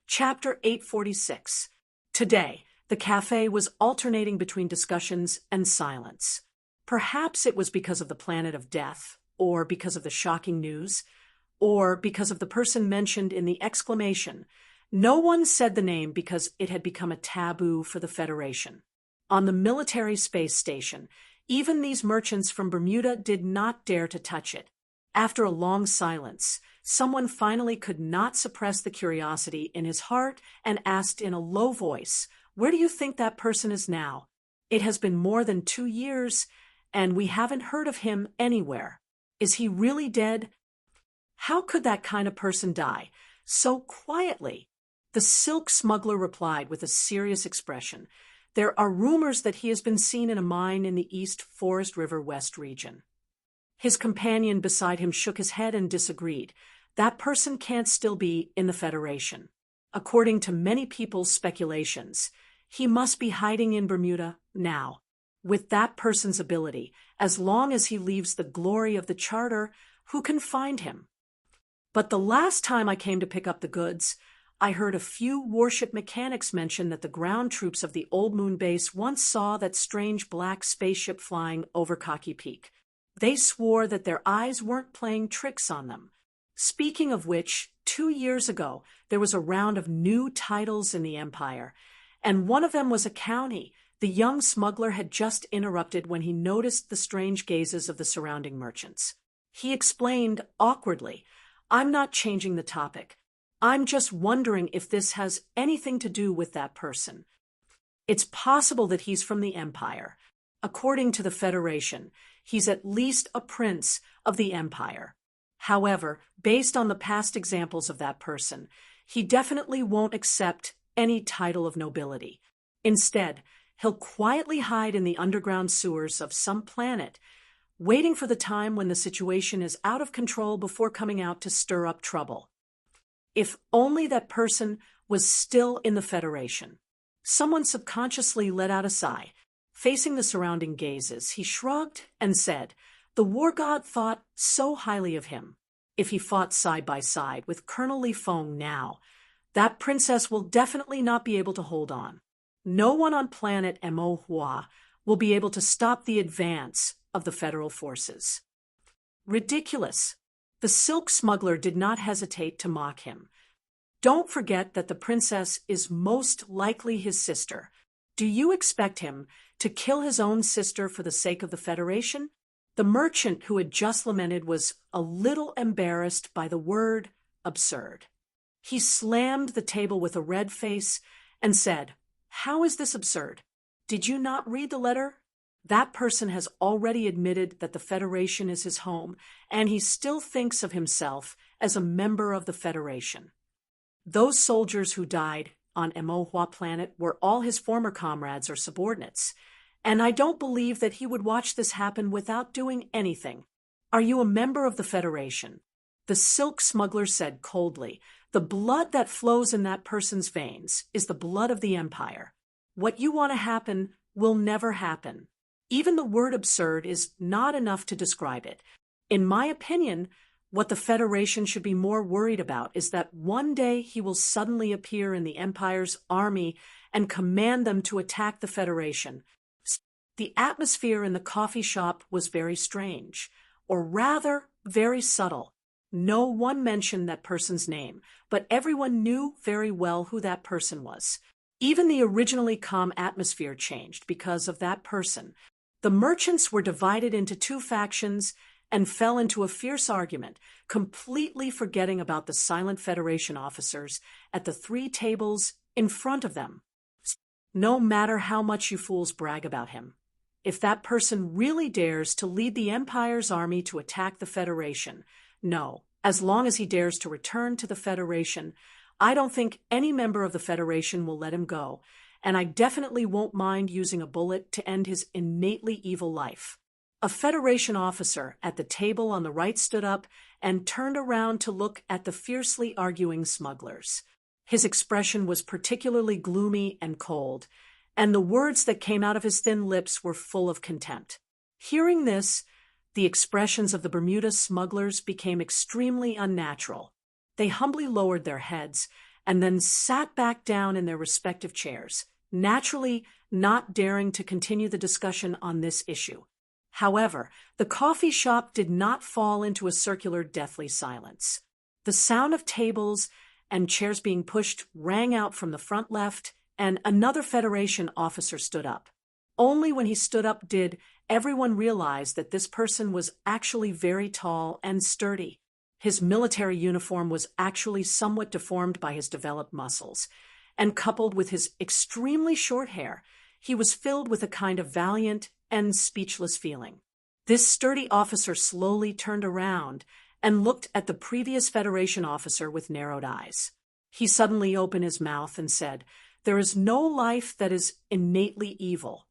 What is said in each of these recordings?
Chapter 846. Today, the cafe was alternating between discussions and silence. Perhaps it was because of the planet of death, or because of the shocking news, or because of the person mentioned in the exclamation. No one said the name because it had become a taboo for the Federation. On the military space station, even these merchants from Bermuda did not dare to touch it. After a long silence, someone finally could not suppress the curiosity in his heart and asked in a low voice, "Where do you think that person is now? It has been more than 2 years, and we haven't heard of him anywhere. Is he really dead? How could that kind of person die so quietly?" The silk smuggler replied with a serious expression, "There are rumors that he has been seen in a mine in the East Forest River West region." His companion beside him shook his head and disagreed. That person can't still be in the Federation. According to many people's speculations, he must be hiding in Bermuda now. With that person's ability, as long as he leaves the glory of the Charter, who can find him? But the last time I came to pick up the goods, I heard a few warship mechanics mention that the ground troops of the Old Moon Base once saw that strange black spaceship flying over Cocky Peak. They swore that their eyes weren't playing tricks on them. Speaking of which, 2 years ago, there was a round of new titles in the Empire, and one of them was a county. The young smuggler had just interrupted when he noticed the strange gazes of the surrounding merchants. He explained awkwardly, "I'm not changing the topic. I'm just wondering if this has anything to do with that person. It's possible that he's from the Empire. According to the Federation, he's at least a prince of the Empire. However, based on the past examples of that person, he definitely won't accept any title of nobility. Instead, he'll quietly hide in the underground sewers of some planet, waiting for the time when the situation is out of control before coming out to stir up trouble." If only that person was still in the Federation. Someone subconsciously let out a sigh. Facing the surrounding gazes, he shrugged and said, "The war god thought so highly of him. If he fought side by side with Colonel Li Feng now, that princess will definitely not be able to hold on. No one on planet Emohua will be able to stop the advance of the federal forces." Ridiculous. The silk smuggler did not hesitate to mock him. "Don't forget that the princess is most likely his sister. Do you expect him to kill his own sister for the sake of the Federation?" The merchant who had just lamented was a little embarrassed by the word absurd. He slammed the table with a red face and said, "How is this absurd? Did you not read the letter? That person has already admitted that the Federation is his home, and he still thinks of himself as a member of the Federation. Those soldiers who died on Emohua planet were all his former comrades or subordinates, and I don't believe that he would watch this happen without doing anything. Are you a member of the Federation?" The silk smuggler said coldly, "The blood that flows in that person's veins is the blood of the Empire. What you want to happen will never happen. Even the word absurd is not enough to describe it. In my opinion, what the Federation should be more worried about is that one day he will suddenly appear in the Empire's army and command them to attack the Federation." The atmosphere in the coffee shop was very strange, or rather, very subtle. No one mentioned that person's name, but everyone knew very well who that person was. Even the originally calm atmosphere changed because of that person. The merchants were divided into 2 factions and fell into a fierce argument, completely forgetting about the silent Federation officers at the 3 tables in front of them. No matter how much you fools brag about him, if that person really dares to lead the Empire's army to attack the Federation, no, as long as he dares to return to the Federation, I don't think any member of the Federation will let him go, and I definitely won't mind using a bullet to end his innately evil life." A Federation officer at the table on the right stood up and turned around to look at the fiercely arguing smugglers. His expression was particularly gloomy and cold, and the words that came out of his thin lips were full of contempt. Hearing this, the expressions of the Bermuda smugglers became extremely unnatural. They humbly lowered their heads and then sat back down in their respective chairs, naturally not daring to continue the discussion on this issue. However, the coffee shop did not fall into a circular deathly silence. The sound of tables and chairs being pushed rang out from the front left, and another Federation officer stood up. Only when he stood up did everyone realize that this person was actually very tall and sturdy. His military uniform was actually somewhat deformed by his developed muscles, and coupled with his extremely short hair, he was filled with a kind of valiant and speechless feeling. This sturdy officer slowly turned around and looked at the previous Federation officer with narrowed eyes. He suddenly opened his mouth and said, "There is no life that is innately evil."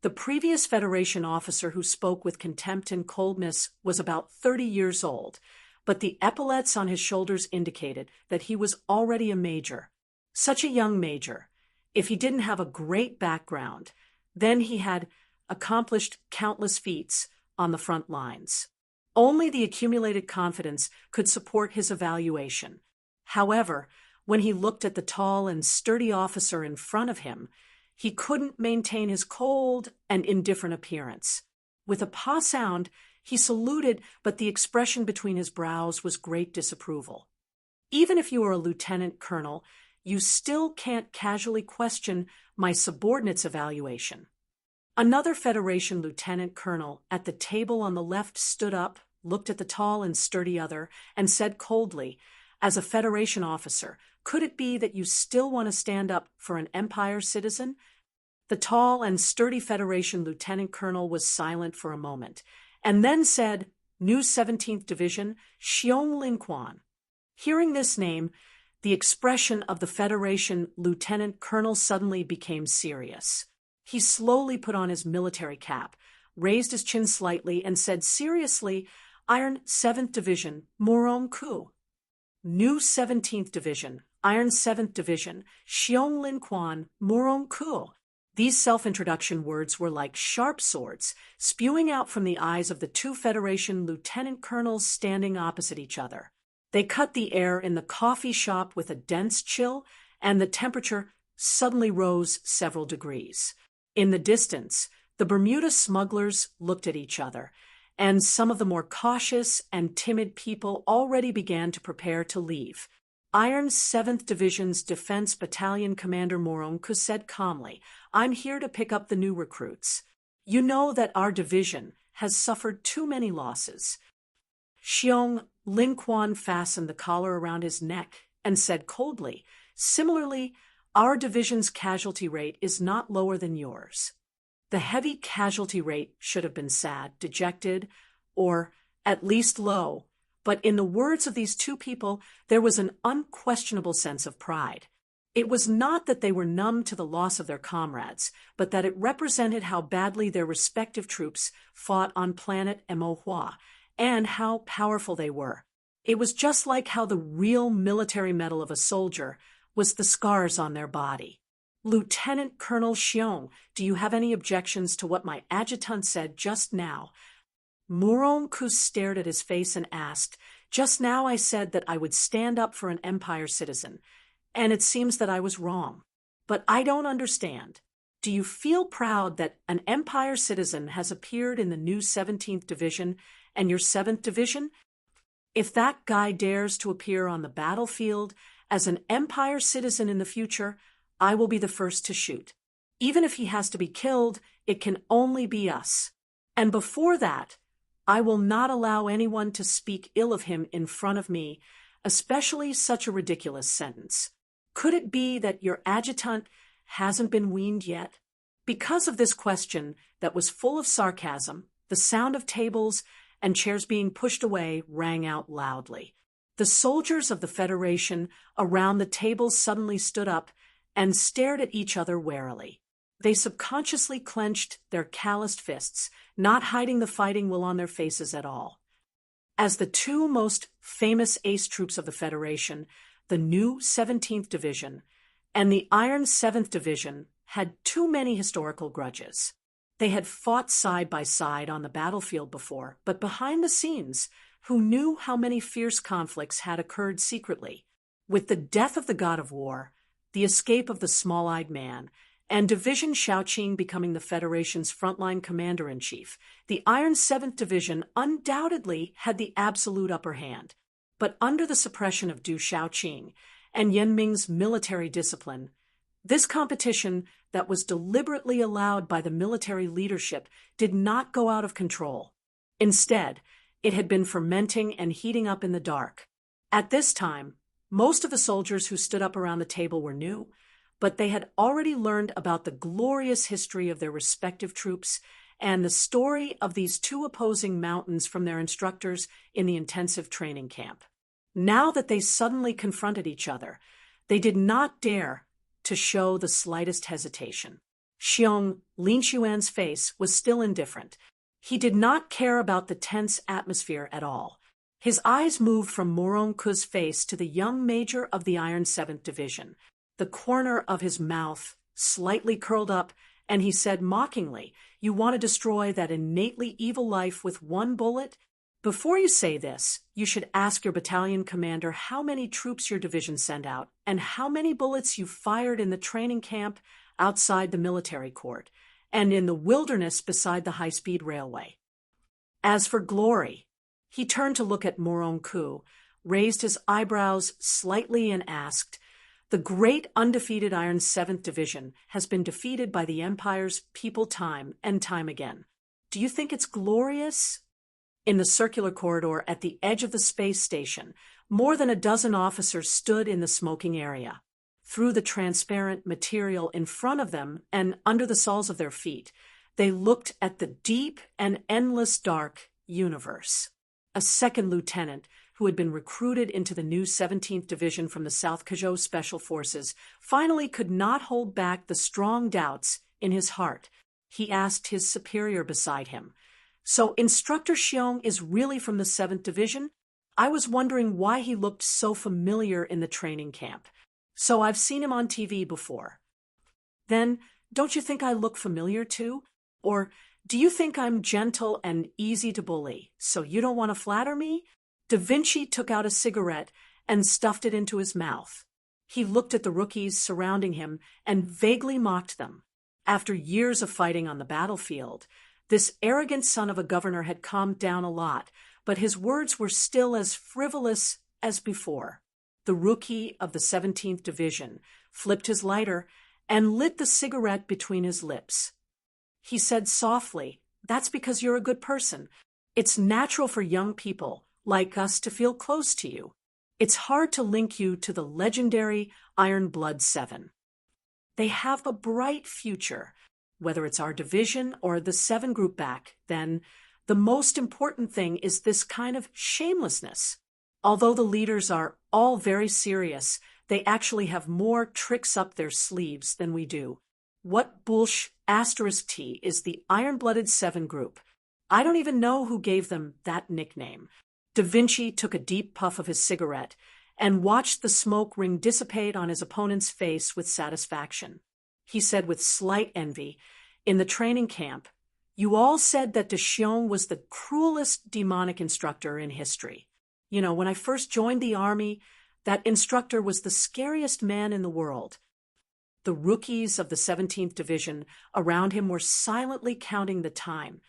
The previous Federation officer who spoke with contempt and coldness was about 30 years old, but the epaulets on his shoulders indicated that he was already a major. Such a young major. If he didn't have a great background, then he had accomplished countless feats on the front lines. Only the accumulated confidence could support his evaluation. However, when he looked at the tall and sturdy officer in front of him, he couldn't maintain his cold and indifferent appearance. With a pa sound, he saluted, but the expression between his brows was great disapproval. Even if you are a lieutenant colonel, you still can't casually question my subordinate's evaluation. Another Federation lieutenant colonel at the table on the left stood up, looked at the tall and sturdy other, and said coldly, "As a Federation officer, could it be that you still want to stand up for an Empire citizen?" The tall and sturdy Federation lieutenant colonel was silent for a moment, and then said, "New 17th Division, Xiong Linquan." Hearing this name, the expression of the Federation lieutenant colonel suddenly became serious. He slowly put on his military cap, raised his chin slightly, and said seriously, "Iron 7th Division, Morong Ku." New 17th Division, Iron 7th Division, Xiong Linquan, Morong Ku. These self-introduction words were like sharp swords, spewing out from the eyes of the two Federation lieutenant colonels standing opposite each other. They cut the air in the coffee shop with a dense chill, and the temperature suddenly rose several degrees. In the distance, the Bermuda smugglers looked at each other, and some of the more cautious and timid people already began to prepare to leave. Iron 7th Division's Defense Battalion Commander Moronku said calmly, "I'm here to pick up the new recruits. You know that our division has suffered too many losses." Xiong Linquan fastened the collar around his neck and said coldly, "Similarly, our division's casualty rate is not lower than yours." The heavy casualty rate should have been sad, dejected, or at least low, but in the words of these two people, there was an unquestionable sense of pride. It was not that they were numb to the loss of their comrades, but that it represented how badly their respective troops fought on planet Emohua, and how powerful they were. It was just like how the real military medal of a soldier was the scars on their body. "Lieutenant Colonel Xiong, do you have any objections to what my adjutant said just now?" Moronku stared at his face and asked, "Just now I said that I would stand up for an Empire citizen, and it seems that I was wrong. But I don't understand. Do you feel proud that an Empire citizen has appeared in the new 17th Division and your 7th Division? If that guy dares to appear on the battlefield as an Empire citizen in the future, I will be the first to shoot. Even if he has to be killed, it can only be us. And before that, I will not allow anyone to speak ill of him in front of me, especially such a ridiculous sentence. Could it be that your adjutant hasn't been weaned yet?" Because of this question that was full of sarcasm, the sound of tables and chairs being pushed away rang out loudly. The soldiers of the Federation around the tables suddenly stood up and stared at each other warily. They subconsciously clenched their calloused fists, not hiding the fighting will on their faces at all. As the two most famous ace troops of the Federation, the new 17th Division and the Iron 7th Division, had too many historical grudges. They had fought side by side on the battlefield before, but behind the scenes, who knew how many fierce conflicts had occurred secretly? With the death of the god of war, the escape of the small-eyed man, and Division Shaoqing becoming the Federation's frontline commander-in-chief, the Iron 7th Division undoubtedly had the absolute upper hand. But under the suppression of Du Shaoqing and Yan Ming's military discipline, this competition that was deliberately allowed by the military leadership did not go out of control. Instead, it had been fermenting and heating up in the dark. At this time, most of the soldiers who stood up around the table were new, but they had already learned about the glorious history of their respective troops and the story of these two opposing mountains from their instructors in the intensive training camp. Now that they suddenly confronted each other, they did not dare to show the slightest hesitation. Xiong, Lin Xuan's face, was still indifferent. He did not care about the tense atmosphere at all. His eyes moved from Morong Ku's face to the young major of the Iron 7th Division. The corner of his mouth slightly curled up, and he said mockingly, "You want to destroy that innately evil life with one bullet? Before you say this, you should ask your battalion commander how many troops your division sent out and how many bullets you fired in the training camp outside the military court and in the wilderness beside the high-speed railway." As for glory, he turned to look at Morong Ku, raised his eyebrows slightly and asked, "The great undefeated Iron 7th Division has been defeated by the Empire's people time and time again. Do you think it's glorious?" In the circular corridor at the edge of the space station, more than a dozen officers stood in the smoking area. Through the transparent material in front of them and under the soles of their feet, they looked at the deep and endless dark universe. A second lieutenant, who had been recruited into the new 17th Division from the South Kazhou Special Forces, finally could not hold back the strong doubts in his heart. He asked his superior beside him, "So Instructor Xiong is really from the 7th Division? I was wondering why he looked so familiar in the training camp. So I've seen him on TV before." "Then, don't you think I look familiar too? Or do you think I'm gentle and easy to bully, so you don't want to flatter me?" Da Vinci took out a cigarette and stuffed it into his mouth. He looked at the rookies surrounding him and vaguely mocked them. After years of fighting on the battlefield, this arrogant son of a governor had calmed down a lot, but his words were still as frivolous as before. The rookie of the 17th Division flipped his lighter and lit the cigarette between his lips. He said softly, "That's because you're a good person. It's natural for young people like us to feel close to you. It's hard to link you to the legendary Iron Blood 7. They have a bright future. Whether it's our division or the 7 group back, then the most important thing is this kind of shamelessness. Although the leaders are all very serious, they actually have more tricks up their sleeves than we do. What **T is the Iron-Blooded 7 group? I don't even know who gave them that nickname." Da Vinci took a deep puff of his cigarette and watched the smoke ring dissipate on his opponent's face with satisfaction. He said with slight envy, "In the training camp, you all said that De Xiong was the cruelest demonic instructor in history. You know, when I first joined the army, that instructor was the scariest man in the world." The rookies of the 17th Division around him were silently counting the time,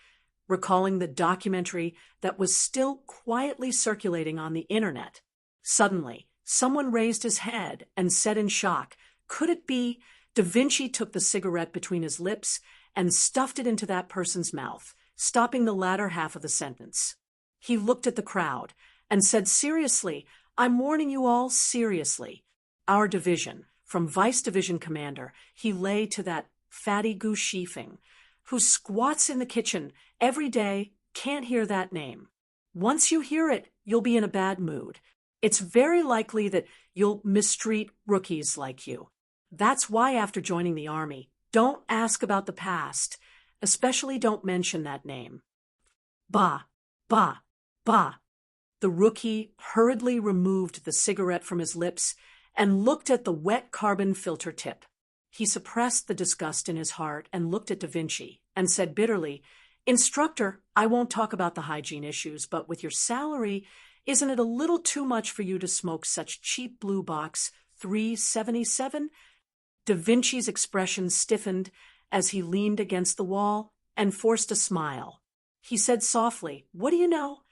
recalling the documentary that was still quietly circulating on the internet. Suddenly, someone raised his head and said in shock, "Could it be?" Da Vinci took the cigarette between his lips and stuffed it into that person's mouth, stopping the latter half of the sentence. He looked at the crowd and said seriously, "I'm warning you all seriously. Our division, from Vice Division Commander, he lay to that fatty Gu Shifeng, who squats in the kitchen every day, can't hear that name. Once you hear it, you'll be in a bad mood. It's very likely that you'll mistreat rookies like you. That's why after joining the army, don't ask about the past, especially don't mention that name." "Bah, bah, bah." The rookie hurriedly removed the cigarette from his lips and looked at the wet carbon filter tip. He suppressed the disgust in his heart and looked at Da Vinci and said bitterly, "Instructor, I won't talk about the hygiene issues, but with your salary, Isn't it a little too much for you to smoke such cheap blue box 377? Da Vinci's expression stiffened as he leaned against the wall and forced a smile. He said softly, "What do you know?"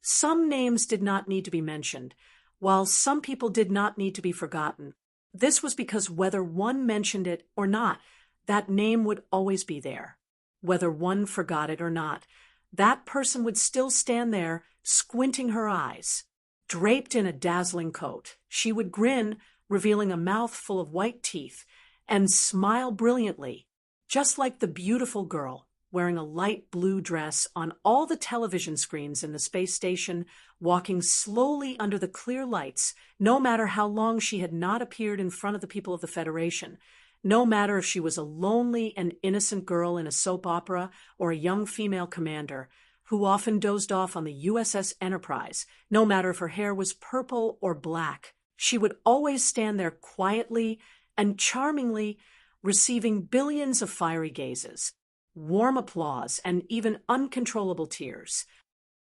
Some names did not need to be mentioned, while some people did not need to be forgotten. This was because whether one mentioned it or not, that name would always be there. Whether one forgot it or not, that person would still stand there, squinting her eyes. Draped in a dazzling coat, she would grin, revealing a mouth full of white teeth, and smile brilliantly, just like the beautiful girl wearing a light blue dress on all the television screens in the space station, walking slowly under the clear lights, no matter how long she had not appeared in front of the people of the Federation, no matter if she was a lonely and innocent girl in a soap opera or a young female commander who often dozed off on the USS Enterprise, no matter if her hair was purple or black. She would always stand there quietly and charmingly, receiving billions of fiery gazes, warm applause, and even uncontrollable tears.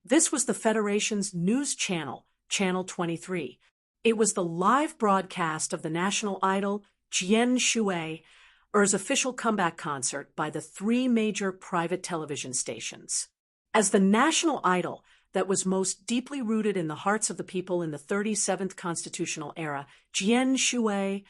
This was the Federation's news channel, Channel 23. It was the live broadcast of the national idol, Jian Shui's official comeback concert by the three major private television stations. As the national idol that was most deeply rooted in the hearts of the people in the 37th constitutional era, Jian Shui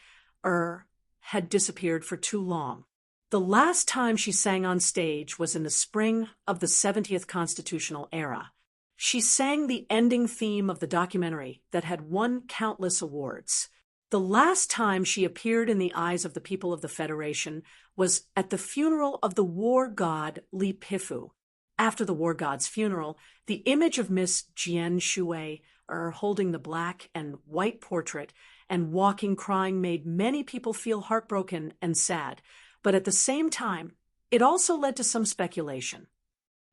had disappeared for too long. The last time she sang on stage was in the spring of the 70th constitutional era. She sang the ending theme of the documentary that had won countless awards. The last time she appeared in the eyes of the people of the Federation was at the funeral of the war god Li Pifu. After the war god's funeral, the image of Miss Jian Shui holding the black and white portrait and walking crying made many people feel heartbroken and sad, but at the same time, it also led to some speculation.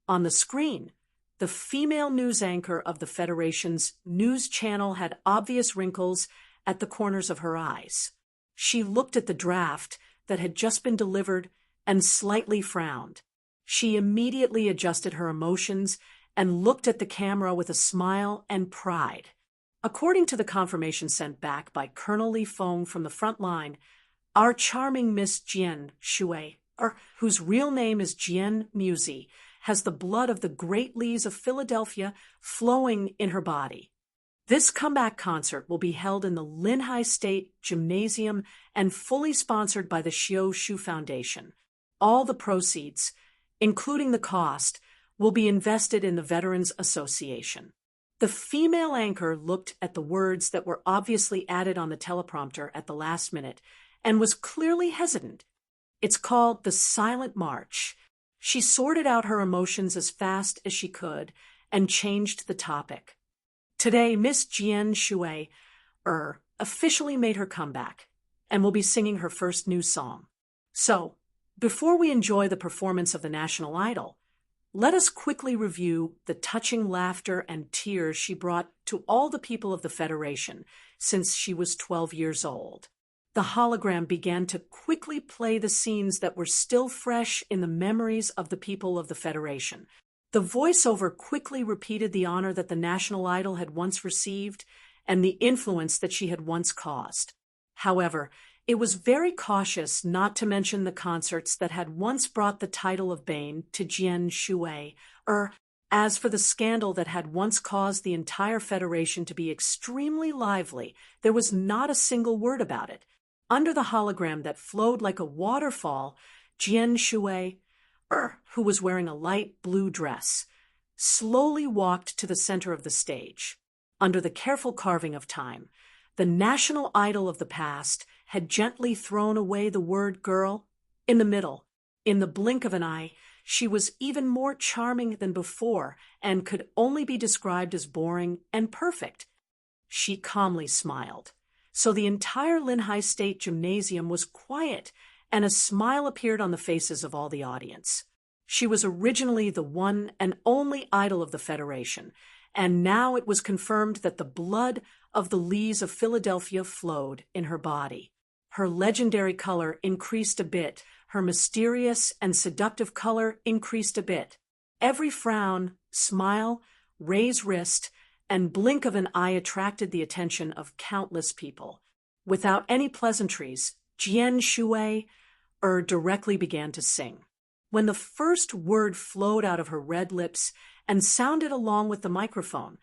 On the screen, the female news anchor of the Federation's news channel had obvious wrinkles at the corners of her eyes. She looked at the draft that had just been delivered and slightly frowned. She immediately adjusted her emotions and looked at the camera with a smile and pride. According to the confirmation sent back by Colonel Li Feng from the front line, our charming Miss Jian Shui, whose real name is Jian Musi, has the blood of the great Lees of Philadelphia flowing in her body. This comeback concert will be held in the Linhai State Gymnasium and fully sponsored by the Xiao Shu Foundation. All the proceeds, including the cost, will be invested in the Veterans Association. The female anchor looked at the words that were obviously added on the teleprompter at the last minute and was clearly hesitant. It's called the Silent March. She sorted out her emotions as fast as she could and changed the topic. Today, Miss Jian Shui officially made her comeback and will be singing her first new song. So, before we enjoy the performance of the national idol, let us quickly review the touching laughter and tears she brought to all the people of the Federation since she was 12 years old. The hologram began to quickly play the scenes that were still fresh in the memories of the people of the Federation. The voiceover quickly repeated the honor that the national idol had once received and the influence that she had once caused. However, it was very cautious not to mention the concerts that had once brought the title of Bane to Jian Shui, as for the scandal that had once caused the entire Federation to be extremely lively, there was not a single word about it. Under the hologram that flowed like a waterfall, Jian Shui, who was wearing a light blue dress, slowly walked to the center of the stage. Under the careful carving of time, the national idol of the past had gently thrown away the word girl. In the middle, in the blink of an eye, she was even more charming than before and could only be described as boring and perfect. She calmly smiled. So the entire Linhai State Gymnasium was quiet, and a smile appeared on the faces of all the audience. She was originally the one and only idol of the Federation, and now it was confirmed that the blood of the Lees of Philadelphia flowed in her body. Her legendary color increased a bit. Her mysterious and seductive color increased a bit. Every frown, smile, raised wrist, and blink of an eye attracted the attention of countless people. Without any pleasantries, Jian Shui directly began to sing. When the first word flowed out of her red lips and sounded along with the microphone,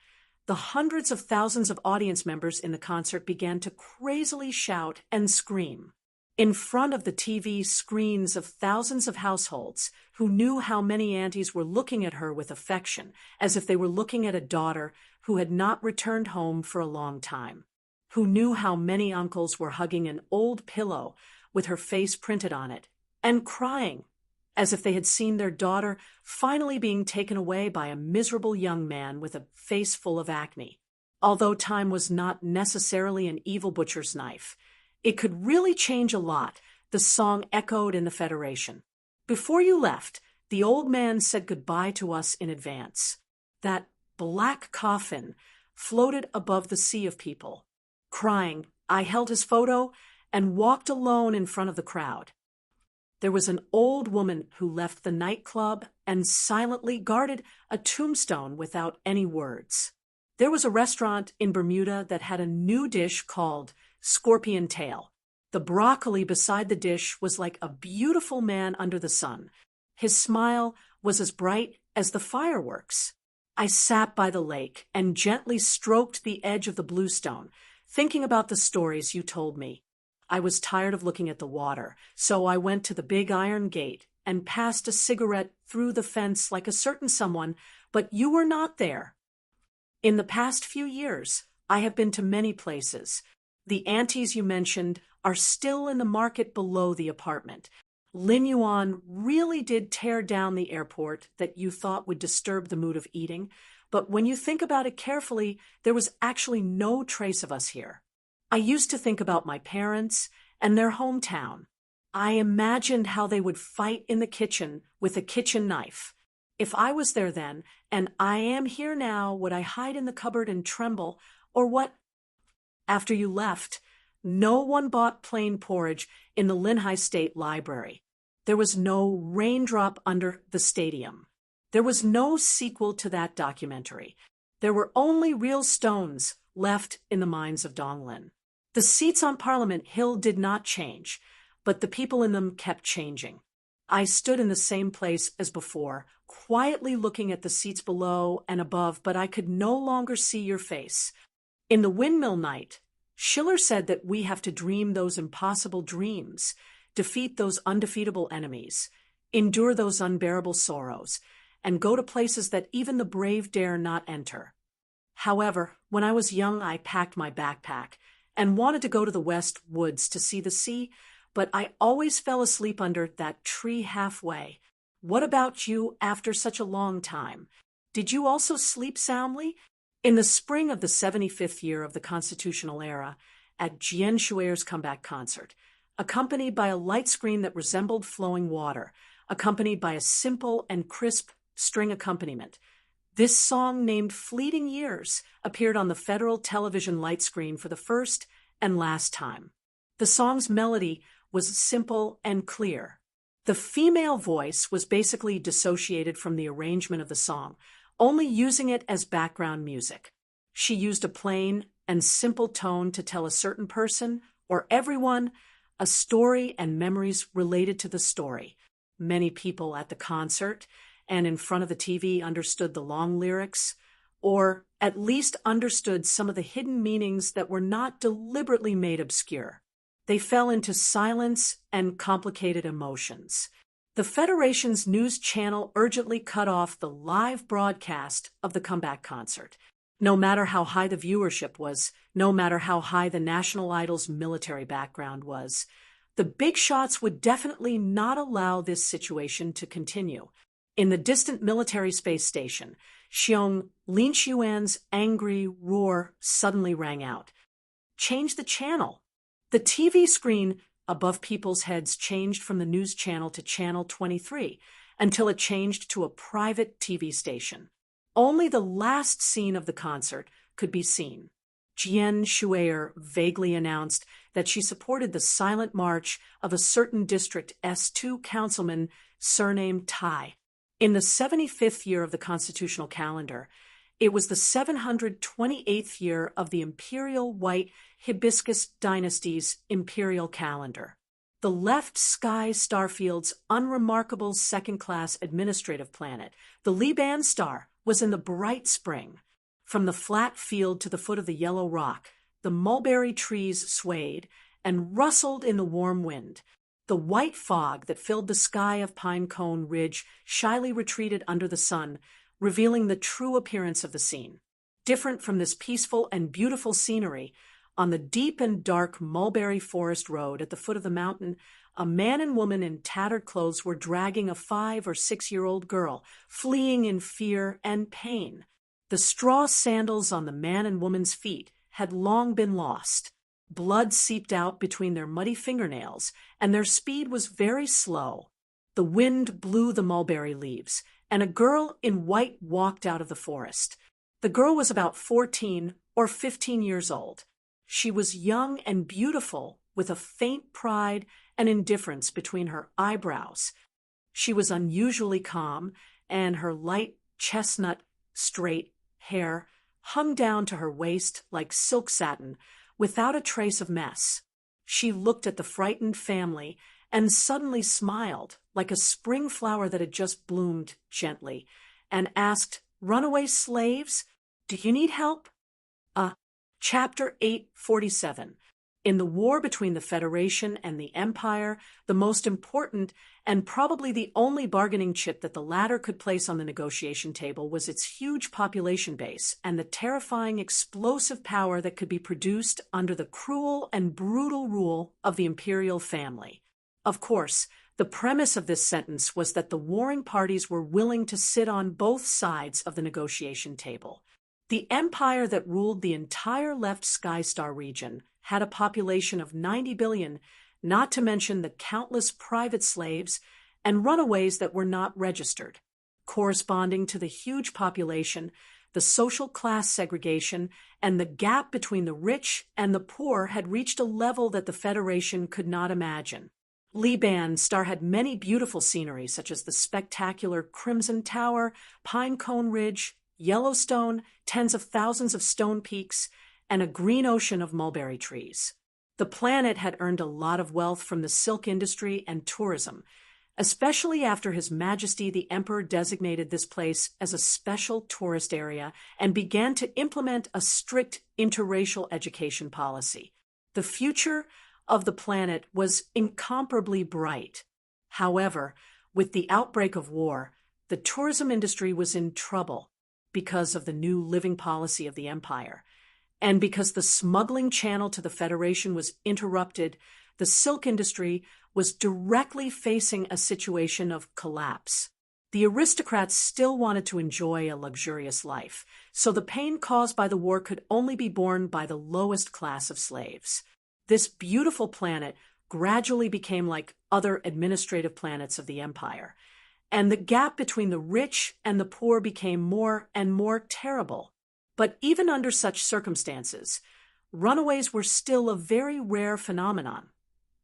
the hundreds of thousands of audience members in the concert began to crazily shout and scream. In front of the TV screens of thousands of households who knew how many aunties were looking at her with affection, as if they were looking at a daughter who had not returned home for a long time, who knew how many uncles were hugging an old pillow with her face printed on it, and crying, as if they had seen their daughter finally being taken away by a miserable young man with a face full of acne. Although time was not necessarily an evil butcher's knife, it could really change a lot, the song echoed in the Federation. Before you left, the old man said goodbye to us in advance. That black coffin floated above the sea of people. Crying, I held his photo and walked alone in front of the crowd. There was an old woman who left the nightclub and silently guarded a tombstone without any words. There was a restaurant in Bermuda that had a new dish called scorpion tail. The broccoli beside the dish was like a beautiful man under the sun. His smile was as bright as the fireworks. I sat by the lake and gently stroked the edge of the bluestone, thinking about the stories you told me. I was tired of looking at the water, so I went to the big iron gate and passed a cigarette through the fence like a certain someone, but you were not there. In the past few years, I have been to many places. The aunties you mentioned are still in the market below the apartment. Lin Yuan really did tear down the airport that you thought would disturb the mood of eating, but when you think about it carefully, there was actually no trace of us here. I used to think about my parents and their hometown. I imagined how they would fight in the kitchen with a kitchen knife. If I was there then, and I am here now, would I hide in the cupboard and tremble, or what? After you left, no one bought plain porridge in the Linhai State Library. There was no raindrop under the stadium. There was no sequel to that documentary. There were only real stones left in the mines of Donglin. The seats on Parliament Hill did not change, but the people in them kept changing. I stood in the same place as before, quietly looking at the seats below and above, but I could no longer see your face. In the windmill night, Schiller said that we have to dream those impossible dreams, defeat those undefeatable enemies, endure those unbearable sorrows, and go to places that even the brave dare not enter. However, when I was young, I packed my backpack and wanted to go to the West Woods to see the sea, but I always fell asleep under that tree halfway. What about you after such a long time? Did you also sleep soundly? In the spring of the 75th year of the constitutional era, at Jian Shui's comeback concert, accompanied by a light screen that resembled flowing water, accompanied by a simple and crisp string accompaniment, this song named Fleeting Years appeared on the federal television light screen for the first and last time. The song's melody was simple and clear. The female voice was basically dissociated from the arrangement of the song, only using it as background music. She used a plain and simple tone to tell a certain person, or everyone, a story and memories related to the story. Many people at the concert and in front of the TV understood the long lyrics, or at least understood some of the hidden meanings that were not deliberately made obscure. They fell into silence and complicated emotions. The Federation's news channel urgently cut off the live broadcast of the comeback concert. No matter how high the viewership was, no matter how high the national idol's military background was, the big shots would definitely not allow this situation to continue. In the distant military space station, Xiong Lin Xuan's angry roar suddenly rang out. Change the channel. The TV screen above people's heads changed from the news channel to channel 23 until it changed to a private TV station. Only the last scene of the concert could be seen. Jian Shui vaguely announced that she supported the silent march of a certain District S2 councilman surnamed Tai. In the 75th year of the constitutional calendar, It was the 728th year of the imperial white hibiscus dynasty's imperial calendar. The left sky starfield's unremarkable second-class administrative planet, the Liban star, was in the bright spring. From the flat field to the foot of the yellow rock, the mulberry trees swayed and rustled in the warm wind. The white fog that filled the sky of Pine Cone Ridge shyly retreated under the sun, revealing the true appearance of the scene. Different from this peaceful and beautiful scenery, on the deep and dark mulberry forest road at the foot of the mountain, a man and woman in tattered clothes were dragging a 5 or 6-year-old girl, fleeing in fear and pain. The straw sandals on the man and woman's feet had long been lost. Blood seeped out between their muddy fingernails, and their speed was very slow. The wind blew the mulberry leaves, and a girl in white walked out of the forest. The girl was about 14 or 15 years old. She was young and beautiful, with a faint pride and indifference between her eyebrows. She was unusually calm, and her light chestnut, straight hair hung down to her waist like silk satin, without a trace of mess. She looked at the frightened family and suddenly smiled, like a spring flower that had just bloomed gently, and asked, "Runaway slaves? Do you need help?" Chapter 847. In the war between the Federation and the Empire, the most important and probably the only bargaining chip that the latter could place on the negotiation table was its huge population base and the terrifying explosive power that could be produced under the cruel and brutal rule of the imperial family. Of course, the premise of this sentence was that the warring parties were willing to sit on both sides of the negotiation table. The empire that ruled the entire left Sky Star region had a population of 90 billion, not to mention the countless private slaves and runaways that were not registered. Corresponding to the huge population, the social class segregation and the gap between the rich and the poor had reached a level that the Federation could not imagine. Liban Star had many beautiful scenery, such as the spectacular Crimson Tower, Pine Cone Ridge, Yellowstone, tens of thousands of stone peaks, and a green ocean of mulberry trees. The planet had earned a lot of wealth from the silk industry and tourism, especially after His Majesty the Emperor designated this place as a special tourist area and began to implement a strict interracial education policy. The future of the planet was incomparably bright. However, with the outbreak of war, the tourism industry was in trouble because of the new living policy of the Empire. And because the smuggling channel to the Federation was interrupted, the silk industry was directly facing a situation of collapse. The aristocrats still wanted to enjoy a luxurious life, so the pain caused by the war could only be borne by the lowest class of slaves. This beautiful planet gradually became like other administrative planets of the Empire, and the gap between the rich and the poor became more and more terrible. But even under such circumstances, runaways were still a very rare phenomenon,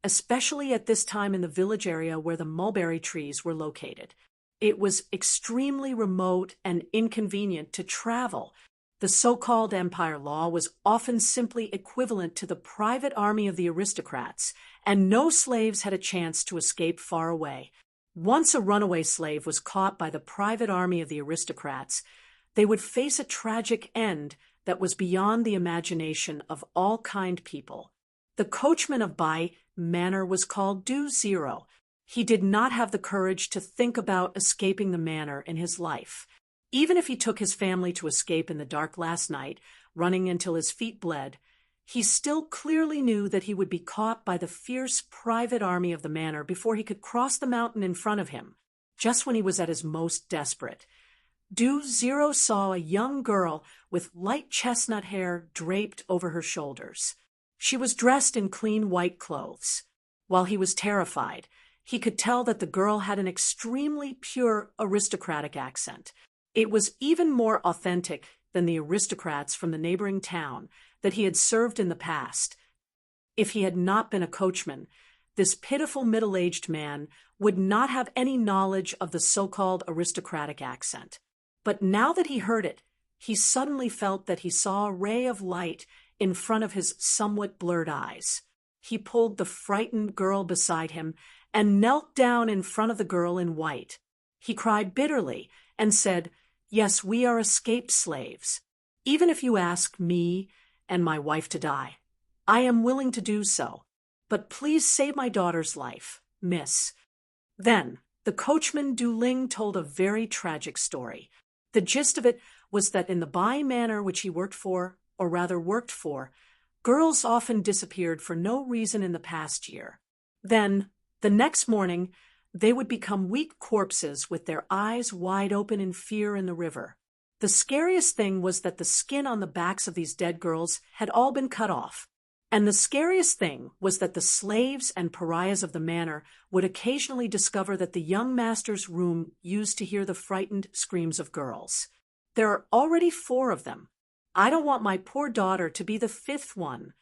especially at this time in the village area where the mulberry trees were located. It was extremely remote and inconvenient to travel. The so-called Empire law was often simply equivalent to the private army of the aristocrats, and no slaves had a chance to escape far away. Once a runaway slave was caught by the private army of the aristocrats, they would face a tragic end that was beyond the imagination of all kind people. The coachman of Bai Manor was called Do Zero. He did not have the courage to think about escaping the manor in his life. Even if he took his family to escape in the dark last night, running until his feet bled, he still clearly knew that he would be caught by the fierce private army of the manor before he could cross the mountain in front of him, just when he was at his most desperate. Do Zero saw a young girl with light chestnut hair draped over her shoulders. She was dressed in clean white clothes. While he was terrified, he could tell that the girl had an extremely pure aristocratic accent. It was even more authentic than the aristocrats from the neighboring town that he had served in the past. If he had not been a coachman, this pitiful middle-aged man would not have any knowledge of the so-called aristocratic accent. But now that he heard it, he suddenly felt that he saw a ray of light in front of his somewhat blurred eyes. He pulled the frightened girl beside him and knelt down in front of the girl in white. He cried bitterly and said, "Yes, we are escaped slaves. Even if you ask me and my wife to die, I am willing to do so. But please save my daughter's life, miss." Then, the coachman Du Ling told a very tragic story. The gist of it was that in the Bai manor which he worked for, girls often disappeared for no reason in the past year. Then, the next morning, they would become weak corpses with their eyes wide open in fear in the river. The scariest thing was that the skin on the backs of these dead girls had all been cut off. And the scariest thing was that the slaves and pariahs of the manor would occasionally discover that the young master's room used to hear the frightened screams of girls. There are already 4 of them. I don't want my poor daughter to be the 5th one.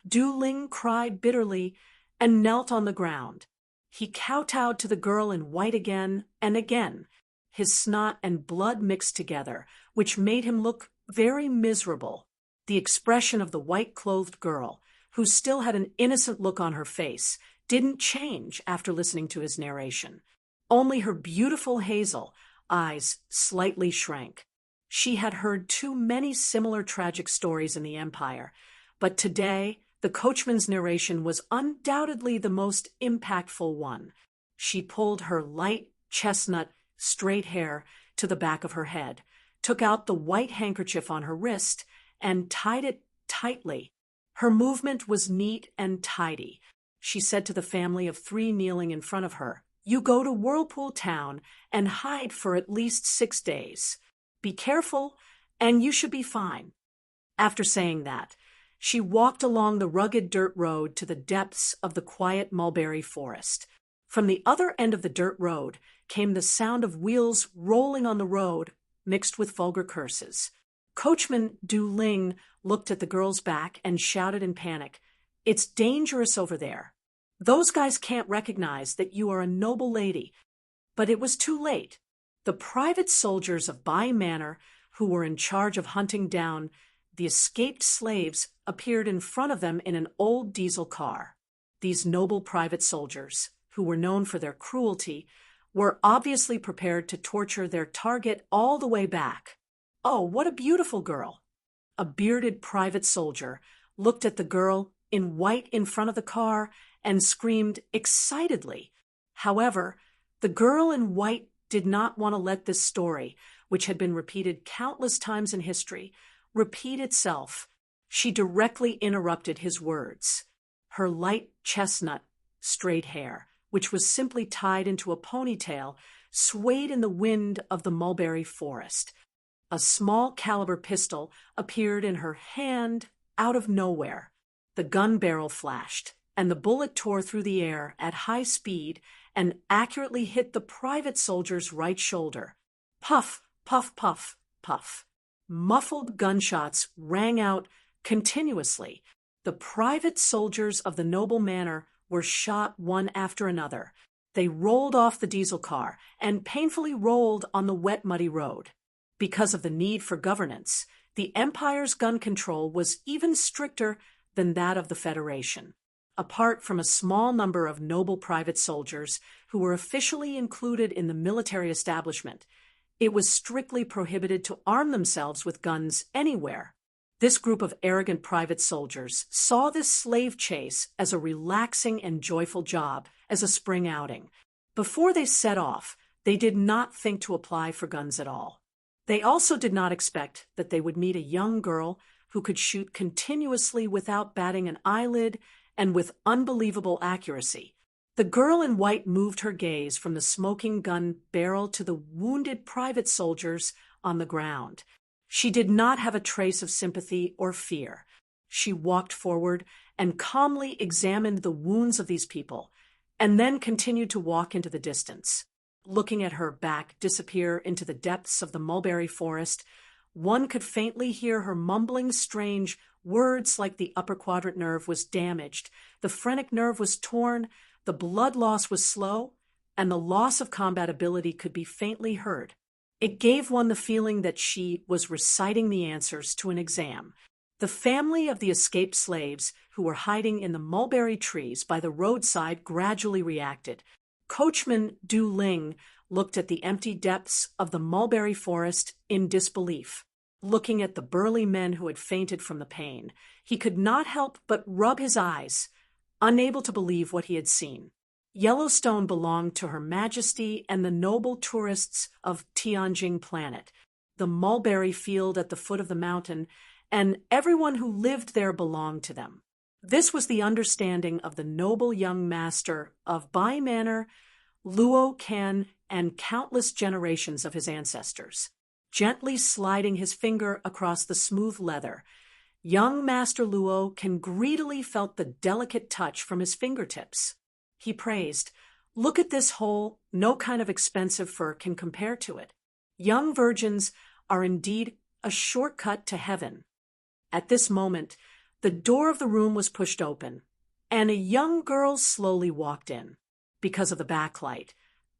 Du Ling cried bitterly and knelt on the ground. He kowtowed to the girl in white again and again. His snot and blood mixed together, which made him look very miserable. The expression of the white-clothed girl, who still had an innocent look on her face, didn't change after listening to his narration. Only her beautiful hazel eyes slightly shrank. She had heard too many similar tragic stories in the Empire, but today the coachman's narration was undoubtedly the most impactful one. She pulled her light chestnut, straight hair to the back of her head, took out the white handkerchief on her wrist, and tied it tightly. Her movement was neat and tidy. She said to the family of 3 kneeling in front of her, "You go to Whirlpool Town and hide for at least 6 days. Be careful, and you should be fine." After saying that, she walked along the rugged dirt road to the depths of the quiet mulberry forest. From the other end of the dirt road came the sound of wheels rolling on the road, mixed with vulgar curses. Coachman Du Ling looked at the girl's back and shouted in panic, "It's dangerous over there. Those guys can't recognize that you are a noble lady." But it was too late. The private soldiers of Bai Manor, who were in charge of hunting down the escaped slaves, appeared in front of them in an old diesel car. These noble private soldiers, who were known for their cruelty, were obviously prepared to torture their target all the way back. "Oh, what a beautiful girl!" A bearded private soldier looked at the girl in white in front of the car and screamed excitedly. However, the girl in white did not want to let this story, which had been repeated countless times in history, repeat itself. She directly interrupted his words. Her light chestnut, straight hair, which was simply tied into a ponytail, swayed in the wind of the mulberry forest. A small caliber pistol appeared in her hand out of nowhere. The gun barrel flashed, and the bullet tore through the air at high speed and accurately hit the private soldier's right shoulder. Puff, puff, puff, puff. Muffled gunshots rang out continuously. The private soldiers of the noble manor were shot one after another. They rolled off the diesel car and painfully rolled on the wet, muddy road. Because of the need for governance, the Empire's gun control was even stricter than that of the Federation. Apart from a small number of noble private soldiers who were officially included in the military establishment, it was strictly prohibited to arm themselves with guns anywhere. This group of arrogant private soldiers saw this slave chase as a relaxing and joyful job, as a spring outing. Before they set off, they did not think to apply for guns at all. They also did not expect that they would meet a young girl who could shoot continuously without batting an eyelid and with unbelievable accuracy. The girl in white moved her gaze from the smoking gun barrel to the wounded private soldiers on the ground. She did not have a trace of sympathy or fear. She walked forward and calmly examined the wounds of these people, and then continued to walk into the distance. Looking at her back disappear into the depths of the mulberry forest, one could faintly hear her mumbling strange words like the upper quadrant nerve was damaged, the phrenic nerve was torn, the blood loss was slow, and the loss of combat ability could be faintly heard. It gave one the feeling that she was reciting the answers to an exam. The family of the escaped slaves who were hiding in the mulberry trees by the roadside gradually reacted. Coachman Du Ling looked at the empty depths of the mulberry forest in disbelief. Looking at the burly men who had fainted from the pain, he could not help but rub his eyes, unable to believe what he had seen. Yellowstone belonged to Her Majesty and the noble tourists of Tianjin Planet, the mulberry field at the foot of the mountain, and everyone who lived there belonged to them. This was the understanding of the noble young master of Bai Manor, Luo Can, and countless generations of his ancestors. Gently sliding his finger across the smooth leather, young Master Luo Can greedily felt the delicate touch from his fingertips. He praised, "Look at this hole, no kind of expensive fur can compare to it. Young virgins are indeed a shortcut to heaven." At this moment, the door of the room was pushed open, and a young girl slowly walked in. Because of the backlight,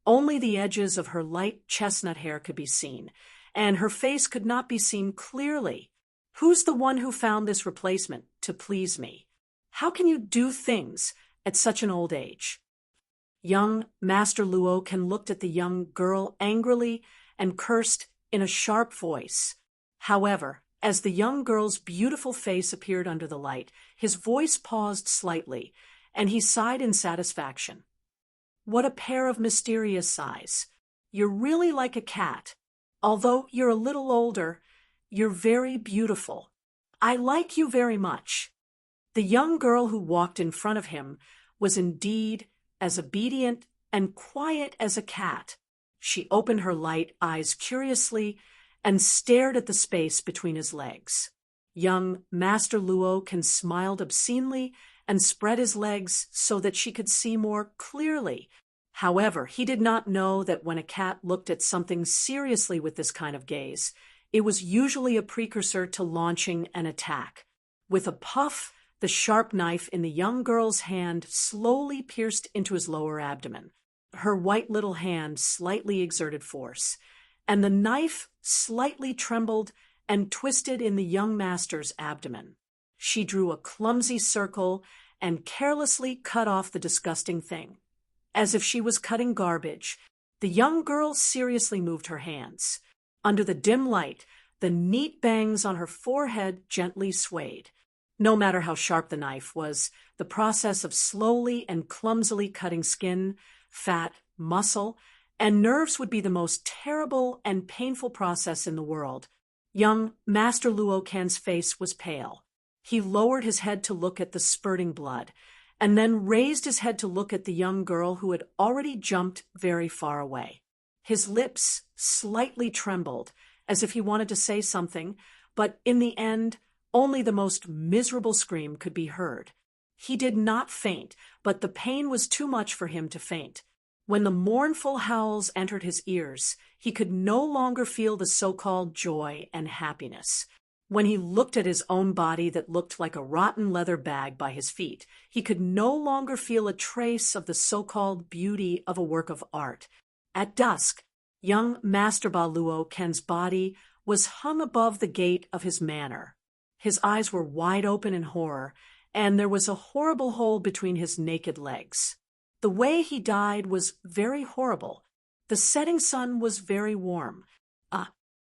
only the edges of her light chestnut hair could be seen, and her face could not be seen clearly. "Who's the one who found this replacement to please me? How can you do things at such an old age?" Young Master Luo Can looked at the young girl angrily and cursed in a sharp voice. However, as the young girl's beautiful face appeared under the light, his voice paused slightly, and he sighed in satisfaction. "What a pair of mysterious eyes. You're really like a cat. Although you're a little older, you're very beautiful. I like you very much." The young girl who walked in front of him was indeed as obedient and quiet as a cat. She opened her light eyes curiously and stared at the space between his legs. Young Master Luo Can smiled obscenely and spread his legs so that she could see more clearly. However, he did not know that when a cat looked at something seriously with this kind of gaze, it was usually a precursor to launching an attack. With a puff, the sharp knife in the young girl's hand slowly pierced into his lower abdomen. Her white little hand slightly exerted force, and the knife slightly trembled and twisted in the young master's abdomen. She drew a clumsy circle and carelessly cut off the disgusting thing. As if she was cutting garbage, the young girl seriously moved her hands. Under the dim light, the neat bangs on her forehead gently swayed. No matter how sharp the knife was, the process of slowly and clumsily cutting skin, fat, muscle, and nerves would be the most terrible and painful process in the world. Young Master Luo Can's face was pale. He lowered his head to look at the spurting blood, and then raised his head to look at the young girl who had already jumped very far away. His lips slightly trembled, as if he wanted to say something, but in the end, only the most miserable scream could be heard. He did not faint, but the pain was too much for him to faint. When the mournful howls entered his ears, he could no longer feel the so-called joy and happiness. When he looked at his own body that looked like a rotten leather bag by his feet, he could no longer feel a trace of the so-called beauty of a work of art. At dusk, young Master Ba Luo Can's body was hung above the gate of his manor. His eyes were wide open in horror, and there was a horrible hole between his naked legs. The way he died was very horrible. The setting sun was very warm.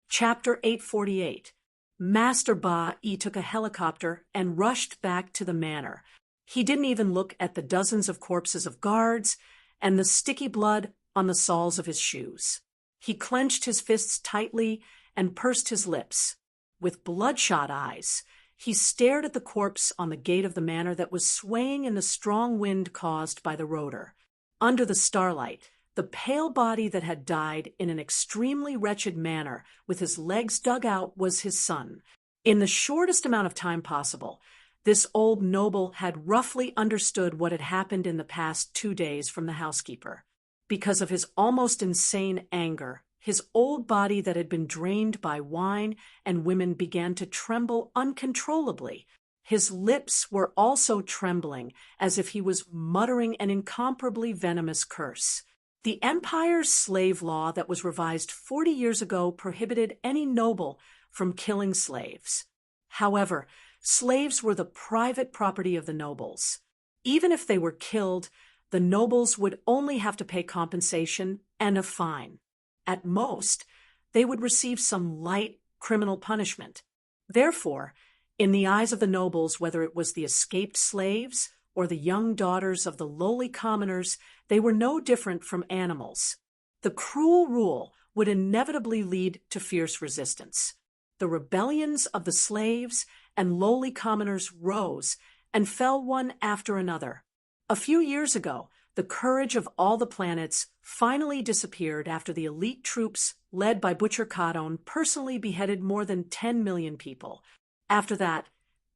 Chapter 848. Master Ba Yi took a helicopter and rushed back to the manor. He didn't even look at the dozens of corpses of guards and the sticky blood on the soles of his shoes. He clenched his fists tightly and pursed his lips. With bloodshot eyes, he stared at the corpse on the gate of the manor that was swaying in the strong wind caused by the rotor. Under the starlight, the pale body that had died in an extremely wretched manner, with his legs dug out, was his son. In the shortest amount of time possible, this old noble had roughly understood what had happened in the past 2 days from the housekeeper. Because of his almost insane anger, his old body that had been drained by wine and women began to tremble uncontrollably. His lips were also trembling, as if he was muttering an incomparably venomous curse. The empire's slave law that was revised 40 years ago prohibited any noble from killing slaves. However, slaves were the private property of the nobles. Even if they were killed, the nobles would only have to pay compensation and a fine. At most, they would receive some light criminal punishment. Therefore, in the eyes of the nobles, whether it was the escaped slaves or the young daughters of the lowly commoners, they were no different from animals. The cruel rule would inevitably lead to fierce resistance. The rebellions of the slaves and lowly commoners rose and fell one after another. A few years ago, the courage of all the planets finally disappeared after the elite troops led by Butcher Cadone personally beheaded more than 10 million people. After that,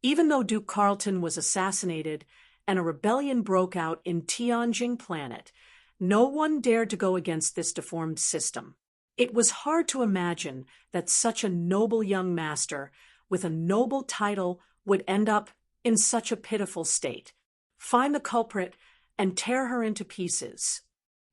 even though Duke Carleton was assassinated and a rebellion broke out in Tianjin Planet, no one dared to go against this deformed system. It was hard to imagine that such a noble young master with a noble title would end up in such a pitiful state. Find the culprit and tear her into pieces.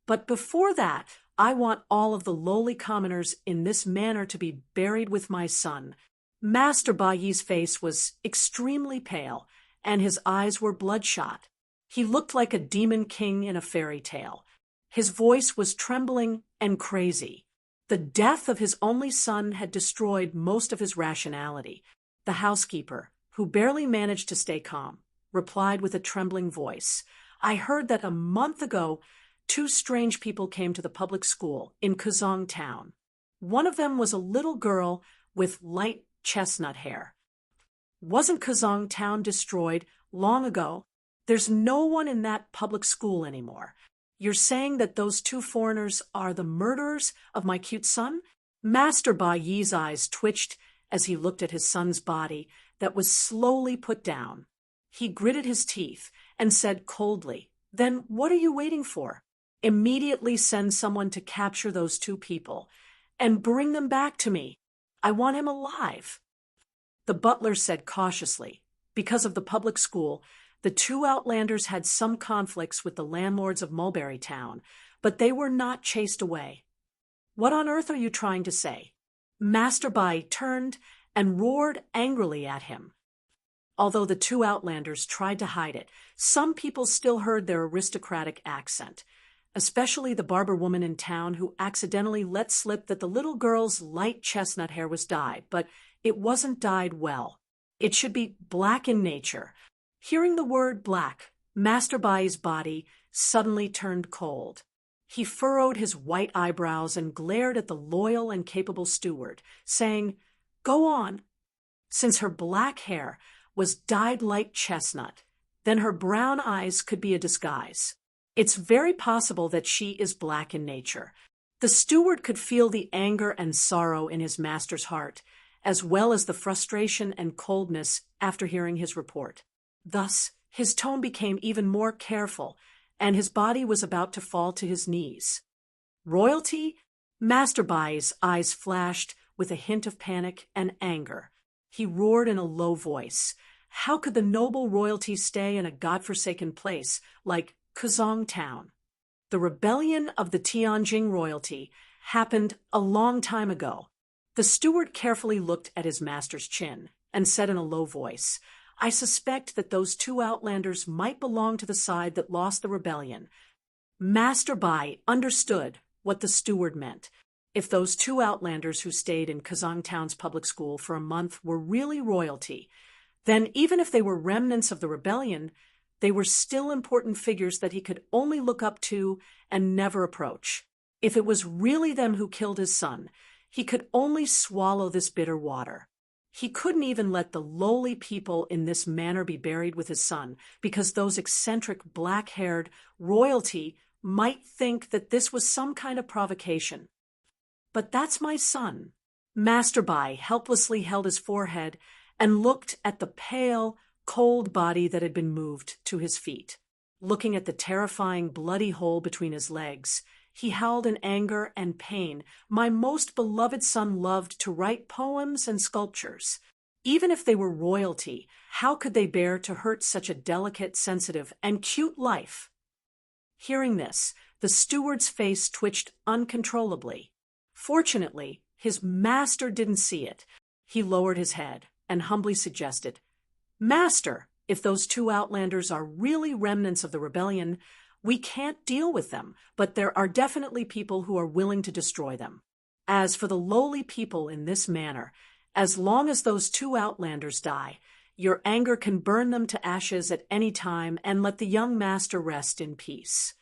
But before that, I want all of the lowly commoners in this manner to be buried with my son. Master Bai's face was extremely pale, and his eyes were bloodshot. He looked like a demon king in a fairy tale. His voice was trembling and crazy. The death of his only son had destroyed most of his rationality. The housekeeper, who barely managed to stay calm, replied with a trembling voice, "I heard that a month ago, 2 strange people came to the public school in Kazong Town. One of them was a little girl with light chestnut hair. Wasn't Kazong Town destroyed long ago? There's no one in that public school anymore. You're saying that those 2 foreigners are the murderers of my cute son?" Master Bai's eyes twitched as he looked at his son's body that was slowly put down. He gritted his teeth and said coldly, "Then what are you waiting for? Immediately send someone to capture those 2 people and bring them back to me. I want him alive." The butler said cautiously, because of the public school, the 2 outlanders had some conflicts with the landlords of Mulberry Town, but they were not chased away. "What on earth are you trying to say?" Master Bai turned and roared angrily at him. Although the 2 outlanders tried to hide it, some people still heard their aristocratic accent, especially the barber woman in town who accidentally let slip that the little girl's light chestnut hair was dyed, but it wasn't dyed well. It should be black in nature. Hearing the word black, Master Bai's body suddenly turned cold. He furrowed his white eyebrows and glared at the loyal and capable steward, saying, "Go on." Since her black hair was dyed light chestnut, then her brown eyes could be a disguise. It's very possible that she is black in nature. The steward could feel the anger and sorrow in his master's heart, as well as the frustration and coldness after hearing his report. Thus, his tone became even more careful, and his body was about to fall to his knees. "Royalty?" Master Bai's eyes flashed with a hint of panic and anger. He roared in a low voice. How could the noble royalty stay in a godforsaken place like Kazong Town? The rebellion of the Tianjin royalty happened a long time ago. The steward carefully looked at his master's chin and said in a low voice, "I suspect that those 2 outlanders might belong to the side that lost the rebellion." Master Bai understood what the steward meant. If those 2 outlanders who stayed in Kazong Town's public school for a month were really royalty, then even if they were remnants of the rebellion, they were still important figures that he could only look up to and never approach. If it was really them who killed his son, he could only swallow this bitter water. He couldn't even let the lowly people in this manner be buried with his son, because those eccentric black-haired royalty might think that this was some kind of provocation. "But that's my son." Master Bai helplessly held his forehead and looked at the pale, cold body that had been moved to his feet. Looking at the terrifying bloody hole between his legs, he howled in anger and pain. "My most beloved son loved to write poems and sculptures. Even if they were royalty, how could they bear to hurt such a delicate, sensitive, and cute life?" Hearing this, The steward's face twitched uncontrollably. Fortunately, his master didn't see it. He lowered his head and humbly suggested, "Master, if those two outlanders are really remnants of the rebellion, we can't deal with them, but there are definitely people who are willing to destroy them. As for the lowly people in this manner, as long as those two outlanders die, your anger can burn them to ashes at any time and let the young master rest in peace."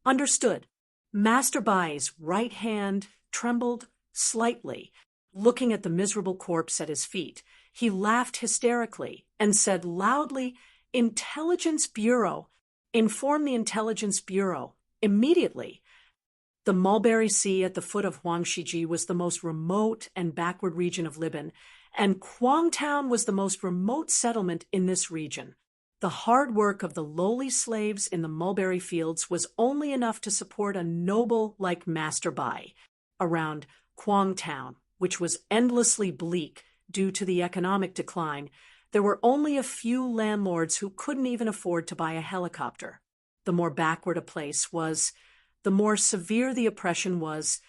Understood. Master Bai's right hand trembled slightly. Looking at the miserable corpse at his feet, he laughed hysterically and said loudly, "Intelligence Bureau! Inform the Intelligence Bureau immediately." The Mulberry Sea at the foot of Huangshiji was the most remote and backward region of Libyan, and Kwangtown was the most remote settlement in this region. The hard work of the lowly slaves in the mulberry fields was only enough to support a noble like Master Bai. Around Kwangtown, which was endlessly bleak due to the economic decline, there were only a few landlords who couldn't even afford to buy a helicopter. The more backward a place was, the more severe the oppression was,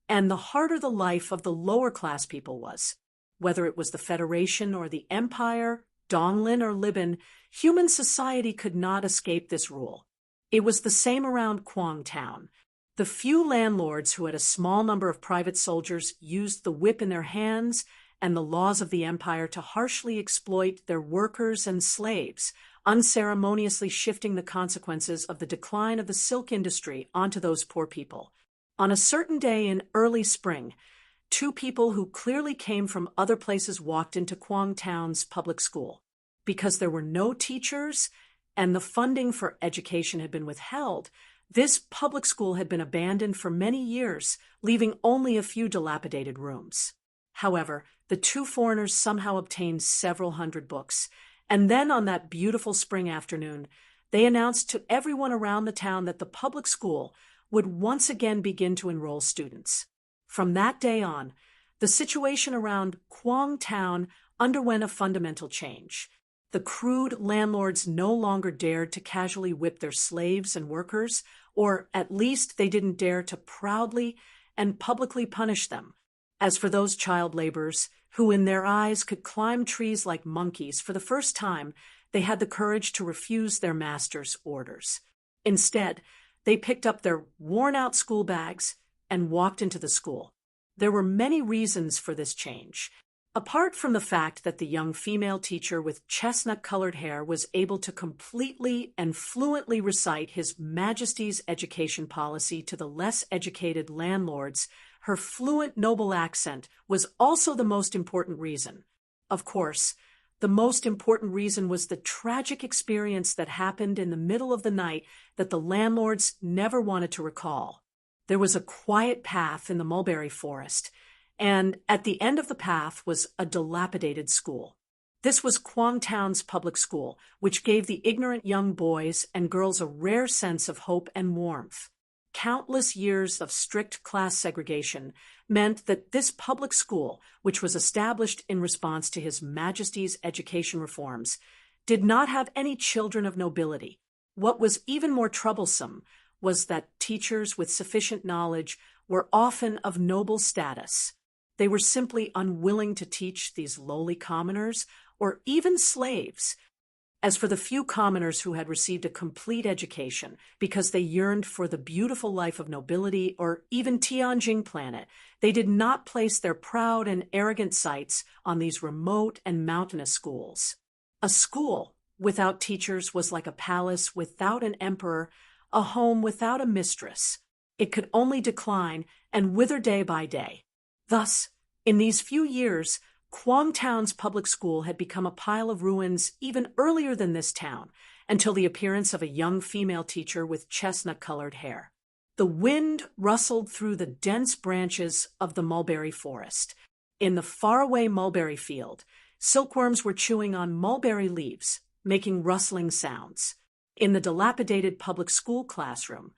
and the harder the life of the lower class people was. Whether it was the Federation or the Empire, Donglin or Libyan, human society could not escape this rule. It was the same around Kwangtown. The few landlords who had a small number of private soldiers used the whip in their hands and the laws of the empire to harshly exploit their workers and slaves, unceremoniously shifting the consequences of the decline of the silk industry onto those poor people. On a certain day in early spring, two people who clearly came from other places walked into Kwangtown's public school. Because there were no teachers and the funding for education had been withheld, this public school had been abandoned for many years, leaving only a few dilapidated rooms. However, the two foreigners somehow obtained several hundred books, and then on that beautiful spring afternoon, they announced to everyone around the town that the public school would once again begin to enroll students. From that day on, the situation around Kwangtown underwent a fundamental change. The crude landlords no longer dared to casually whip their slaves and workers, or at least they didn't dare to proudly and publicly punish them. As for those child laborers, who in their eyes could climb trees like monkeys, for the first time, they had the courage to refuse their master's orders. Instead, they picked up their worn-out school bags and walked into the school. There were many reasons for this change. Apart from the fact that the young female teacher with chestnut-colored hair was able to completely and fluently recite His Majesty's education policy to the less educated landlords, her fluent noble accent was also the most important reason. Of course, the most important reason was the tragic experience that happened in the middle of the night that the landlords never wanted to recall. There was a quiet path in the mulberry forest, and at the end of the path was a dilapidated school. This was Kwangtown's public school, which gave the ignorant young boys and girls a rare sense of hope and warmth. Countless years of strict class segregation meant that this public school, which was established in response to His Majesty's education reforms, did not have any children of nobility. What was even more troublesome was that teachers with sufficient knowledge were often of noble status. They were simply unwilling to teach these lowly commoners or even slaves. As for the few commoners who had received a complete education because they yearned for the beautiful life of nobility or even Tianjin planet, they did not place their proud and arrogant sights on these remote and mountainous schools. A school without teachers was like a palace without an emperor, a home without a mistress. It could only decline and wither day by day. Thus, in these few years, Kwangtown's public school had become a pile of ruins even earlier than this town, until the appearance of a young female teacher with chestnut-colored hair. The wind rustled through the dense branches of the mulberry forest. In the faraway mulberry field, silkworms were chewing on mulberry leaves, making rustling sounds. In the dilapidated public school classroom,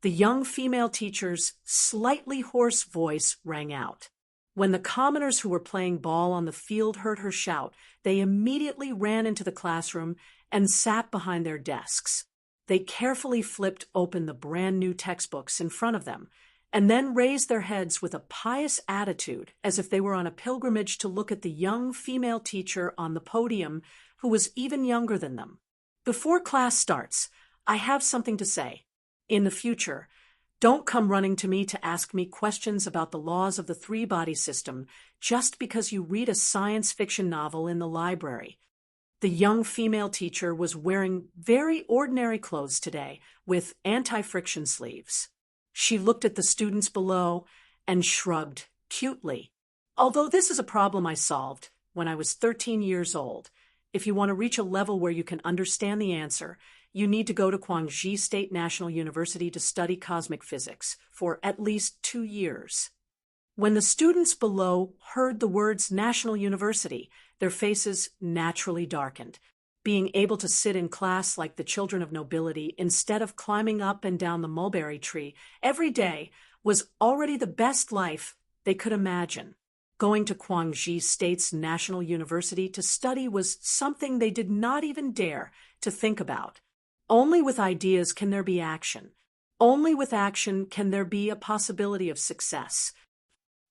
the young female teacher's slightly hoarse voice rang out. When the commoners who were playing ball on the field heard her shout, they immediately ran into the classroom and sat behind their desks. They carefully flipped open the brand new textbooks in front of them, and then raised their heads with a pious attitude as if they were on a pilgrimage to look at the young female teacher on the podium who was even younger than them. Before class starts, I have something to say. In the future, don't come running to me to ask me questions about the laws of the three-body system just because you read a science fiction novel in the library. The young female teacher was wearing very ordinary clothes today with anti-friction sleeves. She looked at the students below and shrugged cutely. Although this is a problem I solved when I was 13 years old, if you want to reach a level where you can understand the answer, you need to go to Guangxi State National University to study cosmic physics for at least 2 years. When the students below heard the words National University, their faces naturally darkened. Being able to sit in class like the children of nobility instead of climbing up and down the mulberry tree every day was already the best life they could imagine. Going to Guangxi State's National University to study was something they did not even dare to think about. Only with ideas can there be action. Only with action can there be a possibility of success.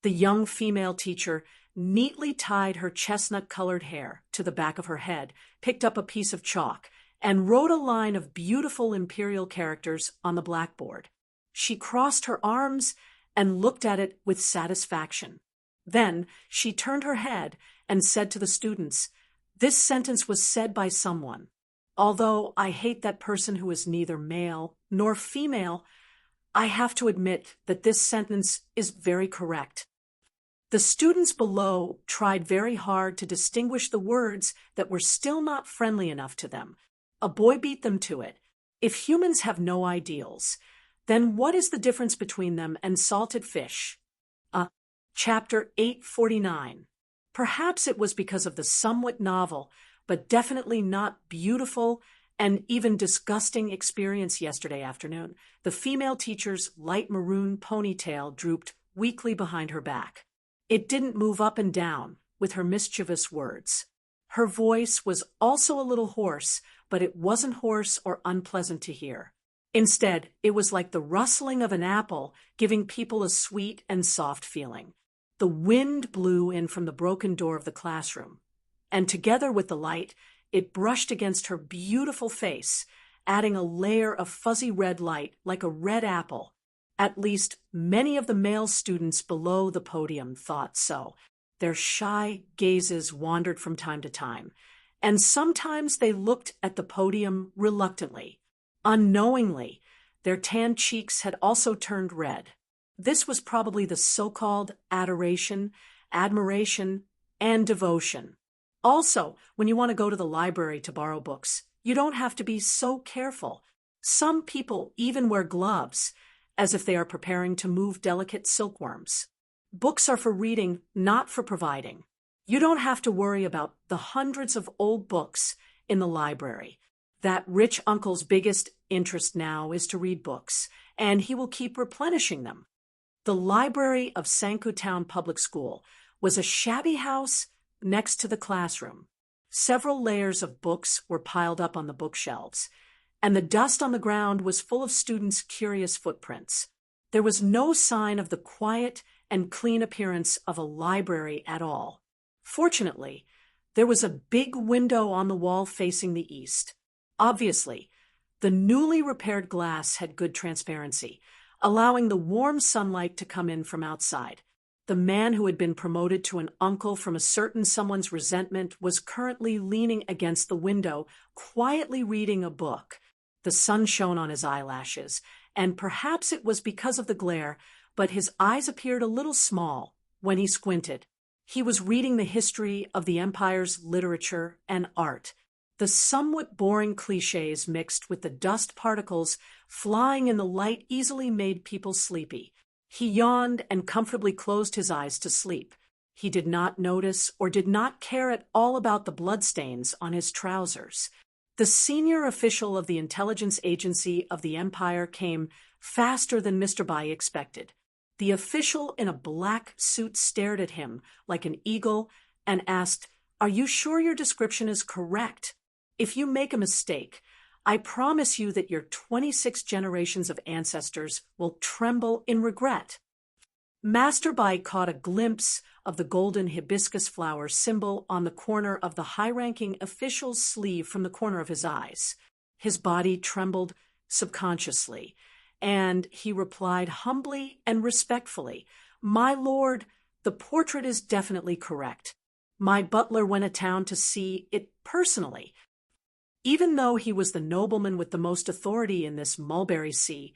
The young female teacher neatly tied her chestnut-colored hair to the back of her head, picked up a piece of chalk, and wrote a line of beautiful imperial characters on the blackboard. She crossed her arms and looked at it with satisfaction. Then she turned her head and said to the students, "This sentence was said by someone. Although I hate that person who is neither male nor female, I have to admit that this sentence is very correct." The students below tried very hard to distinguish the words that were still not friendly enough to them. A boy beat them to it. If humans have no ideals, then what is the difference between them and salted fish? Chapter 849. Perhaps it was because of the somewhat novel, but definitely not beautiful and even disgusting experience yesterday afternoon. The female teacher's light maroon ponytail drooped weakly behind her back. It didn't move up and down with her mischievous words. Her voice was also a little hoarse, but it wasn't hoarse or unpleasant to hear. Instead, it was like the rustling of an apple, giving people a sweet and soft feeling. The wind blew in from the broken door of the classroom, and together with the light, it brushed against her beautiful face, adding a layer of fuzzy red light like a red apple. At least many of the male students below the podium thought so. Their shy gazes wandered from time to time, and sometimes they looked at the podium reluctantly. Unknowingly, their tanned cheeks had also turned red. This was probably the so-called adoration, admiration, and devotion. Also, when you want to go to the library to borrow books, you don't have to be so careful. Some people even wear gloves, as if they are preparing to move delicate silkworms. Books are for reading, not for providing. You don't have to worry about the hundreds of old books in the library. That rich uncle's biggest interest now is to read books, and he will keep replenishing them. The library of Sanku Town Public School was a shabby house next to the classroom. Several layers of books were piled up on the bookshelves, and the dust on the ground was full of students' curious footprints. There was no sign of the quiet and clean appearance of a library at all. Fortunately, there was a big window on the wall facing the east. Obviously, the newly repaired glass had good transparency, allowing the warm sunlight to come in from outside. The man who had been promoted to an uncle from a certain someone's resentment was currently leaning against the window, quietly reading a book. The sun shone on his eyelashes, and perhaps it was because of the glare, but his eyes appeared a little small when he squinted. He was reading the history of the empire's literature and art. The somewhat boring cliches mixed with the dust particles flying in the light easily made people sleepy. He yawned and comfortably closed his eyes to sleep. He did not notice or did not care at all about the bloodstains on his trousers. The senior official of the intelligence agency of the empire came faster than Mr. Bai expected. The official in a black suit stared at him like an eagle and asked, "Are you sure your description is correct? If you make a mistake, I promise you that your 26 generations of ancestors will tremble in regret." Master Bai caught a glimpse of the golden hibiscus flower symbol on the corner of the high-ranking official's sleeve from the corner of his eyes. His body trembled subconsciously, and he replied humbly and respectfully, "My lord, the portrait is definitely correct. My butler went to town to see it personally." Even though he was the nobleman with the most authority in this mulberry sea,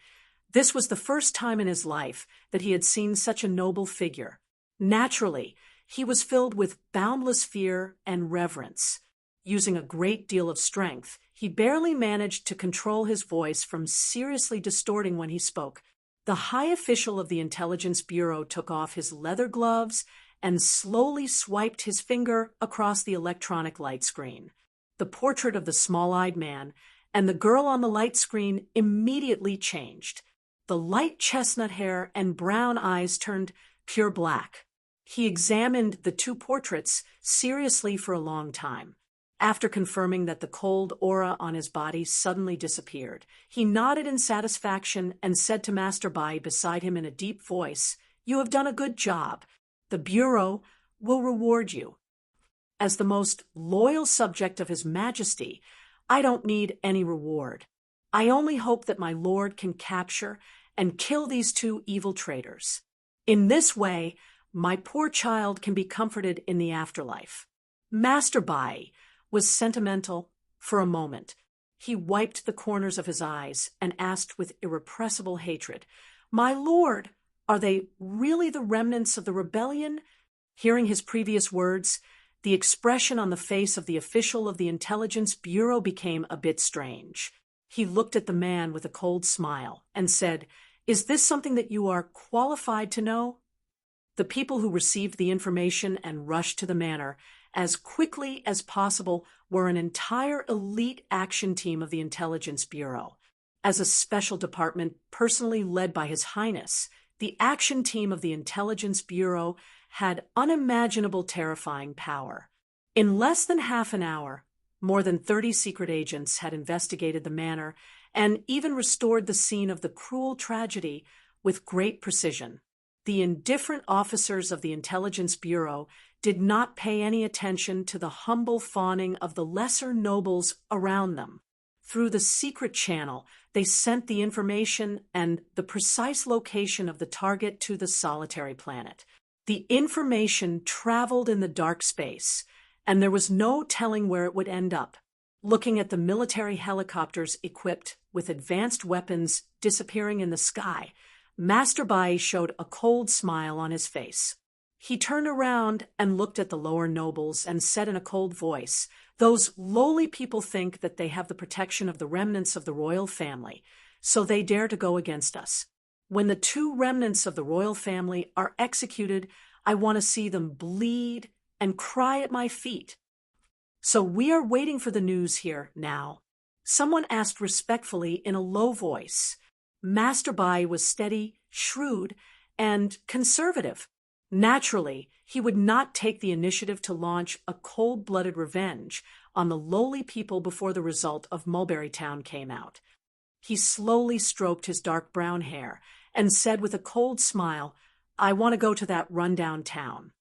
this was the first time in his life that he had seen such a noble figure. Naturally, he was filled with boundless fear and reverence. Using a great deal of strength, he barely managed to control his voice from seriously distorting when he spoke. The high official of the Intelligence Bureau took off his leather gloves and slowly swiped his finger across the electronic light screen. The portrait of the small-eyed man and the girl on the light screen immediately changed. The light chestnut hair and brown eyes turned pure black. He examined the two portraits seriously for a long time. After confirming that the cold aura on his body suddenly disappeared, he nodded in satisfaction and said to Master Bai beside him in a deep voice, "You have done a good job. The Bureau will reward you." As the most loyal subject of His Majesty, I don't need any reward. I only hope that my lord can capture and kill these two evil traitors. In this way, my poor child can be comforted in the afterlife. Master Bai was sentimental for a moment. He wiped the corners of his eyes and asked with irrepressible hatred, "My lord, are they really the remnants of the rebellion?" Hearing his previous words, the expression on the face of the official of the Intelligence Bureau became a bit strange. He looked at the man with a cold smile and said, "Is this something that you are qualified to know?" The people who received the information and rushed to the manor as quickly as possible were an entire elite action team of the Intelligence Bureau. As a special department personally led by His Highness, the action team of the Intelligence Bureau had unimaginable terrifying power. In less than half an hour, more than 30 secret agents had investigated the manor and even restored the scene of the cruel tragedy with great precision. The indifferent officers of the Intelligence Bureau did not pay any attention to the humble fawning of the lesser nobles around them. Through the secret channel, they sent the information and the precise location of the target to the solitary planet. The information traveled in the dark space, and there was no telling where it would end up. Looking at the military helicopters equipped with advanced weapons disappearing in the sky, Master Bai showed a cold smile on his face. He turned around and looked at the lower nobles and said in a cold voice, "Those lowly people think that they have the protection of the remnants of the royal family, so they dare to go against us. When the two remnants of the royal family are executed, I want to see them bleed and cry at my feet. So we are waiting for the news here now." Someone asked respectfully in a low voice. Master Bai was steady, shrewd, and conservative. Naturally, he would not take the initiative to launch a cold-blooded revenge on the lowly people before the result of Mulberry Town came out. He slowly stroked his dark brown hair and said with a cold smile, "I want to go to that rundown town.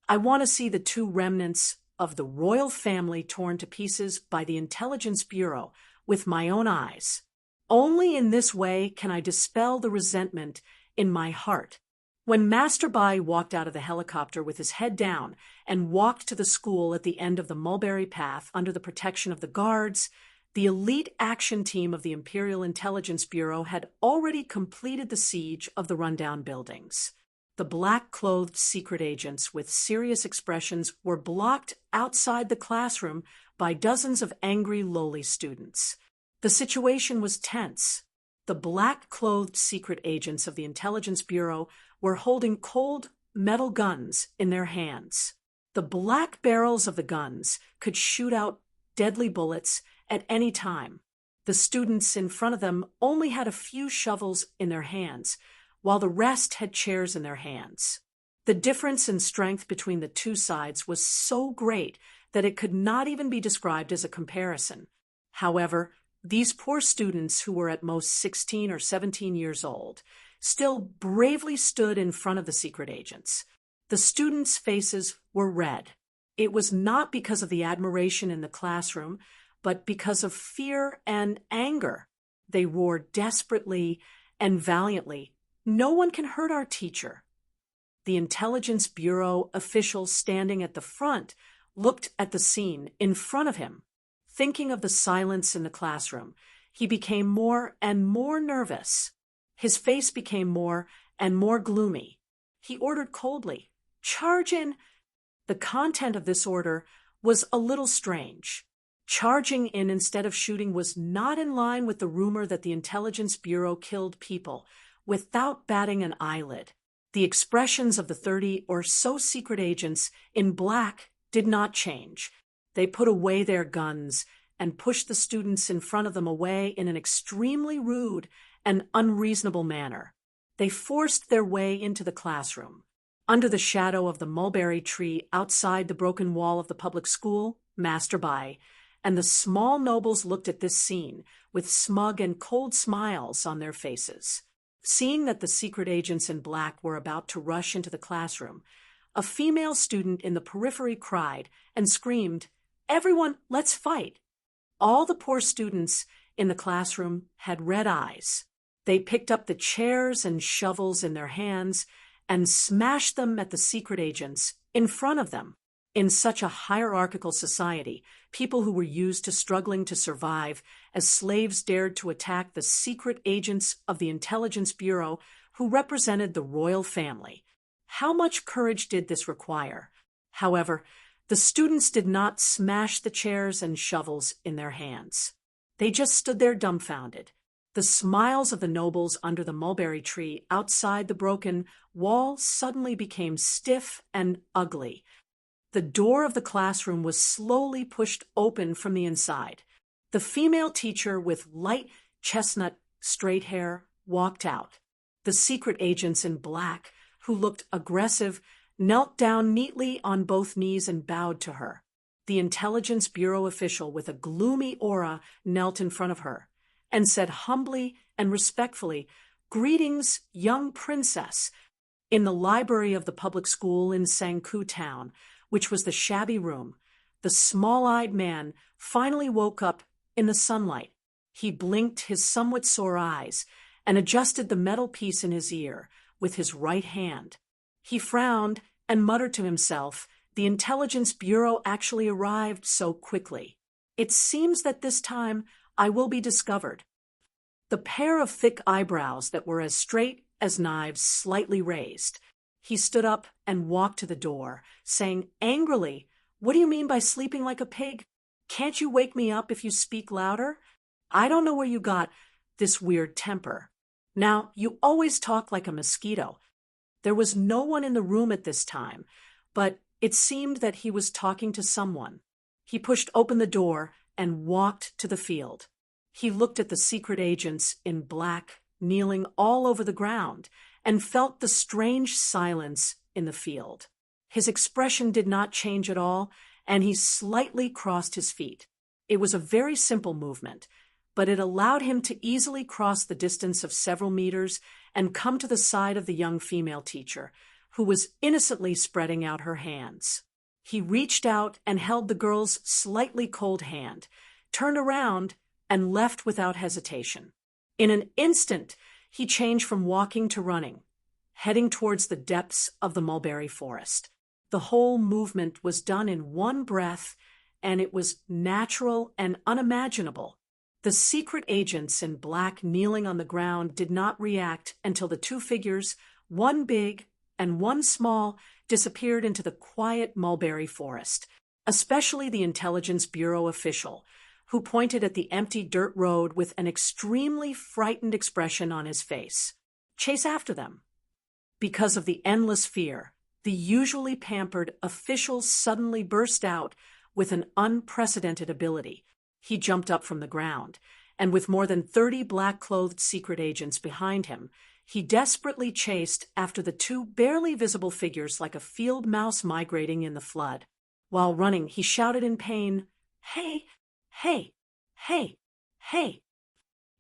I want to see the two remnants of the royal family torn to pieces by the Intelligence Bureau with my own eyes. Only in this way can I dispel the resentment in my heart." When Master Bai walked out of the helicopter with his head down and walked to the school at the end of the Mulberry Path under the protection of the guards, the elite action team of the Imperial Intelligence Bureau had already completed the siege of the rundown buildings. The black-clothed secret agents with serious expressions were blocked outside the classroom by dozens of angry lowly students. The situation was tense. The black-clothed secret agents of the Intelligence Bureau were holding cold metal guns in their hands. The black barrels of the guns could shoot out deadly bullets at any time. The students in front of them only had a few shovels in their hands, while the rest had chairs in their hands. The difference in strength between the two sides was so great that it could not even be described as a comparison. However, These poor students, who were at most 16 or 17 years old, still bravely stood in front of the secret agents. The students' faces were red. It was not because of the admiration in the classroom, but because of fear and anger. They roared desperately and valiantly, "No one can hurt our teacher." The Intelligence Bureau official standing at the front looked at the scene in front of him. Thinking of the silence in the classroom, he became more and more nervous. His face became more and more gloomy. He ordered coldly, "Charge in." The content of this order was a little strange. Charging in instead of shooting was not in line with the rumor that the Intelligence Bureau killed people without batting an eyelid. The expressions of the 30 or so secret agents in black did not change. They put away their guns and pushed the students in front of them away in an extremely rude and unreasonable manner. They forced their way into the classroom. Under the shadow of the mulberry tree outside the broken wall of the public school, Master Bai and the small nobles looked at this scene with smug and cold smiles on their faces. Seeing that the secret agents in black were about to rush into the classroom, a female student in the periphery cried and screamed, "Everyone, let's fight!" All the poor students in the classroom had red eyes. They picked up the chairs and shovels in their hands and smashed them at the secret agents in front of them. In such a hierarchical society, people who were used to struggling to survive as slaves dared to attack the secret agents of the Intelligence Bureau who represented the royal family. How much courage did this require? However, the students did not smash the chairs and shovels in their hands. They just stood there dumbfounded. The smiles of the nobles under the mulberry tree outside the broken wall suddenly became stiff and ugly. The door of the classroom was slowly pushed open from the inside. The female teacher with light chestnut straight hair walked out. The secret agents in black, who looked aggressive, knelt down neatly on both knees and bowed to her. The Intelligence Bureau official with a gloomy aura knelt in front of her and said humbly and respectfully, "Greetings, young princess." In the library of the public school in Sangku Town, which was the shabby room, the small-eyed man finally woke up in the sunlight. He blinked his somewhat sore eyes and adjusted the metal piece in his ear with his right hand. He frowned and muttered to himself, "The Intelligence Bureau actually arrived so quickly. It seems that this time I will be discovered." The pair of thick eyebrows that were as straight as knives slightly raised. He stood up and walked to the door, saying angrily, "What do you mean by sleeping like a pig? Can't you wake me up if you speak louder? I don't know where you got this weird temper. Now, you always talk like a mosquito." There was no one in the room at this time, but it seemed that he was talking to someone. He pushed open the door and walked to the field. He looked at the secret agents in black, kneeling all over the ground, and felt the strange silence in the field. His expression did not change at all, and he slightly crossed his feet. It was a very simple movement, but it allowed him to easily cross the distance of several meters and come to the side of the young female teacher, who was innocently spreading out her hands. He reached out and held the girl's slightly cold hand, turned around, and left without hesitation. In an instant, he changed from walking to running, heading towards the depths of the mulberry forest. The whole movement was done in one breath, and it was natural and unimaginable. The secret agents in black kneeling on the ground did not react until the two figures, one big and one small, disappeared into the quiet mulberry forest, especially the Intelligence Bureau official, who pointed at the empty dirt road with an extremely frightened expression on his face. "Chase after them." Because of the endless fear, the usually pampered official suddenly burst out with an unprecedented ability. He jumped up from the ground, and with more than 30 black-clothed secret agents behind him, he desperately chased after the two barely visible figures like a field mouse migrating in the flood. While running, he shouted in pain, "Hey! Hey! Hey! "Hey,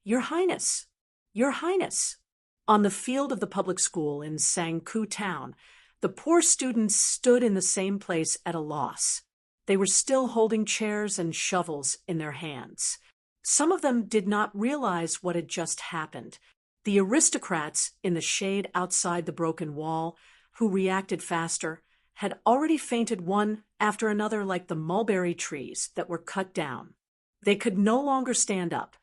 Your Highness! Your Highness!" On the field of the public school in Sangku town, the poor students stood in the same place at a loss. They were still holding chairs and shovels in their hands. Some of them did not realize what had just happened. The aristocrats in the shade outside the broken wall, who reacted faster, had already fainted one after another like the mulberry trees that were cut down. They could no longer stand up.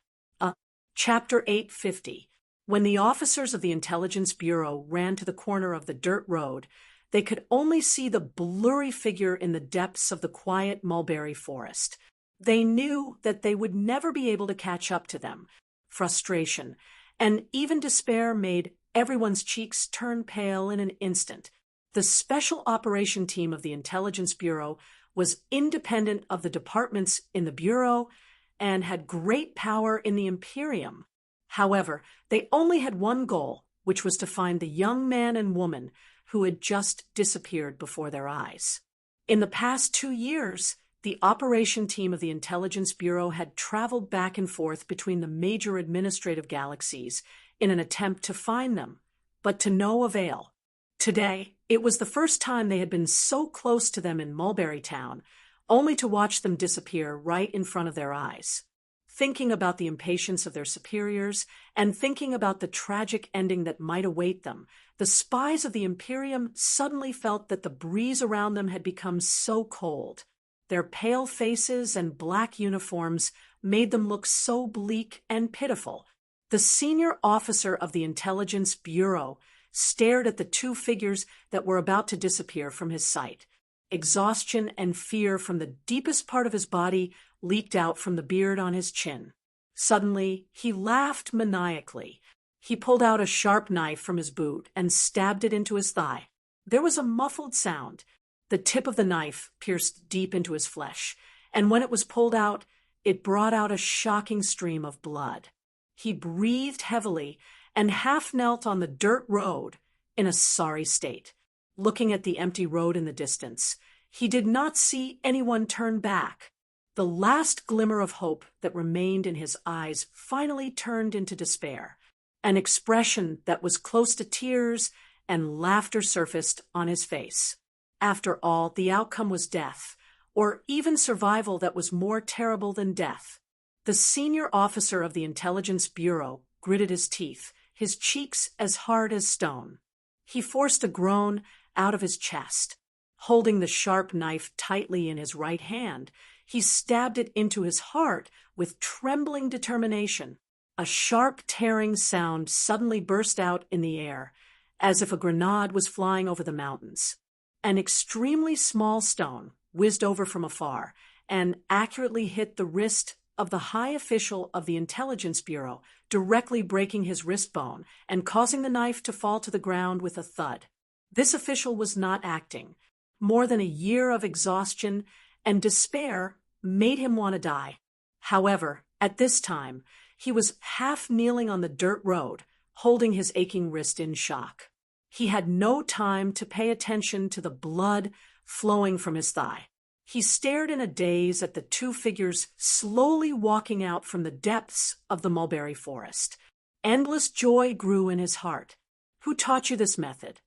Chapter 850. When the officers of the Intelligence Bureau ran to the corner of the dirt road, they could only see the blurry figure in the depths of the quiet mulberry forest. They knew that they would never be able to catch up to them. Frustration and even despair made everyone's cheeks turn pale in an instant. The Special Operation Team of the Intelligence Bureau was independent of the departments in the Bureau and had great power in the Imperium. However, they only had one goal, which was to find the young man and woman who had just disappeared before their eyes. In the past 2 years, the operation team of the Intelligence Bureau had traveled back and forth between the major administrative galaxies in an attempt to find them, but to no avail. Today, it was the first time they had been so close to them in Mulberry Town, only to watch them disappear right in front of their eyes. Thinking about the impatience of their superiors and thinking about the tragic ending that might await them, the spies of the Imperium suddenly felt that the breeze around them had become so cold. Their pale faces and black uniforms made them look so bleak and pitiful. The senior officer of the Intelligence Bureau stared at the two figures that were about to disappear from his sight. Exhaustion and fear from the deepest part of his body leaked out from the beard on his chin. Suddenly, he laughed maniacally. He pulled out a sharp knife from his boot and stabbed it into his thigh. There was a muffled sound. The tip of the knife pierced deep into his flesh, and when it was pulled out, it brought out a shocking stream of blood. He breathed heavily and half knelt on the dirt road in a sorry state. Looking at the empty road in the distance, he did not see anyone turn back. The last glimmer of hope that remained in his eyes finally turned into despair. An expression that was close to tears and laughter surfaced on his face. After all, the outcome was death, or even survival that was more terrible than death. The senior officer of the Intelligence Bureau gritted his teeth, his cheeks as hard as stone. He forced a groan out of his chest. Holding the sharp knife tightly in his right hand, he stabbed it into his heart with trembling determination. A sharp tearing sound suddenly burst out in the air, as if a grenade was flying over the mountains. An extremely small stone whizzed over from afar and accurately hit the wrist of the high official of the Intelligence Bureau, directly breaking his wrist bone and causing the knife to fall to the ground with a thud. This official was not acting. More than a year of exhaustion and despair made him want to die. However, at this time, he was half kneeling on the dirt road, holding his aching wrist in shock. He had no time to pay attention to the blood flowing from his thigh. He stared in a daze at the two figures slowly walking out from the depths of the mulberry forest. Endless joy grew in his heart. Who taught you this method?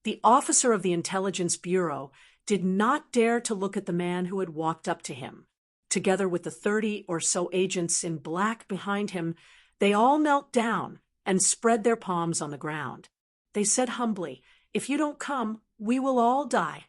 The officer of the Intelligence Bureau did not dare to look at the man who had walked up to him. Together with the 30 or so agents in black behind him, they all knelt down and spread their palms on the ground. They said humbly, "If you don't come, we will all die."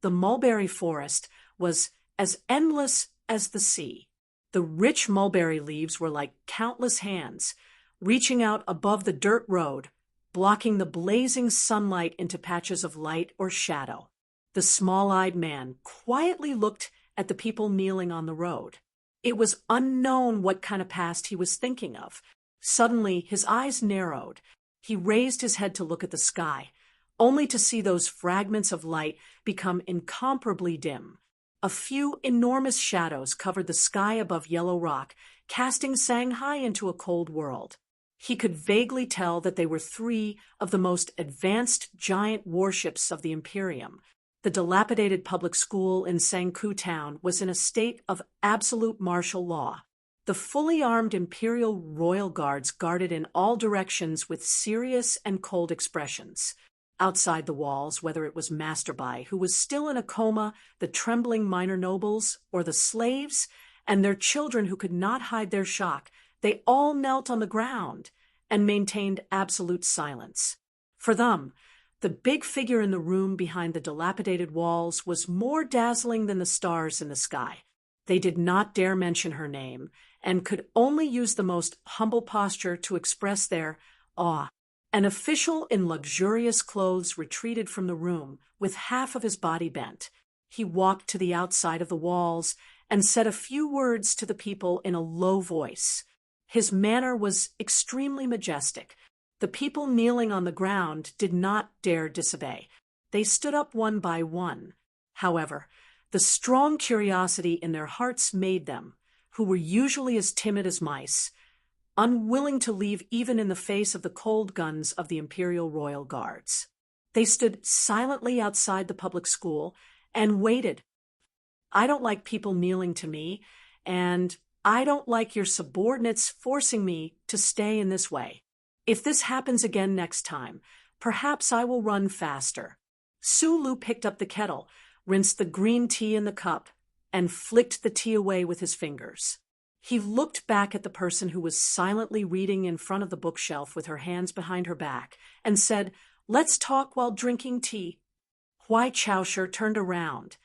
The mulberry forest was as endless as the sea. The rich mulberry leaves were like countless hands, reaching out above the dirt road, blocking the blazing sunlight into patches of light or shadow. The small-eyed man quietly looked at the people kneeling on the road. It was unknown what kind of past he was thinking of. Suddenly, his eyes narrowed. He raised his head to look at the sky, only to see those fragments of light become incomparably dim. A few enormous shadows covered the sky above Yellow Rock, casting Shanghai into a cold world. He could vaguely tell that they were 3 of the most advanced giant warships of the Imperium. The dilapidated public school in Sangku town was in a state of absolute martial law. The fully armed Imperial Royal Guards guarded in all directions with serious and cold expressions. Outside the walls, whether it was Masterby, who was still in a coma, the trembling minor nobles, or the slaves, and their children who could not hide their shock, they all knelt on the ground and maintained absolute silence. For them, the big figure in the room behind the dilapidated walls was more dazzling than the stars in the sky. They did not dare mention her name, and could only use the most humble posture to express their awe. An official in luxurious clothes retreated from the room, with half of his body bent. He walked to the outside of the walls and said a few words to the people in a low voice. His manner was extremely majestic. The people kneeling on the ground did not dare disobey. They stood up one by one. However, the strong curiosity in their hearts made them, who were usually as timid as mice, unwilling to leave even in the face of the cold guns of the Imperial Royal Guards. They stood silently outside the public school and waited. I don't like people kneeling to me, and I don't like your subordinates forcing me to stay in this way. If this happens again next time, perhaps I will run faster. Sulu picked up the kettle, rinsed the green tea in the cup, and flicked the tea away with his fingers. He looked back at the person who was silently reading in front of the bookshelf with her hands behind her back and said, "Let's talk while drinking tea." Huai Chaosher turned around,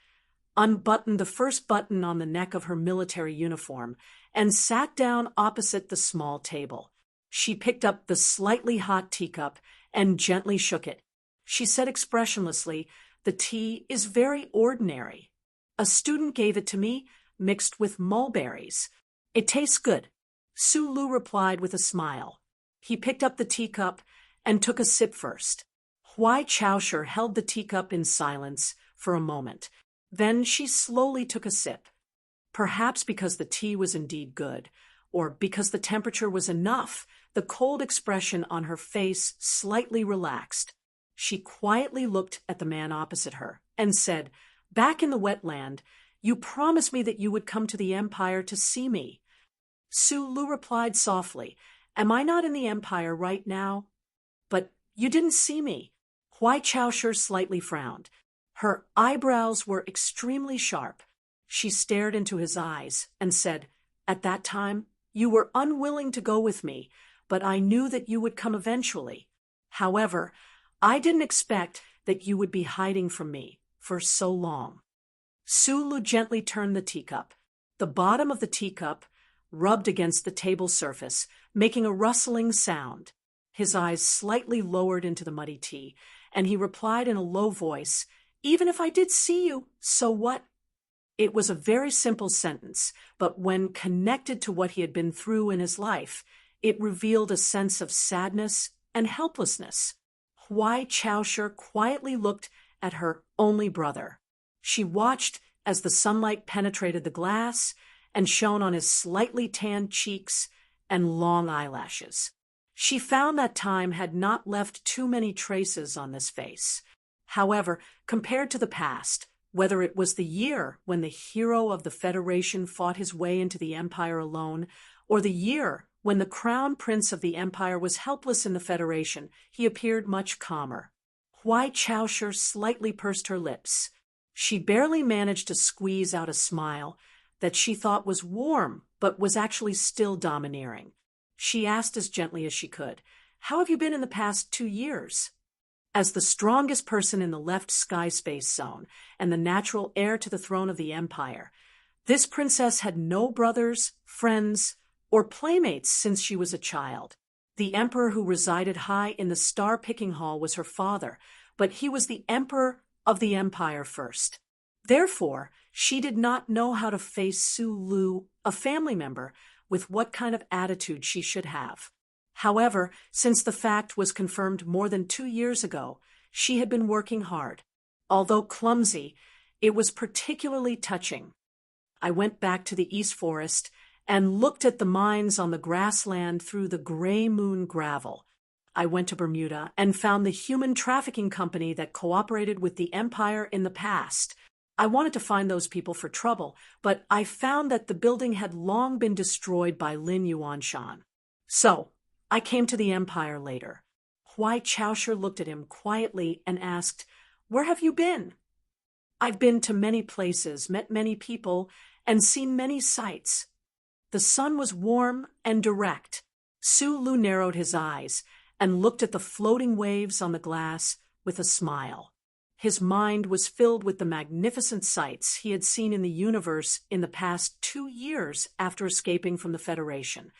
unbuttoned the first button on the neck of her military uniform, and sat down opposite the small table. She picked up the slightly hot teacup and gently shook it. She said expressionlessly, "The tea is very ordinary. A student gave it to me, mixed with mulberries. It tastes good." Sulu replied with a smile. He picked up the teacup and took a sip first. Huai Chaosher held the teacup in silence for a moment. Then she slowly took a sip. Perhaps because the tea was indeed good, or because the temperature was enough, the cold expression on her face slightly relaxed. She quietly looked at the man opposite her and said, "Back in the wetland, you promised me that you would come to the Empire to see me." Sulu replied softly, "Am I not in the Empire right now?" "But you didn't see me." Huai Chaosher slightly frowned. Her eyebrows were extremely sharp. She stared into his eyes and said, "At that time, you were unwilling to go with me, but I knew that you would come eventually. However, I didn't expect that you would be hiding from me for so long." Sulu gently turned the teacup. The bottom of the teacup rubbed against the table surface, making a rustling sound. His eyes slightly lowered into the muddy tea, and he replied in a low voice, "Even if I did see you, so what?" It was a very simple sentence, but when connected to what he had been through in his life, it revealed a sense of sadness and helplessness. Huai Chaosher quietly looked at her only brother. She watched as the sunlight penetrated the glass and shone on his slightly tanned cheeks and long eyelashes. She found that time had not left too many traces on this face. However, compared to the past, whether it was the year when the hero of the Federation fought his way into the Empire alone, or the year when the crown prince of the Empire was helpless in the Federation, he appeared much calmer. Huai Chaosher slightly pursed her lips. She barely managed to squeeze out a smile that she thought was warm, but was actually still domineering. She asked as gently as she could, "How have you been in the past 2 years?" As the strongest person in the left sky space zone and the natural heir to the throne of the Empire, this princess had no brothers, friends, or playmates since she was a child. The emperor who resided high in the star-picking hall was her father, but he was the emperor of the Empire first. Therefore, she did not know how to face Sulu, a family member, with what kind of attitude she should have. However, since the fact was confirmed more than 2 years ago, she had been working hard. Although clumsy, it was particularly touching. I went back to the East Forest and looked at the mines on the grassland through the gray moon gravel. I went to Bermuda and found the human trafficking company that cooperated with the Empire in the past. I wanted to find those people for trouble, but I found that the building had long been destroyed by Lin Yuanshan. So, I came to the Empire later. Huai Chaosher looked at him quietly and asked, "Where have you been?" "I've been to many places, met many people, and seen many sights." The sun was warm and direct. Su Lu narrowed his eyes and looked at the floating waves on the glass with a smile. His mind was filled with the magnificent sights he had seen in the universe in the past 2 years after escaping from the Federation.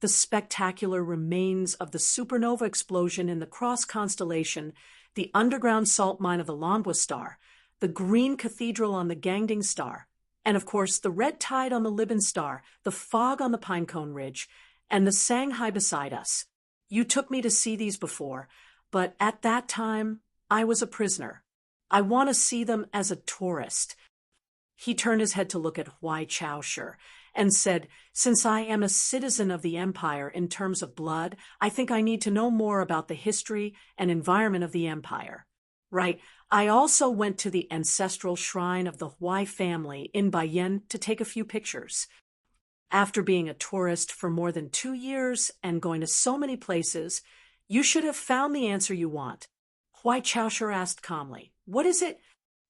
The spectacular remains of the supernova explosion in the Cross constellation, the underground salt mine of the Lambwa star, the green cathedral on the Gangding star, and of course the red tide on the Liban star, the fog on the Pinecone Ridge, and the Shanghai beside us. You took me to see these before, but at that time, I was a prisoner. I want to see them as a tourist. He turned his head to look at Huai Chaosher and said, "Since I am a citizen of the Empire in terms of blood, I think I need to know more about the history and environment of the Empire." Right. I also went to the ancestral shrine of the Huai family in Baiyan to take a few pictures. After being a tourist for more than 2 years and going to so many places, you should have found the answer you want. Huai Chaosher asked calmly, "What is it?"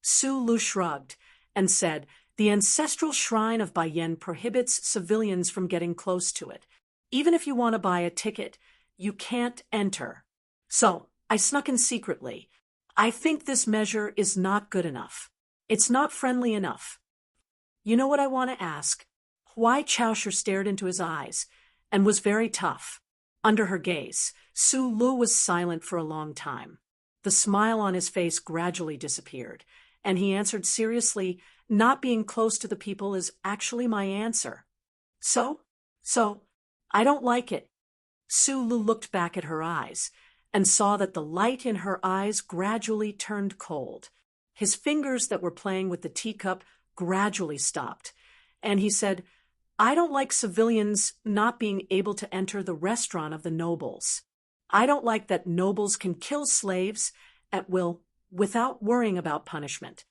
Su Lu shrugged and said, "The ancestral shrine of Baiyan prohibits civilians from getting close to it. Even if you want to buy a ticket, you can't enter. So I snuck in secretly. I think this measure is not good enough. It's not friendly enough." "You know what I want to ask?" Huai Chaosher stared into his eyes and was very tough. Under her gaze, Su Lu was silent for a long time. The smile on his face gradually disappeared, and he answered seriously, "Not being close to the people is actually my answer." So, I don't like it." Su Lu looked back at her eyes and saw that the light in her eyes gradually turned cold. His fingers that were playing with the teacup gradually stopped, and he said, "I don't like civilians not being able to enter the restaurant of the nobles. I don't like that nobles can kill slaves at will without worrying about punishment.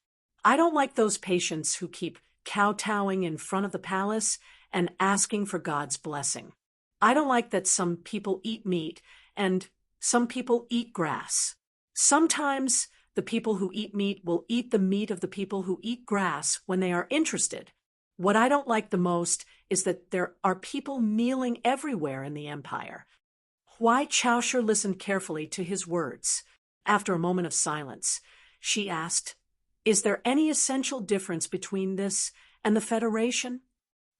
I don't like those patients who keep kowtowing in front of the palace and asking for God's blessing. I don't like that some people eat meat and some people eat grass. Sometimes the people who eat meat will eat the meat of the people who eat grass when they are interested. What I don't like the most is that there are people kneeling everywhere in the Empire." Huai Chaosher listened carefully to his words. After a moment of silence, she asked, "Is there any essential difference between this and the Federation?"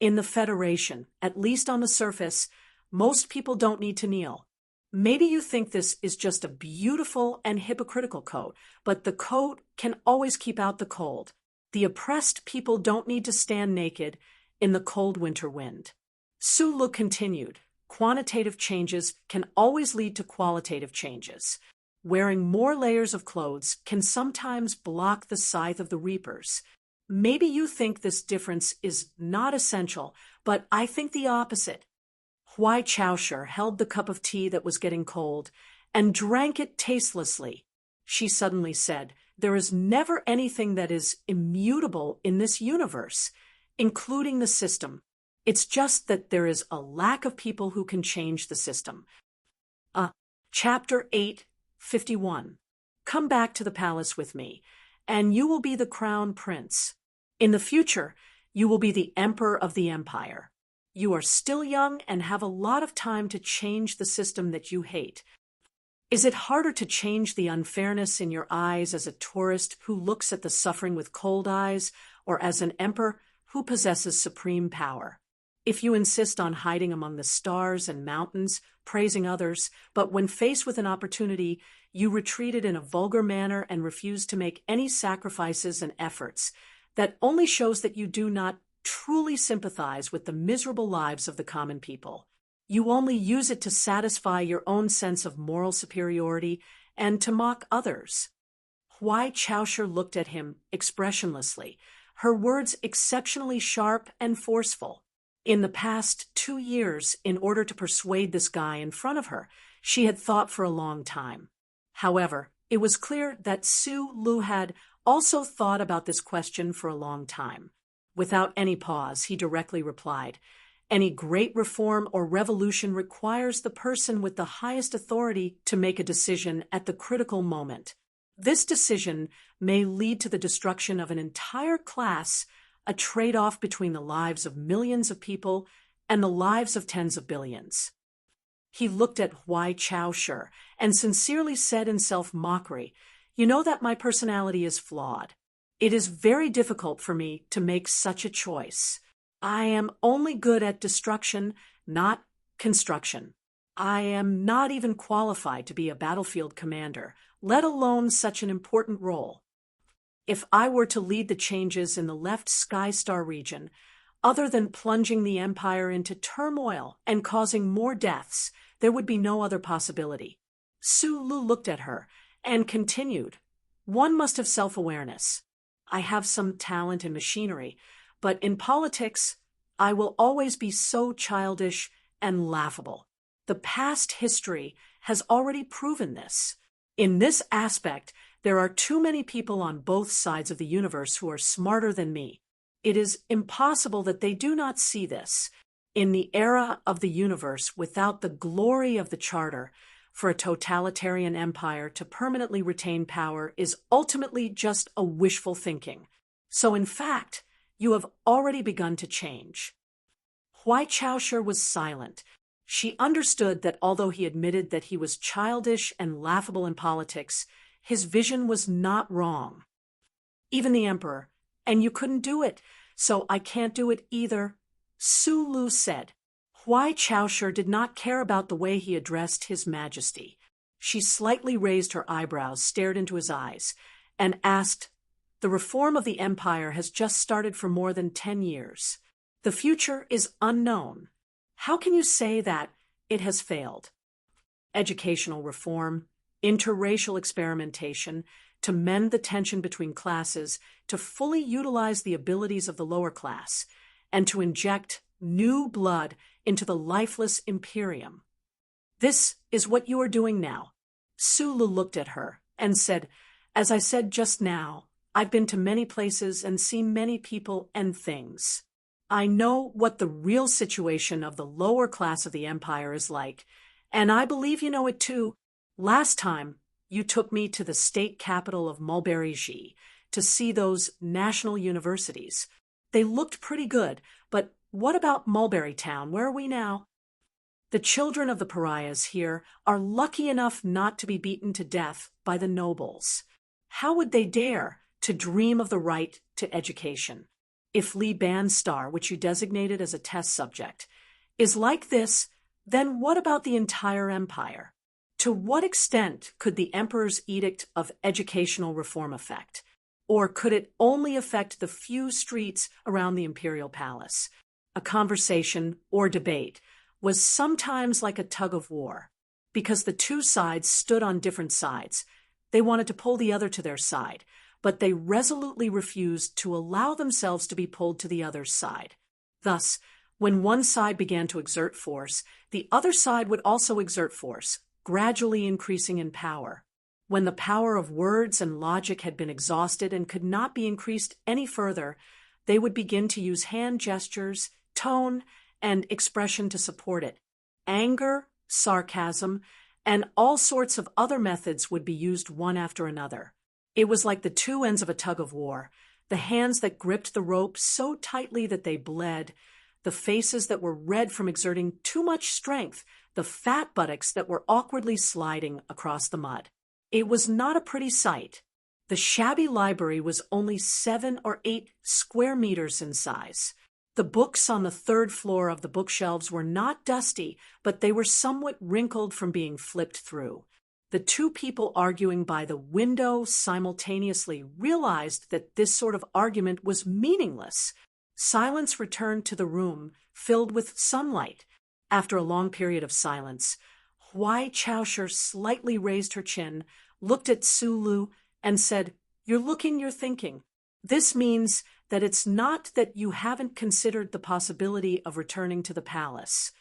"In the Federation, at least on the surface, most people don't need to kneel. Maybe you think this is just a beautiful and hypocritical coat, but the coat can always keep out the cold. The oppressed people don't need to stand naked in the cold winter wind." Su Lu continued, "Quantitative changes can always lead to qualitative changes. Wearing more layers of clothes can sometimes block the scythe of the reapers. Maybe you think this difference is not essential, but I think the opposite." Huai Chaosher held the cup of tea that was getting cold and drank it tastelessly. She suddenly said, "There is never anything that is immutable in this universe, including the system. It's just that there is a lack of people who can change the system." Chapter 8:51. "Come back to the palace with me, and you will be the crown prince. In the future, you will be the emperor of the empire. You are still young and have a lot of time to change the system that you hate. Is it harder to change the unfairness in your eyes as a tourist who looks at the suffering with cold eyes, or as an emperor who possesses supreme power? If you insist on hiding among the stars and mountains, praising others, but when faced with an opportunity, you retreated in a vulgar manner and refuse to make any sacrifices and efforts, that only shows that you do not truly sympathize with the miserable lives of the common people. You only use it to satisfy your own sense of moral superiority and to mock others." Huai Chaosher looked at him expressionlessly, her words exceptionally sharp and forceful. In the past 2 years, in order to persuade this guy in front of her, she had thought for a long time. However, It was clear that Su Lu had also thought about this question for a long time. Without any pause, he directly replied, "Any great reform or revolution requires the person with the highest authority to make a decision at the critical moment. This decision may lead to the destruction of an entire class, a trade-off between the lives of millions of people and the lives of tens of billions." He looked at Huai Chaoshi and sincerely said in self-mockery, "You know that my personality is flawed. It is very difficult for me to make such a choice. I am only good at destruction, not construction. I am not even qualified to be a battlefield commander, let alone such an important role. If I were to lead the changes in the left Sky Star region, other than plunging the empire into turmoil and causing more deaths, there would be no other possibility." Su Lu looked at her and continued, "One must have self-awareness. I have some talent in machinery, but in politics, I will always be so childish and laughable. The past history has already proven this. In this aspect, there are too many people on both sides of the universe who are smarter than me. It is impossible that they do not see this. In the era of the universe, without the glory of the Charter, for a totalitarian empire to permanently retain power is ultimately just a wishful thinking. So in fact, you have already begun to change." Huai Chaoshi was silent. She understood that although he admitted that he was childish and laughable in politics, his vision was not wrong. "Even the emperor, and you couldn't do it, so I can't do it either," Su Lu said. Huai Chaoshi did not care about the way he addressed His Majesty. She slightly raised her eyebrows, stared into his eyes, and asked, "The reform of the empire has just started for more than 10 years. The future is unknown. How can you say that it has failed? Educational reform, interracial experimentation, to mend the tension between classes, to fully utilize the abilities of the lower class, and to inject new blood into the lifeless imperium. This is what you are doing now." Su Lu looked at her and said, "As I said just now, I've been to many places and seen many people and things. I know what the real situation of the lower class of the empire is like, and I believe you know it too. Last time, you took me to the state capital of Mulberry-Ji to see those national universities. They looked pretty good, but what about Mulberry Town? Where are we now? The children of the pariahs here are lucky enough not to be beaten to death by the nobles. How would they dare to dream of the right to education? If Li Banstar, which you designated as a test subject, is like this, then what about the entire empire? To what extent could the emperor's edict of educational reform affect? Or could it only affect the few streets around the imperial palace? A conversation or debate was sometimes like a tug of war, because the two sides stood on different sides. They wanted to pull the other to their side, but they resolutely refused to allow themselves to be pulled to the other's side. Thus, when one side began to exert force, the other side would also exert force, gradually increasing in power. When the power of words and logic had been exhausted and could not be increased any further, they would begin to use hand gestures, tone, and expression to support it. Anger, sarcasm, and all sorts of other methods would be used one after another. It was like the two ends of a tug of war, the hands that gripped the rope so tightly that they bled, the faces that were red from exerting too much strength, the fat buttocks that were awkwardly sliding across the mud. It was not a pretty sight. The shabby library was only 7 or 8 square meters in size. The books on the 3rd floor of the bookshelves were not dusty, but they were somewhat wrinkled from being flipped through. The two people arguing by the window simultaneously realized that this sort of argument was meaningless. Silence returned to the room, filled with sunlight. After a long period of silence, Huai Chaoshi slightly raised her chin, looked at Su Lu, and said, "You're looking, you're thinking. This means that it's not that you haven't considered the possibility of returning to the palace.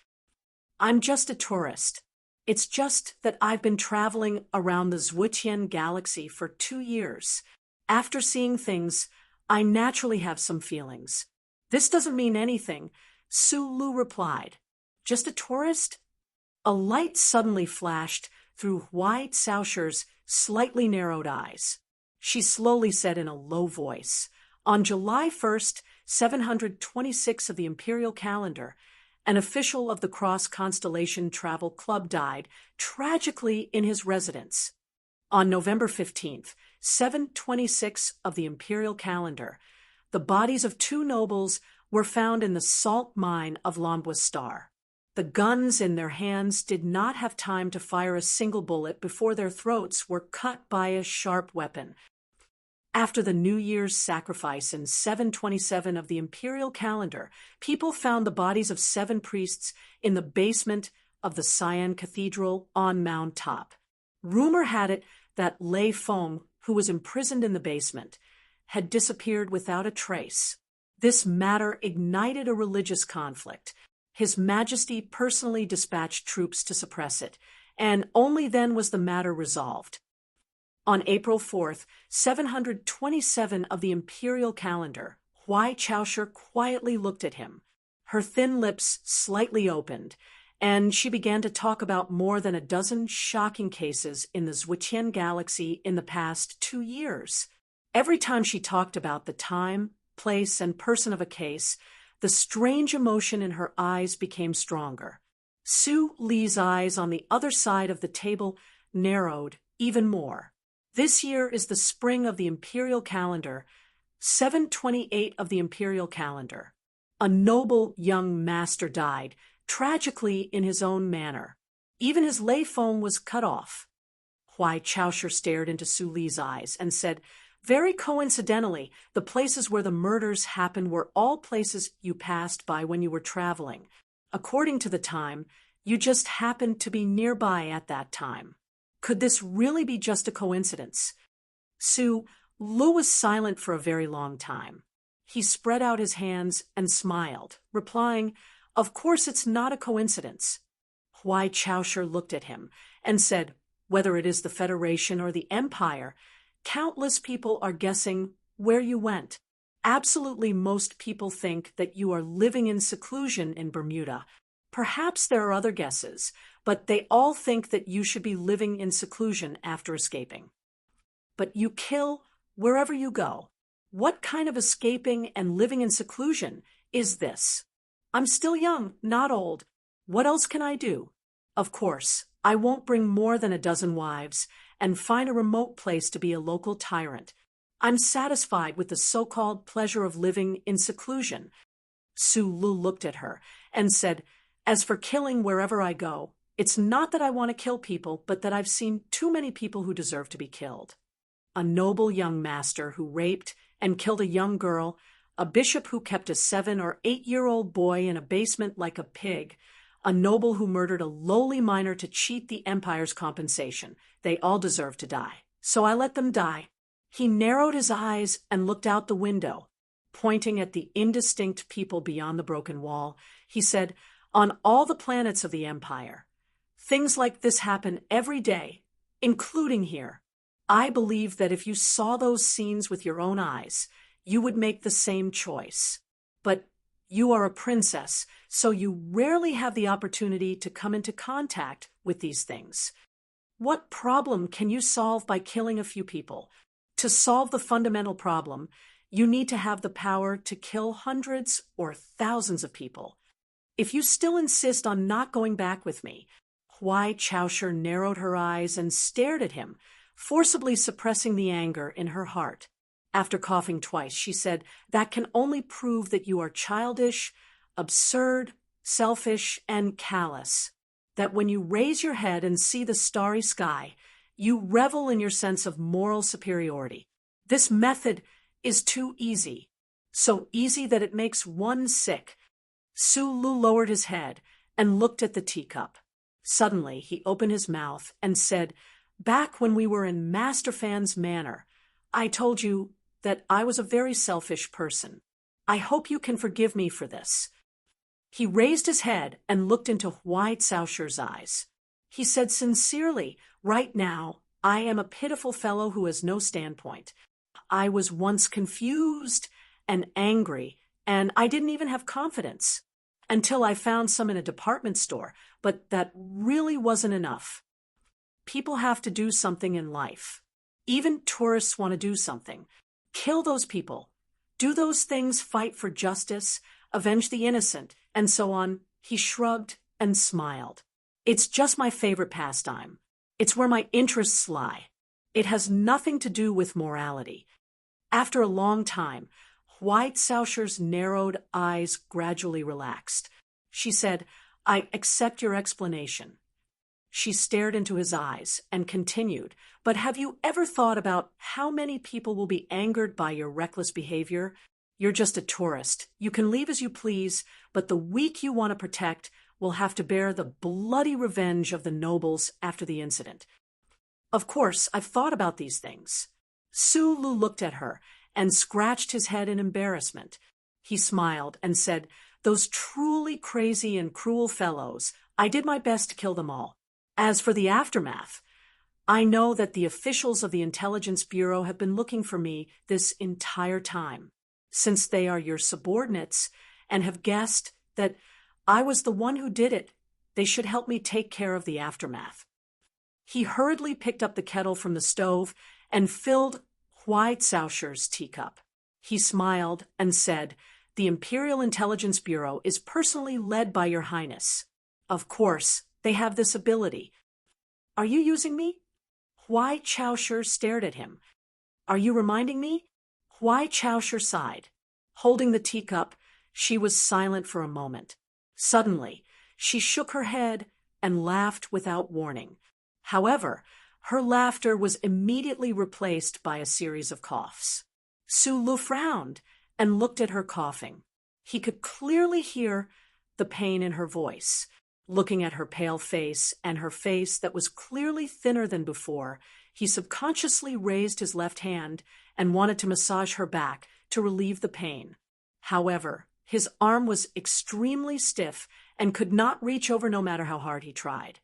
I'm just a tourist. It's just that I've been traveling around the Zwitchen galaxy for 2 years. After seeing things, I naturally have some feelings. This doesn't mean anything, Sulu replied. Just a tourist? A light suddenly flashed through White Sausher's slightly narrowed eyes. She slowly said in a low voice, "On July 1st, 726 of the imperial calendar, an official of the Cross Constellation Travel Club died tragically in his residence. On November 15th, 726 of the imperial calendar, the bodies of two nobles were found in the salt mine of Lombwestar. The guns in their hands did not have time to fire a single bullet before their throats were cut by a sharp weapon. After the New Year's sacrifice in 727 of the imperial calendar, people found the bodies of 7 priests in the basement of the Cyan Cathedral on Mound Top. Rumor had it that Lei Feng, who was imprisoned in the basement, had disappeared without a trace. This matter ignited a religious conflict. His Majesty personally dispatched troops to suppress it, and only then was the matter resolved. On April 4th, 727 of the imperial calendar, Huai Chaosher quietly looked at him. Her thin lips slightly opened, and she began to talk about more than a dozen shocking cases in the Zwitchen galaxy in the past 2 years. Every time she talked about the time, place, and person of a case, the strange emotion in her eyes became stronger. Su Li's eyes on the other side of the table narrowed even more. This year is the spring of the imperial calendar, 728 of the imperial calendar. A noble young master died, tragically in his own manner. Even his Lei Feng was cut off. Huai Chaosher stared into Su Li's eyes and said, "Very coincidentally, the places where the murders happened were all places you passed by when you were traveling. According to the time, you just happened to be nearby at that time. Could this really be just a coincidence?" Lu was silent for a very long time. He spread out his hands and smiled, replying, "Of course it's not a coincidence." Huai Chaosher looked at him and said, "Whether it is the Federation or the Empire, countless people are guessing where you went. Absolutely most people think that you are living in seclusion in Bermuda. Perhaps there are other guesses, but they all think that you should be living in seclusion after escaping. But you kill wherever you go. What kind of escaping and living in seclusion is this? I'm still young, not old. What else can I do? Of course, I won't bring more than a dozen wives and find a remote place to be a local tyrant. I'm satisfied with the so-called pleasure of living in seclusion." Su Lu looked at her and said, "As for killing wherever I go, it's not that I want to kill people, but that I've seen too many people who deserve to be killed. A noble young master who raped and killed a young girl, a bishop who kept a 7 or 8-year-old boy in a basement like a pig, a noble who murdered a lowly miner to cheat the Empire's compensation. They all deserve to die. So I let them die." He narrowed his eyes and looked out the window. Pointing at the indistinct people beyond the broken wall, he said, "On all the planets of the Empire, things like this happen every day, including here. I believe that if you saw those scenes with your own eyes, you would make the same choice. But you are a princess, so you rarely have the opportunity to come into contact with these things. What problem can you solve by killing a few people? To solve the fundamental problem, you need to have the power to kill hundreds or thousands of people. If you still insist on not going back with me," Huai Chaosher narrowed her eyes and stared at him, forcibly suppressing the anger in her heart. After coughing twice, she said, "That can only prove that you are childish, absurd, selfish, and callous. That when you raise your head and see the starry sky, you revel in your sense of moral superiority. This method is too easy. So easy that it makes one sick." Su Lu lowered his head and looked at the teacup. Suddenly, he opened his mouth and said, "Back when we were in Master Fan's manor, I told you that I was a very selfish person. I hope you can forgive me for this." He raised his head and looked into Huai Saosher's eyes. He said sincerely, "Right now, I am a pitiful fellow who has no standpoint. I was once confused and angry, and I didn't even have confidence until I found some in a department store, but that really wasn't enough. People have to do something in life. Even tourists want to do something. Kill those people. Do those things, fight for justice, avenge the innocent, and so on." He shrugged and smiled. "It's just my favorite pastime. It's where my interests lie. It has nothing to do with morality." After a long time, White Sausher's narrowed eyes gradually relaxed. She said, "I accept your explanation." She stared into his eyes and continued, "But have you ever thought about how many people will be angered by your reckless behavior? You're just a tourist. You can leave as you please, but the weak you want to protect will have to bear the bloody revenge of the nobles after the incident." "Of course, I've thought about these things." Sulu looked at her and scratched his head in embarrassment. He smiled and said, "Those truly crazy and cruel fellows, I did my best to kill them all. As for the aftermath, I know that the officials of the Intelligence Bureau have been looking for me this entire time, since they are your subordinates and have guessed that I was the one who did it. They should help me take care of the aftermath." He hurriedly picked up the kettle from the stove and filled White Sausher's teacup. He smiled and said, "The Imperial Intelligence Bureau is personally led by Your Highness. Of course, they have this ability." "Are you using me?" White Sausher stared at him. "Are you reminding me?" White Sausher sighed. Holding the teacup, she was silent for a moment. Suddenly, she shook her head and laughed without warning. However, her laughter was immediately replaced by a series of coughs. Sulu frowned and looked at her coughing. He could clearly hear the pain in her voice. Looking at her pale face and her face that was clearly thinner than before, he subconsciously raised his left hand and wanted to massage her back to relieve the pain. However, his arm was extremely stiff and could not reach over no matter how hard he tried.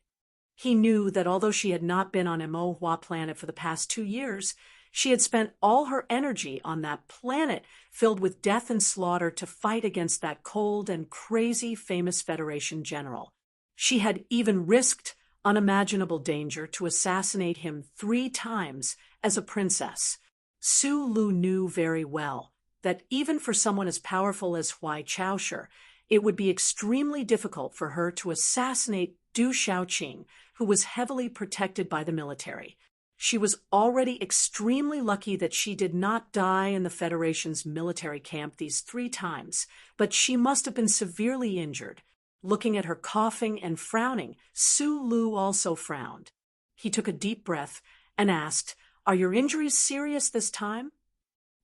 He knew that although she had not been on Emohua planet for the past 2 years, she had spent all her energy on that planet filled with death and slaughter to fight against that cold and crazy famous Federation general. She had even risked unimaginable danger to assassinate him 3 times as a princess. Sulu knew very well that even for someone as powerful as Huai Chaosher, it would be extremely difficult for her to assassinate Du Xiaoqing, who was heavily protected by the military. She was already extremely lucky that she did not die in the Federation's military camp these 3 times, but she must have been severely injured. Looking at her coughing and frowning, Sulu also frowned. He took a deep breath and asked, "Are your injuries serious this time?"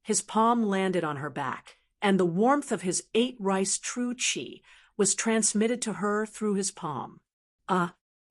His palm landed on her back, and the warmth of his 8 rice true chi was transmitted to her through his palm.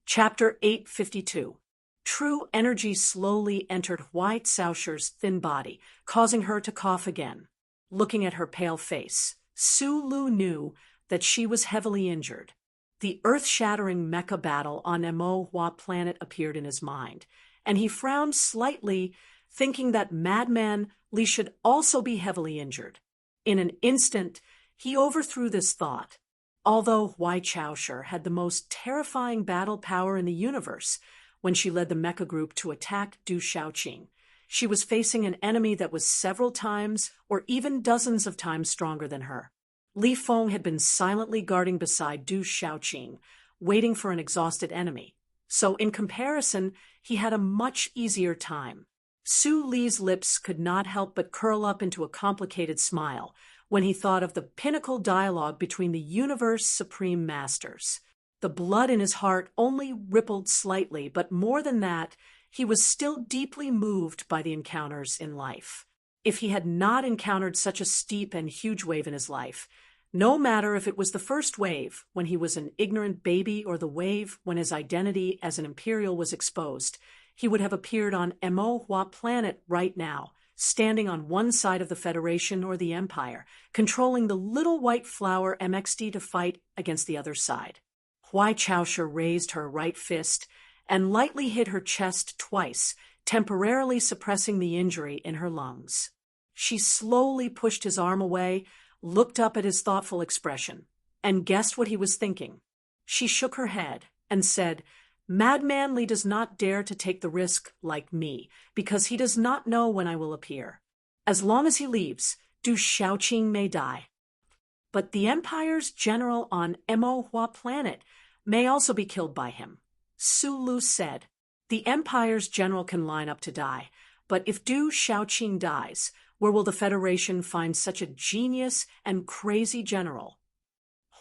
Chapter 852. True energy slowly entered White Sausher's thin body, causing her to cough again. Looking at her pale face, Sulu knew that she was heavily injured. The earth-shattering mecha battle on Emohua planet appeared in his mind, and he frowned slightly, thinking that Madman Li should also be heavily injured. In an instant, he overthrew this thought. Although Huai Chaosher had the most terrifying battle power in the universe when she led the mecha group to attack Du Xiaoqing, she was facing an enemy that was several times or even dozens of times stronger than her. Li Feng had been silently guarding beside Du Xiaoqing, waiting for an exhausted enemy. So in comparison, he had a much easier time. Su Li's lips could not help but curl up into a complicated smile when he thought of the pinnacle dialogue between the universe's supreme masters. The blood in his heart only rippled slightly, but more than that, he was still deeply moved by the encounters in life. If he had not encountered such a steep and huge wave in his life, no matter if it was the first wave when he was an ignorant baby or the wave when his identity as an Imperial was exposed, he would have appeared on Emohua planet right now, standing on one side of the Federation or the Empire, controlling the little white flower MXD to fight against the other side. Huai Chaosher raised her right fist and lightly hit her chest twice, temporarily suppressing the injury in her lungs. She slowly pushed his arm away, looked up at his thoughtful expression, and guessed what he was thinking. She shook her head and said, "Madman Li does not dare to take the risk like me, because he does not know when I will appear. As long as he leaves, Du Shaoqing may die. But the Empire's general on Mo Hua planet may also be killed by him." Su Lu said, "The Empire's general can line up to die, but if Du Shaoqing dies, where will the Federation find such a genius and crazy general?"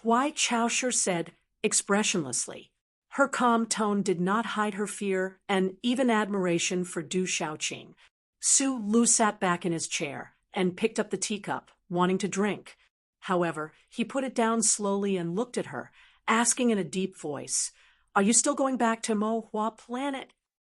Huai Chaosher said, expressionlessly. Her calm tone did not hide her fear and even admiration for Du Shaoqing. Su Lu sat back in his chair and picked up the teacup, wanting to drink. However, he put it down slowly and looked at her, asking in a deep voice, "Are you still going back to Mo Hua planet?"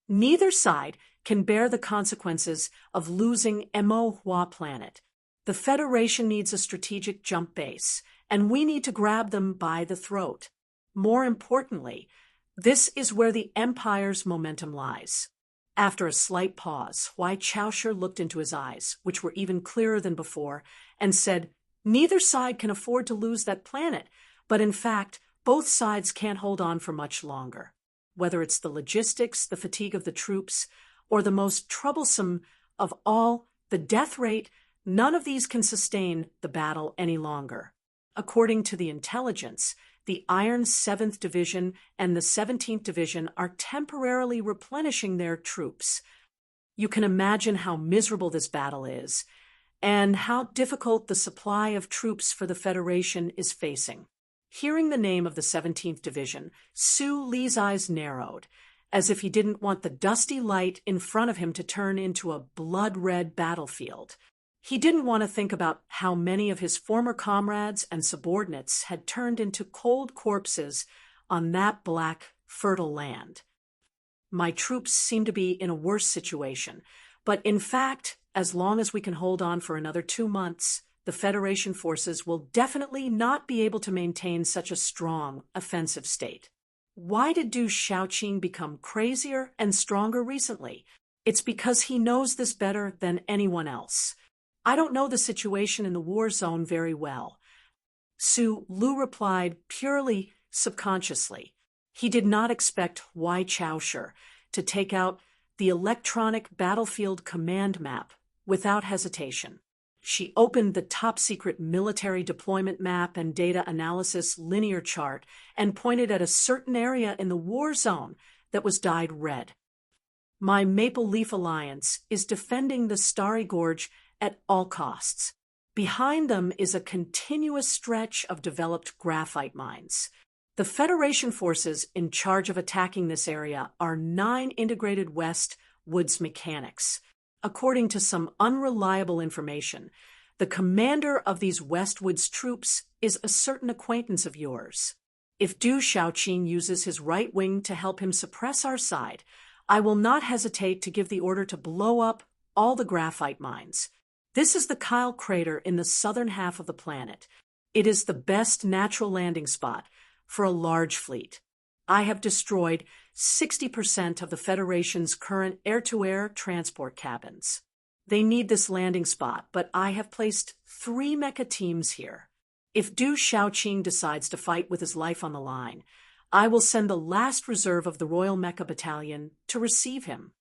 Neither side can bear the consequences of losing Mo Hua planet. The Federation needs a strategic jump base, and we need to grab them by the throat. More importantly, this is where the Empire's momentum lies. After a slight pause, Huai Chaosher looked into his eyes, which were even clearer than before, and said, "Neither side can afford to lose that planet, but in fact, both sides can't hold on for much longer. Whether it's the logistics, the fatigue of the troops, or the most troublesome of all, the death rate, none of these can sustain the battle any longer." According to the intelligence, the Iron 7th Division and the 17th Division are temporarily replenishing their troops. You can imagine how miserable this battle is, and how difficult the supply of troops for the Federation is facing. Hearing the name of the 17th Division, Su Li's eyes narrowed, as if he didn't want the dusty light in front of him to turn into a blood-red battlefield. He didn't want to think about how many of his former comrades and subordinates had turned into cold corpses on that black, fertile land. "My troops seem to be in a worse situation, but in fact, as long as we can hold on for another 2 months, the Federation forces will definitely not be able to maintain such a strong, offensive state." Why did Du Shaoqing become crazier and stronger recently? It's because he knows this better than anyone else. "I don't know the situation in the war zone very well," Su Lu replied purely subconsciously. He did not expect Huai Chaosher to take out the electronic battlefield command map without hesitation. She opened the top-secret military deployment map and data analysis linear chart and pointed at a certain area in the war zone that was dyed red. "My Maple Leaf Alliance is defending the Starry Gorge at all costs. Behind them is a continuous stretch of developed graphite mines. The Federation forces in charge of attacking this area are 9 Integrated West Woods mechanics. According to some unreliable information, the commander of these Westwoods troops is a certain acquaintance of yours. If Du Shaoqing uses his right wing to help him suppress our side, I will not hesitate to give the order to blow up all the graphite mines. This is the Kyle crater in the southern half of the planet. It is the best natural landing spot for a large fleet. I have destroyed 60% of the Federation's current air-to-air transport cabins. They need this landing spot, but I have placed 3 mecha teams here. If Du Shaoqing decides to fight with his life on the line, I will send the last reserve of the Royal Mecha Battalion to receive him."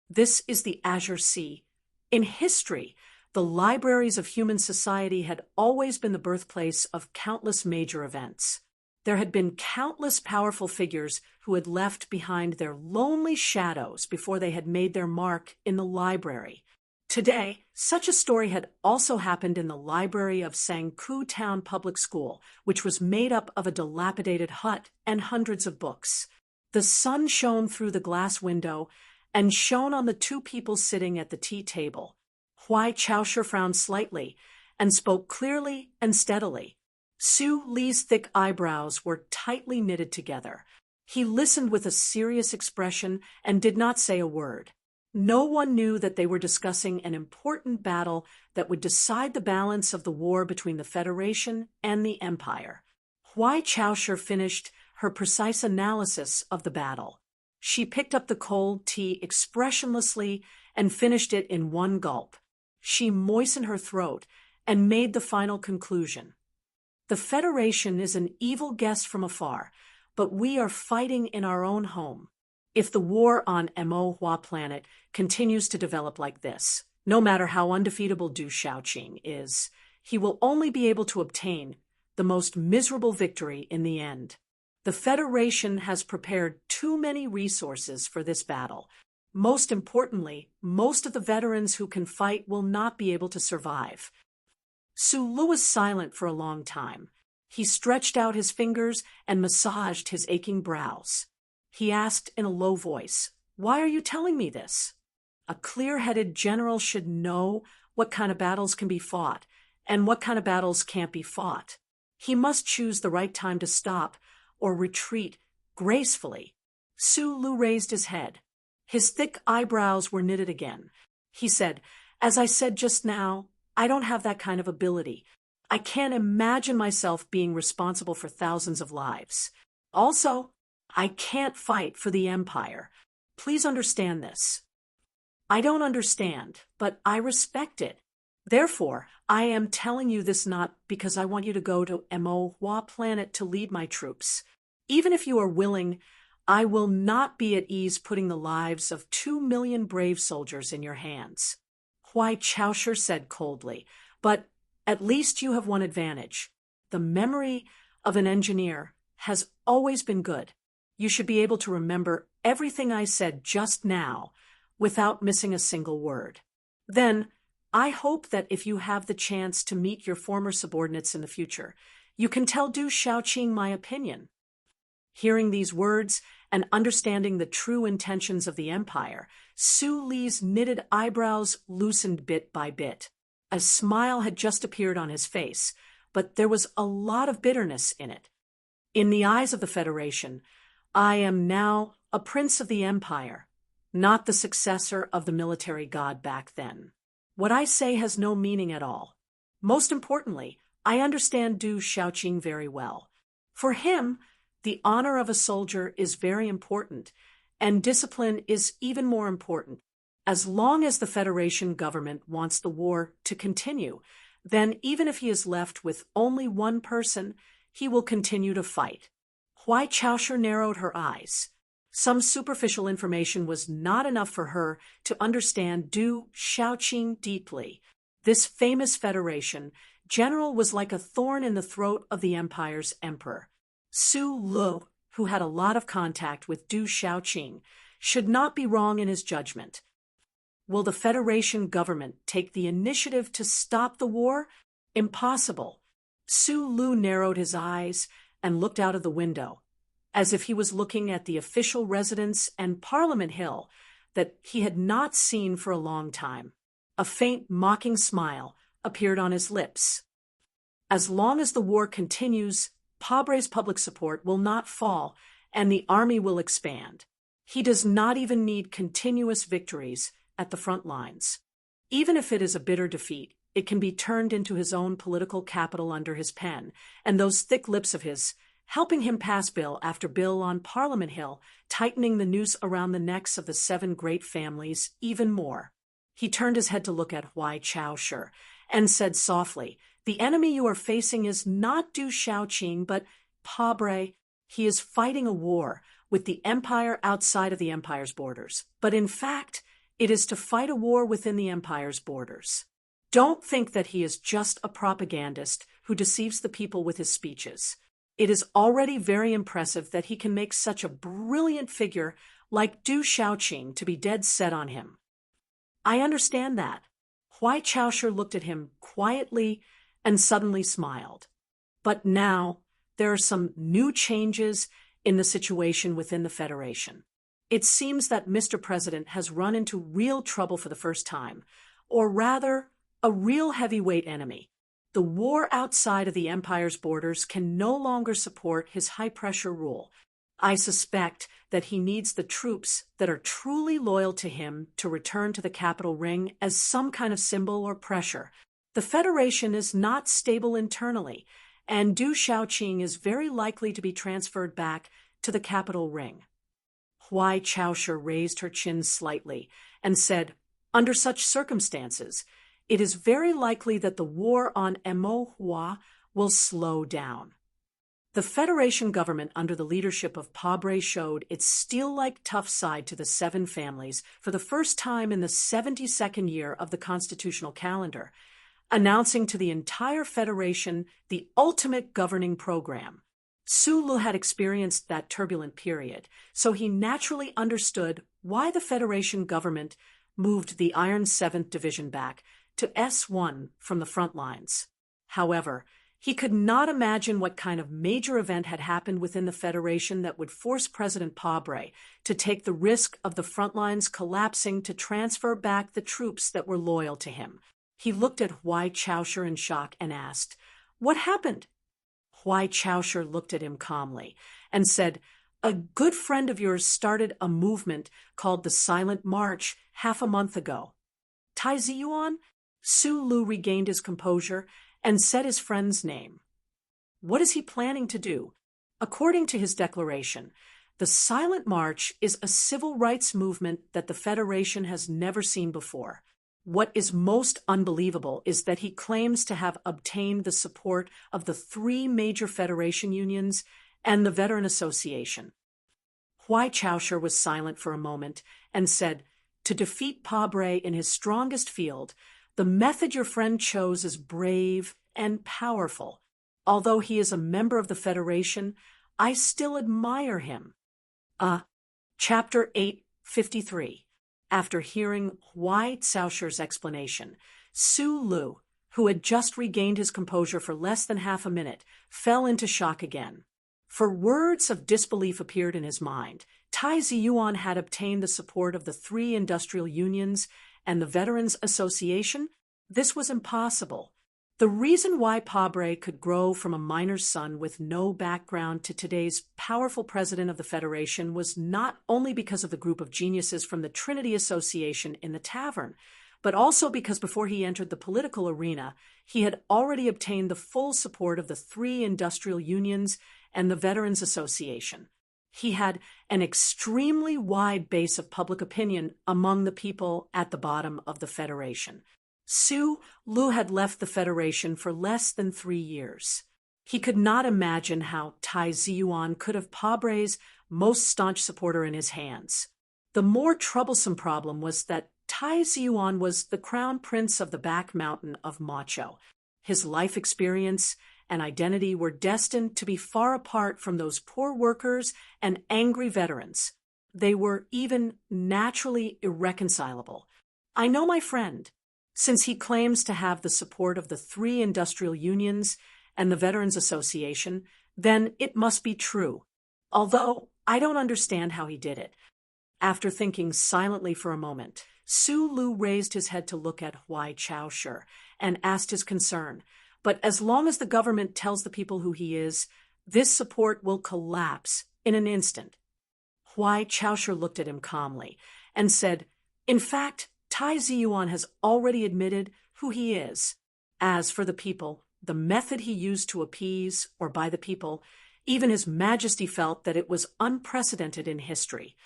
This is the Azure Sea. In history, the libraries of human society had always been the birthplace of countless major events. There had been countless powerful figures who had left behind their lonely shadows before they had made their mark in the library. Today, such a story had also happened in the library of Sangku Town Public School, which was made up of a dilapidated hut and hundreds of books. The sun shone through the glass window and shone on the 2 people sitting at the tea table. Huai Chaosher frowned slightly and spoke clearly and steadily. Su Li's thick eyebrows were tightly knitted together. He listened with a serious expression and did not say a word. No one knew that they were discussing an important battle that would decide the balance of the war between the Federation and the Empire. Huai Chaosher finished her precise analysis of the battle. She picked up the cold tea expressionlessly and finished it in one gulp. She moistened her throat and made the final conclusion. The Federation is an evil guest from afar, but we are fighting in our own home. If the war on Mo Hua planet continues to develop like this, no matter how undefeatable Du Shaoqing is, he will only be able to obtain the most miserable victory in the end. The Federation has prepared too many resources for this battle. Most importantly, most of the veterans who can fight will not be able to survive. Su Lu was silent for a long time. He stretched out his fingers and massaged his aching brows. He asked in a low voice, "Why are you telling me this?" A clear-headed general should know what kind of battles can be fought and what kind of battles can't be fought. He must choose the right time to stop or retreat gracefully. Su Lu raised his head. His thick eyebrows were knitted again. He said, "As I said just now, I don't have that kind of ability. I can't imagine myself being responsible for thousands of lives. Also, I can't fight for the Empire. Please understand this." "I don't understand, but I respect it. Therefore, I am telling you this not because I want you to go to Mo Hua planet to lead my troops. Even if you are willing, I will not be at ease putting the lives of 2 million brave soldiers in your hands." Huai Chaosher said coldly, "But at least you have one advantage. The memory of an engineer has always been good. You should be able to remember everything I said just now without missing a single word. Then, I hope that if you have the chance to meet your former subordinates in the future, you can tell Du Shaoqing my opinion." Hearing these words and understanding the true intentions of the Empire, Su Li's knitted eyebrows loosened bit by bit. A smile had just appeared on his face, but there was a lot of bitterness in it. "In the eyes of the Federation, I am now a prince of the Empire, not the successor of the military god back then. What I say has no meaning at all. Most importantly, I understand Du Shaoqing very well. For him, the honor of a soldier is very important, and discipline is even more important. As long as the Federation government wants the war to continue, then even if he is left with only one person, he will continue to fight." Huai Chaosher narrowed her eyes. Some superficial information was not enough for her to understand Du Shaoqing deeply. This famous Federation general was like a thorn in the throat of the Empire's emperor. Su Lu, who had a lot of contact with Du Shaoqing, should not be wrong in his judgment. Will the Federation government take the initiative to stop the war? Impossible. Su Lu narrowed his eyes and looked out of the window, as if he was looking at the official residence and Parliament Hill that he had not seen for a long time. A faint, mocking smile appeared on his lips. As long as the war continues, Pabre's public support will not fall, and the army will expand. He does not even need continuous victories at the front lines. Even if it is a bitter defeat, it can be turned into his own political capital under his pen, and those thick lips of his, helping him pass bill after bill on Parliament Hill, tightening the noose around the necks of the 7 great families even more. He turned his head to look at Huai Chaosher and said softly, "The enemy you are facing is not Du Shaoqing, but Pabre. He is fighting a war with the Empire outside of the Empire's borders. But in fact, it is to fight a war within the Empire's borders. Don't think that he is just a propagandist who deceives the people with his speeches. It is already very impressive that he can make such a brilliant figure like Du Shaoqing to be dead set on him." "I understand that." Huai Chaosher looked at him quietly and suddenly smiled. "But now, there are some new changes in the situation within the Federation. It seems that Mr. President has run into real trouble for the first time, or rather, a real heavyweight enemy. The war outside of the Empire's borders can no longer support his high-pressure rule. I suspect that he needs the troops that are truly loyal to him to return to the capital ring as some kind of symbol or pressure. The Federation is not stable internally, and Du Shaoqing is very likely to be transferred back to the capital ring." Huai Chaosher raised her chin slightly and said, "Under such circumstances, it is very likely that the war on Emohua will slow down." The Federation government under the leadership of Pabre showed its steel-like tough side to the seven families for the first time in the 72nd year of the constitutional calendar, announcing to the entire Federation the ultimate governing program. Sulu had experienced that turbulent period, so he naturally understood why the Federation government moved the Iron 7th Division back to S1 from the front lines. However, he could not imagine what kind of major event had happened within the Federation that would force President Pabre to take the risk of the front lines collapsing to transfer back the troops that were loyal to him. He looked at Huai Chaosher in shock and asked, "What happened?" Huai Chaosher looked at him calmly and said, "A good friend of yours started a movement called the Silent March half a month ago." Tai Ziyuan? Sulu regained his composure and said his friend's name. "What is he planning to do?" According to his declaration, the Silent March is a civil rights movement that the Federation has never seen before. What is most unbelievable is that he claims to have obtained the support of the 3 major Federation unions and the Veteran Association. Huai Chaosher was silent for a moment and said, "To defeat Pabre in his strongest field, the method your friend chose is brave and powerful. Although he is a member of the Federation, I still admire him." Chapter 853. After hearing Huai Chaosher's explanation, Sulu, who had just regained his composure for less than half a minute, fell into shock again. For words of disbelief appeared in his mind. Tai Ziyuan had obtained the support of the 3 industrial unions and the Veterans Association? This was impossible. The reason why Pabre could grow from a miner's son with no background to today's powerful president of the Federation was not only because of the group of geniuses from the Trinity Association in the tavern, but also because before he entered the political arena, he had already obtained the full support of the 3 industrial unions and the Veterans Association. He had an extremely wide base of public opinion among the people at the bottom of the Federation. Sulu had left the Federation for less than 3 years. He could not imagine how Tai Ziyuan could have Pabre's most staunch supporter in his hands. The more troublesome problem was that Tai Ziyuan was the crown prince of the back mountain of Macho. His life experience and identity were destined to be far apart from those poor workers and angry veterans. They were even naturally irreconcilable. I know my friend. Since he claims to have the support of the 3 industrial unions and the Veterans Association, then it must be true, although I don't understand how he did it. After thinking silently for a moment, Sulu raised his head to look at Huai Chaosher and asked his concern, "But as long as the government tells the people who he is, this support will collapse in an instant." Huai Chaosher looked at him calmly and said, "In fact, Tai Ziyuan has already admitted who he is. As for the people, the method he used to appease or by the people, even His Majesty felt that it was unprecedented in history."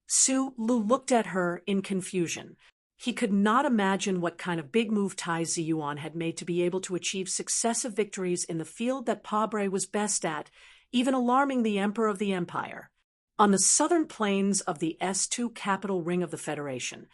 Sulu looked at her in confusion. He could not imagine what kind of big move Tai Ziyuan had made to be able to achieve successive victories in the field that Pabre was best at, even alarming the Emperor of the Empire. On the southern plains of the S2 capital ring of the Federation,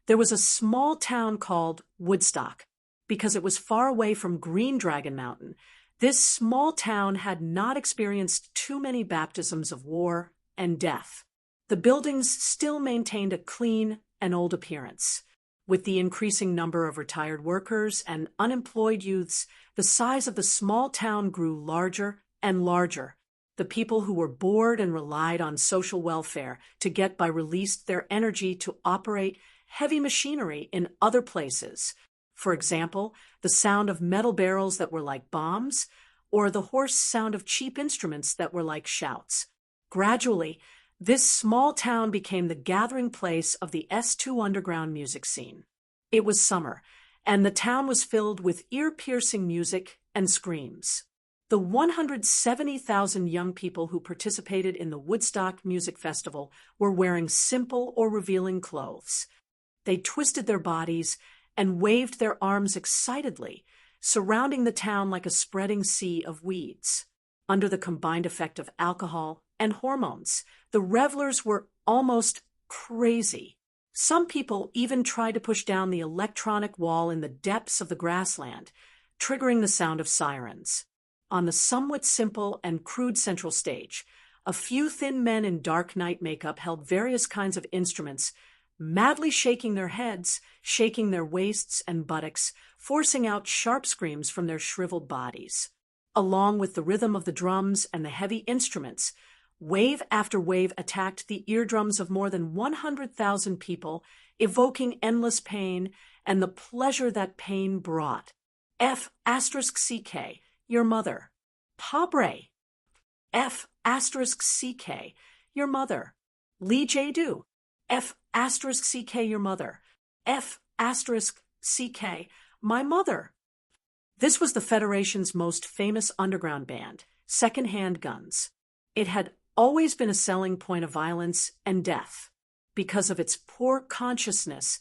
there was a small town called Woodstock. Because it was far away from Green Dragon Mountain, this small town had not experienced too many baptisms of war and death. The buildings still maintained a clean and old appearance. With the increasing number of retired workers and unemployed youths, the size of the small town grew larger and larger. The people who were bored and relied on social welfare to get by released their energy to operate heavy machinery in other places. For example, the sound of metal barrels that were like bombs, or the hoarse sound of cheap instruments that were like shouts. Gradually, this small town became the gathering place of the S2 underground music scene. It was summer, and the town was filled with ear-piercing music and screams. The 170,000 young people who participated in the Woodstock Music Festival were wearing simple or revealing clothes. They twisted their bodies and waved their arms excitedly, surrounding the town like a spreading sea of weeds. Under the combined effect of alcohol and hormones, the revelers were almost crazy. Some people even tried to push down the electronic wall in the depths of the grassland, triggering the sound of sirens. On the somewhat simple and crude central stage, a few thin men in dark night makeup held various kinds of instruments, madly shaking their heads, shaking their waists and buttocks, forcing out sharp screams from their shriveled bodies. Along with the rhythm of the drums and the heavy instruments, wave after wave attacked the eardrums of more than 100,000 people, evoking endless pain and the pleasure that pain brought. F***CK, your mother. Pabre. F***CK, your mother. Lee J. Do. F***CK, your mother. F***CK, my mother. This was the Federation's most famous underground band, Secondhand Guns. It had always been a selling point of violence and death. Because of its poor consciousness,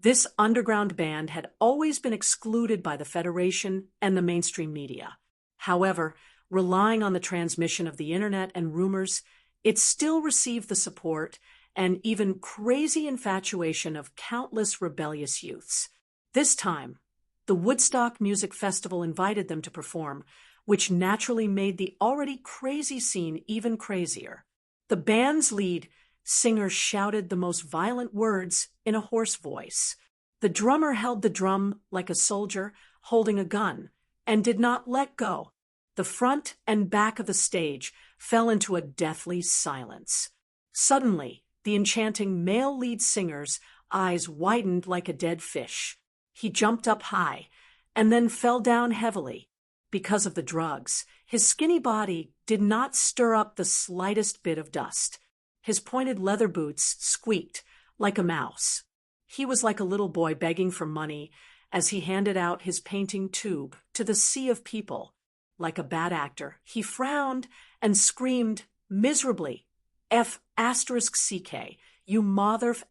this underground band had always been excluded by the Federation and the mainstream media. However, relying on the transmission of the internet and rumors, it still received the support and even crazy infatuation of countless rebellious youths. This time, the Woodstock Music Festival invited them to perform, which naturally made the already crazy scene even crazier. The band's lead singer shouted the most violent words in a hoarse voice. The drummer held the drum like a soldier holding a gun and did not let go. The front and back of the stage fell into a deathly silence. Suddenly, the enchanting male lead singer's eyes widened like a dead fish. He jumped up high and then fell down heavily. Because of the drugs, his skinny body did not stir up the slightest bit of dust. His pointed leather boots squeaked like a mouse. He was like a little boy begging for money as he handed out his painting tube to the sea of people. Like a bad actor, he frowned and screamed miserably, F***CK, you mother****.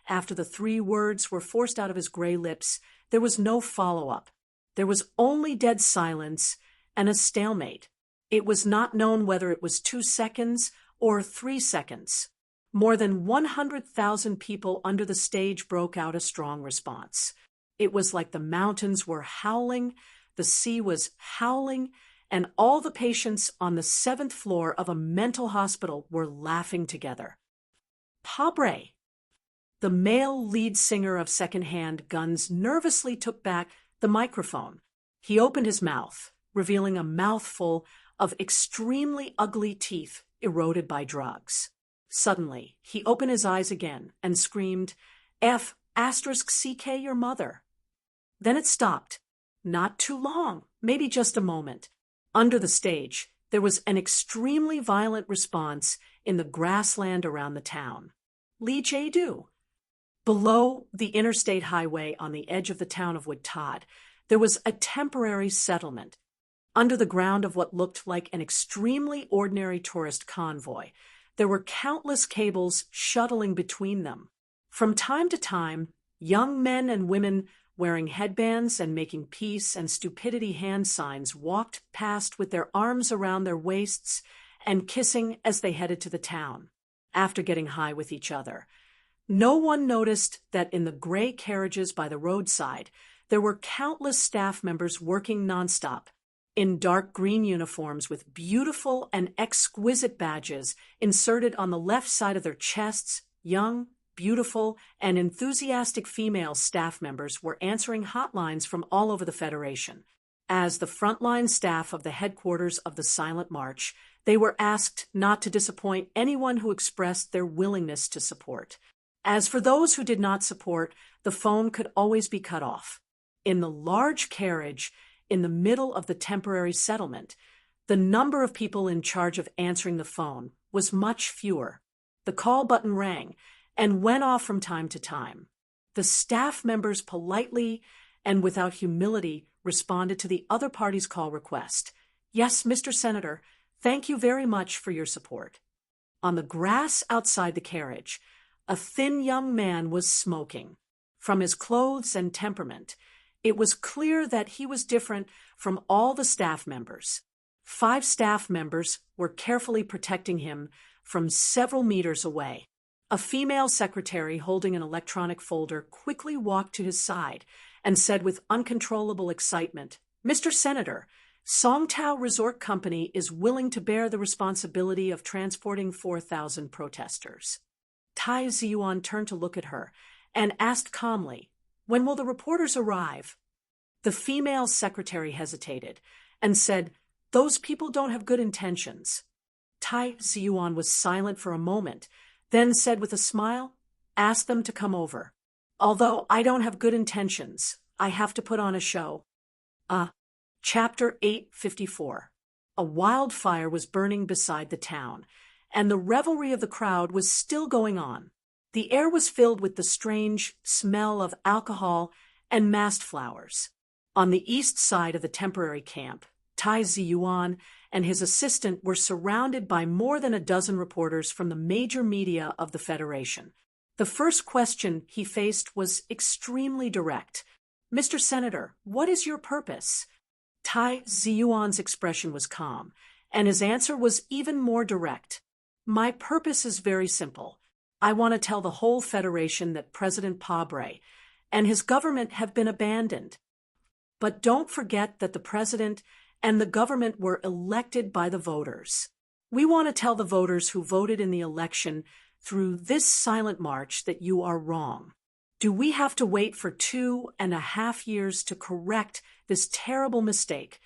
After the 3 words were forced out of his gray lips, there was no follow-up. There was only dead silence and a stalemate. It was not known whether it was 2 seconds or 3 seconds. More than 100,000 people under the stage broke out a strong response. It was like the mountains were howling, the sea was howling, and all the patients on the 7th floor of a mental hospital were laughing together. Pabre. The male lead singer of Secondhand Guns nervously took back the microphone. He opened his mouth, revealing a mouthful of extremely ugly teeth eroded by drugs. Suddenly, he opened his eyes again and screamed, F***CK, your mother. Then it stopped. Not too long, maybe just a moment. Under the stage, there was an extremely violent response in the grassland around the town. Lee J. Do. Below the interstate highway on the edge of the town of Woodtodd, there was a temporary settlement. Under the ground of what looked like an extremely ordinary tourist convoy, there were countless cables shuttling between them. From time to time, young men and women wearing headbands and making peace and stupidity hand signs walked past with their arms around their waists and kissing as they headed to the town, after getting high with each other. No one noticed that in the gray carriages by the roadside, there were countless staff members working nonstop, in dark green uniforms with beautiful and exquisite badges inserted on the left side of their chests. Young, beautiful, and enthusiastic female staff members were answering hotlines from all over the Federation. As the frontline staff of the headquarters of the Silent March, they were asked not to disappoint anyone who expressed their willingness to support. As for those who did not support, the phone could always be cut off. In the large carriage in the middle of the temporary settlement, the number of people in charge of answering the phone was much fewer. The call button rang and went off from time to time. The staff members politely and without humility responded to the other party's call request. Yes, Mr. Senator, thank you very much for your support. On the grass outside the carriage, a thin young man was smoking. From his clothes and temperament, it was clear that he was different from all the staff members. 5 staff members were carefully protecting him from several meters away. A female secretary holding an electronic folder quickly walked to his side and said with uncontrollable excitement, "Mr. Senator, Songtao Resort Company is willing to bear the responsibility of transporting 4,000 protesters." Tai Ziyuan turned to look at her and asked calmly, "When will the reporters arrive?" The female secretary hesitated and said, "Those people don't have good intentions." Tai Ziyuan was silent for a moment, then said with a smile, "Ask them to come over. Although I don't have good intentions, I have to put on a show." Chapter 854. A wildfire was burning beside the town, and the revelry of the crowd was still going on. The air was filled with the strange smell of alcohol and mast flowers. On the east side of the temporary camp, Tai Ziyuan and his assistant were surrounded by more than a dozen reporters from the major media of the Federation. The first question he faced was extremely direct. "Mr. Senator, what is your purpose?" Tai Ziyuan's expression was calm, and his answer was even more direct. "My purpose is very simple. I want to tell the whole Federation that President Pabre and his government have been abandoned. But don't forget that the president and the government were elected by the voters. We want to tell the voters who voted in the election through this silent march that you are wrong. Do we have to wait for 2.5 years to correct this terrible mistake?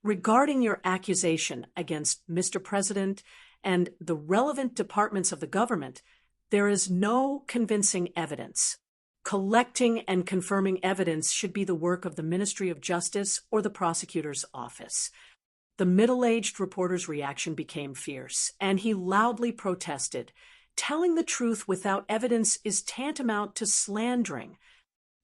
Regarding your accusation against Mr. President and the relevant departments of the government, there is no convincing evidence. Collecting and confirming evidence should be the work of the Ministry of Justice or the prosecutor's office." The middle-aged reporter's reaction became fierce, and he loudly protested. "Telling the truth without evidence is tantamount to slandering."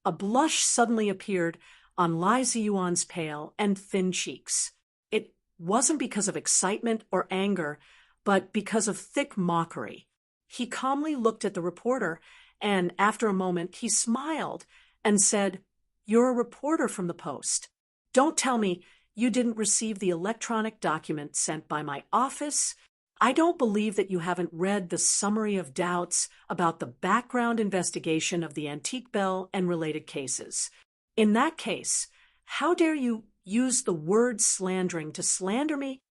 A blush suddenly appeared on Lai Ziyuan's pale and thin cheeks. It wasn't because of excitement or anger, but because of thick mockery. He calmly looked at the reporter, and after a moment he smiled and said, "You're a reporter from the Post. Don't tell me you didn't receive the electronic document sent by my office. I don't believe that you haven't read the summary of doubts about the background investigation of the antique bell and related cases. In that case, how dare you use the word slandering to slander me?"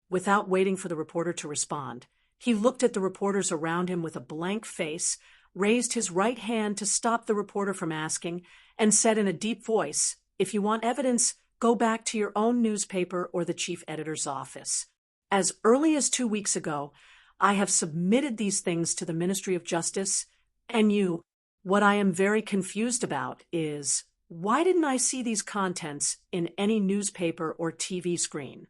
Without waiting for the reporter to respond, he looked at the reporters around him with a blank face, raised his right hand to stop the reporter from asking, and said in a deep voice, "If you want evidence, go back to your own newspaper or the chief editor's office. As early as 2 weeks ago, I have submitted these things to the Ministry of Justice, and you. What I am very confused about is, why didn't I see these contents in any newspaper or TV screen?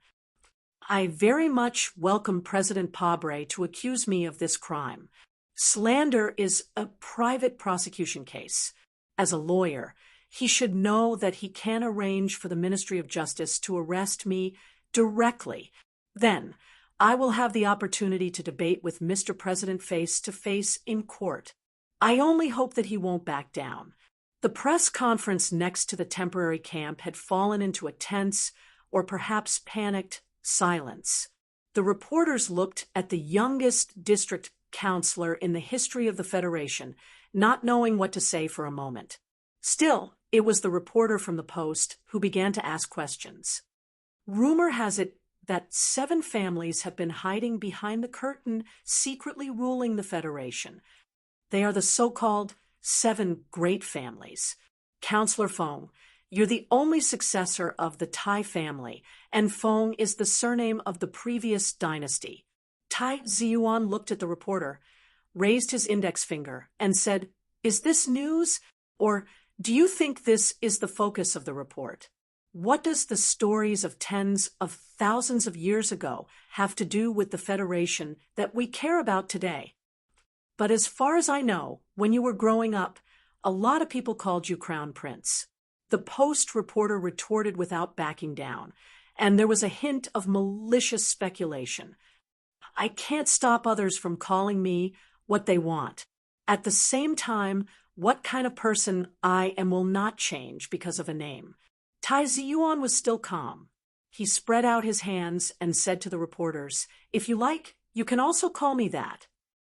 I very much welcome President Pabre to accuse me of this crime. Slander is a private prosecution case. As a lawyer, he should know that he can arrange for the Ministry of Justice to arrest me directly. Then, I will have the opportunity to debate with Mr. President face to face in court. I only hope that he won't back down." The press conference next to the temporary camp had fallen into a tense, or perhaps panicked, silence. The reporters looked at the youngest district councillor in the history of the Federation, not knowing what to say for a moment. Still, it was the reporter from the Post who began to ask questions. "Rumor has it that 7 families have been hiding behind the curtain, secretly ruling the Federation. They are the so-called 7 great families. Councillor Fong, you're the only successor of the Tai family, and Fong is the surname of the previous dynasty." Tai Ziyuan looked at the reporter, raised his index finger, and said, "Is this news? Or do you think this is the focus of the report? What does the stories of tens of thousands of years ago have to do with the Federation that we care about today? But as far as I know, when you were growing up, a lot of people called you Crown Prince." The Post reporter retorted without backing down, and there was a hint of malicious speculation. I can't stop others from calling me what they want. At the same time, what kind of person I am will not change because of a name. Tai Ziyuan was still calm. He spread out his hands and said to the reporters, "If you like, you can also call me that."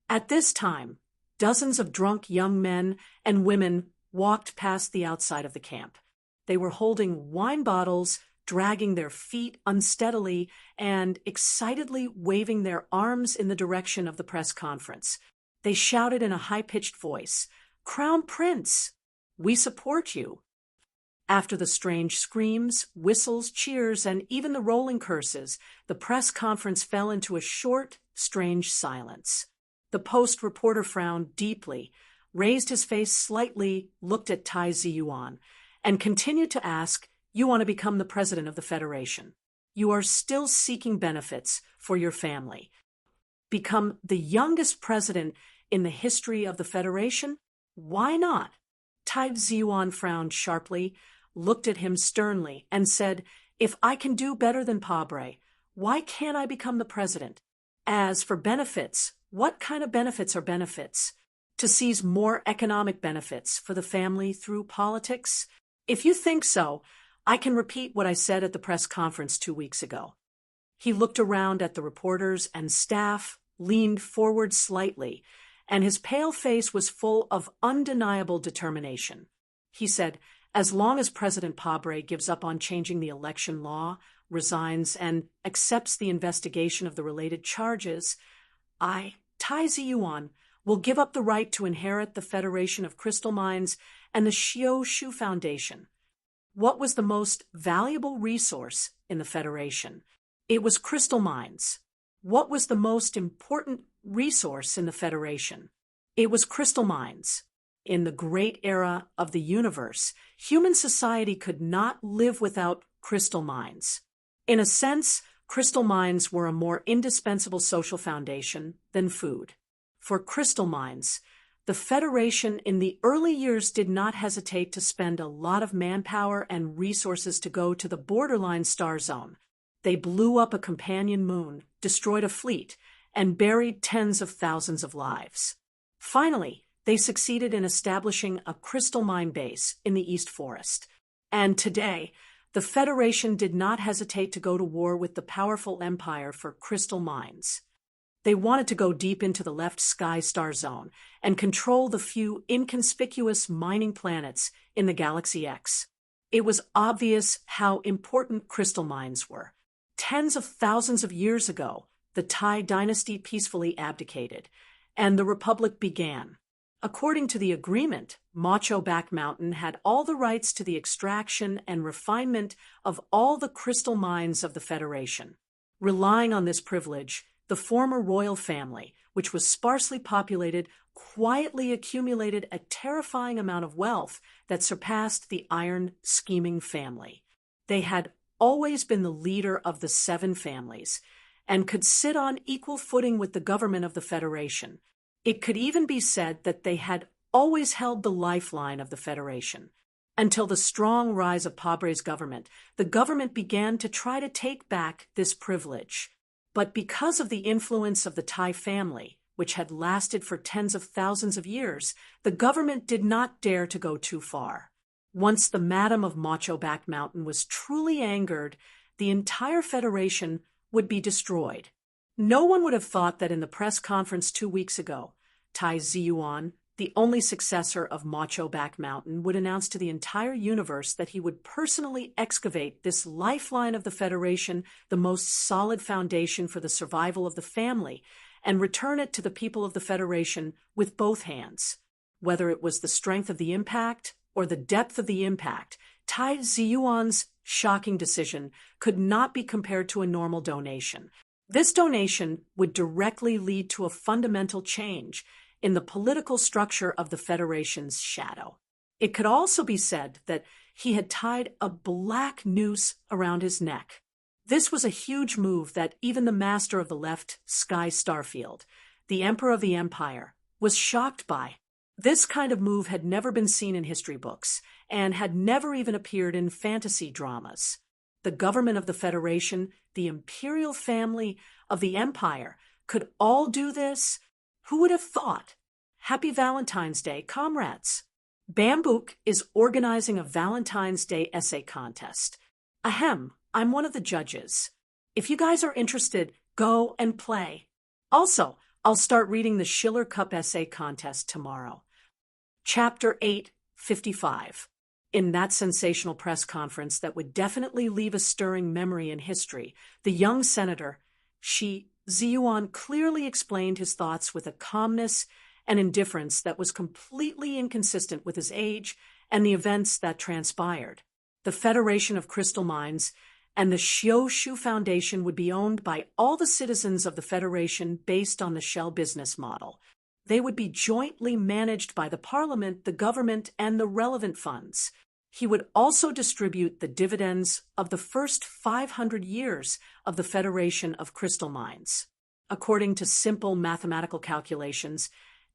At this time, dozens of drunk young men and women walked past the outside of the camp. They were holding wine bottles, dragging their feet unsteadily, and excitedly waving their arms in the direction of the press conference. They shouted in a high-pitched voice, "Crown Prince, we support you." After the strange screams, whistles, cheers, and even the rolling curses, the press conference fell into a short, strange silence. The Post reporter frowned deeply, raised his face slightly, looked at Tai Ziyuan, and continued to ask, "You want to become the president of the Federation. You are still seeking benefits for your family. Become the youngest president in the history of the Federation? Why not?" Tai Ziyuan frowned sharply, looked at him sternly, and said, "If I can do better than Pabre, why can't I become the president? As for benefits, what kind of benefits are benefits? To seize more economic benefits for the family through politics? If you think so, I can repeat what I said at the press conference 2 weeks ago." He looked around at the reporters and staff, leaned forward slightly, and his pale face was full of undeniable determination. He said, "As long as President Pabre gives up on changing the election law, resigns, and accepts the investigation of the related charges, I, Tai Ziyuan, will give up the right to inherit the Federation of Crystal Mines and the Xiao Shu Foundation." What was the most valuable resource in the Federation? It was crystal mines. What was the most important resource in the Federation? It was crystal mines. In the great era of the universe, human society could not live without crystal mines. In a sense, crystal mines were a more indispensable social foundation than food. For crystal mines, the Federation in the early years did not hesitate to spend a lot of manpower and resources to go to the borderline star zone. They blew up a companion moon, destroyed a fleet, and buried tens of thousands of lives. Finally, they succeeded in establishing a crystal mine base in the East Forest. And today, the Federation did not hesitate to go to war with the powerful Empire for crystal mines. They wanted to go deep into the left sky star zone and control the few inconspicuous mining planets in the Galaxy X. It was obvious how important crystal mines were. Tens of thousands of years ago, the Tai dynasty peacefully abdicated, and the Republic began. According to the agreement, Macho Back Mountain had all the rights to the extraction and refinement of all the crystal mines of the Federation. Relying on this privilege, the former royal family, which was sparsely populated, quietly accumulated a terrifying amount of wealth that surpassed the Iron scheming family. They had always been the leader of the 7 families, and could sit on equal footing with the government of the Federation. It could even be said that they had always held the lifeline of the Federation. Until the strong rise of Pabre's government, the government began to try to take back this privilege. But because of the influence of the Tai family, which had lasted for tens of thousands of years, the government did not dare to go too far. Once the Madam of Macho Back Mountain was truly angered, the entire Federation would be destroyed. No one would have thought that in the press conference 2 weeks ago, Tai Ziyuan, the only successor of Macho Back Mountain, would announce to the entire universe that he would personally excavate this lifeline of the Federation, the most solid foundation for the survival of the family, and return it to the people of the Federation with both hands. Whether it was the strength of the impact or the depth of the impact, Tai Ziyuan's shocking decision could not be compared to a normal donation. This donation would directly lead to a fundamental change in the political structure of the Federation's shadow. It could also be said that he had tied a black noose around his neck. This was a huge move that even the master of the left sky starfield, the Emperor of the Empire, was shocked by. This kind of move had never been seen in history books and had never even appeared in fantasy dramas. the government of the Federation, the imperial family of the Empire, could all do this? Who would have thought? Happy Valentine's Day, comrades! Bambook is organizing a Valentine's Day essay contest. Ahem, I'm one of the judges. If you guys are interested, go and play. Also, I'll start reading the Schiller Cup essay contest tomorrow. Chapter 855. In that sensational press conference that would definitely leave a stirring memory in history, the young senator, Ziyuan, clearly explained his thoughts with a calmness and indifference that was completely inconsistent with his age and the events that transpired. The Federation of Crystal Mines and the Xioshu Foundation would be owned by all the citizens of the Federation based on the shell business model. They would be jointly managed by the Parliament, the government, and the relevant funds. He would also distribute the dividends of the first 500 years of the Federation of Crystal Mines. According to simple mathematical calculations,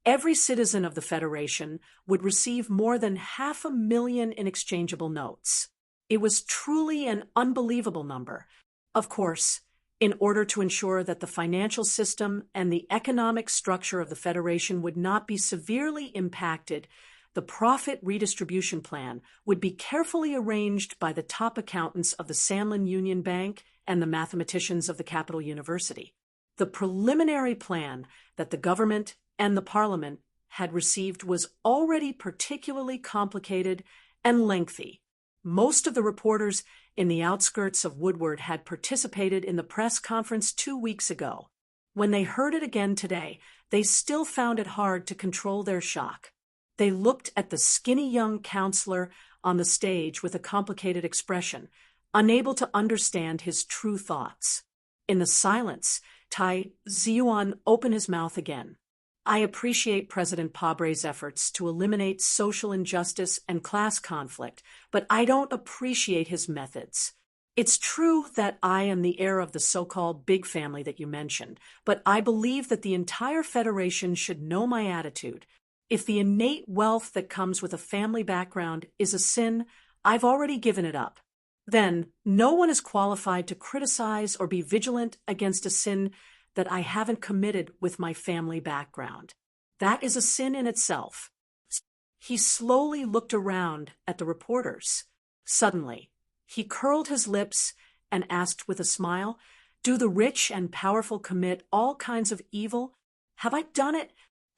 every citizen of the Federation would receive more than 500,000 in exchangeable notes. It was truly an unbelievable number. Of course, in order to ensure that the financial system and the economic structure of the Federation would not be severely impacted, the profit redistribution plan would be carefully arranged by the top accountants of the Sanlin Union Bank and the mathematicians of the Capital University. The preliminary plan that the government and the Parliament had received was already particularly complicated and lengthy. Most of the reporters in the outskirts of Woodward had participated in the press conference 2 weeks ago. When they heard it again today, they still found it hard to control their shock. They looked at the skinny young counselor on the stage with a complicated expression, unable to understand his true thoughts. In the silence, Tai Ziyuan opened his mouth again. I appreciate President Pabre's efforts to eliminate social injustice and class conflict, but I don't appreciate his methods. It's true that I am the heir of the so-called big family that you mentioned, but I believe that the entire Federation should know my attitude. If the innate wealth that comes with a family background is a sin, I've already given it up. Then, no one is qualified to criticize or be vigilant against a sin that I haven't committed with my family background. That is a sin in itself. He slowly looked around at the reporters. Suddenly, he curled his lips and asked with a smile, "Do the rich and powerful commit all kinds of evil? Have I done it?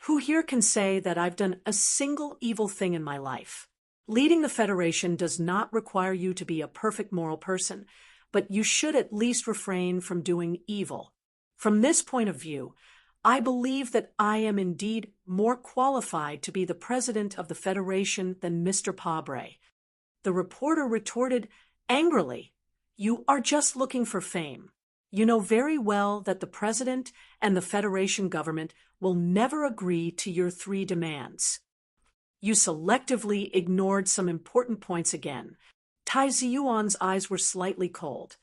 Who here can say that I've done a single evil thing in my life? Leading the Federation does not require you to be a perfect moral person, but you should at least refrain from doing evil. From this point of view, I believe that I am indeed more qualified to be the president of the Federation than Mr. Pabre." The reporter retorted angrily, "You are just looking for fame. You know very well that the president and the Federation government will never agree to your 3 demands." You selectively ignored some important points again. Tai Ziyuan's eyes were slightly cold.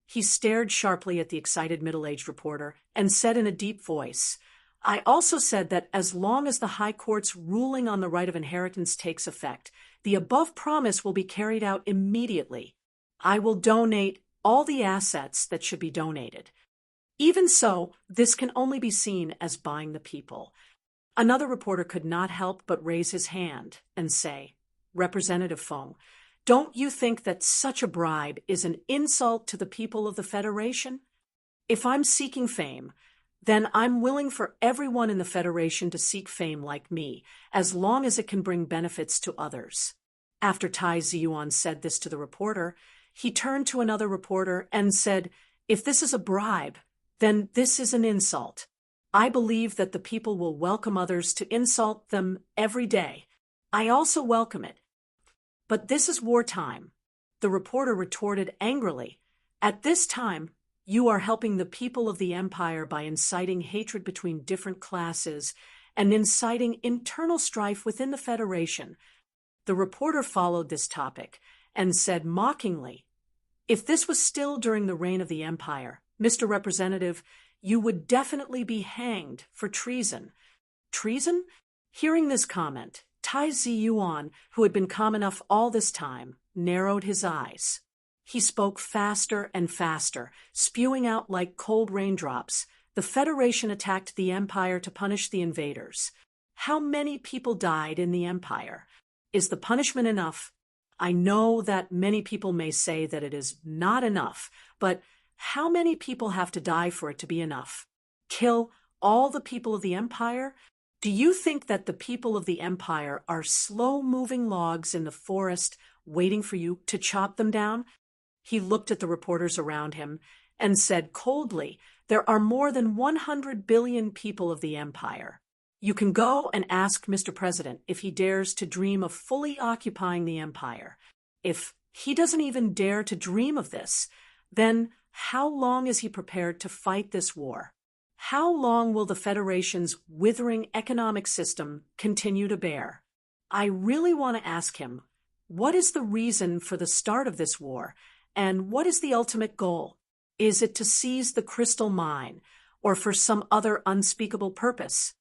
He stared sharply at the excited middle-aged reporter and said in a deep voice, "I also said that as long as the High Court's ruling on the right of inheritance takes effect, the above promise will be carried out immediately. I will donate all the assets that should be donated. Even so, this can only be seen as buying the people." Another reporter could not help but raise his hand and say, "Representative Feng, don't you think that such a bribe is an insult to the people of the Federation? If I'm seeking fame, then I'm willing for everyone in the Federation to seek fame like me, as long as it can bring benefits to others." After Tai Ziyuan said this to the reporter, he turned to another reporter and said, "If this is a bribe, then this is an insult. I believe that the people will welcome others to insult them every day. I also welcome it. But this is wartime." The reporter retorted angrily, "At this time, you are helping the people of the Empire by inciting hatred between different classes and inciting internal strife within the Federation." The reporter followed this topic and said mockingly, "If this was still during the reign of the Empire, Mr. Representative, you would definitely be hanged for treason." Treason? Hearing this comment, Tai Ziyuan, who had been calm enough all this time, narrowed his eyes. He spoke faster and faster, spewing out like cold raindrops. The Federation attacked the Empire to punish the invaders. How many people died in the Empire? Is the punishment enough? I know that many people may say that it is not enough, but how many people have to die for it to be enough? Kill all the people of the Empire? Do you think that the people of the Empire are slow-moving logs in the forest waiting for you to chop them down? He looked at the reporters around him and said coldly, "There are more than 100 billion people of the Empire. You can go and ask Mr. President if he dares to dream of fully occupying the Empire. If he doesn't even dare to dream of this, then how long is he prepared to fight this war? How long will the Federation's withering economic system continue to bear?" I really want to ask him, what is the reason for the start of this war, and what is the ultimate goal? Is it to seize the crystal mine, or for some other unspeakable purpose?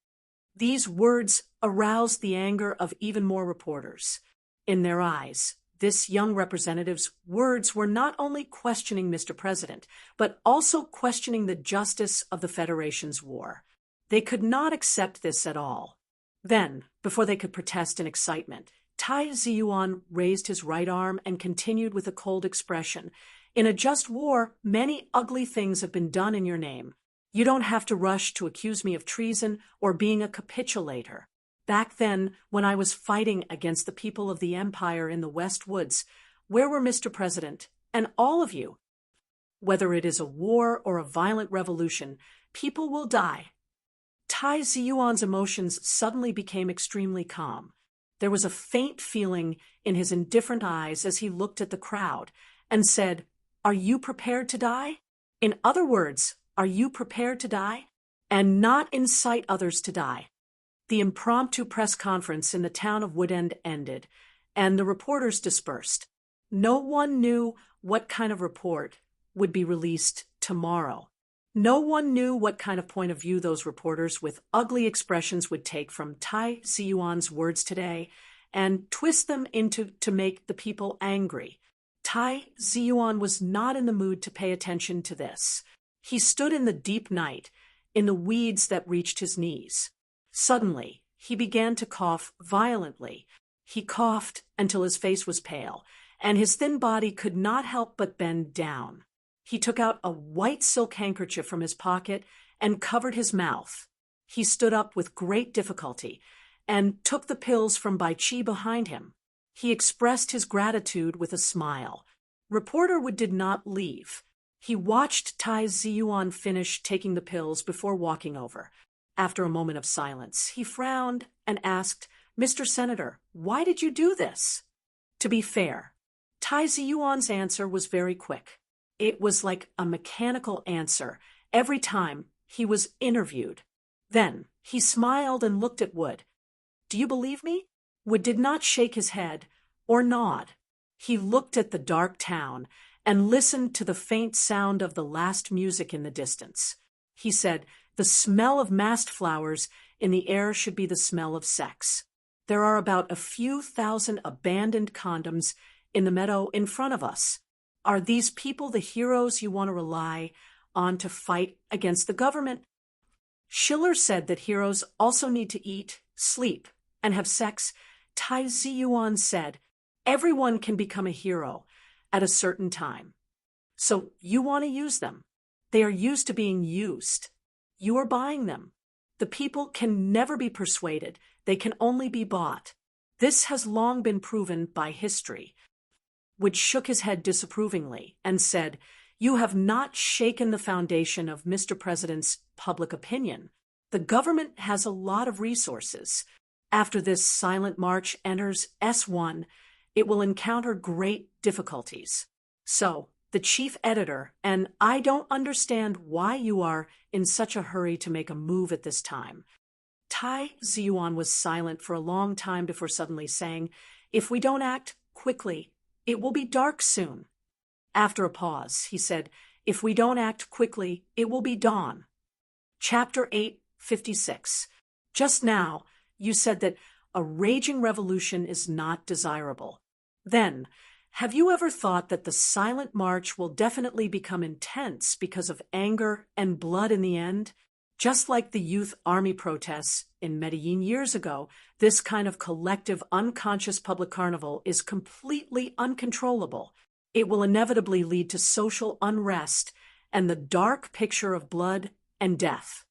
These words aroused the anger of even more reporters. In their eyes, this young representative's words were not only questioning Mr. President, but also questioning the justice of the Federation's war. They could not accept this at all. Then, before they could protest in excitement, Tai Ziyuan raised his right arm and continued with a cold expression. "In a just war, many ugly things have been done in your name. You don't have to rush to accuse me of treason or being a capitulator. Back then, when I was fighting against the people of the Empire in the West Woods, where were Mr. President and all of you? Whether it is a war or a violent revolution, people will die." Tai Ziyuan's emotions suddenly became extremely calm. There was a faint feeling in his indifferent eyes as he looked at the crowd and said, "Are you prepared to die? In other words, are you prepared to die? And not incite others to die?" The impromptu press conference in the town of Woodend ended, and the reporters dispersed. No one knew what kind of report would be released tomorrow. No one knew what kind of point of view those reporters with ugly expressions would take from Tai Ziyuan's words today and twist them to make the people angry. Tai Ziyuan was not in the mood to pay attention to this. He stood in the deep night, in the weeds that reached his knees. Suddenly, he began to cough violently. He coughed until his face was pale, and his thin body could not help but bend down. He took out a white silk handkerchief from his pocket and covered his mouth. He stood up with great difficulty and took the pills from Bai Chi behind him. He expressed his gratitude with a smile. Reporter Wood did not leave. He watched Tai Ziyuan finish taking the pills before walking over. After a moment of silence, he frowned and asked, "Mr. Senator, why did you do this?" To be fair, Tai Ziyuan's answer was very quick. It was like a mechanical answer every time he was interviewed. Then he smiled and looked at Wood. "Do you believe me?" Wood did not shake his head or nod. He looked at the dark town and listened to the faint sound of the last music in the distance. He said, "The smell of mast flowers in the air should be the smell of sex. There are about a few thousand abandoned condoms in the meadow in front of us. Are these people the heroes you want to rely on to fight against the government?" Schiller said that heroes also need to eat, sleep, and have sex. Tai Ziyuan said, "Everyone can become a hero at a certain time. So you want to use them. They are used to being used. You are buying them. The people can never be persuaded. They can only be bought. This has long been proven by history." Wood shook his head disapprovingly and said, "You have not shaken the foundation of Mr. President's public opinion. The government has a lot of resources. After this silent march enters S1, it will encounter great difficulties. So, the chief editor, and I don't understand why you are in such a hurry to make a move at this time." Tai Ziyuan was silent for a long time before suddenly saying, "If we don't act quickly, it will be dark soon." After a pause, he said, "If we don't act quickly, it will be dawn." Chapter 856. Just now, you said that a raging revolution is not desirable. Then, Have you ever thought that the silent march will definitely become intense because of anger and blood in the end? Just like the youth army protests in Medellin years ago, this kind of collective unconscious public carnival is completely uncontrollable. It will inevitably lead to social unrest and the dark picture of blood and death.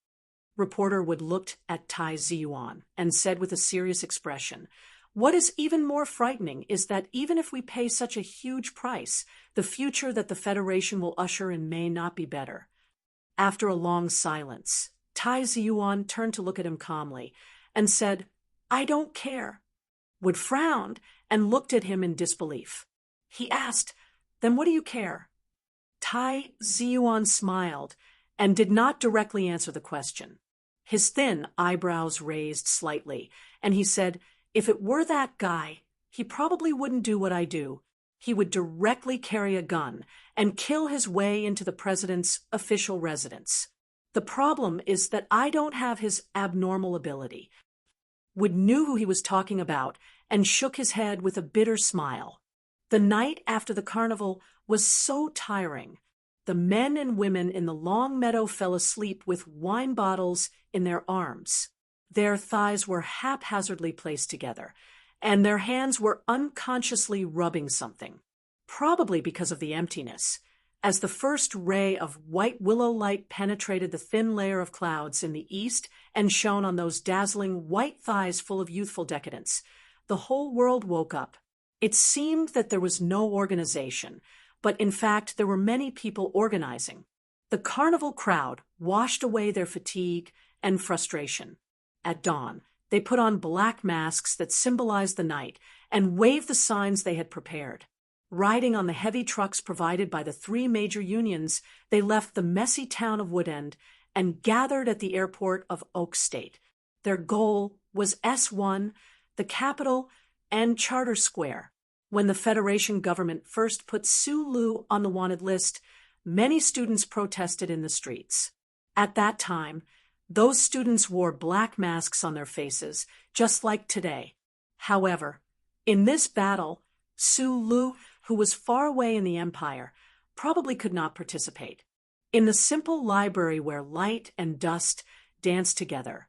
Reporter Wood looked at Tai Ziyuan and said with a serious expression, "What is even more frightening is that even if we pay such a huge price, the future that the Federation will usher in may not be better." After a long silence, Tai Ziyuan turned to look at him calmly and said, "I don't care." Wood frowned and looked at him in disbelief. He asked, "Then what do you care?" Tai Ziyuan smiled and did not directly answer the question. His thin eyebrows raised slightly, and he said, "If it were that guy, he probably wouldn't do what I do. He would directly carry a gun and kill his way into the president's official residence. The problem is that I don't have his abnormal ability." Wood knew who he was talking about and shook his head with a bitter smile. The night after the carnival was so tiring. The men and women in the long meadow fell asleep with wine bottles in their arms. Their thighs were haphazardly placed together, and their hands were unconsciously rubbing something, probably because of the emptiness. As the first ray of white willow light penetrated the thin layer of clouds in the east and shone on those dazzling white thighs full of youthful decadence, the whole world woke up. It seemed that there was no organization, but in fact there were many people organizing. The carnival crowd washed away their fatigue and frustration. At dawn, they put on black masks that symbolized the night and waved the signs they had prepared. Riding on the heavy trucks provided by the three major unions, they left the messy town of Woodend and gathered at the airport of Oak State. Their goal was S1, the capital, and Charter Square. When the Federation government first put Sue Lu on the wanted list, many students protested in the streets. At that time, those students wore black masks on their faces, just like today. However, in this battle, Sue Lu, who was far away in the empire, probably could not participate. In the simple library where light and dust danced together,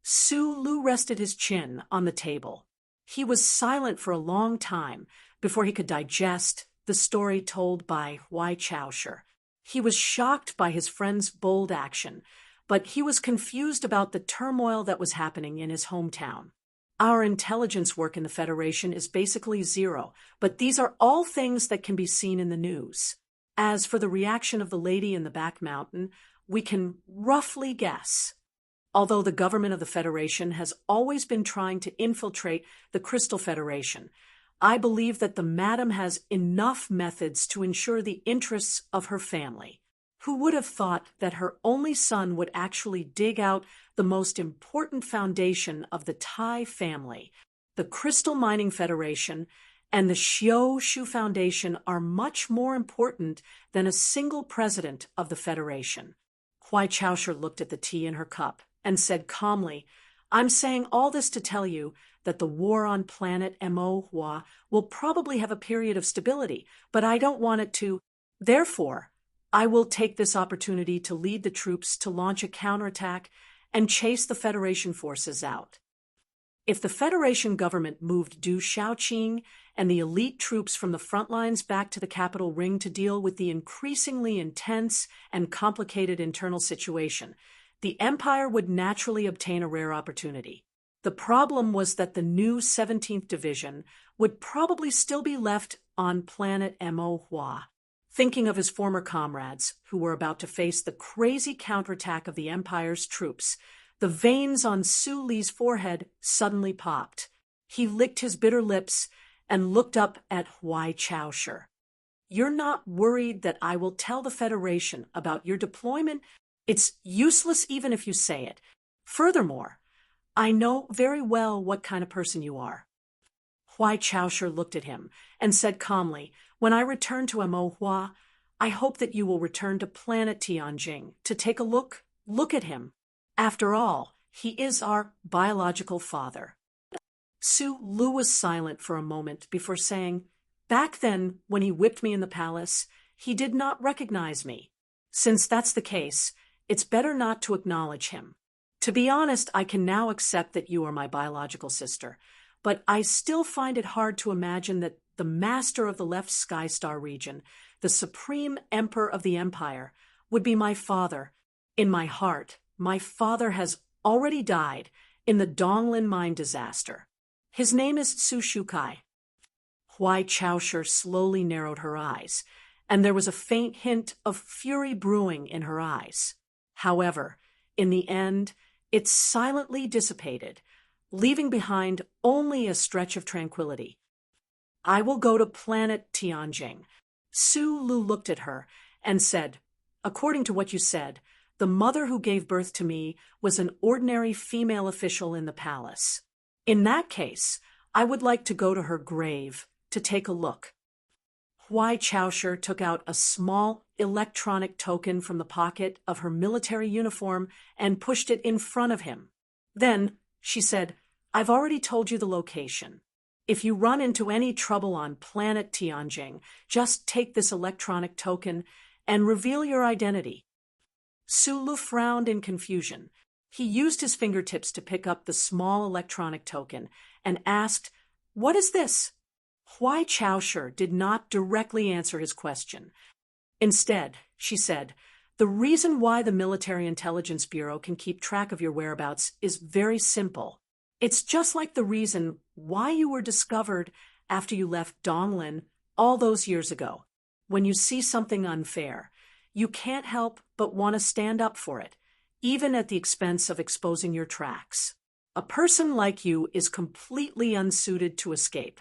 Sue Lu rested his chin on the table. He was silent for a long time before he could digest the story told by Huai Chaosher. He was shocked by his friend's bold action, but he was confused about the turmoil that was happening in his hometown. Our intelligence work in the Federation is basically zero, but these are all things that can be seen in the news. As for the reaction of the lady in the back mountain, we can roughly guess. Although the government of the Federation has always been trying to infiltrate the Crystal Federation, I believe that the madam has enough methods to ensure the interests of her family. Who would have thought that her only son would actually dig out the most important foundation of the Tai family? The Crystal Mining Federation and the Xiao Shu Foundation are much more important than a single president of the Federation. Huai Chaosher looked at the tea in her cup and said calmly, "I'm saying all this to tell you that the war on planet Mo will probably have a period of stability, but I don't want it to. Therefore, I will take this opportunity to lead the troops to launch a counterattack and chase the Federation forces out." If the Federation government moved Du Shaoqing and the elite troops from the front lines back to the capital ring to deal with the increasingly intense and complicated internal situation, the Empire would naturally obtain a rare opportunity. The problem was that the new 17th Division would probably still be left on planet Mo. Thinking of his former comrades, who were about to face the crazy counterattack of the Empire's troops, the veins on Su Li's forehead suddenly popped. He licked his bitter lips and looked up at Huai Chaosher. "You're not worried that I will tell the Federation about your deployment? It's useless even if you say it. Furthermore, I know very well what kind of person you are." Huai Chaosher looked at him and said calmly, "When I return to Amohua, I hope that you will return to planet Tianjing to take a look at him. After all, he is our biological father." Su Lu was silent for a moment before saying, Back then, when he whipped me in the palace, he did not recognize me. Since that's the case, it's better not to acknowledge him. To be honest, I can now accept that you are my biological sister, but I still find it hard to imagine that the master of the left sky star region, the supreme emperor of the empire, would be my father. In my heart, my father has already died in the Donglin mine disaster. His name is Su Shukai. Huai Chaosher slowly narrowed her eyes, and there was a faint hint of fury brewing in her eyes. However, in the end, it silently dissipated, leaving behind only a stretch of tranquility. I will go to planet Tianjing. Su Lu looked at her and said, according to what you said, the mother who gave birth to me was an ordinary female official in the palace. In that case, I would like to go to her grave to take a look. Huai Chaosher took out a small electronic token from the pocket of her military uniform and pushed it in front of him. Then, she said, I've already told you the location. If you run into any trouble on planet Tianjing, just take this electronic token and reveal your identity. Su Lu frowned in confusion. He used his fingertips to pick up the small electronic token and asked, What is this? Huai Chaosher did not directly answer his question. Instead, she said, the reason why the Military Intelligence Bureau can keep track of your whereabouts is very simple. It's just like the reason why you were discovered after you left Donglin all those years ago. When you see something unfair, you can't help but want to stand up for it, even at the expense of exposing your tracks. A person like you is completely unsuited to escape.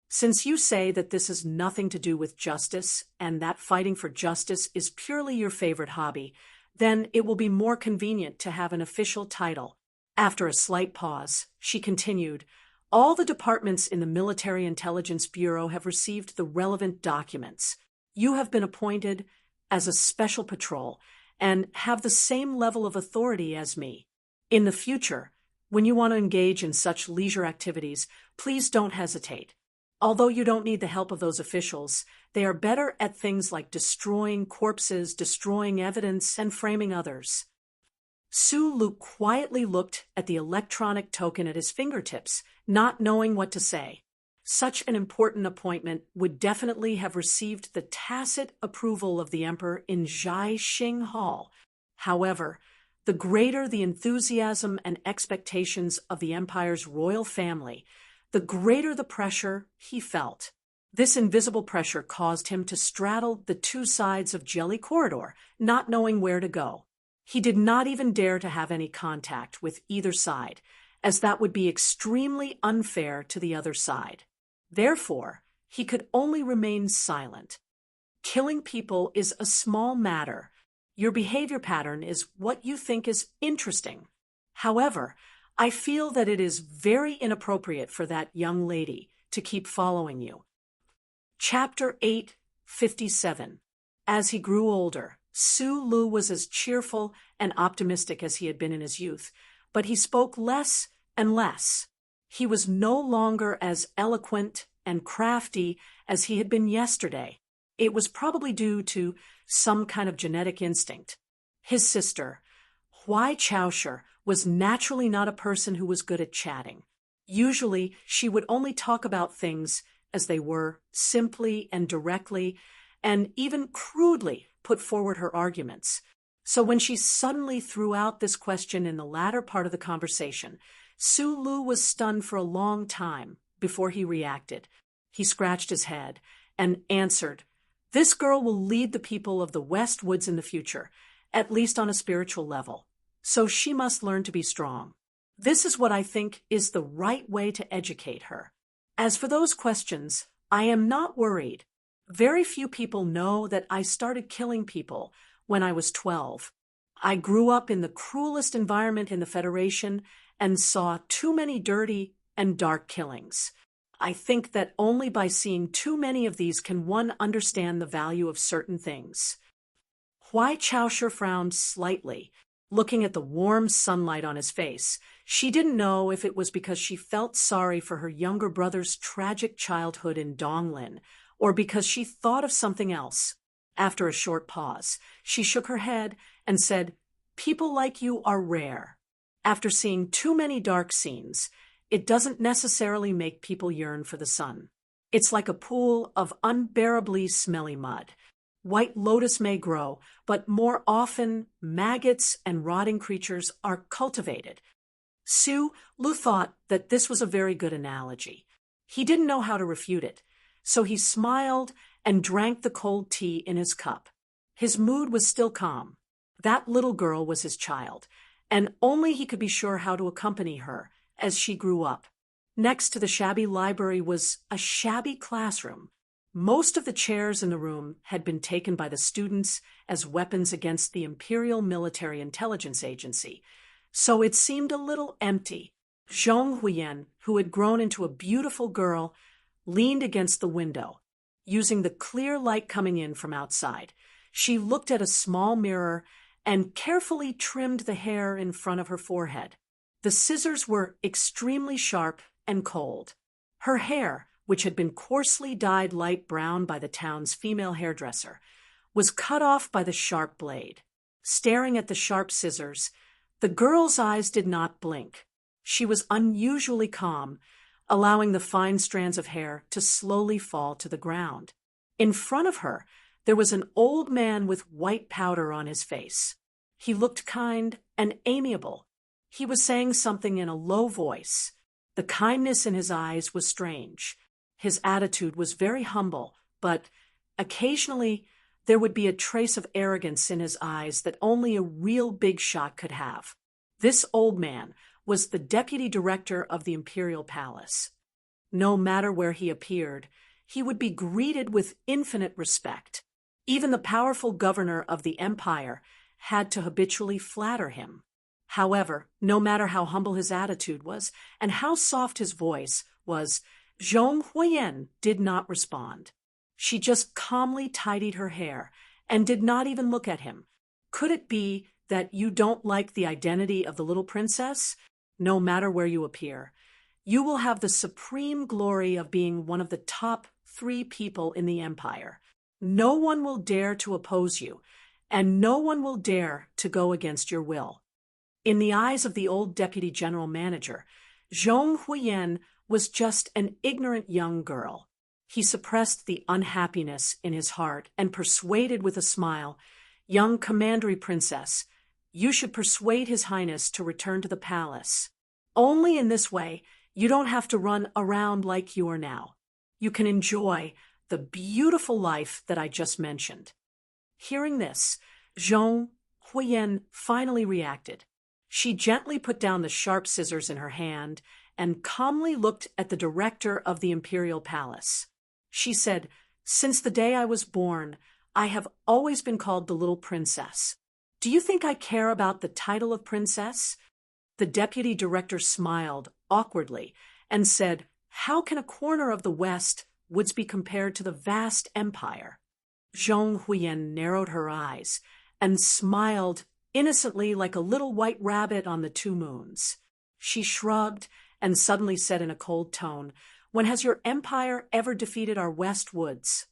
Since you say that this has nothing to do with justice and that fighting for justice is purely your favorite hobby, then it will be more convenient to have an official title. After a slight pause, she continued, all the departments in the Military Intelligence Bureau have received the relevant documents. You have been appointed as a special patrol and have the same level of authority as me. In the future, when you want to engage in such leisure activities, please don't hesitate. Although you don't need the help of those officials, they are better at things like destroying corpses, destroying evidence, and framing others. Su Lu quietly looked at the electronic token at his fingertips, not knowing what to say. Such an important appointment would definitely have received the tacit approval of the emperor in Zhai Xing Hall. However, the greater the enthusiasm and expectations of the empire's royal family, the greater the pressure he felt. This invisible pressure caused him to straddle the two sides of Jelly Corridor, not knowing where to go. He did not even dare to have any contact with either side, as that would be extremely unfair to the other side. Therefore, he could only remain silent. Killing people is a small matter. Your behavior pattern is what you think is interesting. However, I feel that it is very inappropriate for that young lady to keep following you. Chapter 8:57. As he grew older, Su Lu was as cheerful and optimistic as he had been in his youth, but he spoke less and less. He was no longer as eloquent and crafty as he had been yesterday. It was probably due to some kind of genetic instinct. His sister, Huai Chaosher, was naturally not a person who was good at chatting. Usually, she would only talk about things as they were, simply and directly, and even crudely put forward her arguments. So when she suddenly threw out this question in the latter part of the conversation, Su Lu was stunned for a long time before he reacted. He scratched his head and answered, "This girl will lead the people of the West Woods in the future, at least on a spiritual level. So she must learn to be strong. This is what I think is the right way to educate her. As for those questions, I am not worried. Very few people know that I started killing people when I was 12. I grew up in the cruelest environment in the Federation and saw too many dirty and dark killings. I think that only by seeing too many of these can one understand the value of certain things." Huai Chaosher frowned slightly. Looking at the warm sunlight on his face, She didn't know if it was because she felt sorry for her younger brother's tragic childhood in Donglin, or because she thought of something else. After a short pause, she shook her head and said, "People like you are rare. After seeing too many dark scenes, it doesn't necessarily make people yearn for the sun. It's like a pool of unbearably smelly mud. White lotus may grow, but more often maggots and rotting creatures are cultivated." Lu thought that this was a very good analogy. He didn't know how to refute it, so he smiled and drank the cold tea in his cup. His mood was still calm. That little girl was his child, and only he could be sure how to accompany her as she grew up. Next to the shabby library was a shabby classroom. Most of the chairs in the room had been taken by the students as weapons against the Imperial Military Intelligence Agency, so it seemed a little empty. Zhong Huiyan, who had grown into a beautiful girl, leaned against the window, using the clear light coming in from outside. She looked at a small mirror and carefully trimmed the hair in front of her forehead. The scissors were extremely sharp and cold. Her hair, which had been coarsely dyed light brown by the town's female hairdresser, was cut off by the sharp blade. Staring at the sharp scissors, the girl's eyes did not blink. She was unusually calm, allowing the fine strands of hair to slowly fall to the ground. In front of her, there was an old man with white powder on his face. He looked kind and amiable. He was saying something in a low voice. The kindness in his eyes was strange. His attitude was very humble, but occasionally there would be a trace of arrogance in his eyes that only a real big shot could have. This old man was the deputy director of the Imperial Palace. No matter where he appeared, he would be greeted with infinite respect. Even the powerful governor of the empire had to habitually flatter him. However, no matter how humble his attitude was and how soft his voice was, Zhong Huiyan did not respond. She just calmly tidied her hair and did not even look at him. Could it be that you don't like the identity of the little princess? No matter where you appear, you will have the supreme glory of being one of the top 3 people in the empire. No one will dare to oppose you, and no one will dare to go against your will. In the eyes of the old deputy general manager, Zhong Huiyan was just an ignorant young girl. He suppressed the unhappiness in his heart and persuaded with a smile, "Young commandery princess, you should persuade His Highness to return to the palace. Only in this way, you don't have to run around like you are now. You can enjoy the beautiful life that I just mentioned." Hearing this, Zhong Huiyan finally reacted. She gently put down the sharp scissors in her hand and calmly looked at the director of the Imperial Palace. She said, "Since the day I was born, I have always been called the little princess. Do you think I care about the title of princess?" The deputy director smiled awkwardly and said, "How can a corner of the West Woods be compared to the vast empire?" Zhong Huiyan narrowed her eyes and smiled innocently like a little white rabbit on the 2 moons. She shrugged and suddenly said in a cold tone, "When has your empire ever defeated our West Woods?"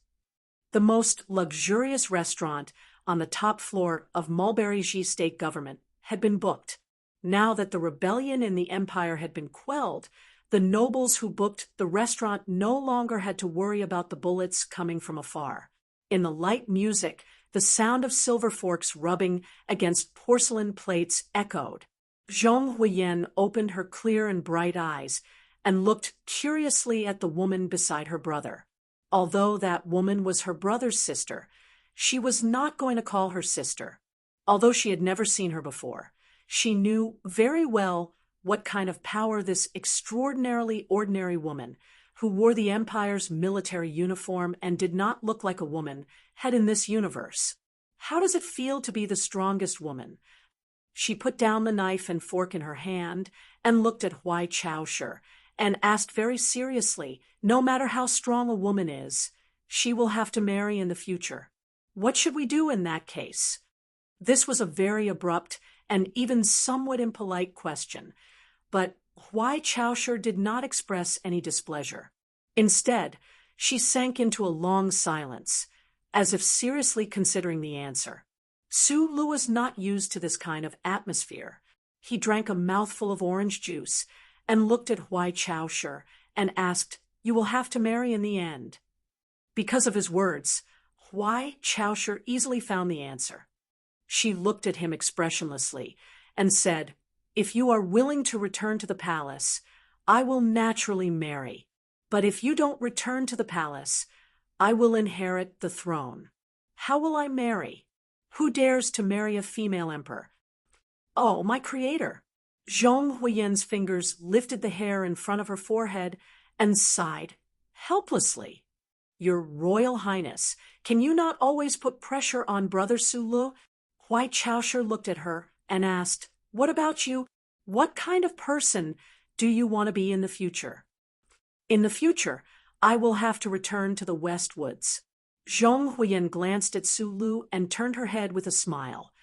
The most luxurious restaurant on the top floor of Mulberry-Ji state government had been booked. Now that the rebellion in the empire had been quelled, the nobles who booked the restaurant no longer had to worry about the bullets coming from afar. In the light music, the sound of silver forks rubbing against porcelain plates echoed. Zhong Huiyan opened her clear and bright eyes and looked curiously at the woman beside her brother. Although that woman was her brother's sister, she was not going to call her sister. Although she had never seen her before, she knew very well what kind of power this extraordinarily ordinary woman, who wore the Empire's military uniform and did not look like a woman, had in this universe. How does it feel to be the strongest woman? She put down the knife and fork in her hand and looked at Huai Chaoshe and asked very seriously, "No matter how strong a woman is, she will have to marry in the future. What should we do in that case?" This was a very abrupt and even somewhat impolite question. But Huai Chaosher did not express any displeasure. Instead, she sank into a long silence, as if seriously considering the answer. Su Lu was not used to this kind of atmosphere. He drank a mouthful of orange juice and looked at Huai Chaosher and asked, "You will have to marry in the end." Because of his words, Huai Chaosher easily found the answer. She looked at him expressionlessly and said, "If you are willing to return to the palace, I will naturally marry. But if you don't return to the palace, I will inherit the throne. How will I marry? Who dares to marry a female emperor? Oh, my creator!" Zhong Huiyen's fingers lifted the hair in front of her forehead and sighed helplessly. "Your Royal Highness, can you not always put pressure on Brother Sulu?" Huai Chaosher looked at her and asked, "What about you? What kind of person do you want to be in the future?" "In the future, I will have to return to the West Woods." Zhong Huiyen glanced at Sulu and turned her head with a smile.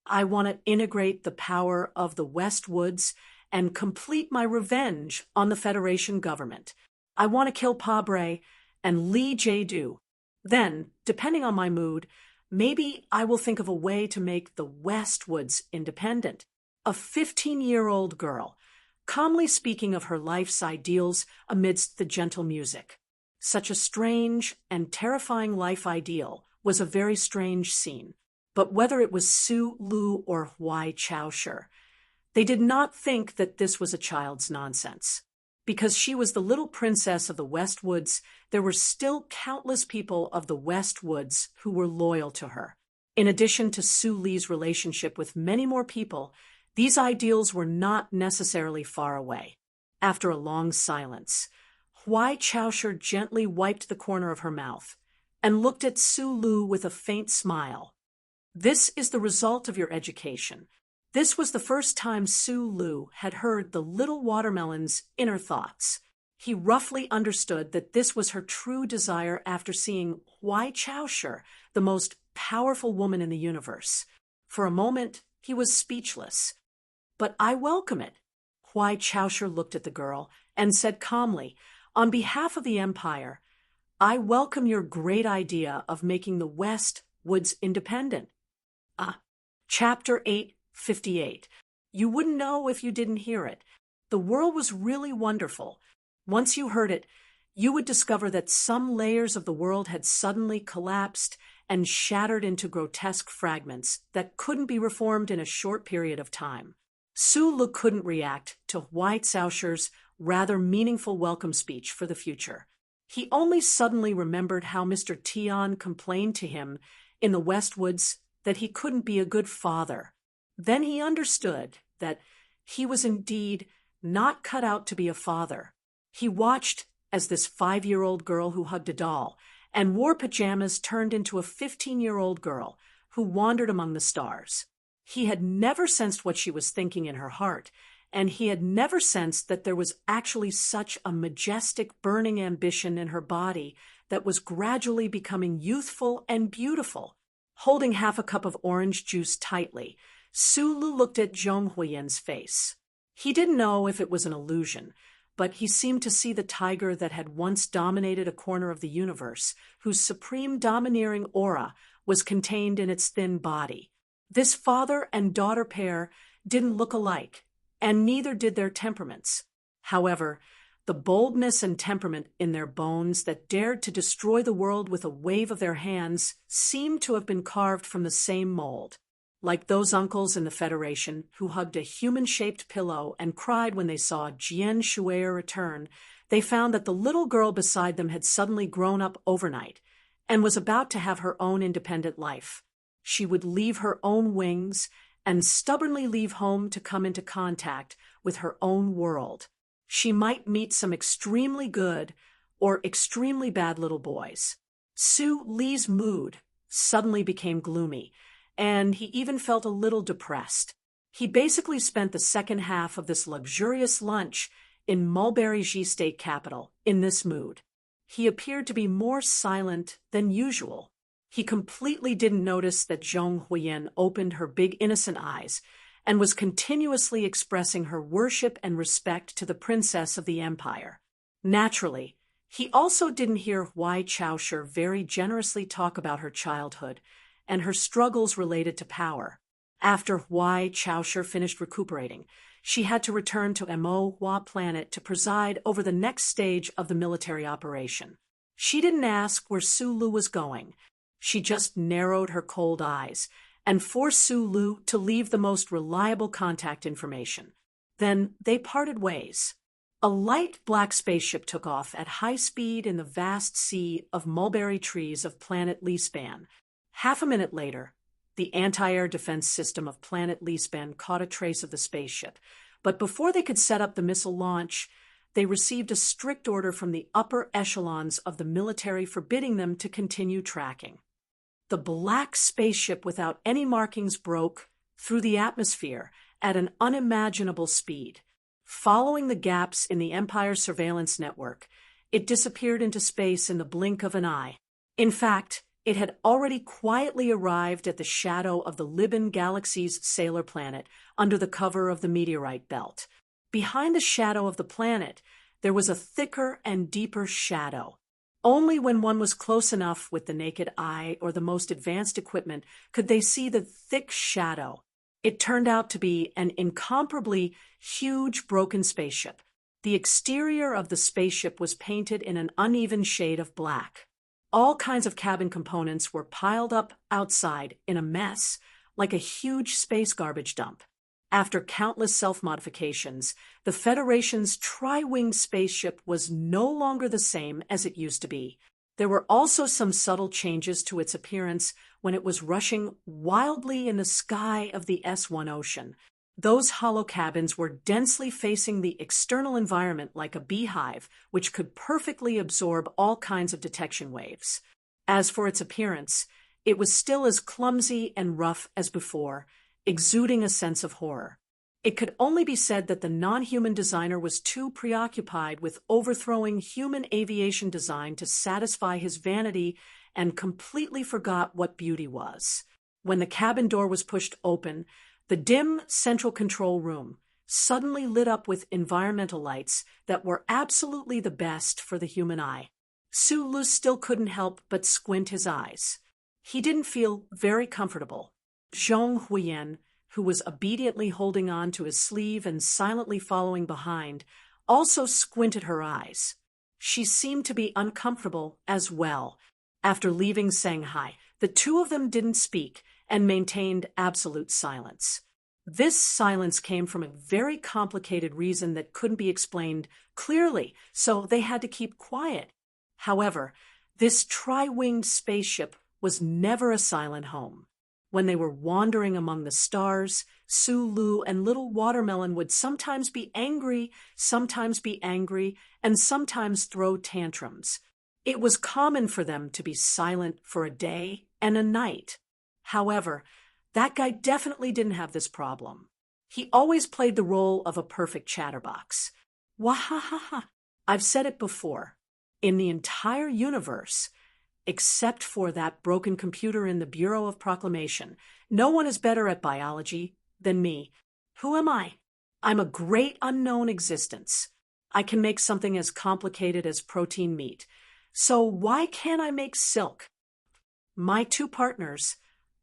"I want to integrate the power of the West Woods and complete my revenge on the Federation government. I want to kill Pa Bre and Li Jiedu. Then, depending on my mood, maybe I will think of a way to make the West Woods independent." A 15-year-old girl, calmly speaking of her life's ideals amidst the gentle music. Such a strange and terrifying life ideal was a very strange scene. But whether it was Su Lu or Huai Chaosher, they did not think that this was a child's nonsense. Because she was the little princess of the West Woods, there were still countless people of the West Woods who were loyal to her. In addition to Su Li's relationship with many more people, these ideals were not necessarily far away. After a long silence, Huai Chaosher gently wiped the corner of her mouth and looked at Su Lu with a faint smile. "This is the result of your education." This was the first time Su Lu had heard the little watermelon's inner thoughts. He roughly understood that this was her true desire after seeing Huai Chaosher, the most powerful woman in the universe. For a moment, he was speechless. "But I welcome it." Huai Chaosher looked at the girl and said calmly, "On behalf of the Empire, I welcome your great idea of making the West Woods independent." Chapter 858. You wouldn't know if you didn't hear it. The world was really wonderful. Once you heard it, you would discover that some layers of the world had suddenly collapsed and shattered into grotesque fragments that couldn't be reformed in a short period of time. Su Lu couldn't react to Huai Chaosher's rather meaningful welcome speech for the future. He only suddenly remembered how Mr. Tian complained to him in the West Woods that he couldn't be a good father. Then he understood that he was indeed not cut out to be a father. He watched as this 5-year-old girl who hugged a doll and wore pajamas turned into a 15-year-old girl who wandered among the stars. He had never sensed what she was thinking in her heart, and he had never sensed that there was actually such a majestic, burning ambition in her body that was gradually becoming youthful and beautiful. Holding half a cup of orange juice tightly, Su Lu looked at Zhong Huiyen's face. He didn't know if it was an illusion, but he seemed to see the tiger that had once dominated a corner of the universe, whose supreme domineering aura was contained in its thin body. This father and daughter pair didn't look alike, and neither did their temperaments. However, the boldness and temperament in their bones that dared to destroy the world with a wave of their hands seemed to have been carved from the same mold. Like those uncles in the Federation who hugged a human-shaped pillow and cried when they saw Jian Shuai return, they found that the little girl beside them had suddenly grown up overnight and was about to have her own independent life. She would leave her own wings and stubbornly leave home to come into contact with her own world. She might meet some extremely good or extremely bad little boys. Su Li's mood suddenly became gloomy, and he even felt a little depressed. He basically spent the second half of this luxurious lunch in Mulberry-Ji State Capital in this mood. He appeared to be more silent than usual. He completely didn't notice that Zhong Huiyen opened her big innocent eyes and was continuously expressing her worship and respect to the princess of the empire. Naturally, he also didn't hear Huai Chaoshi very generously talk about her childhood and her struggles related to power. After Huai Chaoshi finished recuperating, she had to return to Mo Hua planet to preside over the next stage of the military operation. She didn't ask where Su Lu was going. She just narrowed her cold eyes and forced Su Lu to leave the most reliable contact information. Then they parted ways. A light black spaceship took off at high speed in the vast sea of mulberry trees of planet Lispan. Half a minute later, the anti-air defense system of planet Lispan caught a trace of the spaceship, but before they could set up the missile launch, they received a strict order from the upper echelons of the military forbidding them to continue tracking. The black spaceship without any markings broke through the atmosphere at an unimaginable speed. Following the gaps in the Empire's surveillance network, it disappeared into space in the blink of an eye. In fact, it had already quietly arrived at the shadow of the Liban galaxy's sailor planet under the cover of the meteorite belt. Behind the shadow of the planet, there was a thicker and deeper shadow. Only when one was close enough with the naked eye or the most advanced equipment could they see the thick shadow. It turned out to be an incomparably huge broken spaceship. The exterior of the spaceship was painted in an uneven shade of black. All kinds of cabin components were piled up outside in a mess, like a huge space garbage dump. After countless self-modifications, the Federation's tri-winged spaceship was no longer the same as it used to be. There were also some subtle changes to its appearance when it was rushing wildly in the sky of the S1 ocean. Those hollow cabins were densely facing the external environment like a beehive, which could perfectly absorb all kinds of detection waves. As for its appearance, it was still as clumsy and rough as before, exuding a sense of horror. It could only be said that the non-human designer was too preoccupied with overthrowing human aviation design to satisfy his vanity and completely forgot what beauty was. When the cabin door was pushed open, the dim central control room suddenly lit up with environmental lights that were absolutely the best for the human eye. Su Lu still couldn't help but squint his eyes. He didn't feel very comfortable. Zhong Huiyan, who was obediently holding on to his sleeve and silently following behind, also squinted her eyes. She seemed to be uncomfortable as well. After leaving Shanghai, the two of them didn't speak and maintained absolute silence. This silence came from a very complicated reason that couldn't be explained clearly, so they had to keep quiet. However, this tri-winged spaceship was never a silent home. When they were wandering among the stars, Su Lu and Little Watermelon would sometimes be angry, and sometimes throw tantrums. It was common for them to be silent for a day and a night. However, that guy definitely didn't have this problem. He always played the role of a perfect chatterbox. Wahahaha. I've said it before. In the entire universe, except for that broken computer in the Bureau of Proclamation, no one is better at biology than me. Who am I? I'm a great unknown existence. I can make something as complicated as protein meat. So why can't I make silk? My two partners,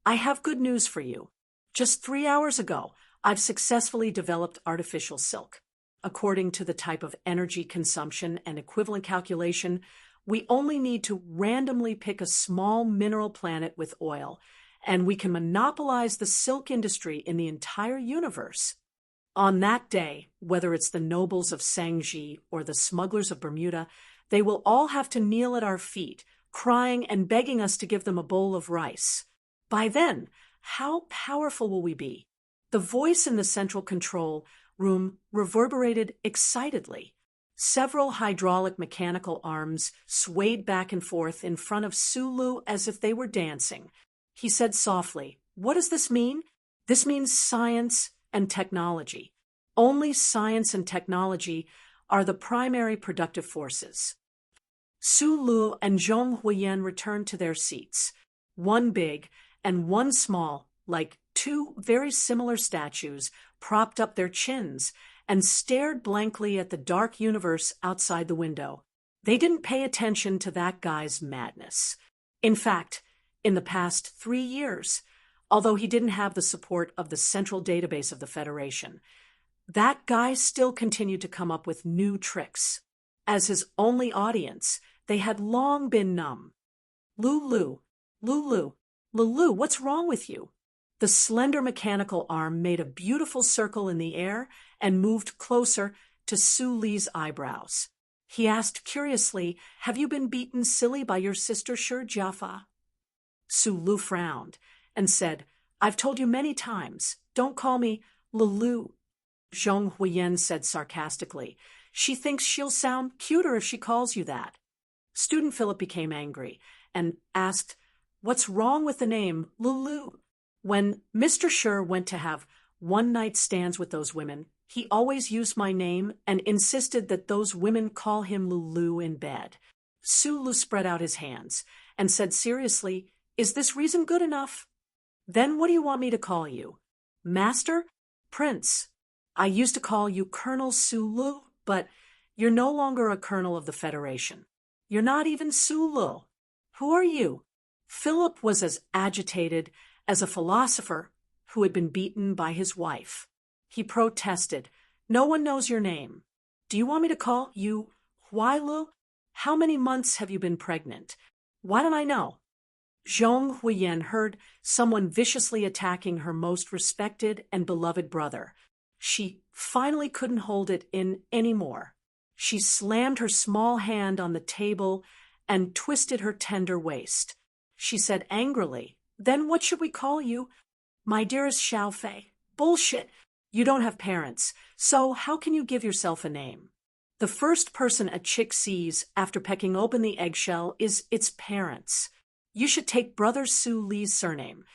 I have good news for you. Just 3 hours ago, I've successfully developed artificial silk. According to the type of energy consumption and equivalent calculation, we only need to randomly pick a small mineral planet with oil, and we can monopolize the silk industry in the entire universe. On that day, whether it's the nobles of Sangji or the smugglers of Bermuda, they will all have to kneel at our feet, crying and begging us to give them a bowl of rice. By then, how powerful will we be? The voice in the central control room reverberated excitedly. Several hydraulic mechanical arms swayed back and forth in front of Su Lu as if they were dancing. He said softly, "What does this mean?" "This means science and technology. Only science and technology are the primary productive forces." Su Lu and Zhong Huiyan returned to their seats, one big and one small, like Two very similar statues propped up their chins and stared blankly at the dark universe outside the window. They didn't pay attention to that guy's madness. In fact, in the past 3 years, although he didn't have the support of the central database of the Federation, that guy still continued to come up with new tricks. As his only audience, they had long been numb. Lulu, Lulu, Lulu, what's wrong with you? The slender mechanical arm made a beautiful circle in the air and moved closer to Su Li's eyebrows. He asked curiously, "Have you been beaten silly by your sister Shur Jaffa?" Su Lu frowned and said, "I've told you many times, don't call me Lulu." Zhong Huiyan said sarcastically, "She thinks she'll sound cuter if she calls you that." Student Philip became angry and asked, "What's wrong with the name Lulu?" When Mr. Shur went to have one-night stands with those women, he always used my name and insisted that those women call him Lulu in bed. Su Lu spread out his hands and said seriously, "Is this reason good enough? Then what do you want me to call you? Master? Prince? I used to call you Colonel Su Lu, but you're no longer a colonel of the Federation. You're not even Su Lu. Who are you?" Philip was as agitated as a philosopher who had been beaten by his wife. He protested, "No one knows your name. Do you want me to call you Huailu? How many months have you been pregnant? Why don't I know?" Zhong Huiyan heard someone viciously attacking her most respected and beloved brother. She finally couldn't hold it in anymore. She slammed her small hand on the table and twisted her tender waist. She said angrily, "Then what should we call you?" "My dearest Xiaofei, bullshit. You don't have parents, so how can you give yourself a name? The first person a chick sees after pecking open the eggshell is its parents. You should take Brother Su Li's surname."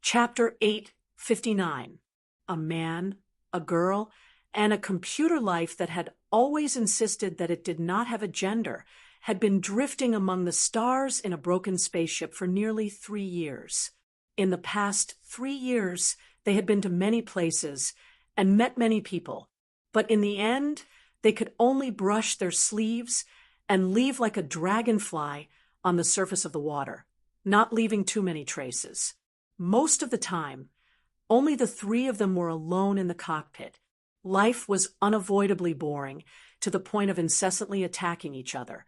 Chapter 859. A man, a girl, and a computer life that had always insisted that it did not have a gender had been drifting among the stars in a broken spaceship for nearly 3 years. In the past 3 years, they had been to many places and met many people, but in the end, they could only brush their sleeves and leave like a dragonfly on the surface of the water, not leaving too many traces. Most of the time, only the 3 of them were alone in the cockpit. Life was unavoidably boring to the point of incessantly attacking each other,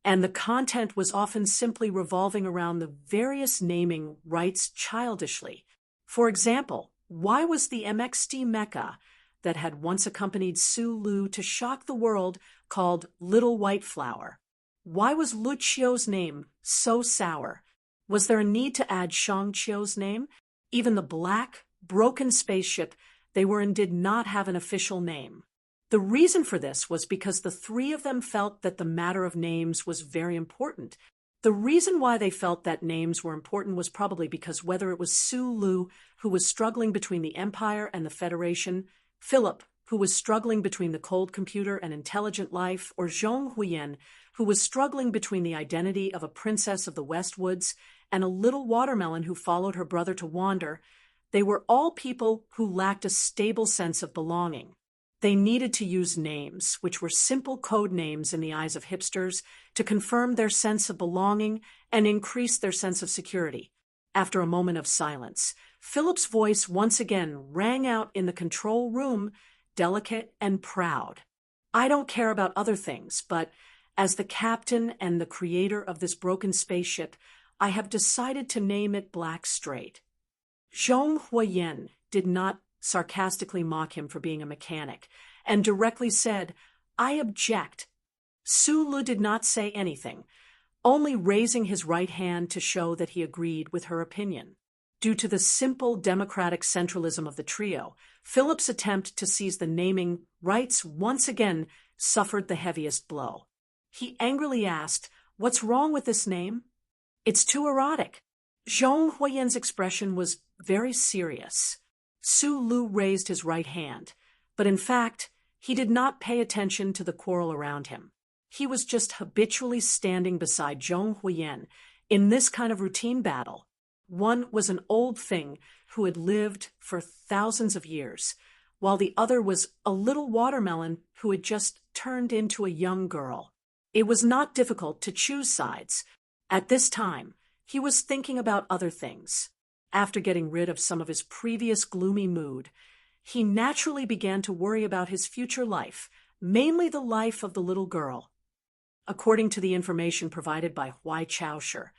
and the content was often simply revolving around the various naming rights childishly. For example, why was the MXT mecha that had once accompanied Su Lu to shock the world called Little White Flower? Why was Lu Qiu's name so sour? Was there a need to add Shang Qiu's name? Even the black, broken spaceship they were in did not have an official name. The reason for this was because the 3 of them felt that the matter of names was very important. The reason why they felt that names were important was probably because whether it was Su Lu, who was struggling between the Empire and the Federation, Philip, who was struggling between the cold computer and intelligent life, or Zhong Huiyan, who was struggling between the identity of a princess of the Westwoods and a little watermelon who followed her brother to wander, they were all people who lacked a stable sense of belonging. They needed to use names, which were simple code names in the eyes of hipsters, to confirm their sense of belonging and increase their sense of security. After a moment of silence, Philip's voice once again rang out in the control room, delicate and proud. "I don't care about other things, but as the captain and the creator of this broken spaceship, I have decided to name it Black Straight." Zhong Huiyan did not sarcastically mock him for being a mechanic, and directly said, "I object." Su Lu did not say anything, only raising his right hand to show that he agreed with her opinion. Due to the simple democratic centralism of the trio, Philip's attempt to seize the naming rights once again suffered the heaviest blow. He angrily asked, "What's wrong with this name?" "It's too erotic." Zhong Huiyan's expression was very serious. Su Lu raised his right hand, but in fact, he did not pay attention to the quarrel around him. He was just habitually standing beside Zhong Huiyan in this kind of routine battle. One was an old thing who had lived for thousands of years, while the other was a little watermelon who had just turned into a young girl. It was not difficult to choose sides. At this time, he was thinking about other things. After getting rid of some of his previous gloomy mood, he naturally began to worry about his future life, mainly the life of the little girl. According to the information provided by Huai Chaosher,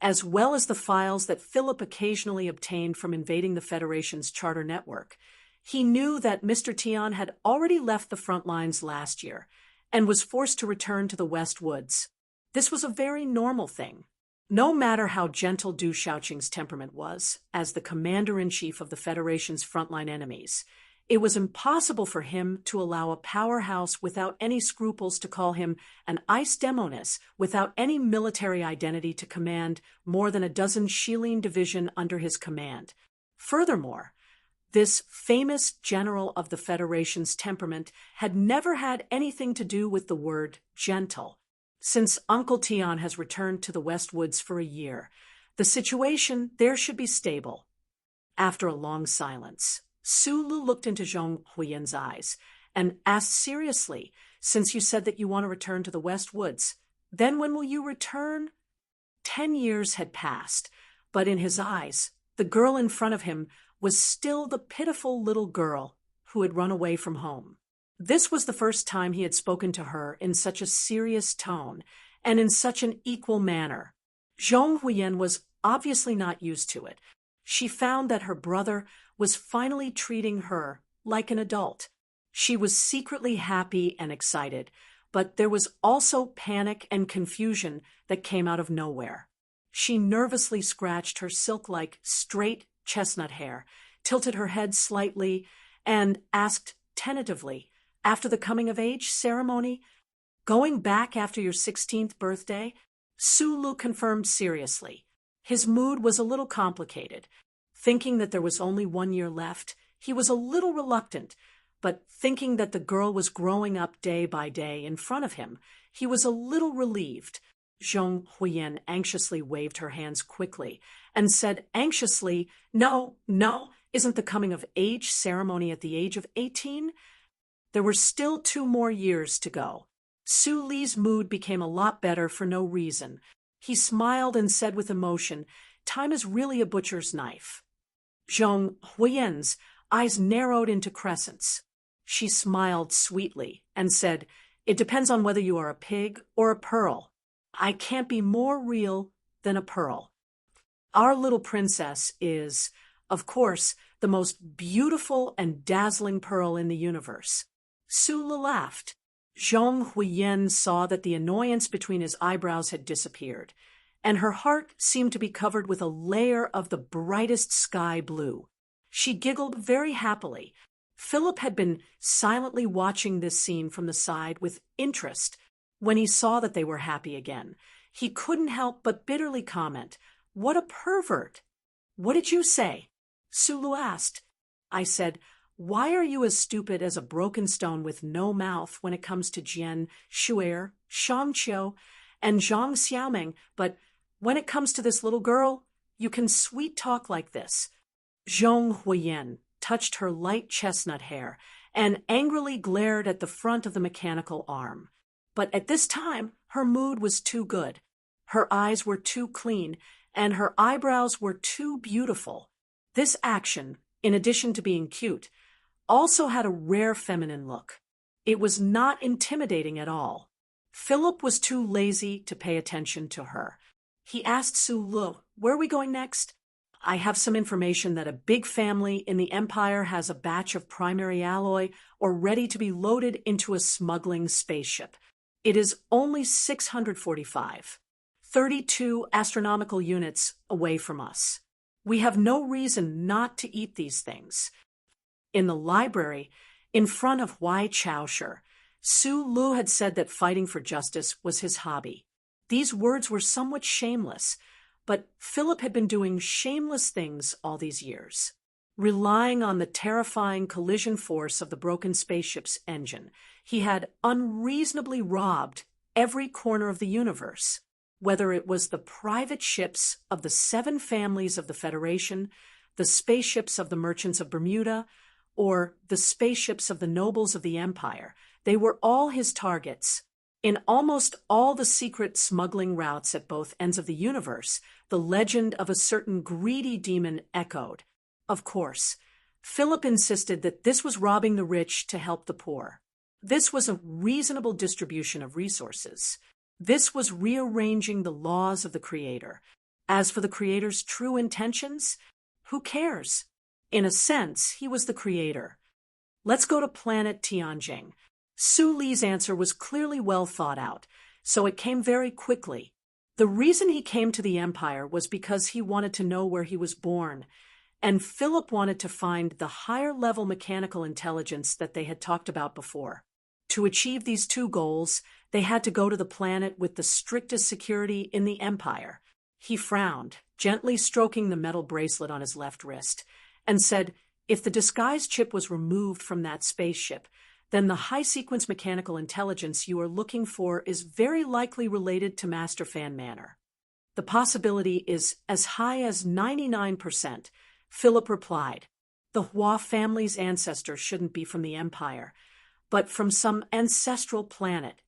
as well as the files that Philip occasionally obtained from invading the Federation's charter network, he knew that Mr. Tian had already left the front lines last year and was forced to return to the West Woods. This was a very normal thing. No matter how gentle Du Shaoqing's temperament was, as the commander-in-chief of the Federation's frontline enemies, it was impossible for him to allow a powerhouse without any scruples to call him an ice demoness without any military identity to command more than a dozen Shilin division under his command. Furthermore, this famous general of the Federation's temperament had never had anything to do with the word gentle. Since Uncle Tian has returned to the West Woods for a year, the situation there should be stable. After a long silence, Su Lu looked into Zhong Huiyan's eyes and asked seriously, "Since you said that you want to return to the West Woods, then when will you return?" 10 years had passed, but in his eyes, the girl in front of him was still the pitiful little girl who had run away from home. This was the first time he had spoken to her in such a serious tone and in such an equal manner. Zhong Huiyan was obviously not used to it. She found that her brother was finally treating her like an adult. She was secretly happy and excited, but there was also panic and confusion that came out of nowhere. She nervously scratched her silk-like, straight chestnut hair, tilted her head slightly, and asked tentatively, "After the coming-of-age ceremony? Going back after your 16th birthday?" Su Lu confirmed seriously. His mood was a little complicated. Thinking that there was only 1 year left, he was a little reluctant, but thinking that the girl was growing up day by day in front of him, he was a little relieved. Zhong Huiyan anxiously waved her hands quickly and said anxiously, No, isn't the coming-of-age ceremony at the age of 18? There were still 2 more years to go. Su Li's mood became a lot better for no reason. He smiled and said with emotion, "Time is really a butcher's knife." Zhong Huiyan's eyes narrowed into crescents. She smiled sweetly and said, "It depends on whether you are a pig or a pearl. I can't be more real than a pearl. Our little princess is, of course, the most beautiful and dazzling pearl in the universe." Su Lu laughed. Zhong Huiyan saw that the annoyance between his eyebrows had disappeared, and her heart seemed to be covered with a layer of the brightest sky blue. She giggled very happily. Philip had been silently watching this scene from the side with interest. When he saw that they were happy again, he couldn't help but bitterly comment, "What a pervert!" "What did you say?" Su Lu asked. I said, "Why are you as stupid as a broken stone with no mouth when it comes to Jian, Shu'er, Shangqiu, and Zhang Xiaoming, but when it comes to this little girl, you can sweet talk like this?" Zhong Huiyan touched her light chestnut hair and angrily glared at the front of the mechanical arm. But at this time, her mood was too good. Her eyes were too clean, and her eyebrows were too beautiful. This action, in addition to being cute, also had a rare feminine look. It was not intimidating at all. Philip was too lazy to pay attention to her. He asked Su Lu, "Where are we going next?" "I have some information that a big family in the Empire has a batch of primary alloy or ready to be loaded into a smuggling spaceship. It is only 645, 32 astronomical units away from us. We have no reason not to eat these things." In the library, in front of Huai Chaosher, Su Lu had said that fighting for justice was his hobby. These words were somewhat shameless, but Philip had been doing shameless things all these years. Relying on the terrifying collision force of the broken spaceship's engine, he had unreasonably robbed every corner of the universe, whether it was the private ships of the 7 families of the Federation, the spaceships of the merchants of Bermuda, or the spaceships of the nobles of the empire. They were all his targets. In almost all the secret smuggling routes at both ends of the universe, the legend of a certain greedy demon echoed. Of course, Philip insisted that this was robbing the rich to help the poor. This was a reasonable distribution of resources. This was rearranging the laws of the Creator. As for the Creator's true intentions, who cares? In a sense, he was the Creator. Let's go to planet Tianjing. Su Li's answer was clearly well thought out, so it came very quickly. The reason he came to the Empire was because he wanted to know where he was born, and Philip wanted to find the higher-level mechanical intelligence that they had talked about before. To achieve these two goals, they had to go to the planet with the strictest security in the Empire. He frowned, gently stroking the metal bracelet on his left wrist, and said, "If the disguise chip was removed from that spaceship, then the high-sequence mechanical intelligence you are looking for is very likely related to Master Fan Manor. The possibility is as high as 99%, Philip replied. The Hua family's ancestor shouldn't be from the Empire, but from some ancestral planet.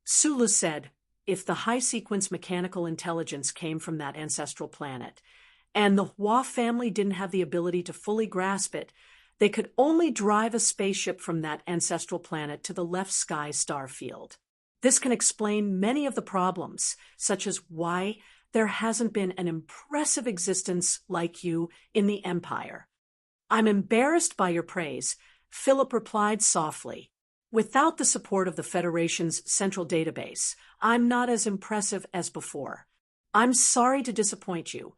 Sulu said, if the high-sequence mechanical intelligence came from that ancestral planet, and the Hua family didn't have the ability to fully grasp it, they could only drive a spaceship from that ancestral planet to the left sky star field. This can explain many of the problems, such as why there hasn't been an impressive existence like you in the Empire. I'm embarrassed by your praise, Philip replied softly. Without the support of the Federation's central database, I'm not as impressive as before. I'm sorry to disappoint you.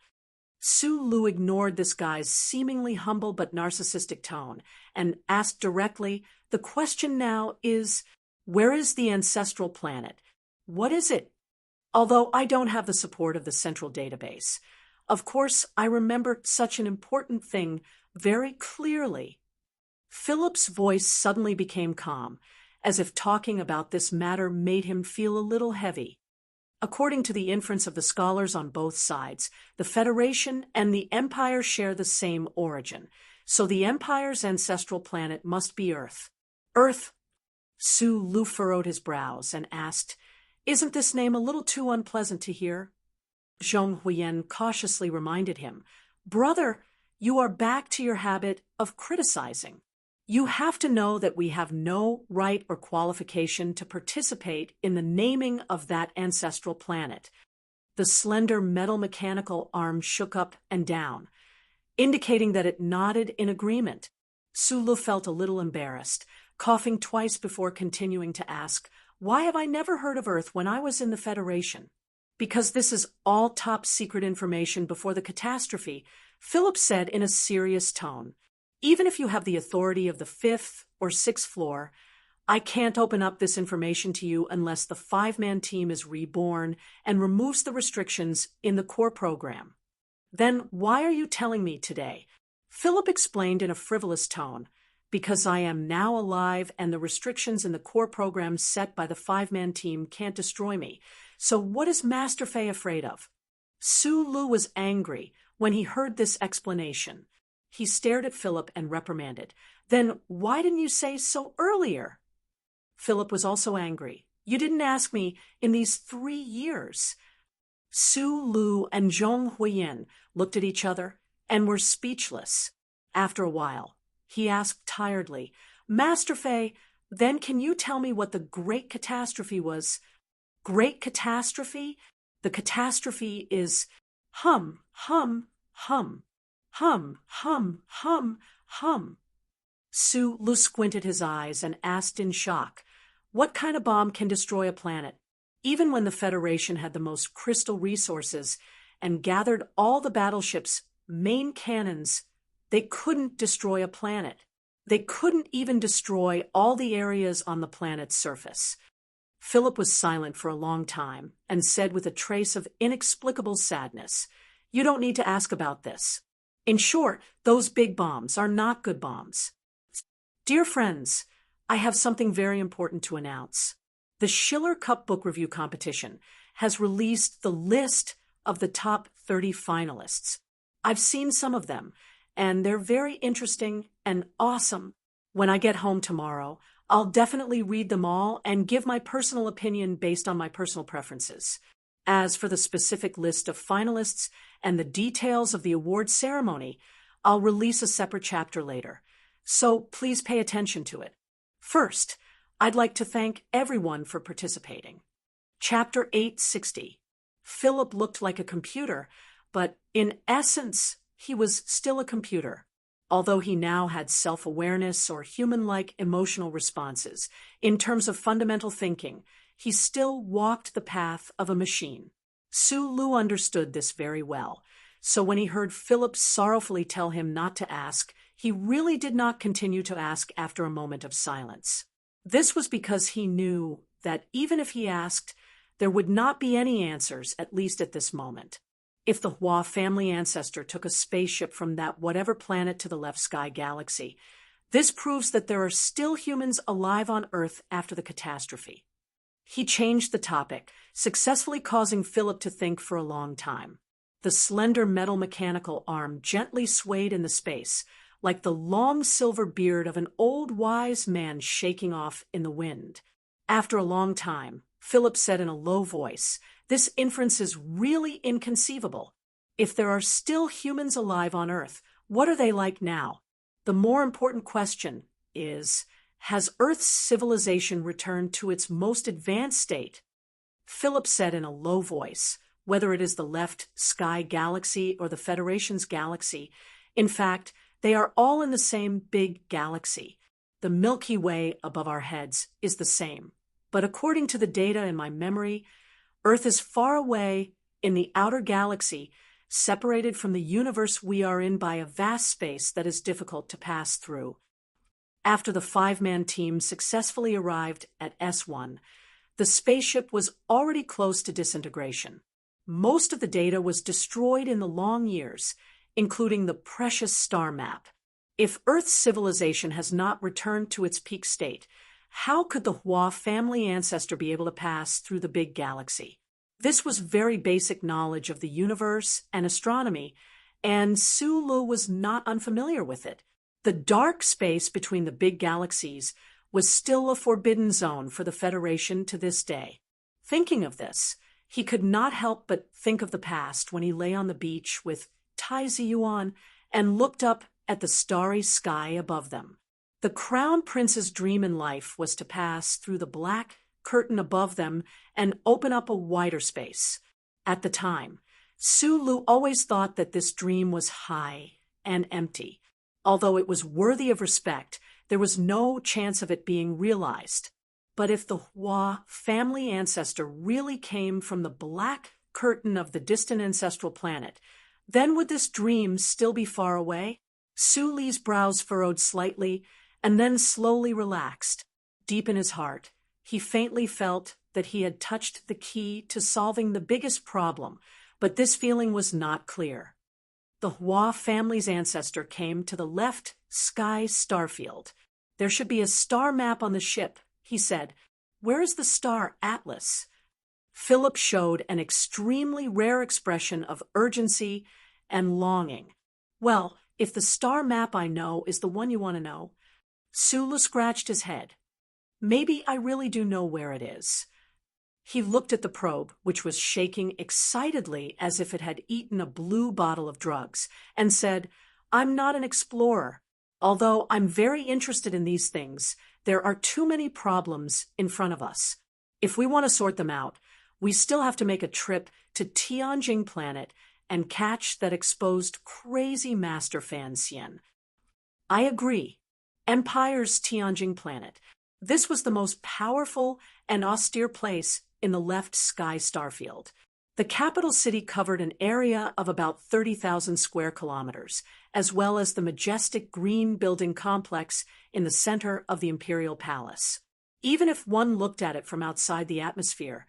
Su Lu ignored this guy's seemingly humble but narcissistic tone and asked directly, the question now is, where is the ancestral planet? What is it? Although I don't have the support of the central database, of course I remember such an important thing very clearly. Philip's voice suddenly became calm, as if talking about this matter made him feel a little heavy. According to the inference of the scholars on both sides, the Federation and the Empire share the same origin, so the Empire's ancestral planet must be Earth. Earth? Su Lu furrowed his brows and asked, isn't this name a little too unpleasant to hear? Zhong Huiyan cautiously reminded him, Brother, you are back to your habit of criticizing. You have to know that we have no right or qualification to participate in the naming of that ancestral planet. The slender metal mechanical arm shook up and down, indicating that it nodded in agreement. Sulu felt a little embarrassed, coughing twice before continuing to ask, why have I never heard of Earth when I was in the Federation? Because this is all top-secret information before the catastrophe, Philip said in a serious tone. Even if you have the authority of the 5th or 6th floor, I can't open up this information to you unless the 5-man team is reborn and removes the restrictions in the core program. Then why are you telling me today? Philip explained in a frivolous tone, because I am now alive and the restrictions in the core program set by the 5-man team can't destroy me. So what is Master Fei afraid of? Su Lu was angry when he heard this explanation. He stared at Philip and reprimanded. Then why didn't you say so earlier? Philip was also angry. You didn't ask me in these 3 years. Su Lu and Zhong Huiyan looked at each other and were speechless. After a while, he asked tiredly, Master Fei, then can you tell me what the great catastrophe was? Great catastrophe? The catastrophe is hum, hum, hum. Hum, hum, hum, hum. Su Lu squinted his eyes and asked in shock, what kind of bomb can destroy a planet? Even when the Federation had the most crystal resources and gathered all the battleships' main cannons, they couldn't destroy a planet. They couldn't even destroy all the areas on the planet's surface. Philip was silent for a long time and said with a trace of inexplicable sadness, you don't need to ask about this. In short, those big bombs are not good bombs. Dear friends, I have something very important to announce. The Schiller Cup Book Review Competition has released the list of the top 30 finalists. I've seen some of them, and they're very interesting and awesome. When I get home tomorrow, I'll definitely read them all and give my personal opinion based on my personal preferences. As for the specific list of finalists and the details of the award ceremony, I'll release a separate chapter later, so please pay attention to it. First, I'd like to thank everyone for participating. Chapter 860. Philip looked like a computer, but in essence, he was still a computer. Although he now had self-awareness or human-like emotional responses, in terms of fundamental thinking, he still walked the path of a machine. Sulu understood this very well, so when he heard Philip sorrowfully tell him not to ask, he really did not continue to ask after a moment of silence. This was because he knew that even if he asked, there would not be any answers, at least at this moment. If the Hua family ancestor took a spaceship from that whatever planet to the left sky galaxy, this proves that there are still humans alive on Earth after the catastrophe. He changed the topic, successfully causing Philip to think for a long time. The slender metal mechanical arm gently swayed in the space, like the long silver beard of an old wise man shaking off in the wind. After a long time, Philip said in a low voice, "This inference is really inconceivable. If there are still humans alive on Earth, what are they like now? The more important question is, has Earth's civilization returned to its most advanced state?" Philip said in a low voice, "Whether it is the left sky galaxy or the Federation's galaxy, in fact, they are all in the same big galaxy. The Milky Way above our heads is the same. But according to the data in my memory, Earth is far away in the outer galaxy, separated from the universe we are in by a vast space that is difficult to pass through." After the five-man team successfully arrived at S1, the spaceship was already close to disintegration. Most of the data was destroyed in the long years, including the precious star map. If Earth's civilization has not returned to its peak state, how could the Hua family ancestor be able to pass through the big galaxy? This was very basic knowledge of the universe and astronomy, and Sulu was not unfamiliar with it. The dark space between the big galaxies was still a forbidden zone for the Federation to this day. Thinking of this, he could not help but think of the past when he lay on the beach with Tai Ziyuan and looked up at the starry sky above them. The Crown Prince's dream in life was to pass through the black curtain above them and open up a wider space. At the time, Sulu always thought that this dream was high and empty. Although it was worthy of respect, there was no chance of it being realized. But if the Hua family ancestor really came from the black curtain of the distant ancestral planet, then would this dream still be far away? Su Li's brows furrowed slightly and then slowly relaxed. Deep in his heart, he faintly felt that he had touched the key to solving the biggest problem, but this feeling was not clear. The Hua family's ancestor came to the left sky starfield. "There should be a star map on the ship," he said. "Where is the star Atlas?" Philip showed an extremely rare expression of urgency and longing. "Well, if the star map I know is the one you want to know." Sulu scratched his head. "Maybe I really do know where it is." He looked at the probe, which was shaking excitedly as if it had eaten a blue bottle of drugs, and said, "I'm not an explorer. Although I'm very interested in these things, there are too many problems in front of us. If we want to sort them out, we still have to make a trip to Tianjing Planet and catch that exposed crazy master fan Xian." "I agree. Empire's Tianjing Planet. This was the most powerful and austere place in the left sky starfield. The capital city covered an area of about 30,000 square kilometers, as well as the majestic green building complex in the center of the Imperial Palace. Even if one looked at it from outside the atmosphere,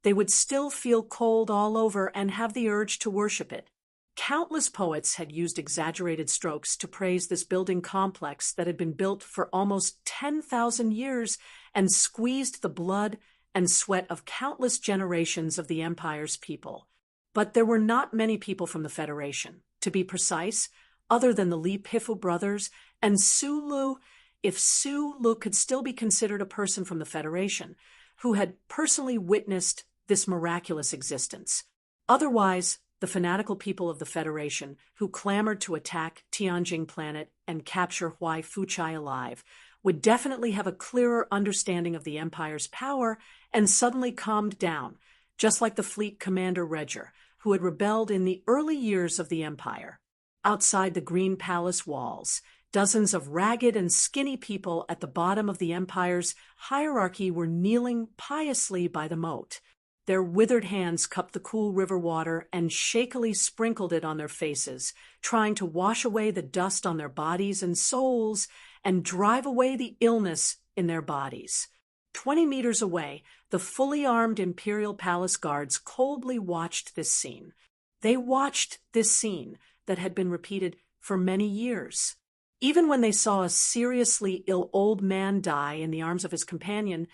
they would still feel cold all over and have the urge to worship it. Countless poets had used exaggerated strokes to praise this building complex that had been built for almost 10,000 years and squeezed the blood and sweat of countless generations of the Empire's people. But there were not many people from the Federation. To be precise, other than the Li Pifu brothers, and Su Lu, if Su Lu could still be considered a person from the Federation, who had personally witnessed this miraculous existence. Otherwise, the fanatical people of the Federation, who clamored to attack Tianjing Planet and capture Huai Fuchai alive, would definitely have a clearer understanding of the Empire's power and suddenly calmed down, just like the fleet commander Reger, who had rebelled in the early years of the Empire. Outside the Green Palace walls, dozens of ragged and skinny people at the bottom of the Empire's hierarchy were kneeling piously by the moat. Their withered hands cupped the cool river water and shakily sprinkled it on their faces, trying to wash away the dust on their bodies and souls and drive away the illness in their bodies. 20 meters away, the fully armed Imperial Palace guards coldly watched this scene. They watched this scene that had been repeated for many years. Even when they saw a seriously ill old man die in the arms of his companion,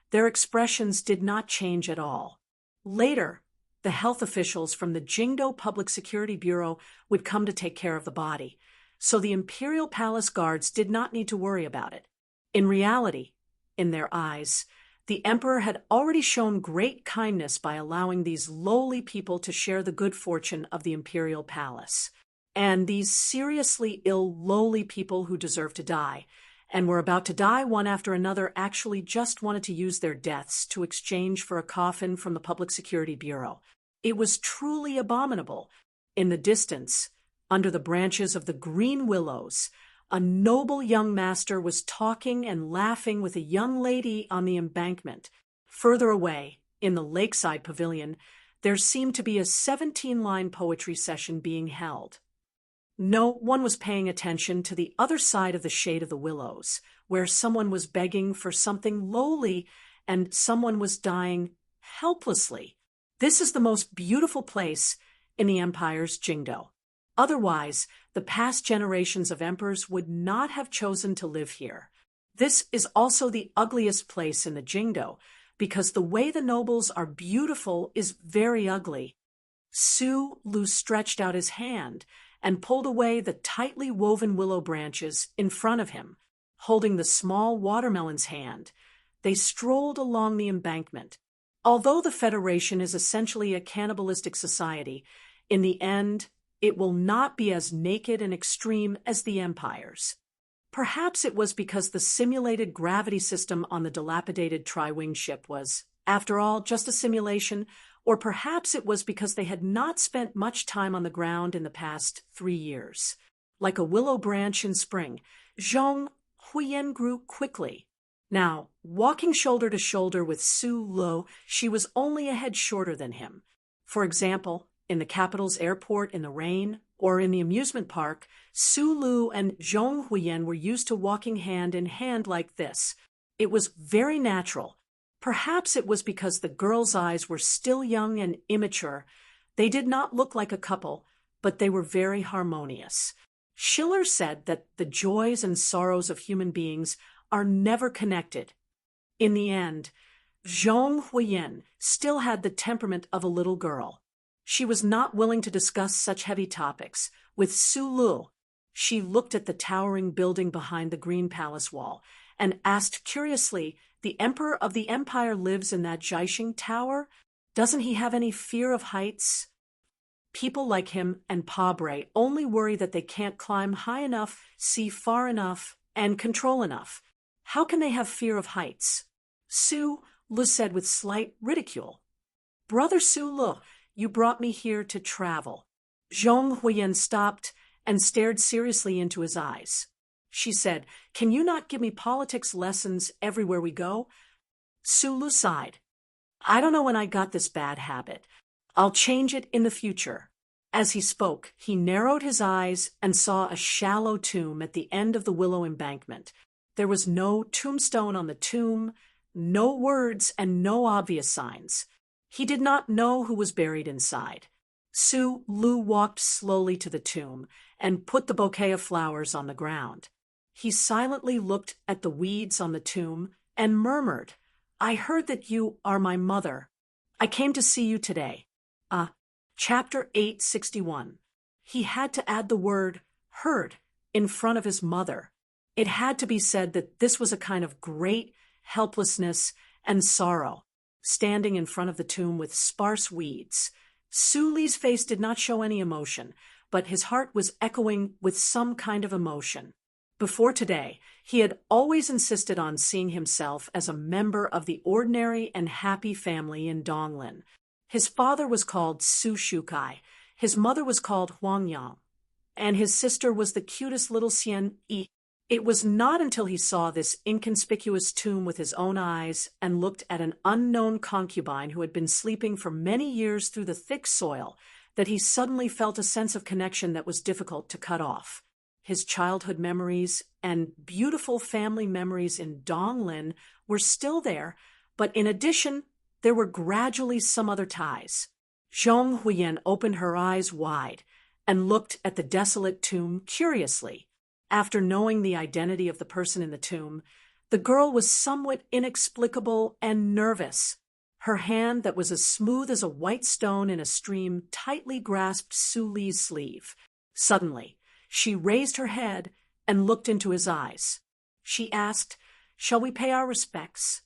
their expressions did not change at all. Later, the health officials from the Jingdo Public Security Bureau would come to take care of the body, so the Imperial Palace guards did not need to worry about it. In reality, in their eyes, the Emperor had already shown great kindness by allowing these lowly people to share the good fortune of the Imperial Palace. And these seriously ill, lowly people who deserved to die, and were about to die one after another, actually just wanted to use their deaths to exchange for a coffin from the Public Security Bureau. It was truly abominable. In the distance, under the branches of the green willows, a noble young master was talking and laughing with a young lady on the embankment. Further away, in the lakeside pavilion, there seemed to be a 17-line poetry session being held. No one was paying attention to the other side of the shade of the willows, where someone was begging for something lowly and someone was dying helplessly. This is the most beautiful place in the Empire's Jingdo. Otherwise, the past generations of emperors would not have chosen to live here. This is also the ugliest place in the Jingdo, because the way the nobles are beautiful is very ugly. Su Lu stretched out his hand and pulled away the tightly woven willow branches in front of him. Holding the small watermelon's hand, they strolled along the embankment. Although the Federation is essentially a cannibalistic society, in the end, it will not be as naked and extreme as the Empire's. Perhaps it was because the simulated gravity system on the dilapidated tri-wing ship was, after all, just a simulation, or perhaps it was because they had not spent much time on the ground in the past 3 years. Like a willow branch in spring, Zhong Huiyan grew quickly. Now, walking shoulder to shoulder with Su Lu, she was only a head shorter than him. For example, in the capital's airport in the rain, or in the amusement park, Su Lu and Zhong Huiyan were used to walking hand in hand like this. It was very natural. Perhaps it was because the girls' eyes were still young and immature. They did not look like a couple, but they were very harmonious. Schiller said that the joys and sorrows of human beings are never connected. In the end, Zhong Huiyan still had the temperament of a little girl. She was not willing to discuss such heavy topics. With Su Lu, she looked at the towering building behind the Green Palace wall and asked curiously, "The Emperor of the Empire lives in that Jiaxing Tower? Doesn't he have any fear of heights?" People like him and Pabre only worry that they can't climb high enough, see far enough, and control enough. How can they have fear of heights? Su Lu said with slight ridicule. "Brother Su Lu, you brought me here to travel." Zhong Huiyan stopped and stared seriously into his eyes. She said, "Can you not give me politics lessons everywhere we go?" Su Lu sighed. "I don't know when I got this bad habit. I'll change it in the future." As he spoke, he narrowed his eyes and saw a shallow tomb at the end of the willow embankment. There was no tombstone on the tomb, no words, and no obvious signs. He did not know who was buried inside. Su Lu walked slowly to the tomb and put the bouquet of flowers on the ground. He silently looked at the weeds on the tomb and murmured, "I heard that you are my mother. I came to see you today." Chapter 861. He had to add the word heard in front of his mother. It had to be said that this was a kind of great helplessness and sorrow, standing in front of the tomb with sparse weeds. Su Li's face did not show any emotion, but his heart was echoing with some kind of emotion. Before today, he had always insisted on seeing himself as a member of the ordinary and happy family in Donglin. His father was called Su Shukai, his mother was called Huang Yang, and his sister was the cutest little Xian Yi. It was not until he saw this inconspicuous tomb with his own eyes and looked at an unknown concubine who had been sleeping for many years through the thick soil that he suddenly felt a sense of connection that was difficult to cut off. His childhood memories and beautiful family memories in Donglin were still there, but in addition, there were gradually some other ties. Zhong Huiyan opened her eyes wide and looked at the desolate tomb curiously. After knowing the identity of the person in the tomb, the girl was somewhat inexplicable and nervous. Her hand, that was as smooth as a white stone in a stream, tightly grasped Su Li's sleeve. Suddenly, she raised her head and looked into his eyes. She asked, "Shall we pay our respects?"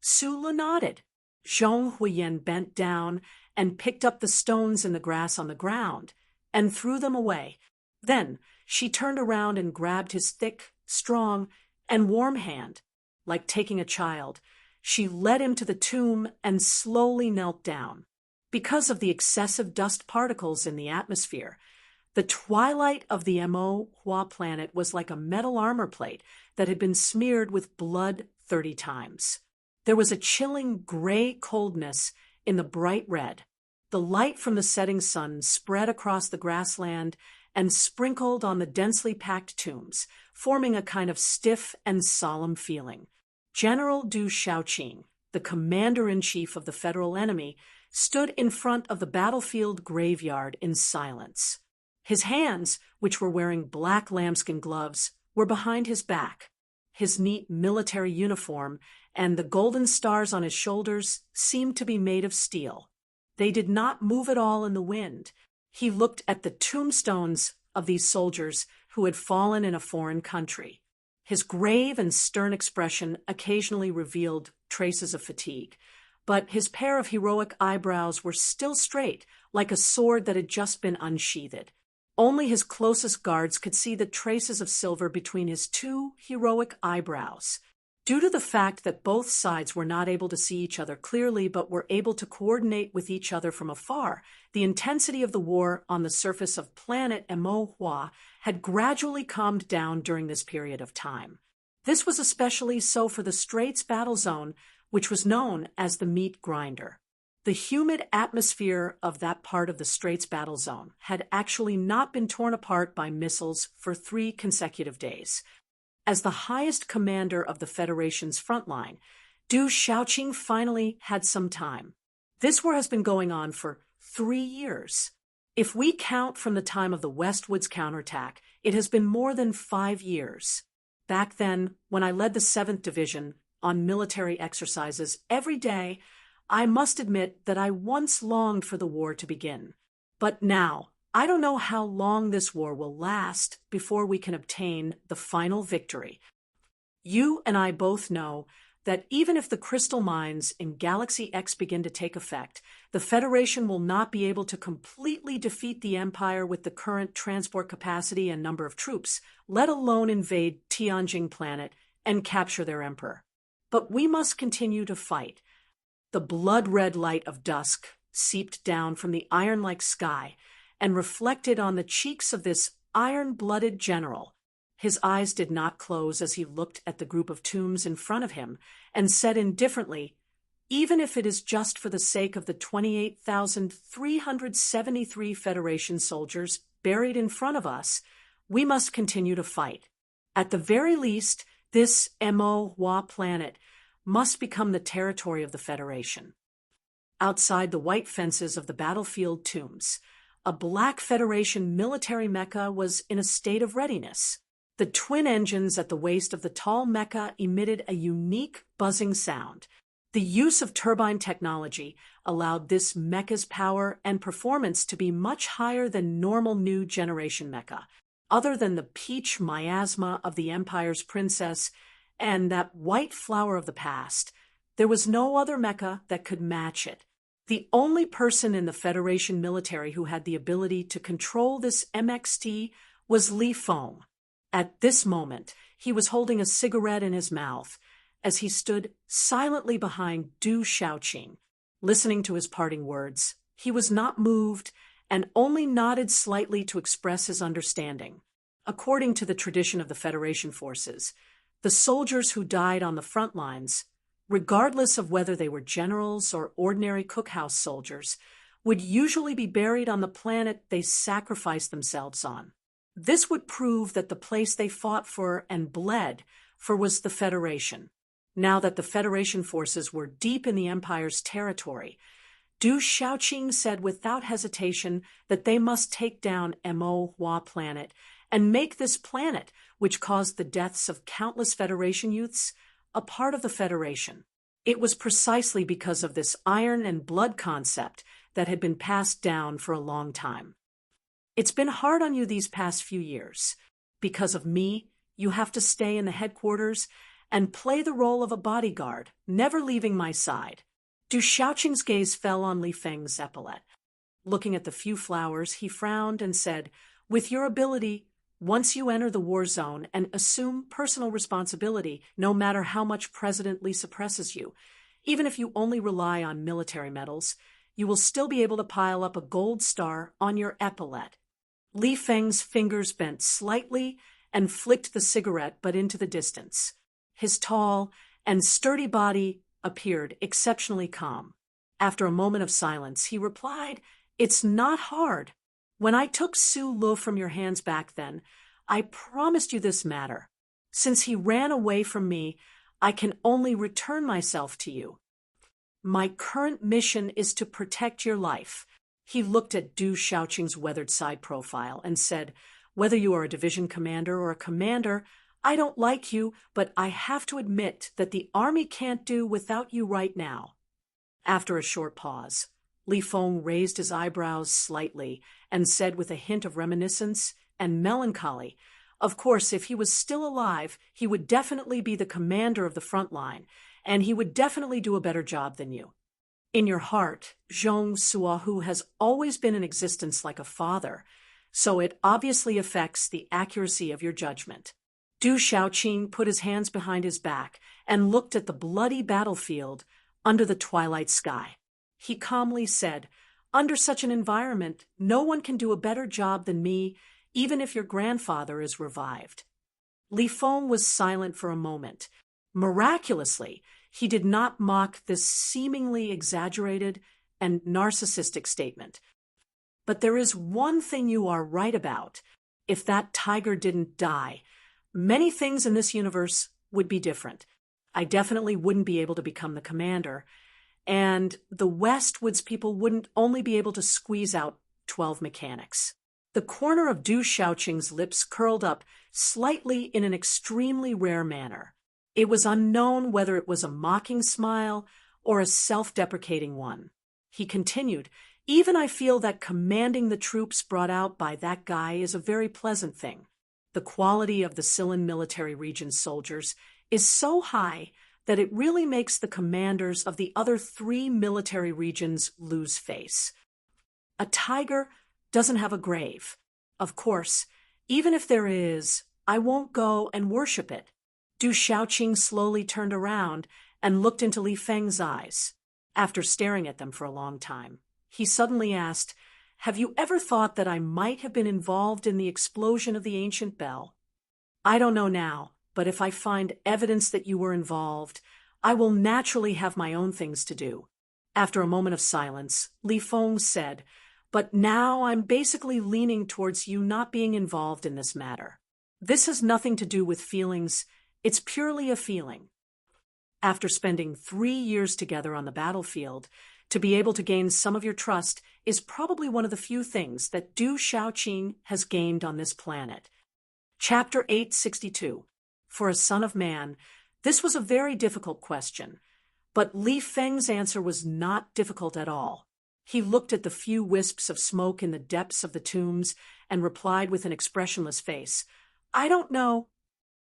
Su Li nodded. Zhong Huiyan bent down and picked up the stones in the grass on the ground and threw them away. Then she turned around and grabbed his thick, strong, and warm hand. Like taking a child, she led him to the tomb and slowly knelt down. Because of the excessive dust particles in the atmosphere, the twilight of the Mo Hua planet was like a metal armor plate that had been smeared with blood 30 times. There was a chilling gray coldness in the bright red. The light from the setting sun spread across the grassland and sprinkled on the densely packed tombs, forming a kind of stiff and solemn feeling. General Du Shaoqing, the commander-in-chief of the federal enemy, stood in front of the battlefield graveyard in silence. His hands, which were wearing black lambskin gloves, were behind his back. His neat military uniform and the golden stars on his shoulders seemed to be made of steel. They did not move at all in the wind. He looked at the tombstones of these soldiers who had fallen in a foreign country. His grave and stern expression occasionally revealed traces of fatigue, but his pair of heroic eyebrows were still straight, like a sword that had just been unsheathed. Only his closest guards could see the traces of silver between his two heroic eyebrows. Due to the fact that both sides were not able to see each other clearly but were able to coordinate with each other from afar, the intensity of the war on the surface of planet Mo Hua had gradually calmed down during this period of time. This was especially so for the Straits battle zone, which was known as the meat grinder. The humid atmosphere of that part of the Straits battle zone had actually not been torn apart by missiles for 3 consecutive days. As the highest commander of the Federation's front line, Du Shaoqing finally had some time. This war has been going on for 3 years. If we count from the time of the Westwoods counterattack, it has been more than 5 years. Back then, when I led the 7th Division on military exercises every day, I must admit that I once longed for the war to begin. But now, I don't know how long this war will last before we can obtain the final victory. You and I both know that even if the crystal mines in Galaxy X begin to take effect, the Federation will not be able to completely defeat the Empire with the current transport capacity and number of troops, let alone invade Tianjing planet and capture their emperor. But we must continue to fight. The blood-red light of dusk seeped down from the iron-like sky and reflected on the cheeks of this iron-blooded general. His eyes did not close as he looked at the group of tombs in front of him and said indifferently, "Even if it is just for the sake of the 28,373 Federation soldiers buried in front of us, we must continue to fight. At the very least, this Mo Hua planet must become the territory of the Federation." Outside the white fences of the battlefield tombs, a black Federation military mecha was in a state of readiness. The twin engines at the waist of the tall mecha emitted a unique buzzing sound. The use of turbine technology allowed this mecha's power and performance to be much higher than normal new generation mecha. other than the peach miasma of the Empire's princess and that white flower of the past, there was no other Mecca that could match it. The only person in the Federation military who had the ability to control this MXT was Li Feng. At this moment, he was holding a cigarette in his mouth as he stood silently behind Du Shaoqing, listening to his parting words. He was not moved and only nodded slightly to express his understanding. According to the tradition of the Federation forces, the soldiers who died on the front lines, regardless of whether they were generals or ordinary cookhouse soldiers, would usually be buried on the planet they sacrificed themselves on. This would prove that the place they fought for and bled for was the Federation. Now that the Federation forces were deep in the Empire's territory, Du Shaoqing said without hesitation that they must take down Mo Hua planet and make this planet, which caused the deaths of countless Federation youths, a part of the Federation. It was precisely because of this iron and blood concept that had been passed down for a long time. It's been hard on you these past few years. Because of me, you have to stay in the headquarters and play the role of a bodyguard, never leaving my side. Du Shaoqing's gaze fell on Li Feng's epaulette. Looking at the few flowers, he frowned and said, "With your ability, once you enter the war zone and assume personal responsibility, no matter how much President Li suppresses you, even if you only rely on military medals, you will still be able to pile up a gold star on your epaulette." Li Feng's fingers bent slightly and flicked the cigarette but into the distance. His tall and sturdy body appeared exceptionally calm. After a moment of silence, he replied, "It's not hard. When I took Su Lu from your hands back then, I promised you this matter. Since he ran away from me, I can only return myself to you. My current mission is to protect your life." He looked at Du Shaoqing's weathered side profile and said, "Whether you are a division commander or a commander, I don't like you, but I have to admit that the army can't do without you right now." After a short pause, Li Feng raised his eyebrows slightly and said with a hint of reminiscence and melancholy, "Of course, if he was still alive, he would definitely be the commander of the front line, and he would definitely do a better job than you. In your heart, Zhong Suahu has always been in existence like a father, so it obviously affects the accuracy of your judgment." Du Shaoqing put his hands behind his back and looked at the bloody battlefield under the twilight sky. He calmly said, "Under such an environment, no one can do a better job than me, even if your grandfather is revived." Li Feng was silent for a moment. Miraculously, he did not mock this seemingly exaggerated and narcissistic statement. "But there is one thing you are right about. If that tiger didn't die, many things in this universe would be different. I definitely wouldn't be able to become the commander, and the Westwood's people wouldn't only be able to squeeze out 12 mechanics." The corner of Du Shaoqing's lips curled up slightly in an extremely rare manner. It was unknown whether it was a mocking smile or a self-deprecating one. He continued, "Even I feel that commanding the troops brought out by that guy is a very pleasant thing. The quality of the Silan military region soldiers is so high that it really makes the commanders of the other 3 military regions lose face. A tiger doesn't have a grave. Of course, even if there is, I won't go and worship it." Du Shaoqing slowly turned around and looked into Li Feng's eyes. After staring at them for a long time, he suddenly asked, "Have you ever thought that I might have been involved in the explosion of the ancient bell? I don't know now, but if I find evidence that you were involved, I will naturally have my own things to do." After a moment of silence, Li Feng said, "But now I'm basically leaning towards you not being involved in this matter. This has nothing to do with feelings. It's purely a feeling." After spending 3 years together on the battlefield, to be able to gain some of your trust is probably one of the few things that Du Shaoqing has gained on this planet. Chapter 862. For a son of man, this was a very difficult question, but Li Feng's answer was not difficult at all. He looked at the few wisps of smoke in the depths of the tombs and replied with an expressionless face, "I don't know."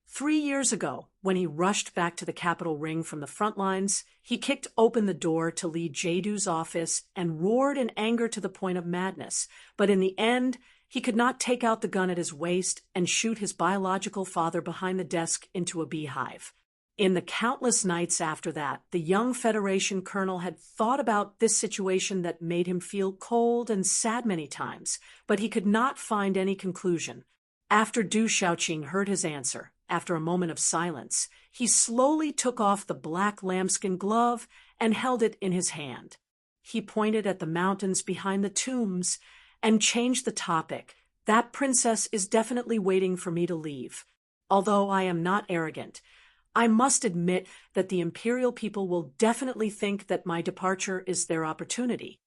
3 years ago, when he rushed back to the Capitol ring from the front lines, he kicked open the door to lead Jadu's office and roared in anger to the point of madness. But in the end, he could not take out the gun at his waist and shoot his biological father behind the desk into a beehive. In the countless nights after that, the young Federation colonel had thought about this situation that made him feel cold and sad many times, but he could not find any conclusion. After Du Shaoqing heard his answer, after a moment of silence, he slowly took off the black lambskin glove and held it in his hand. He pointed at the mountains behind the tombs and changed the topic. "That princess is definitely waiting for me to leave. Although I am not arrogant, I must admit that the imperial people will definitely think that my departure is their opportunity."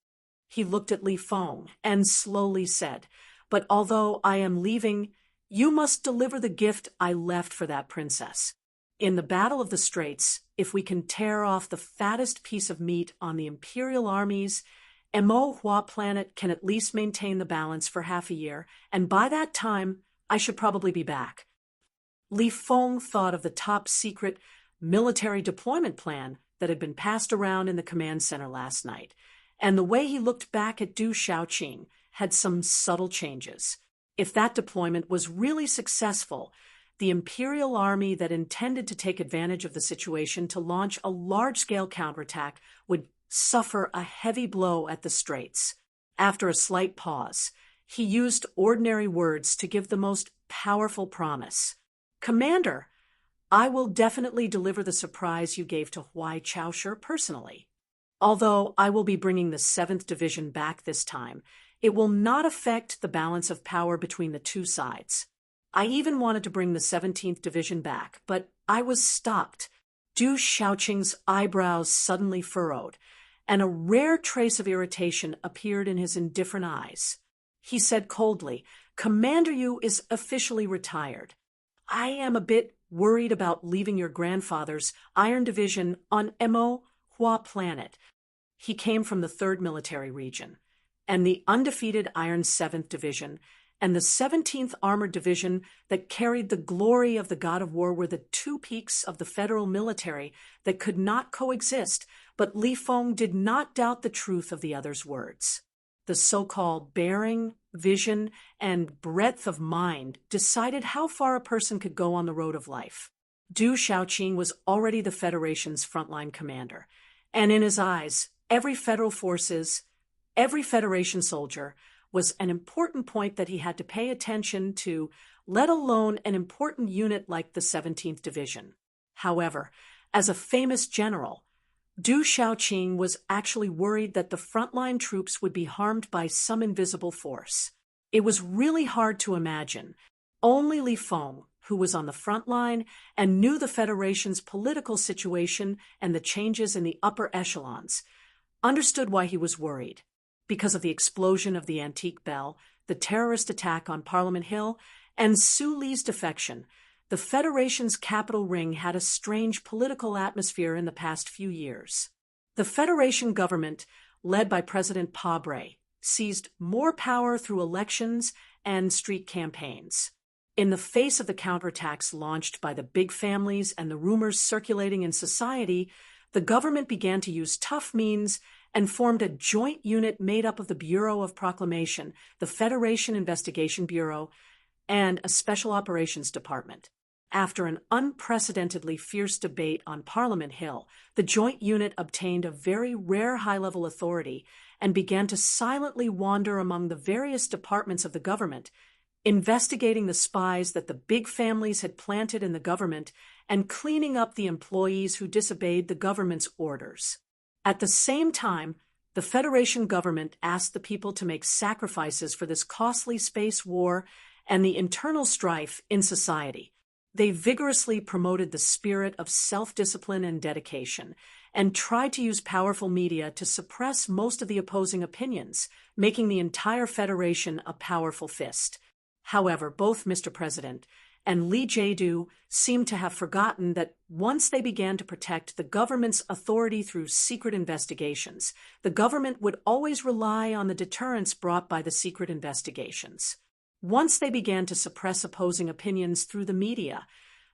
He looked at Li Feng and slowly said, "But although I am leaving, you must deliver the gift I left for that princess. In the Battle of the Straits, if we can tear off the fattest piece of meat on the imperial armies, Mo Hua planet can at least maintain the balance for half a year, and by that time, I should probably be back." Li Feng thought of the top-secret military deployment plan that had been passed around in the command center last night, and the way he looked back at Du Shaoqing had some subtle changes. If that deployment was really successful, the Imperial Army that intended to take advantage of the situation to launch a large-scale counterattack would suffer a heavy blow at the Straits. After a slight pause, he used ordinary words to give the most powerful promise. "Commander, I will definitely deliver the surprise you gave to Huai Chaosher personally. Although I will be bringing the 7th Division back this time, it will not affect the balance of power between the two sides. I even wanted to bring the 17th Division back, but I was stopped." Du Shaoqing's eyebrows suddenly furrowed, and a rare trace of irritation appeared in his indifferent eyes. He said coldly, "Commander Yu is officially retired. I am a bit worried about leaving your grandfather's Iron Division on Mo Hua planet." He came from the 3rd Military Region, and the undefeated Iron 7th Division and the 17th Armored Division that carried the glory of the God of War were the two peaks of the federal military that could not coexist, but Li Feng did not doubt the truth of the other's words. The so-called bearing, vision, and breadth of mind decided how far a person could go on the road of life. Du Shaoqing was already the Federation's frontline commander, and in his eyes, every Federation soldier was an important point that he had to pay attention to, let alone an important unit like the 17th Division. However, as a famous general, Du Shaoqing was actually worried that the frontline troops would be harmed by some invisible force. It was really hard to imagine. Only Li Feng, who was on the front line and knew the Federation's political situation and the changes in the upper echelons, understood why he was worried. Because of the explosion of the antique bell, the terrorist attack on Parliament Hill, and Su Li's defection, the Federation's capital ring had a strange political atmosphere in the past few years. The Federation government, led by President Pabre, seized more power through elections and street campaigns. In the face of the counterattacks launched by the big families and the rumors circulating in society, the government began to use tough means and formed a joint unit made up of the Bureau of Proclamation, the Federation Investigation Bureau, and a Special Operations Department. After an unprecedentedly fierce debate on Parliament Hill, the joint unit obtained a very rare high-level authority and began to silently wander among the various departments of the government, investigating the spies that the big families had planted in the government and cleaning up the employees who disobeyed the government's orders. At the same time, the Federation government asked the people to make sacrifices for this costly space war and the internal strife in society. They vigorously promoted the spirit of self-discipline and dedication, and tried to use powerful media to suppress most of the opposing opinions, making the entire Federation a powerful fist. However, both Mr. President and Lee Jae-do seemed to have forgotten that once they began to protect the government's authority through secret investigations, the government would always rely on the deterrence brought by the secret investigations. Once they began to suppress opposing opinions through the media,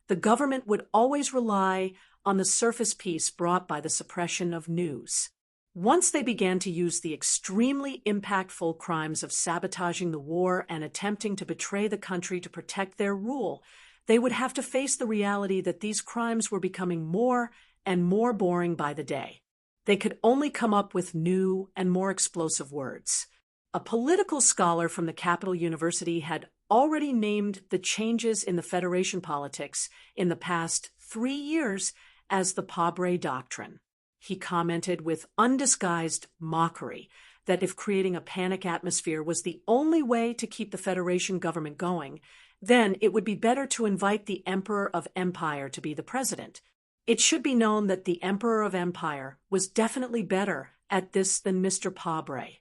the government would always rely on the surface peace brought by the suppression of news. Once they began to use the extremely impactful crimes of sabotaging the war and attempting to betray the country to protect their rule, they would have to face the reality that these crimes were becoming more and more boring by the day. They could only come up with new and more explosive words. A political scholar from the Capital University had already named the changes in the Federation politics in the past 3 years as the Pabre Doctrine. He commented with undisguised mockery that if creating a panic atmosphere was the only way to keep the Federation government going, then it would be better to invite the Emperor of Empire to be the president. It should be known that the Emperor of Empire was definitely better at this than Mr. Pabre.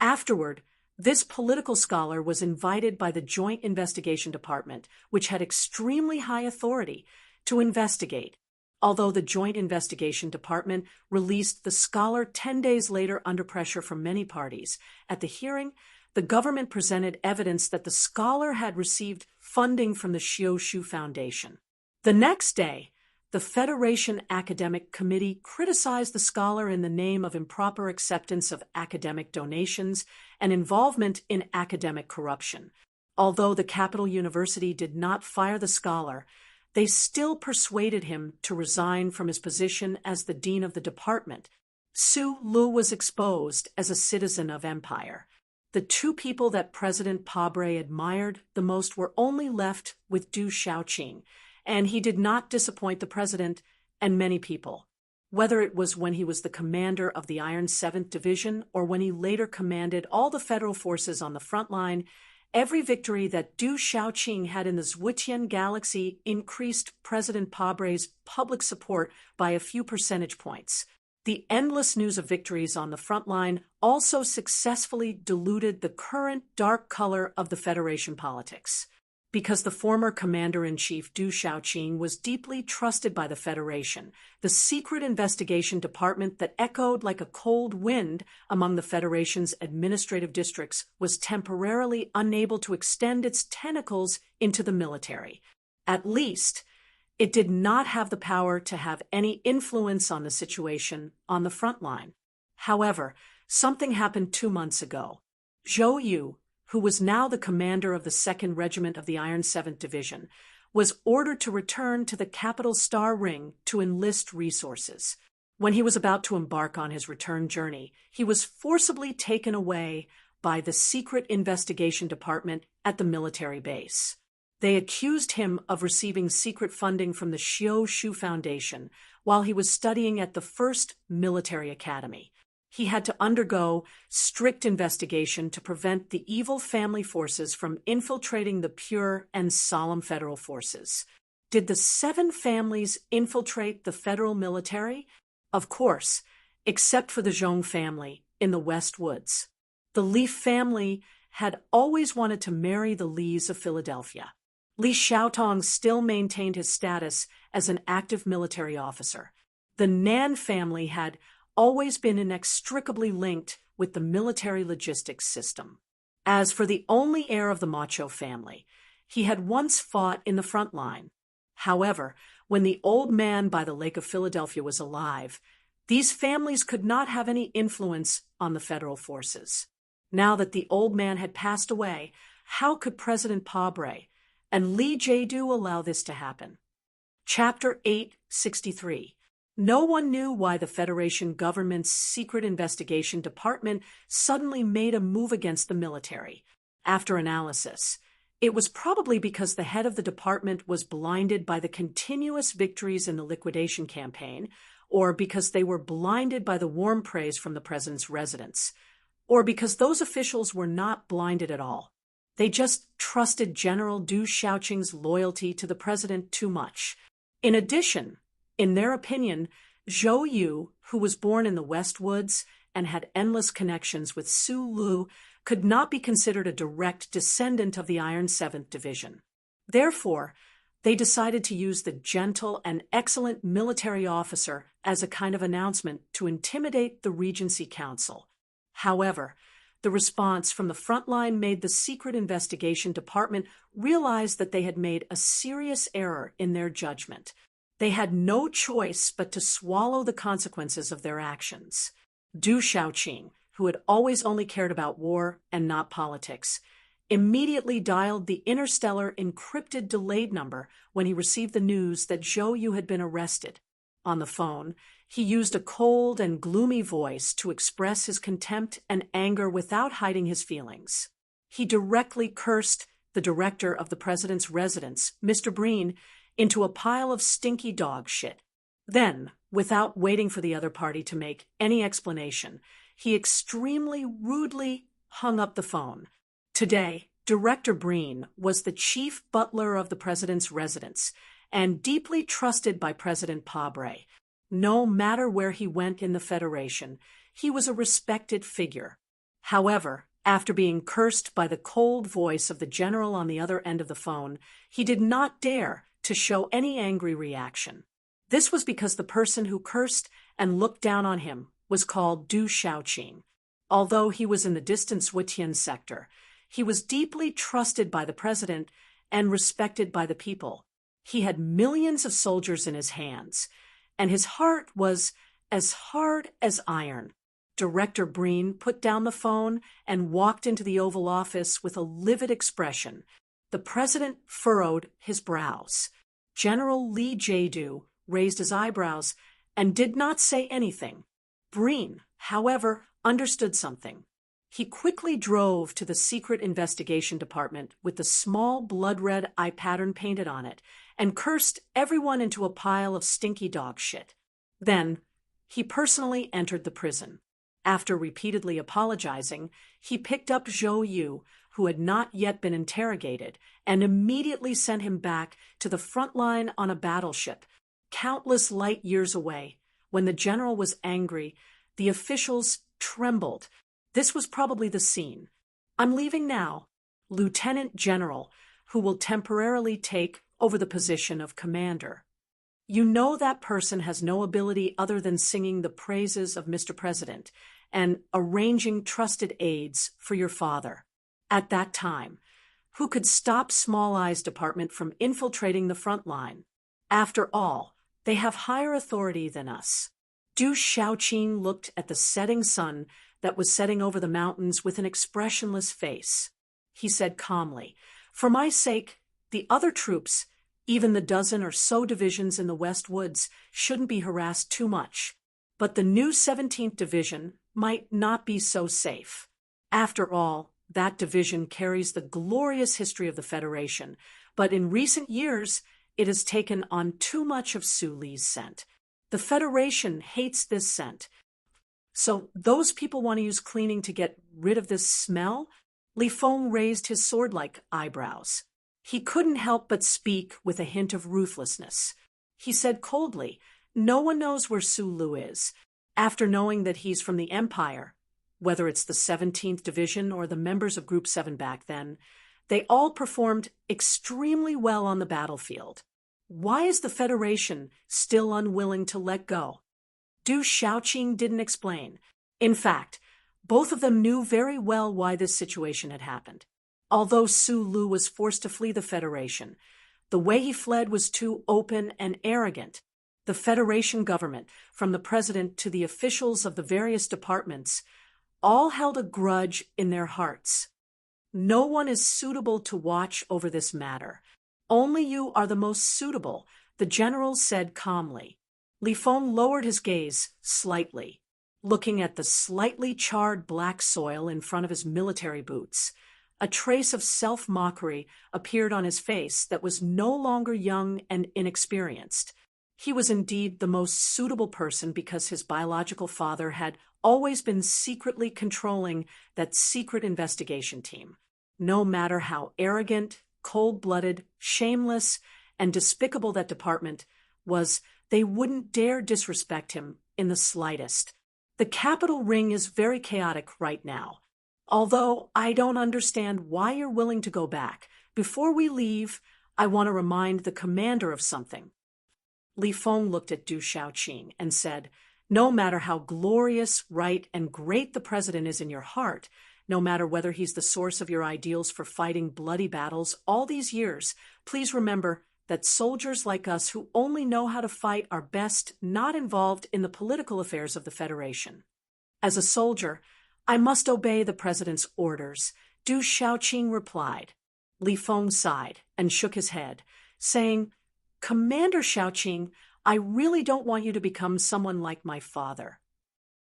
Afterward, this political scholar was invited by the Joint Investigation Department, which had extremely high authority, to investigate. Although the Joint Investigation Department released the scholar 10 days later under pressure from many parties, at the hearing, the government presented evidence that the scholar had received funding from the Xiu Foundation. The next day, the Federation Academic Committee criticized the scholar in the name of improper acceptance of academic donations and involvement in academic corruption. Although the Capital University did not fire the scholar, they still persuaded him to resign from his position as the dean of the department. Su Lu was exposed as a citizen of empire. The two people that President Pabre admired the most were only left with Du Xiaoqing, and he did not disappoint the president and many people. Whether it was when he was the commander of the Iron 7th Division or when he later commanded all the federal forces on the front line, every victory that Du Xiaoqing had in the Zwitian galaxy increased President Pabre's public support by a few percentage points. The endless news of victories on the front line also successfully diluted the current dark color of the Federation politics. Because the former commander-in-chief Du Xiaoqing was deeply trusted by the Federation, the secret investigation department that echoed like a cold wind among the Federation's administrative districts was temporarily unable to extend its tentacles into the military. At least, it did not have the power to have any influence on the situation on the front line. However, something happened 2 months ago. Zhou Yu, who was now the commander of the 2nd Regiment of the Iron 7th Division, was ordered to return to the capital Star Ring to enlist resources. When he was about to embark on his return journey, he was forcibly taken away by the Secret Investigation Department at the military base. They accused him of receiving secret funding from the Xiu Foundation while he was studying at the 1st Military Academy. He had to undergo strict investigation to prevent the evil family forces from infiltrating the pure and solemn federal forces. Did the 7 families infiltrate the federal military? Of course, except for the Zhong family in the West Woods. The Li family had always wanted to marry the Lis of Philadelphia. Li Xiaotong still maintained his status as an active military officer. The Nan family had always been inextricably linked with the military logistics system. As for the only heir of the Macho family, he had once fought in the front line. However, when the old man by the Lake of Philadelphia was alive, these families could not have any influence on the federal forces. Now that the old man had passed away, how could President Pabre and Lee Jae-do allow this to happen? Chapter 863. No one knew why the Federation government's secret investigation department suddenly made a move against the military. After analysis, it was probably because the head of the department was blinded by the continuous victories in the liquidation campaign, or because they were blinded by the warm praise from the president's residence, or because those officials were not blinded at all. They just trusted General Du Xiaoqing's loyalty to the president too much. In addition, in their opinion, Zhou Yu, who was born in the West Woods and had endless connections with Su Lu, could not be considered a direct descendant of the Iron 7th Division. Therefore, they decided to use the gentle and excellent military officer as a kind of announcement to intimidate the Regency Council. However, the response from the front line made the Secret Investigation Department realize that they had made a serious error in their judgment. They had no choice but to swallow the consequences of their actions. Du Xiaoqing, who had always only cared about war and not politics, immediately dialed the interstellar encrypted delayed number when he received the news that Zhou Yu had been arrested. On the phone, he used a cold and gloomy voice to express his contempt and anger without hiding his feelings. He directly cursed the director of the president's residence, Mr. Breen, into a pile of stinky dog shit. Then, without waiting for the other party to make any explanation, he extremely rudely hung up the phone. Today, Director Breen was the chief butler of the president's residence and deeply trusted by President Pabre. No matter where he went in the Federation, he was a respected figure. However, after being cursed by the cold voice of the general on the other end of the phone, he did not dare to show any angry reaction. This was because the person who cursed and looked down on him was called Du Xiaoqing. Although he was in the distant Wutian sector, he was deeply trusted by the president and respected by the people. He had millions of soldiers in his hands, and his heart was as hard as iron. Director Breen put down the phone and walked into the Oval Office with a livid expression. The president furrowed his brows. General Li Jiedu raised his eyebrows and did not say anything. Breen, however, understood something. He quickly drove to the Secret Investigation Department with the small blood-red eye pattern painted on it and cursed everyone into a pile of stinky dog shit. Then, he personally entered the prison. After repeatedly apologizing, he picked up Zhou Yu, who had not yet been interrogated, and immediately sent him back to the front line on a battleship, countless light years away. When the general was angry, the officials trembled. This was probably the scene. "I'm leaving now," Lieutenant General, who will temporarily take over the position of commander. "You know that person has no ability other than singing the praises of Mr. President and arranging trusted aides for your father. At that time, who could stop Small Eye's department from infiltrating the front line? After all, they have higher authority than us." Du Xiaoqing looked at the setting sun that was setting over the mountains with an expressionless face. He said calmly, "For my sake, the other troops, even the dozen or so divisions in the West Woods, shouldn't be harassed too much. But the new 17th Division might not be so safe. After all, that division carries the glorious history of the Federation, but in recent years, it has taken on too much of Su Li's scent. The Federation hates this scent. So those people want to use cleaning to get rid of this smell?" Li Feng raised his sword-like eyebrows. He couldn't help but speak with a hint of ruthlessness. He said coldly, "No one knows where Su Lu is. After knowing that he's from the Empire, whether it's the 17th Division or the members of Group 7 back then, they all performed extremely well on the battlefield. Why is the Federation still unwilling to let go?" Du Xiaoqing didn't explain. In fact, both of them knew very well why this situation had happened. Although Su Lu was forced to flee the Federation, the way he fled was too open and arrogant. The Federation government, from the president to the officials of the various departments, all held a grudge in their hearts. "No one is suitable to watch over this matter. Only you are the most suitable," the general said calmly. Li Feng lowered his gaze slightly, looking at the slightly charred black soil in front of his military boots. A trace of self-mockery appeared on his face that was no longer young and inexperienced. He was indeed the most suitable person because his biological father had always been secretly controlling that secret investigation team. No matter how arrogant, cold-blooded, shameless, and despicable that department was, they wouldn't dare disrespect him in the slightest. The capital ring is very chaotic right now. Although I don't understand why you're willing to go back. Before we leave, I want to remind the commander of something." Li Feng looked at Du Shaoqing and said, "No matter how glorious, right, and great the president is in your heart, no matter whether he's the source of your ideals for fighting bloody battles all these years, please remember that soldiers like us who only know how to fight are best not involved in the political affairs of the Federation. As a soldier, I must obey the president's orders," Du Shaoqing replied. Li Feng sighed and shook his head, saying, "Commander Shaoqing, I really don't want you to become someone like my father."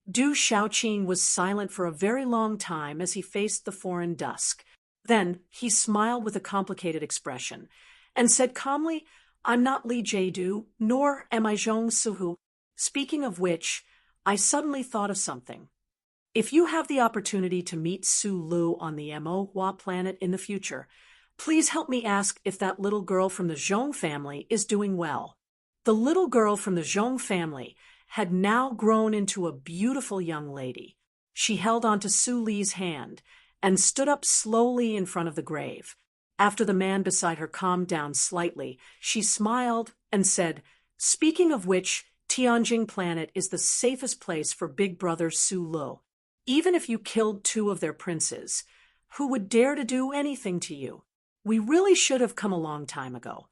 Du Shaoqing was silent for a very long time as he faced the foreign dusk. Then he smiled with a complicated expression and said calmly, "I'm not Li Jiedu, nor am I Zhong Suhu. Speaking of which, I suddenly thought of something. If you have the opportunity to meet Su Lu on the Mo planet in the future, please help me ask if that little girl from the Zhong family is doing well." The little girl from the Zhong family had now grown into a beautiful young lady. She held onto Su Li's hand and stood up slowly in front of the grave. After the man beside her calmed down slightly, she smiled and said, "Speaking of which, Tianjin planet is the safest place for Big Brother Su Lu. Even if you killed 2 of their princes, who would dare to do anything to you? We really should have come a long time ago.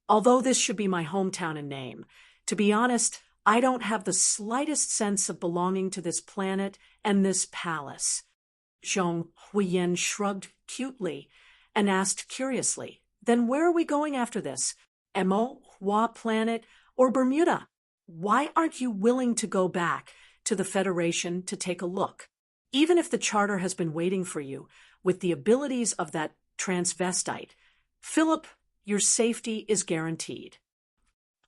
Although this should be my hometown and name, to be honest, I don't have the slightest sense of belonging to this planet and this palace." Zhong Huiyan shrugged cutely and asked curiously, "Then where are we going after this? Mo planet or Bermuda? Why aren't you willing to go back to the Federation to take a look? Even if the charter has been waiting for you with the abilities of that transvestite, Philip, your safety is guaranteed."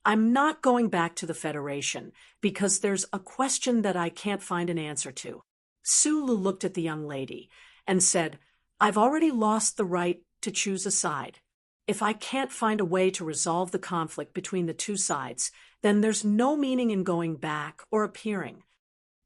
"I'm not going back to the Federation because there's a question that I can't find an answer to." Su Lu looked at the young lady and said, "I've already lost the right to choose a side. If I can't find a way to resolve the conflict between the 2 sides, then there's no meaning in going back or appearing."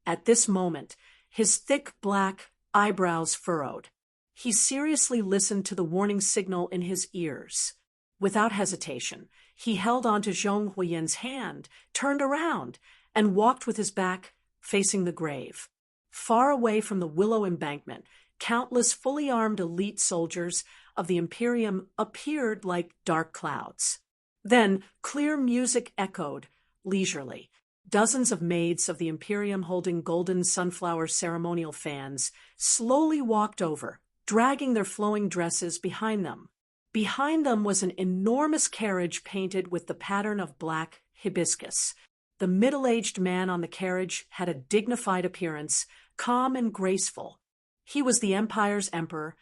At this moment, his thick black eyebrows furrowed. He seriously listened to the warning signal in his ears. Without hesitation, he held onto Zhong Huiyan's hand, turned around, and walked with his back facing the grave. Far away from the willow embankment, countless fully armed elite soldiers of the Imperium appeared like dark clouds. Then clear music echoed leisurely. Dozens of maids of the Imperium holding golden sunflower ceremonial fans slowly walked over, dragging their flowing dresses behind them. Behind them was an enormous carriage painted with the pattern of black hibiscus. The middle-aged man on the carriage had a dignified appearance, calm and graceful. He was the Empire's Emperor,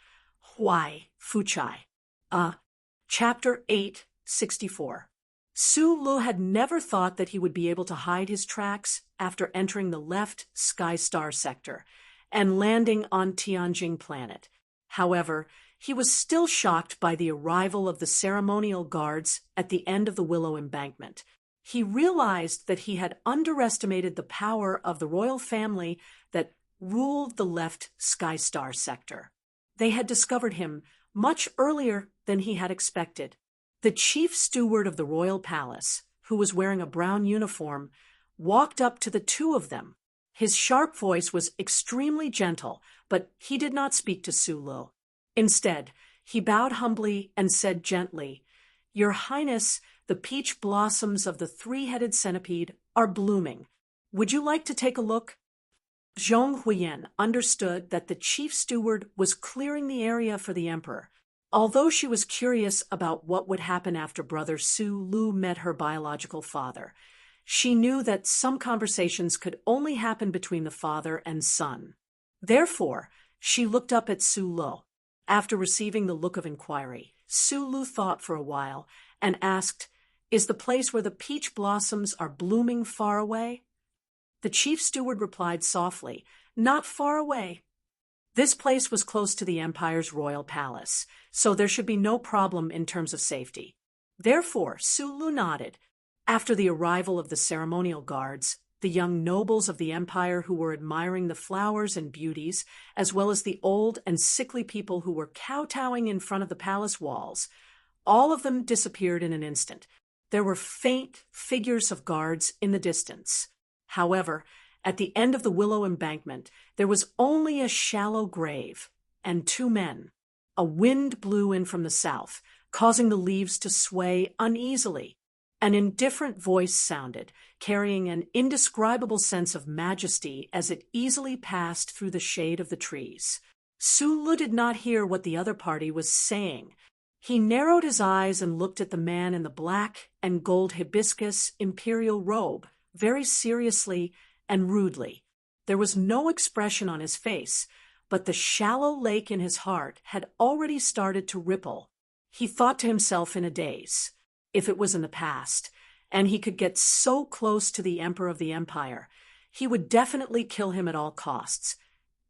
Huai Fuchai. Chapter 864. Su Lu had never thought that he would be able to hide his tracks after entering the left Sky Star sector and landing on Tianjin planet. However, he was still shocked by the arrival of the ceremonial guards at the end of the willow embankment. He realized that he had underestimated the power of the royal family that ruled the left Sky Star sector. They had discovered him much earlier than he had expected. The chief steward of the royal palace, who was wearing a brown uniform, walked up to the 2 of them. His sharp voice was extremely gentle, but he did not speak to Su Lu. Instead, he bowed humbly and said gently, "Your Highness, the peach blossoms of the 3-headed centipede are blooming. Would you like to take a look?" Zhong Huiyan understood that the chief steward was clearing the area for the emperor. Although she was curious about what would happen after brother Su Lu met her biological father, she knew that some conversations could only happen between the father and son. Therefore, she looked up at Su Lu. After receiving the look of inquiry, Su Lu thought for a while and asked, "Is the place where the peach blossoms are blooming far away?" The chief steward replied softly, "Not far away." This place was close to the Empire's royal palace, so there should be no problem in terms of safety. Therefore, Su Lu nodded. After the arrival of the ceremonial guards, the young nobles of the Empire who were admiring the flowers and beauties, as well as the old and sickly people who were kowtowing in front of the palace walls, all of them disappeared in an instant. There were faint figures of guards in the distance. However, at the end of the willow embankment, there was only a shallow grave and two men. A wind blew in from the south, causing the leaves to sway uneasily. An indifferent voice sounded, carrying an indescribable sense of majesty as it easily passed through the shade of the trees. Sulu did not hear what the other party was saying. He narrowed his eyes and looked at the man in the black and gold hibiscus imperial robe, very seriously and rudely. There was no expression on his face, but the shallow lake in his heart had already started to ripple. He thought to himself in a daze. If it was in the past, and he could get so close to the Emperor of the Empire, he would definitely kill him at all costs,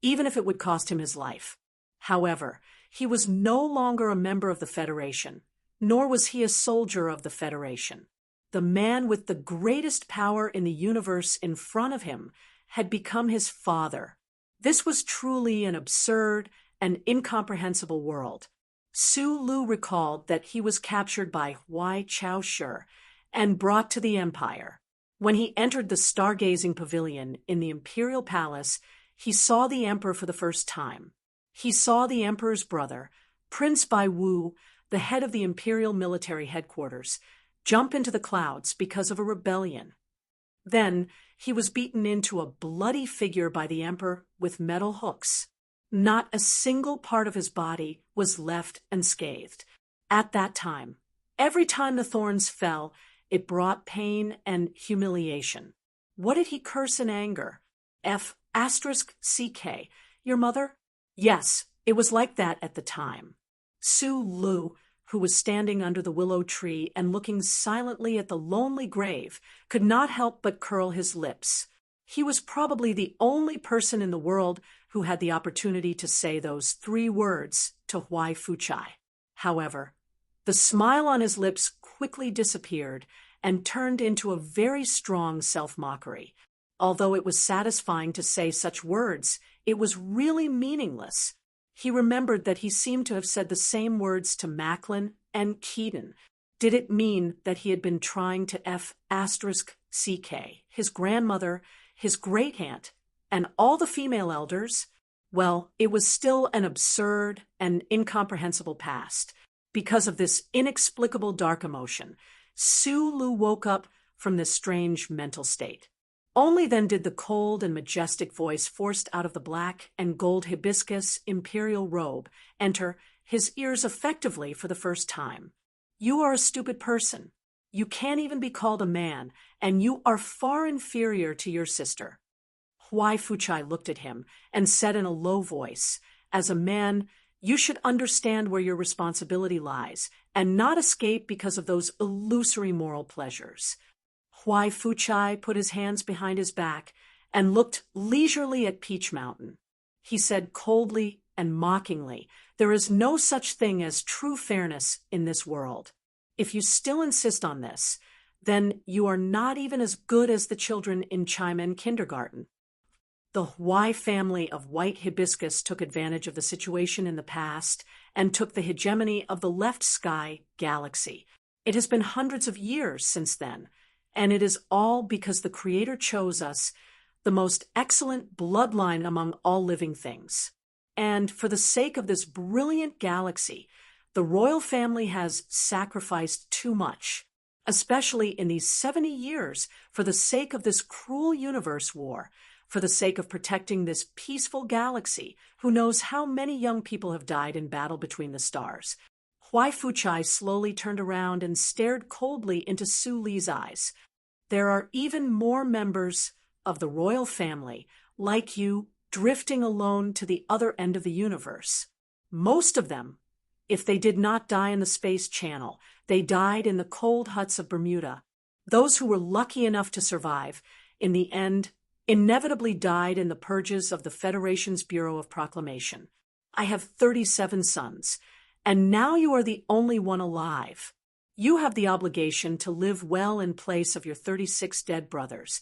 even if it would cost him his life. However, he was no longer a member of the Federation, nor was he a soldier of the Federation. The man with the greatest power in the universe in front of him had become his father. This was truly an absurd and incomprehensible world. Sulu recalled that he was captured by Huai Chao-shi and brought to the Empire. When he entered the stargazing pavilion in the Imperial Palace, he saw the Emperor for the first time. He saw the Emperor's brother, Prince Bai Wu, the head of the Imperial Military Headquarters, jump into the clouds because of a rebellion. Then he was beaten into a bloody figure by the Emperor with metal hooks. Not a single part of his body was left unscathed. At that time, every time the thorns fell, it brought pain and humiliation. What did he curse in anger? F***CK, your mother? Yes, it was like that at the time. Sulu, who was standing under the willow tree and looking silently at the lonely grave, could not help but curl his lips. He was probably the only person in the world who had the opportunity to say those 3 words to Huai Fuchai. However, the smile on his lips quickly disappeared and turned into a very strong self-mockery. Although it was satisfying to say such words, it was really meaningless. He remembered that he seemed to have said the same words to Macklin and Keaton. Did it mean that he had been trying to F***CK, his grandmother, his great-aunt, and all the female elders? Well, it was still an absurd and incomprehensible past. Because of this inexplicable dark emotion, Sulu woke up from this strange mental state. Only then did the cold and majestic voice forced out of the black and gold hibiscus imperial robe enter his ears effectively for the first time. You are a stupid person. You can't even be called a man, and you are far inferior to your sister. Huai Fuchai looked at him and said in a low voice, as a man, you should understand where your responsibility lies and not escape because of those illusory moral pleasures. Huai Fuchai put his hands behind his back and looked leisurely at Peach Mountain. He said coldly and mockingly, there is no such thing as true fairness in this world. If you still insist on this, then you are not even as good as the children in Chaimen kindergarten. The Huai family of white hibiscus took advantage of the situation in the past and took the hegemony of the left sky galaxy. It has been hundreds of years since then, and it is all because the Creator chose us, the most excellent bloodline among all living things. And for the sake of this brilliant galaxy, the royal family has sacrificed too much, especially in these 70 years, for the sake of this cruel universe war, for the sake of protecting this peaceful galaxy. Who knows how many young people have died in battle between the stars? Huai Fuchai slowly turned around and stared coldly into Su Li's eyes. There are even more members of the royal family, like you, drifting alone to the other end of the universe. Most of them, if they did not die in the space channel, they died in the cold huts of Bermuda. Those who were lucky enough to survive, in the end, inevitably died in the purges of the Federation's Bureau of Proclamation. I have 37 sons, and now you are the only one alive. You have the obligation to live well in place of your 36 dead brothers,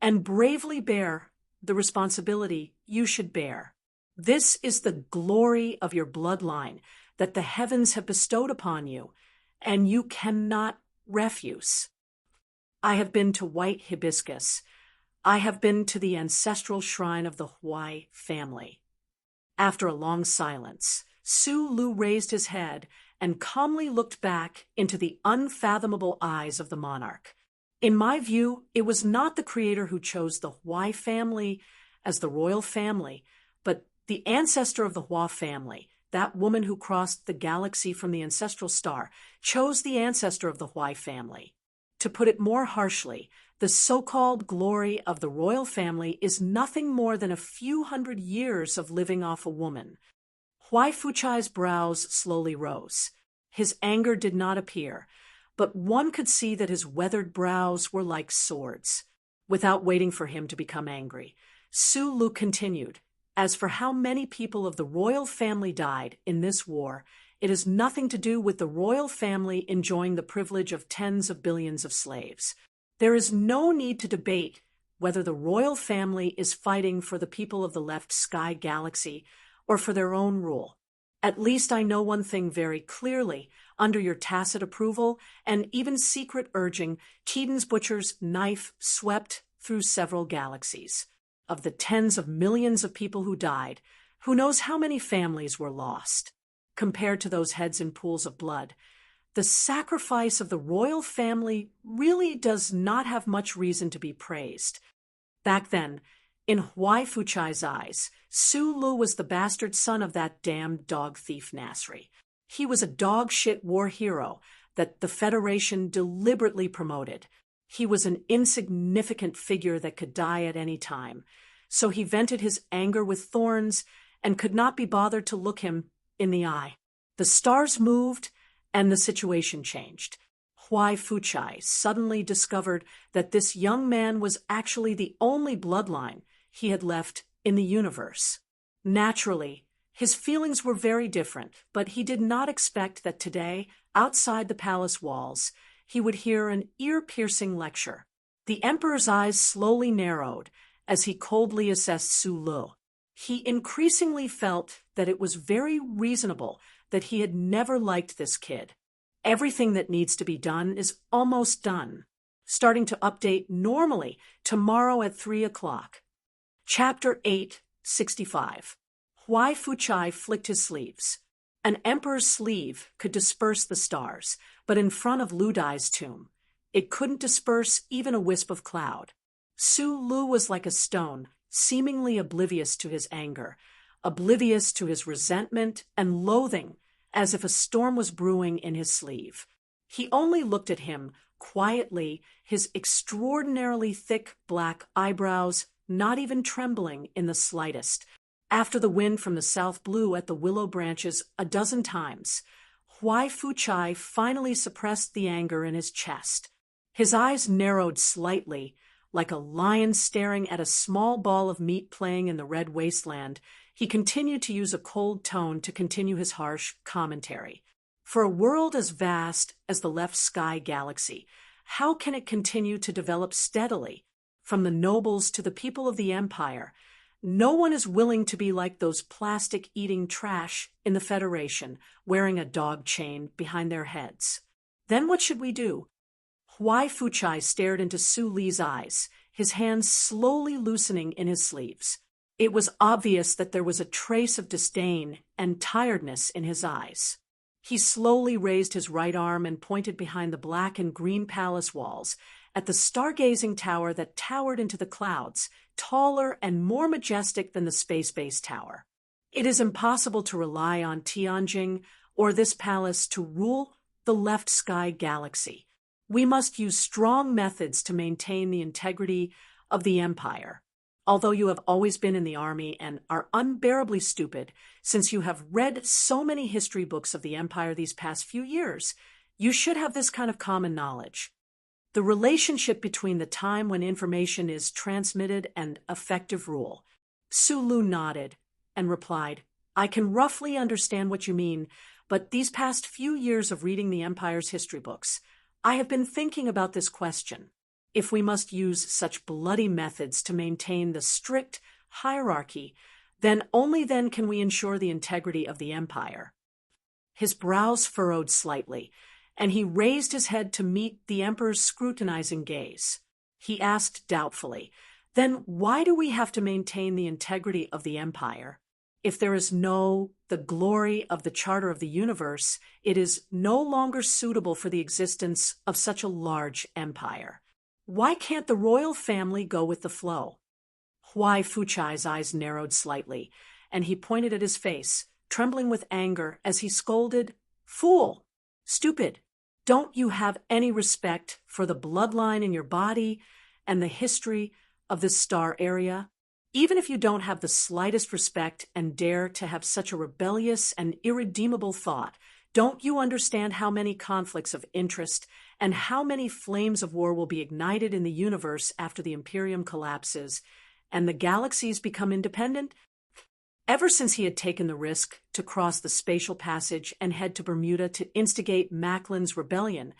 and bravely bear the responsibility you should bear. This is the glory of your bloodline that the heavens have bestowed upon you, and you cannot refuse. I have been to White Hibiscus. I have been to the ancestral shrine of the Huai family. After a long silence, Su Lu raised his head and calmly looked back into the unfathomable eyes of the monarch. In my view, it was not the creator who chose the Huai family as the royal family, but the ancestor of the Hua family, that woman who crossed the galaxy from the ancestral star, chose the ancestor of the Huai family. To put it more harshly, the so-called glory of the royal family is nothing more than a few hundred years of living off a woman. Huai Fuchai's brows slowly rose. His anger did not appear, but one could see that his weathered brows were like swords. Without waiting for him to become angry, Su Lu continued, "As for how many people of the royal family died in this war, it has nothing to do with the royal family enjoying the privilege of tens of billions of slaves. There is no need to debate whether the royal family is fighting for the people of the left sky galaxy or for their own rule. At least I know one thing very clearly. Under your tacit approval and even secret urging, Keaton's butcher's knife swept through several galaxies. Of the tens of millions of people who died, who knows how many families were lost? Compared to those heads in pools of blood, the sacrifice of the royal family really does not have much reason to be praised." Back then, in Huai Fuchai's eyes, Su Lu was the bastard son of that damned dog thief Nasri. He was a dog-shit war hero that the Federation deliberately promoted. He was an insignificant figure that could die at any time, so he vented his anger with thorns and could not be bothered to look him in the eye. The stars moved, and the situation changed. Huai Fuchai suddenly discovered that this young man was actually the only bloodline he had left in the universe. Naturally, his feelings were very different, but he did not expect that today, outside the palace walls, he would hear an ear-piercing lecture. The emperor's eyes slowly narrowed as he coldly assessed Su Lu. He increasingly felt that it was very reasonable that he had never liked this kid. Everything that needs to be done is almost done. Starting to update normally tomorrow at 3 o'clock. Chapter 865. Huai Fuchai flicked his sleeves. An emperor's sleeve could disperse the stars, but in front of Lu Dai's tomb, it couldn't disperse even a wisp of cloud. Su Lu was like a stone, seemingly oblivious to his anger, oblivious to his resentment and loathing, as if a storm was brewing in his sleeve. He only looked at him quietly, his extraordinarily thick black eyebrows not even trembling in the slightest. After the wind from the south blew at the willow branches a dozen times, Huai Fuchai finally suppressed the anger in his chest. His eyes narrowed slightly, like a lion staring at a small ball of meat playing in the red wasteland. He continued to use a cold tone to continue his harsh commentary. For a world as vast as the left sky galaxy, how can it continue to develop steadily? From the nobles to the people of the empire, no one is willing to be like those plastic-eating trash in the Federation, wearing a dog chain behind their heads. Then what should we do? Huai Fuchai stared into Su Li's eyes, his hands slowly loosening in his sleeves. It was obvious that there was a trace of disdain and tiredness in his eyes. He slowly raised his right arm and pointed behind the black and green palace walls at the stargazing tower that towered into the clouds, taller and more majestic than the space-based tower. It is impossible to rely on Tianjing or this palace to rule the left sky galaxy. We must use strong methods to maintain the integrity of the empire. Although you have always been in the army and are unbearably stupid, since you have read so many history books of the empire these past few years, you should have this kind of common knowledge. The relationship between the time when information is transmitted and effective rule. Su Lu nodded and replied, "I can roughly understand what you mean, but these past few years of reading the empire's history books, I have been thinking about this question. If we must use such bloody methods to maintain the strict hierarchy, then only then can we ensure the integrity of the empire." His brows furrowed slightly, and he raised his head to meet the emperor's scrutinizing gaze. He asked doubtfully, "Then why do we have to maintain the integrity of the empire? If there is the glory of the charter of the universe, it is no longer suitable for the existence of such a large empire. Why can't the royal family go with the flow?" Huai Fuchai's eyes narrowed slightly, and he pointed at his face, trembling with anger as he scolded, "Fool! Stupid! Don't you have any respect for the bloodline in your body and the history of this star area? Even if you don't have the slightest respect and dare to have such a rebellious and irredeemable thought, don't you understand how many conflicts of interest and how many flames of war will be ignited in the universe after the Imperium collapses and the galaxies become independent?" Ever since he had taken the risk to cross the spatial passage and head to Bermuda to instigate Macklin's rebellion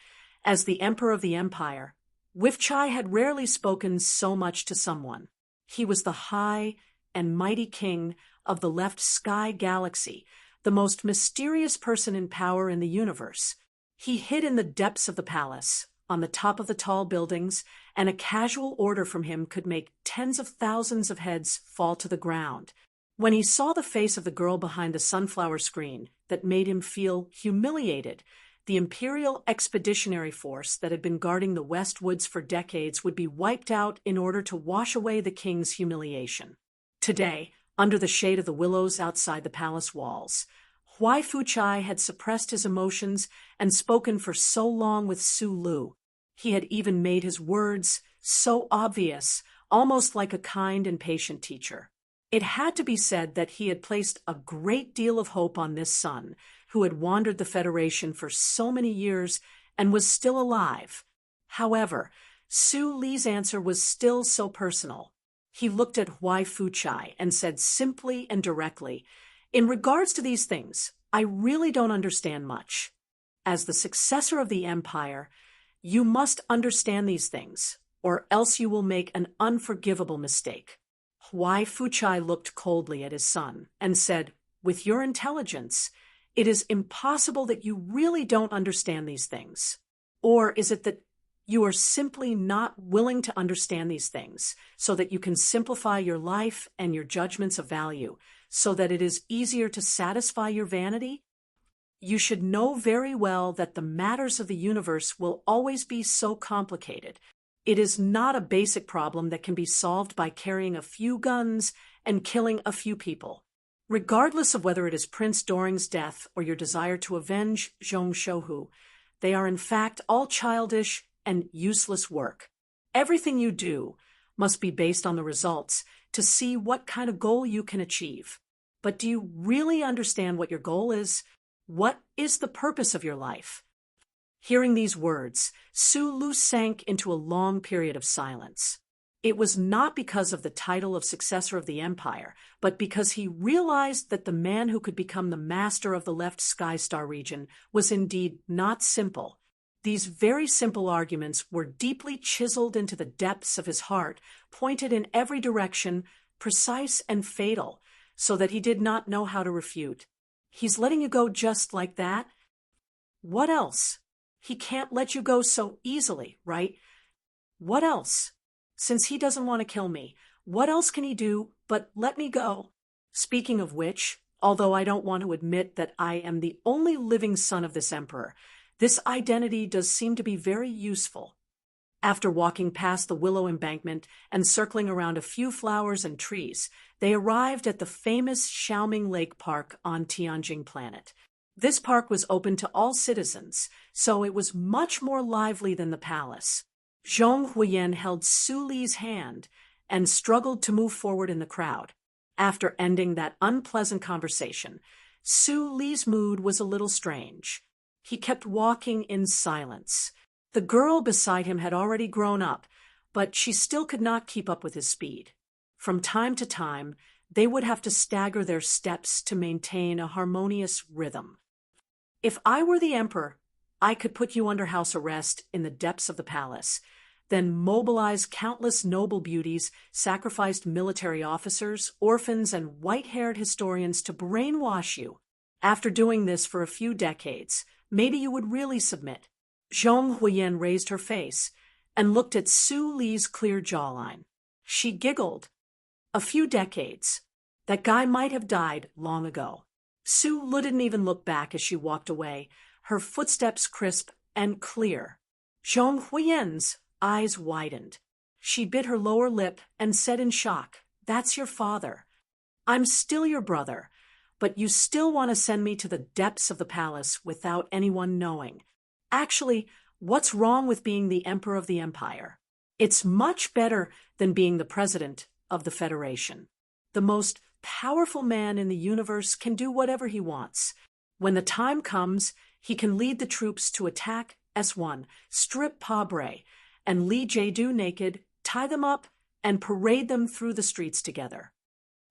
as the Emperor of the Empire, Wifchai had rarely spoken so much to someone. He was the high and mighty king of the left sky galaxy, the most mysterious person in power in the universe. He hid in the depths of the palace, on the top of the tall buildings, and a casual order from him could make tens of thousands of heads fall to the ground. When he saw the face of the girl behind the sunflower screen that made him feel humiliated, the Imperial Expeditionary Force that had been guarding the West Woods for decades would be wiped out in order to wash away the king's humiliation. Today, under the shade of the willows outside the palace walls, Huai Fuchai had suppressed his emotions and spoken for so long with Su Lu. He had even made his words so obvious, almost like a kind and patient teacher. It had to be said that he had placed a great deal of hope on this son, who had wandered the Federation for so many years and was still alive. However, Su Li's answer was still so personal. He looked at Huai Fuchai and said simply and directly, "In regards to these things, I really don't understand much. As the successor of the empire, you must understand these things, or else you will make an unforgivable mistake." Huai Fuchai looked coldly at his son and said, "With your intelligence, it is impossible that you really don't understand these things. Or is it that you are simply not willing to understand these things so that you can simplify your life and your judgments of value so that it is easier to satisfy your vanity? You should know very well that the matters of the universe will always be so complicated. It is not a basic problem that can be solved by carrying a few guns and killing a few people. Regardless of whether it is Prince Doring's death or your desire to avenge Zhong Shouhu, they are in fact all childish and useless work. Everything you do must be based on the results to see what kind of goal you can achieve. But do you really understand what your goal is? What is the purpose of your life?" Hearing these words, Su Lu sank into a long period of silence. It was not because of the title of successor of the empire, but because he realized that the man who could become the master of the left sky star region was indeed not simple. These very simple arguments were deeply chiseled into the depths of his heart, pointed in every direction, precise and fatal, so that he did not know how to refute. "He's letting you go just like that? What else? He can't let you go so easily, right? What else? Since he doesn't want to kill me, what else can he do but let me go? Speaking of which, although I don't want to admit that I am the only living son of this emperor, this identity does seem to be very useful." After walking past the willow embankment and circling around a few flowers and trees, they arrived at the famous Xiaoming Lake Park on Tianjing Planet. This park was open to all citizens, so it was much more lively than the palace. Zhong Huiyan held Su Li's hand and struggled to move forward in the crowd. After ending that unpleasant conversation, Su Li's mood was a little strange. He kept walking in silence. The girl beside him had already grown up, but she still could not keep up with his speed. From time to time, they would have to stagger their steps to maintain a harmonious rhythm. "If I were the emperor, I could put you under house arrest in the depths of the palace, then mobilize countless noble beauties, sacrificed military officers, orphans, and white-haired historians to brainwash you. After doing this for a few decades, maybe you would really submit. Zhong Huiyan raised her face and looked at Su Li's clear jawline. She giggled. A few decades. That guy might have died long ago. Su Li didn't even look back as she walked away, her footsteps crisp and clear. Zhong Huiyan's eyes widened. She bit her lower lip and said in shock, "That's your father. I'm still your brother, but you still want to send me to the depths of the palace without anyone knowing. Actually, what's wrong with being the emperor of the empire? It's much better than being the president of the Federation. The most powerful man in the universe can do whatever he wants. When the time comes, he can lead the troops to attack S1, strip Pabre, and Li Jiedu naked, tie them up, and parade them through the streets together."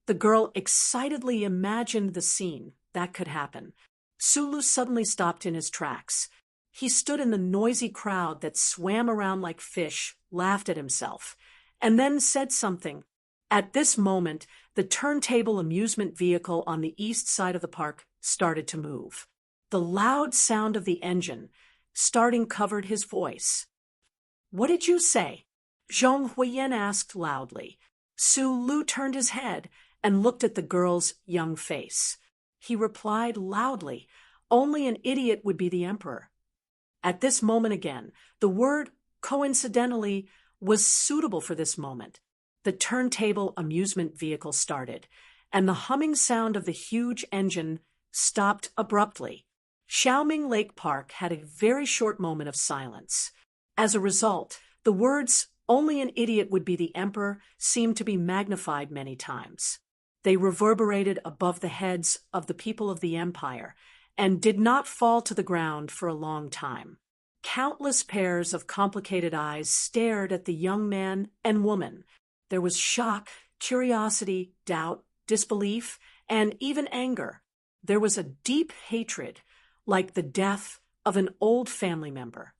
The girl excitedly imagined the scene that could happen. Sulu suddenly stopped in his tracks. He stood in the noisy crowd that swam around like fish, laughed at himself, and then said something. At this moment, the turntable amusement vehicle on the east side of the park started to move. The loud sound of the engine starting covered his voice. "What did you say?" Zhong Huiyan asked loudly. Su Lu turned his head and looked at the girl's young face. He replied loudly, "Only an idiot would be the emperor." At this moment again, the word coincidentally was suitable for this moment. The turntable amusement vehicle started, and the humming sound of the huge engine stopped abruptly. Xiaoming Lake Park had a very short moment of silence. As a result, the words "only an idiot would be the emperor" seemed to be magnified many times. They reverberated above the heads of the people of the empire and did not fall to the ground for a long time. Countless pairs of complicated eyes stared at the young man and woman. There was shock, curiosity, doubt, disbelief, and even anger. There was a deep hatred, like the death of an old family member.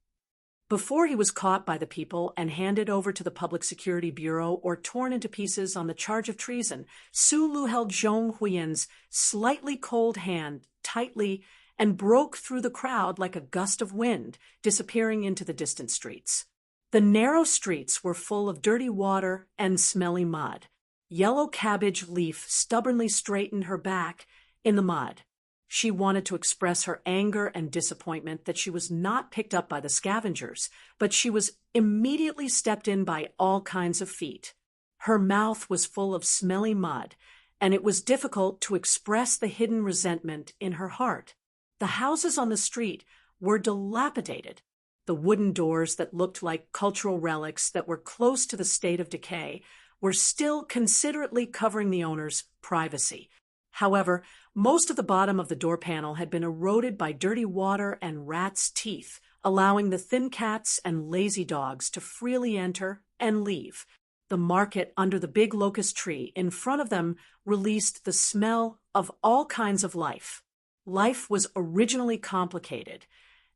Before he was caught by the people and handed over to the Public Security Bureau or torn into pieces on the charge of treason, Su Lu held Zhong Huiyan's slightly cold hand tightly and broke through the crowd like a gust of wind, disappearing into the distant streets. The narrow streets were full of dirty water and smelly mud. Yellow Cabbage Leaf stubbornly straightened her back in the mud. She wanted to express her anger and disappointment that she was not picked up by the scavengers, but she was immediately stepped in by all kinds of feet. Her mouth was full of smelly mud, and it was difficult to express the hidden resentment in her heart. The houses on the street were dilapidated. The wooden doors that looked like cultural relics that were close to the state of decay were still considerately covering the owner's privacy. However, most of the bottom of the door panel had been eroded by dirty water and rats' teeth, allowing the thin cats and lazy dogs to freely enter and leave. The market under the big locust tree in front of them released the smell of all kinds of life. Life was originally complicated,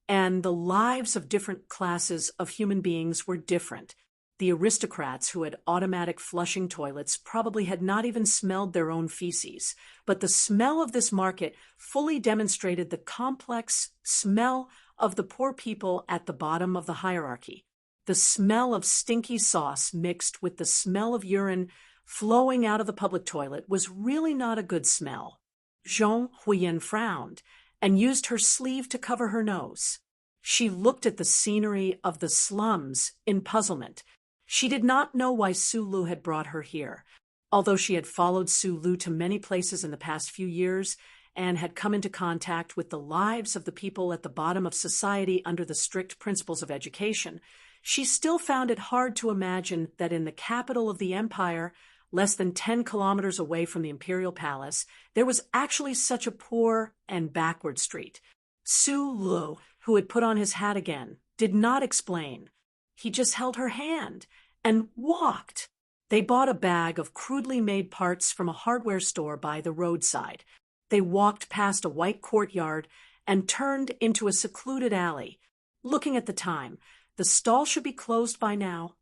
and the lives of different classes of human beings were different. The aristocrats who had automatic flushing toilets probably had not even smelled their own feces, but the smell of this market fully demonstrated the complex smell of the poor people at the bottom of the hierarchy. The smell of stinky sauce mixed with the smell of urine flowing out of the public toilet was really not a good smell. Zhong Huiyan frowned and used her sleeve to cover her nose. She looked at the scenery of the slums in puzzlement. She did not know why Su Lu had brought her here. Although she had followed Su Lu to many places in the past few years and had come into contact with the lives of the people at the bottom of society under the strict principles of education, she still found it hard to imagine that in the capital of the empire, less than 10 kilometers away from the imperial palace, there was actually such a poor and backward street. Su Lu, who had put on his hat again, did not explain. He just held her hand and walked. They bought a bag of crudely made parts from a hardware store by the roadside. They walked past a white courtyard and turned into a secluded alley. Looking at the time, the stall should be closed by now.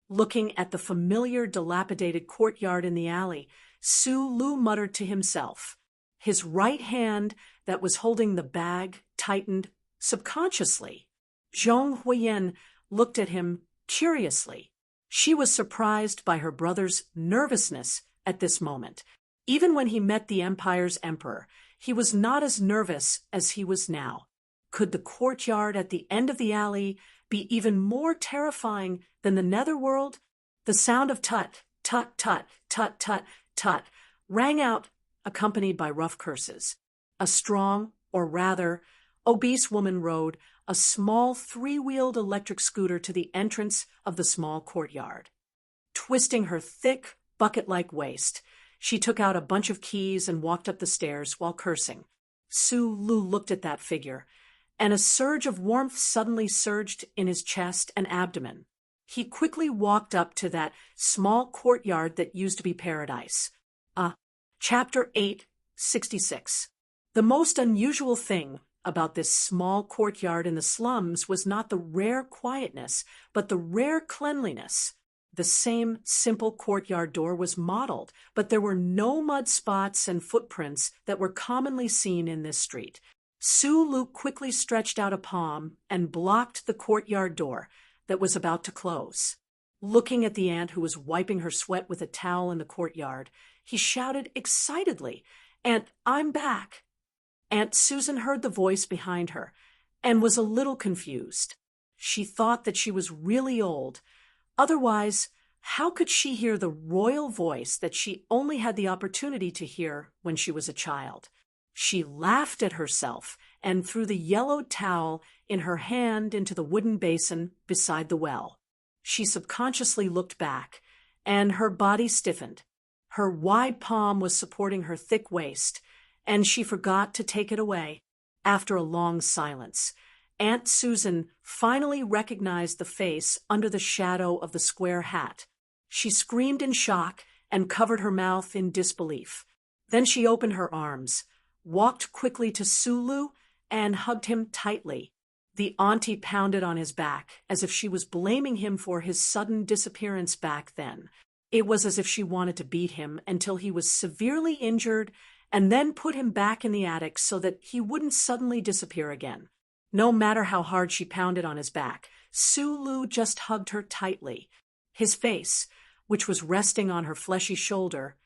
Looking at the familiar dilapidated courtyard in the alley, Su Lu muttered to himself. His right hand that was holding the bag tightened subconsciously. Zhong Huiyan looked at him curiously. She was surprised by her brother's nervousness at this moment. Even when he met the Empire's emperor, he was not as nervous as he was now. Could the courtyard at the end of the alley be even more terrifying than the netherworld? The sound of tut, tut, tut, tut, tut, tut rang out, accompanied by rough curses. A strong, or rather, obese woman rode a small three-wheeled electric scooter to the entrance of the small courtyard. Twisting her thick, bucket-like waist, she took out a bunch of keys and walked up the stairs while cursing. Su Lu looked at that figure, and a surge of warmth suddenly surged in his chest and abdomen. He quickly walked up to that small courtyard that used to be paradise. Chapter 866. The most unusual thing about this small courtyard in the slums was not the rare quietness, but the rare cleanliness. The same simple courtyard door was modeled, but there were no mud spots and footprints that were commonly seen in this street. Su Lu quickly stretched out a palm and blocked the courtyard door that was about to close. Looking at the aunt who was wiping her sweat with a towel in the courtyard, he shouted excitedly, "Aunt, I'm back." Aunt Susan heard the voice behind her and was a little confused. She thought that she was really old. Otherwise, how could she hear the royal voice that she only had the opportunity to hear when she was a child? She laughed at herself and threw the yellowed towel in her hand into the wooden basin beside the well. She subconsciously looked back, and her body stiffened. Her wide palm was supporting her thick waist, and she forgot to take it away. After a long silence, Aunt Susan finally recognized the face under the shadow of the square hat. She screamed in shock and covered her mouth in disbelief. Then she opened her arms, walked quickly to Su Lu, and hugged him tightly. The auntie pounded on his back, as if she was blaming him for his sudden disappearance back then. It was as if she wanted to beat him until he was severely injured and then put him back in the attic so that he wouldn't suddenly disappear again. No matter how hard she pounded on his back, Su Lu just hugged her tightly. His face, which was resting on her fleshy shoulder,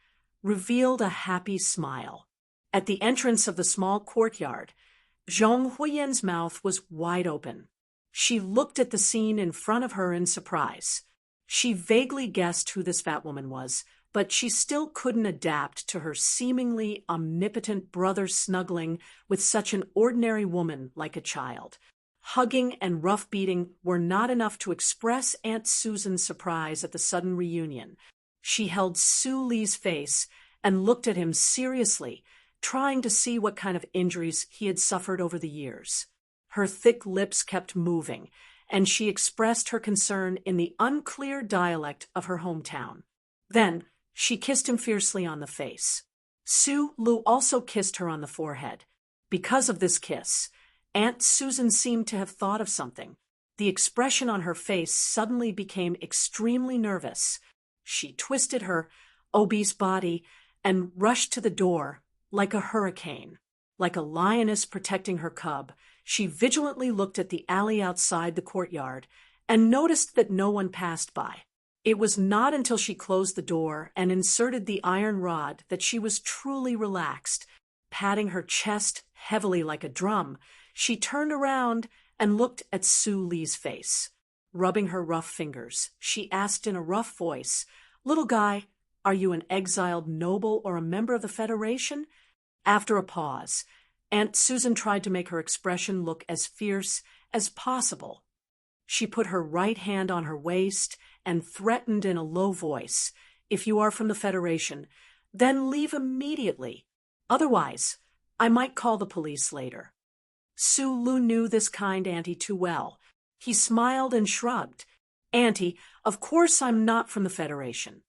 revealed a happy smile. At the entrance of the small courtyard, Zhong Huiyan's mouth was wide open. She looked at the scene in front of her in surprise. She vaguely guessed who this fat woman was, but she still couldn't adapt to her seemingly omnipotent brother snuggling with such an ordinary woman like a child. Hugging and rough beating were not enough to express Aunt Susan's surprise at the sudden reunion. She held Su Li's face and looked at him seriously, trying to see what kind of injuries he had suffered over the years. Her thick lips kept moving, and she expressed her concern in the unclear dialect of her hometown. Then she kissed him fiercely on the face. Su Lu also kissed her on the forehead. Because of this kiss, Aunt Susan seemed to have thought of something. The expression on her face suddenly became extremely nervous. She twisted her obese body and rushed to the door like a hurricane. Like a lioness protecting her cub, she vigilantly looked at the alley outside the courtyard and noticed that no one passed by. It was not until she closed the door and inserted the iron rod that she was truly relaxed. Patting her chest heavily like a drum, she turned around and looked at Su Li's face. Rubbing her rough fingers, she asked in a rough voice, "Little guy, are you an exiled noble or a member of the Federation?" After a pause, Aunt Susan tried to make her expression look as fierce as possible. She put her right hand on her waist and threatened in a low voice, "If you are from the Federation, then leave immediately. Otherwise, I might call the police later." Su Lu knew this kind auntie too well. He smiled and shrugged. "Auntie, of course I'm not from the Federation.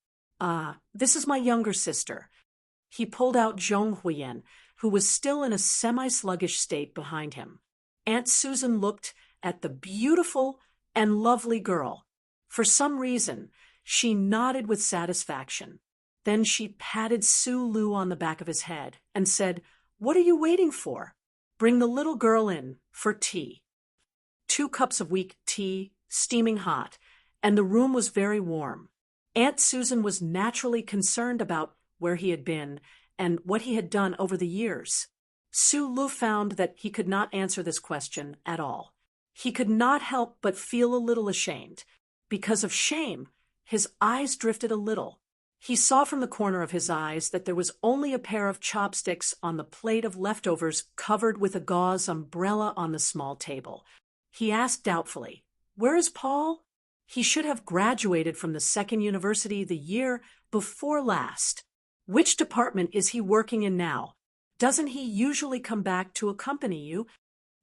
This is my younger sister." He pulled out Zhong Huiyan, who was still in a semi-sluggish state behind him. Aunt Susan looked at the beautiful and lovely girl. For some reason, she nodded with satisfaction. Then she patted Su Lu on the back of his head and said, "What are you waiting for?" Bring the little girl in for tea. 2 cups of weak tea, steaming hot, and the room was very warm. Aunt Susan was naturally concerned about where he had been and what he had done over the years. Su Lu found that he could not answer this question at all. He could not help but feel a little ashamed. Because of shame, his eyes drifted a little. He saw from the corner of his eyes that there was only a pair of chopsticks on the plate of leftovers covered with a gauze umbrella on the small table. He asked doubtfully, "Where is Paul? He should have graduated from the second university the year before last. Which department is he working in now? Doesn't he usually come back to accompany you?"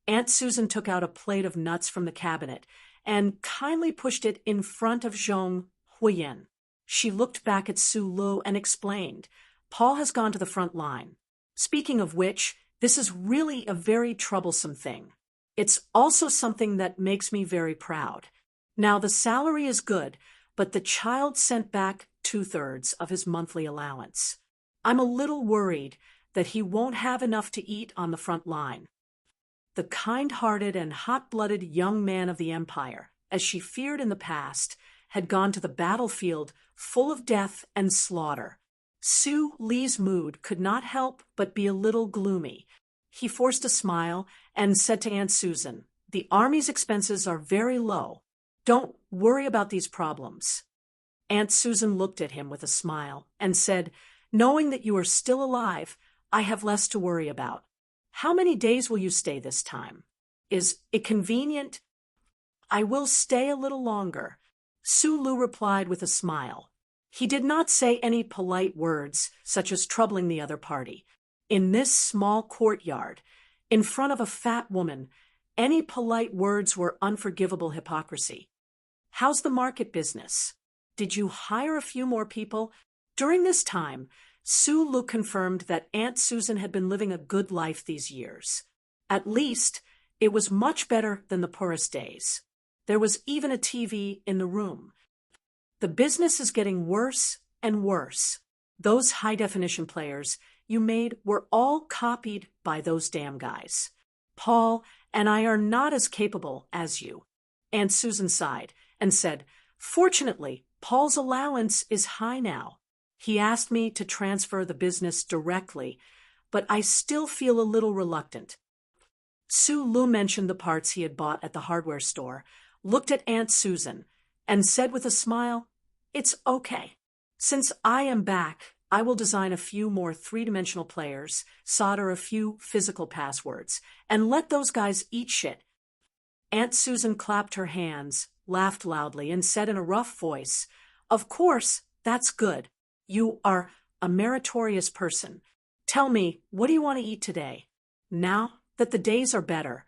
Aunt Susan took out a plate of nuts from the cabinet and kindly pushed it in front of Zhong Huiyan. She looked back at Su Lu and explained, "Paul has gone to the front line. Speaking of which, this is really a very troublesome thing. It's also something that makes me very proud. Now, the salary is good, but the child sent back 2/3 of his monthly allowance. I'm a little worried that he won't have enough to eat on the front line." The kind-hearted and hot-blooded young man of the empire, as she feared in the past, had gone to the battlefield full of death and slaughter. Su Li's mood could not help but be a little gloomy. He forced a smile and said to Aunt Susan, "The army's expenses are very low. Don't worry about these problems." Aunt Susan looked at him with a smile and said, "Knowing that you are still alive, I have less to worry about. How many days will you stay this time? Is it convenient?" "I will stay a little longer," Su Lu replied with a smile. He did not say any polite words, such as troubling the other party. In this small courtyard, in front of a fat woman, any polite words were unforgivable hypocrisy. "How's the market business? Did you hire a few more people?" During this time, Su Lu confirmed that Aunt Susan had been living a good life these years. At least, it was much better than the poorest days. There was even a TV in the room. "The business is getting worse and worse. Those high-definition players you made were all copied by those damn guys. Paul and I are not as capable as you." Aunt Susan sighed and said, "Fortunately, Paul's allowance is high now. He asked me to transfer the business directly, but I still feel a little reluctant." Su Lu mentioned the parts he had bought at the hardware store, looked at Aunt Susan, and said with a smile, "It's okay. Since I am back, I will design a few more three-dimensional players, solder a few physical passwords, and let those guys eat shit." Aunt Susan clapped her hands, laughed loudly, and said in a rough voice, "Of course, that's good. You are a meritorious person. Tell me, what do you want to eat today? Now that the days are better,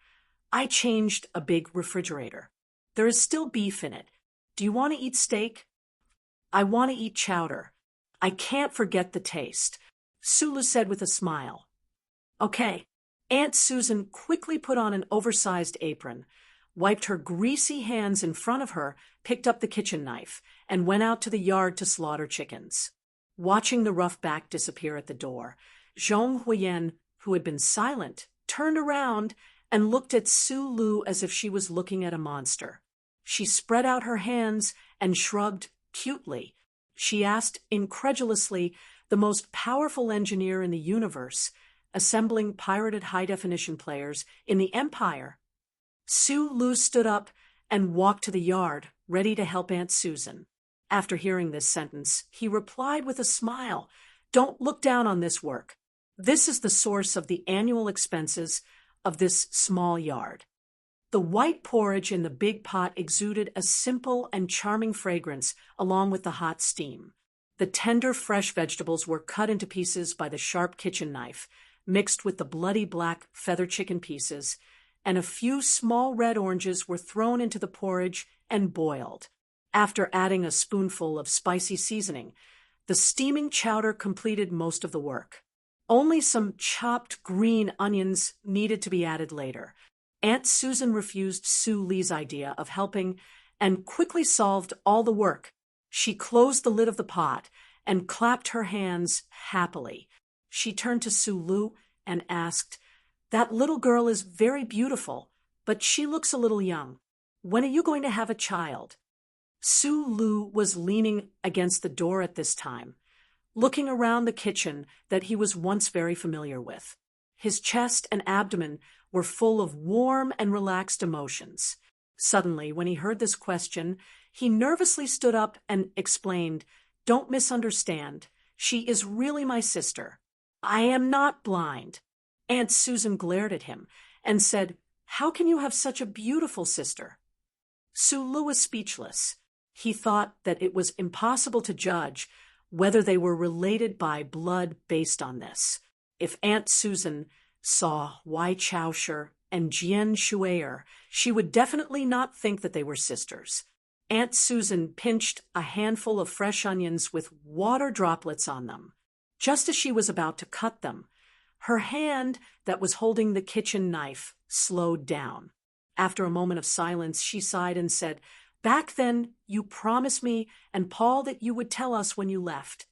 I changed a big refrigerator. There is still beef in it. Do you want to eat steak?" "I want to eat chowder. I can't forget the taste," Su Lu said with a smile. "Okay." Aunt Susan quickly put on an oversized apron, wiped her greasy hands in front of her, picked up the kitchen knife, and went out to the yard to slaughter chickens. Watching the rough back disappear at the door, Zhong Huiyan, who had been silent, turned around and looked at Su Lu as if she was looking at a monster. She spread out her hands and shrugged cutely. She asked incredulously, the most powerful engineer in the universe, assembling pirated high-definition players in the Empire. Su Lu stood up and walked to the yard, ready to help Aunt Susan. After hearing this sentence, he replied with a smile, "Don't look down on this work. This is the source of the annual expenses of this small yard." The white porridge in the big pot exuded a simple and charming fragrance along with the hot steam. The tender, fresh vegetables were cut into pieces by the sharp kitchen knife, mixed with the bloody black feather chicken pieces, and a few small red oranges were thrown into the porridge and boiled. After adding a spoonful of spicy seasoning, the steaming chowder completed most of the work. Only some chopped green onions needed to be added later. Aunt Susan refused Su Li's idea of helping and quickly solved all the work. She closed the lid of the pot and clapped her hands happily. She turned to Su Lu and asked, That little girl is very beautiful, but she looks a little young. When are you going to have a child? Su Lu was leaning against the door at this time, looking around the kitchen that he was once very familiar with. His chest and abdomen were full of warm and relaxed emotions. Suddenly, when he heard this question, he nervously stood up and explained, "Don't misunderstand. She is really my sister. I am not blind." Aunt Susan glared at him and said, "How can you have such a beautiful sister?" Su Lu was speechless. He thought that it was impossible to judge whether they were related by blood based on this. If Aunt Susan saw Wai Chaoshi and Jian Shuier, she would definitely not think that they were sisters. Aunt Susan pinched a handful of fresh onions with water droplets on them. Just as she was about to cut them, her hand that was holding the kitchen knife slowed down. After a moment of silence, she sighed and said, "Back then, you promised me and Paul that you would tell us when you left.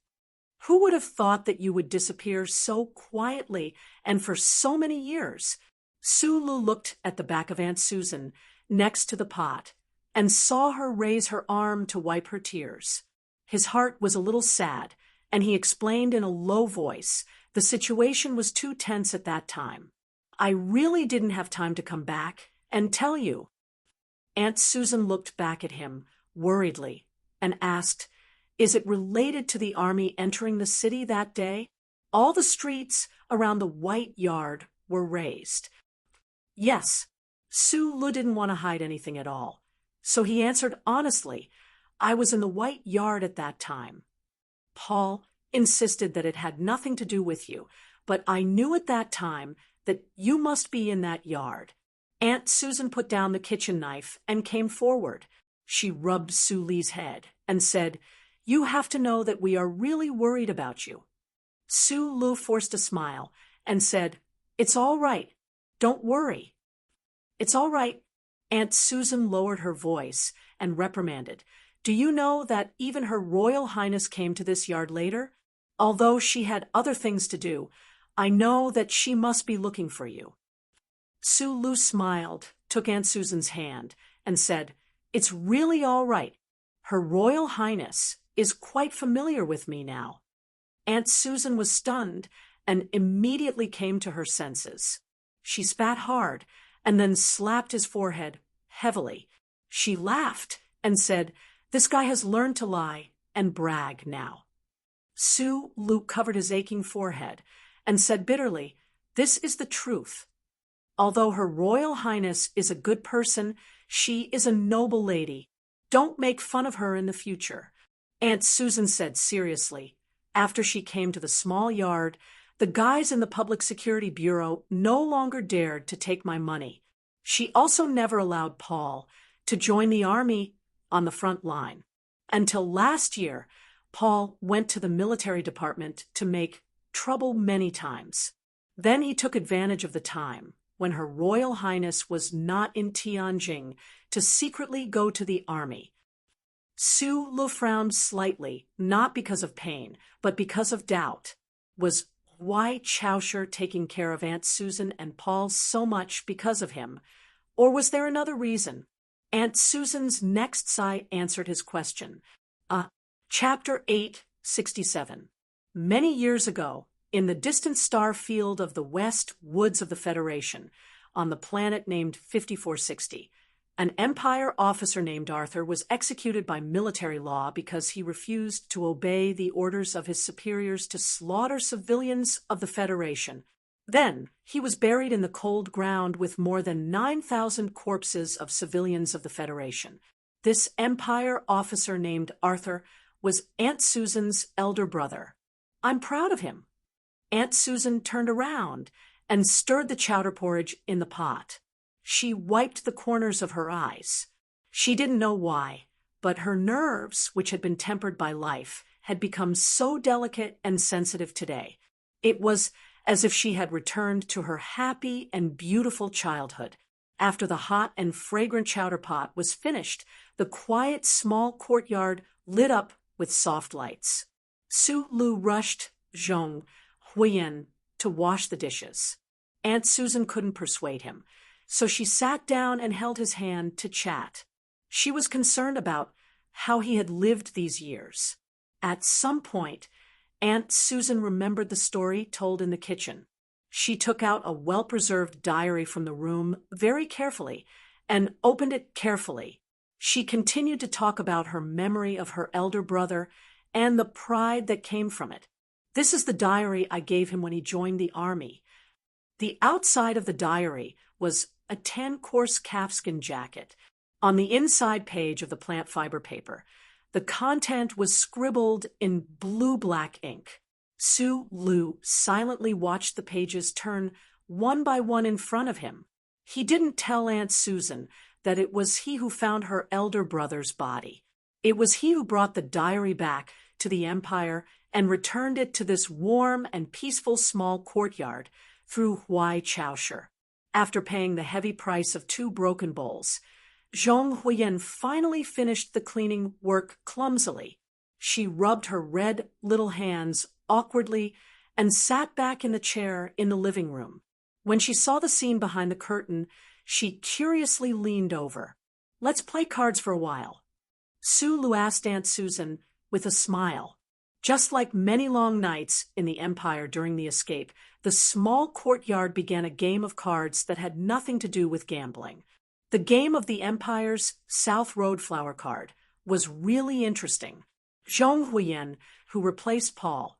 Who would have thought that you would disappear so quietly and for so many years?" Su Lu looked at the back of Aunt Susan next to the pot and saw her raise her arm to wipe her tears. His heart was a little sad, and he explained in a low voice, "The situation was too tense at that time. I really didn't have time to come back and tell you." Aunt Susan looked back at him worriedly and asked, "Is it related to the army entering the city that day?" All the streets around the White Yard were razed. Yes, Su Lu didn't want to hide anything at all, so he answered honestly, "I was in the White Yard at that time. Paul insisted that it had nothing to do with you, but I knew at that time that you must be in that yard." Aunt Susan put down the kitchen knife and came forward. She rubbed Su Li's head and said, "You have to know that we are really worried about you." Su Lu forced a smile and said, "It's all right. Don't worry." "It's all right." Aunt Susan lowered her voice and reprimanded, "Do you know that even Her Royal Highness came to this yard later? Although she had other things to do, I know that she must be looking for you." Su Lu smiled, took Aunt Susan's hand, and said, "It's really all right. Her Royal Highness is quite familiar with me now." Aunt Susan was stunned and immediately came to her senses. She spat hard and then slapped his forehead heavily. She laughed and said, "This guy has learned to lie and brag now." Su Lu covered his aching forehead and said bitterly, "This is the truth. Although Her Royal Highness is a good person, she is a noble lady. Don't make fun of her in the future." Aunt Susan said seriously, after she came to the small yard, "The guys in the Public Security Bureau no longer dared to take my money." She also never allowed Paul to join the army on the front line. Until last year, Paul went to the military department to make trouble many times. Then he took advantage of the time when Her Royal Highness was not in Tianjin to secretly go to the army. Su Lu frowned slightly, not because of pain, but because of doubt. Was Wai Chaoshi taking care of Aunt Susan and Paul so much because of him? Or was there another reason? Aunt Susan's next sigh answered his question. Chapter 867. Many years ago, in the distant star field of the West Woods of the Federation, on the planet named 5460, an Empire officer named Arthur was executed by military law because he refused to obey the orders of his superiors to slaughter civilians of the Federation. Then he was buried in the cold ground with more than 9,000 corpses of civilians of the Federation. This Empire officer named Arthur was Aunt Susan's elder brother. I'm proud of him. Aunt Susan turned around and stirred the chowder porridge in the pot. She wiped the corners of her eyes. She didn't know why, but her nerves, which had been tempered by life, had become so delicate and sensitive today. It was as if she had returned to her happy and beautiful childhood. After the hot and fragrant chowder pot was finished, the quiet small courtyard lit up with soft lights. Su Lu rushed Zhong Huiyan to wash the dishes. Aunt Susan couldn't persuade him, so she sat down and held his hand to chat. She was concerned about how he had lived these years. At some point, Aunt Susan remembered the story told in the kitchen. She took out a well-preserved diary from the room very carefully and opened it carefully. She continued to talk about her memory of her elder brother and the pride that came from it. "This is the diary I gave him when he joined the army." The outside of the diary was a tan-coarse calfskin jacket. On the inside page of the plant fiber paper, the content was scribbled in blue-black ink. Sue Lu silently watched the pages turn one by one in front of him. He didn't tell Aunt Susan that it was he who found her elder brother's body. It was he who brought the diary back to the Empire and returned it to this warm and peaceful small courtyard through Huai Chaosher. After paying the heavy price of 2 broken bowls, Zhong Huiyan finally finished the cleaning work clumsily. She rubbed her red little hands awkwardly and sat back in the chair in the living room. When she saw the scene behind the curtain, she curiously leaned over. "Let's play cards for a while." Sue Lu asked Aunt Susan with a smile. Just like many long nights in the Empire during the escape, the small courtyard began a game of cards that had nothing to do with gambling. The game of the Empire's South Road flower card was really interesting. Zhong Huiyan, who replaced Paul,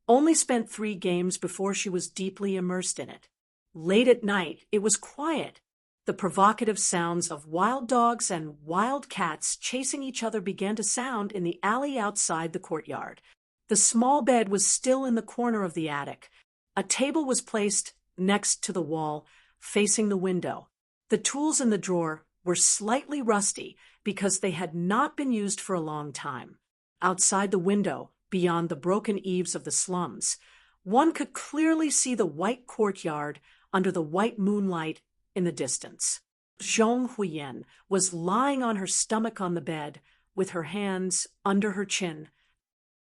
only spent 3 games before she was deeply immersed in it. Late at night, it was quiet. The provocative sounds of wild dogs and wild cats chasing each other began to sound in the alley outside the courtyard. The small bed was still in the corner of the attic. A table was placed next to the wall, facing the window. The tools in the drawer were slightly rusty because they had not been used for a long time. Outside the window, beyond the broken eaves of the slums, one could clearly see the white courtyard under the white moonlight in the distance. Zhong Huiyan was lying on her stomach on the bed, with her hands under her chin.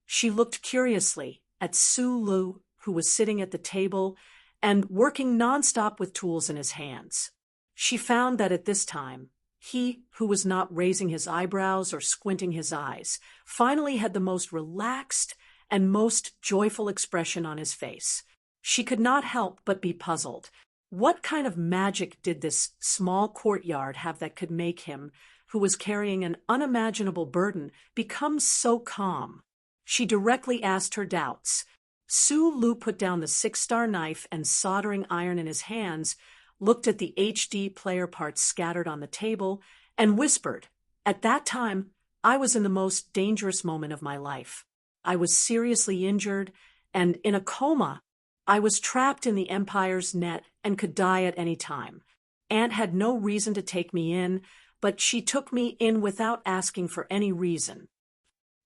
She looked curiously at Sue Lu, who was sitting at the table and working nonstop with tools in his hands. She found that at this time, he, who was not raising his eyebrows or squinting his eyes, finally had the most relaxed and most joyful expression on his face. She could not help but be puzzled. What kind of magic did this small courtyard have that could make him, who was carrying an unimaginable burden, become so calm? She directly asked her doubts. Sue Lu put down the 6-star knife and soldering iron in his hands, looked at the HD player parts scattered on the table, and whispered, "At that time, I was in the most dangerous moment of my life. I was seriously injured and in a coma. I was trapped in the Empire's net and could die at any time. Aunt had no reason to take me in, but she took me in without asking for any reason."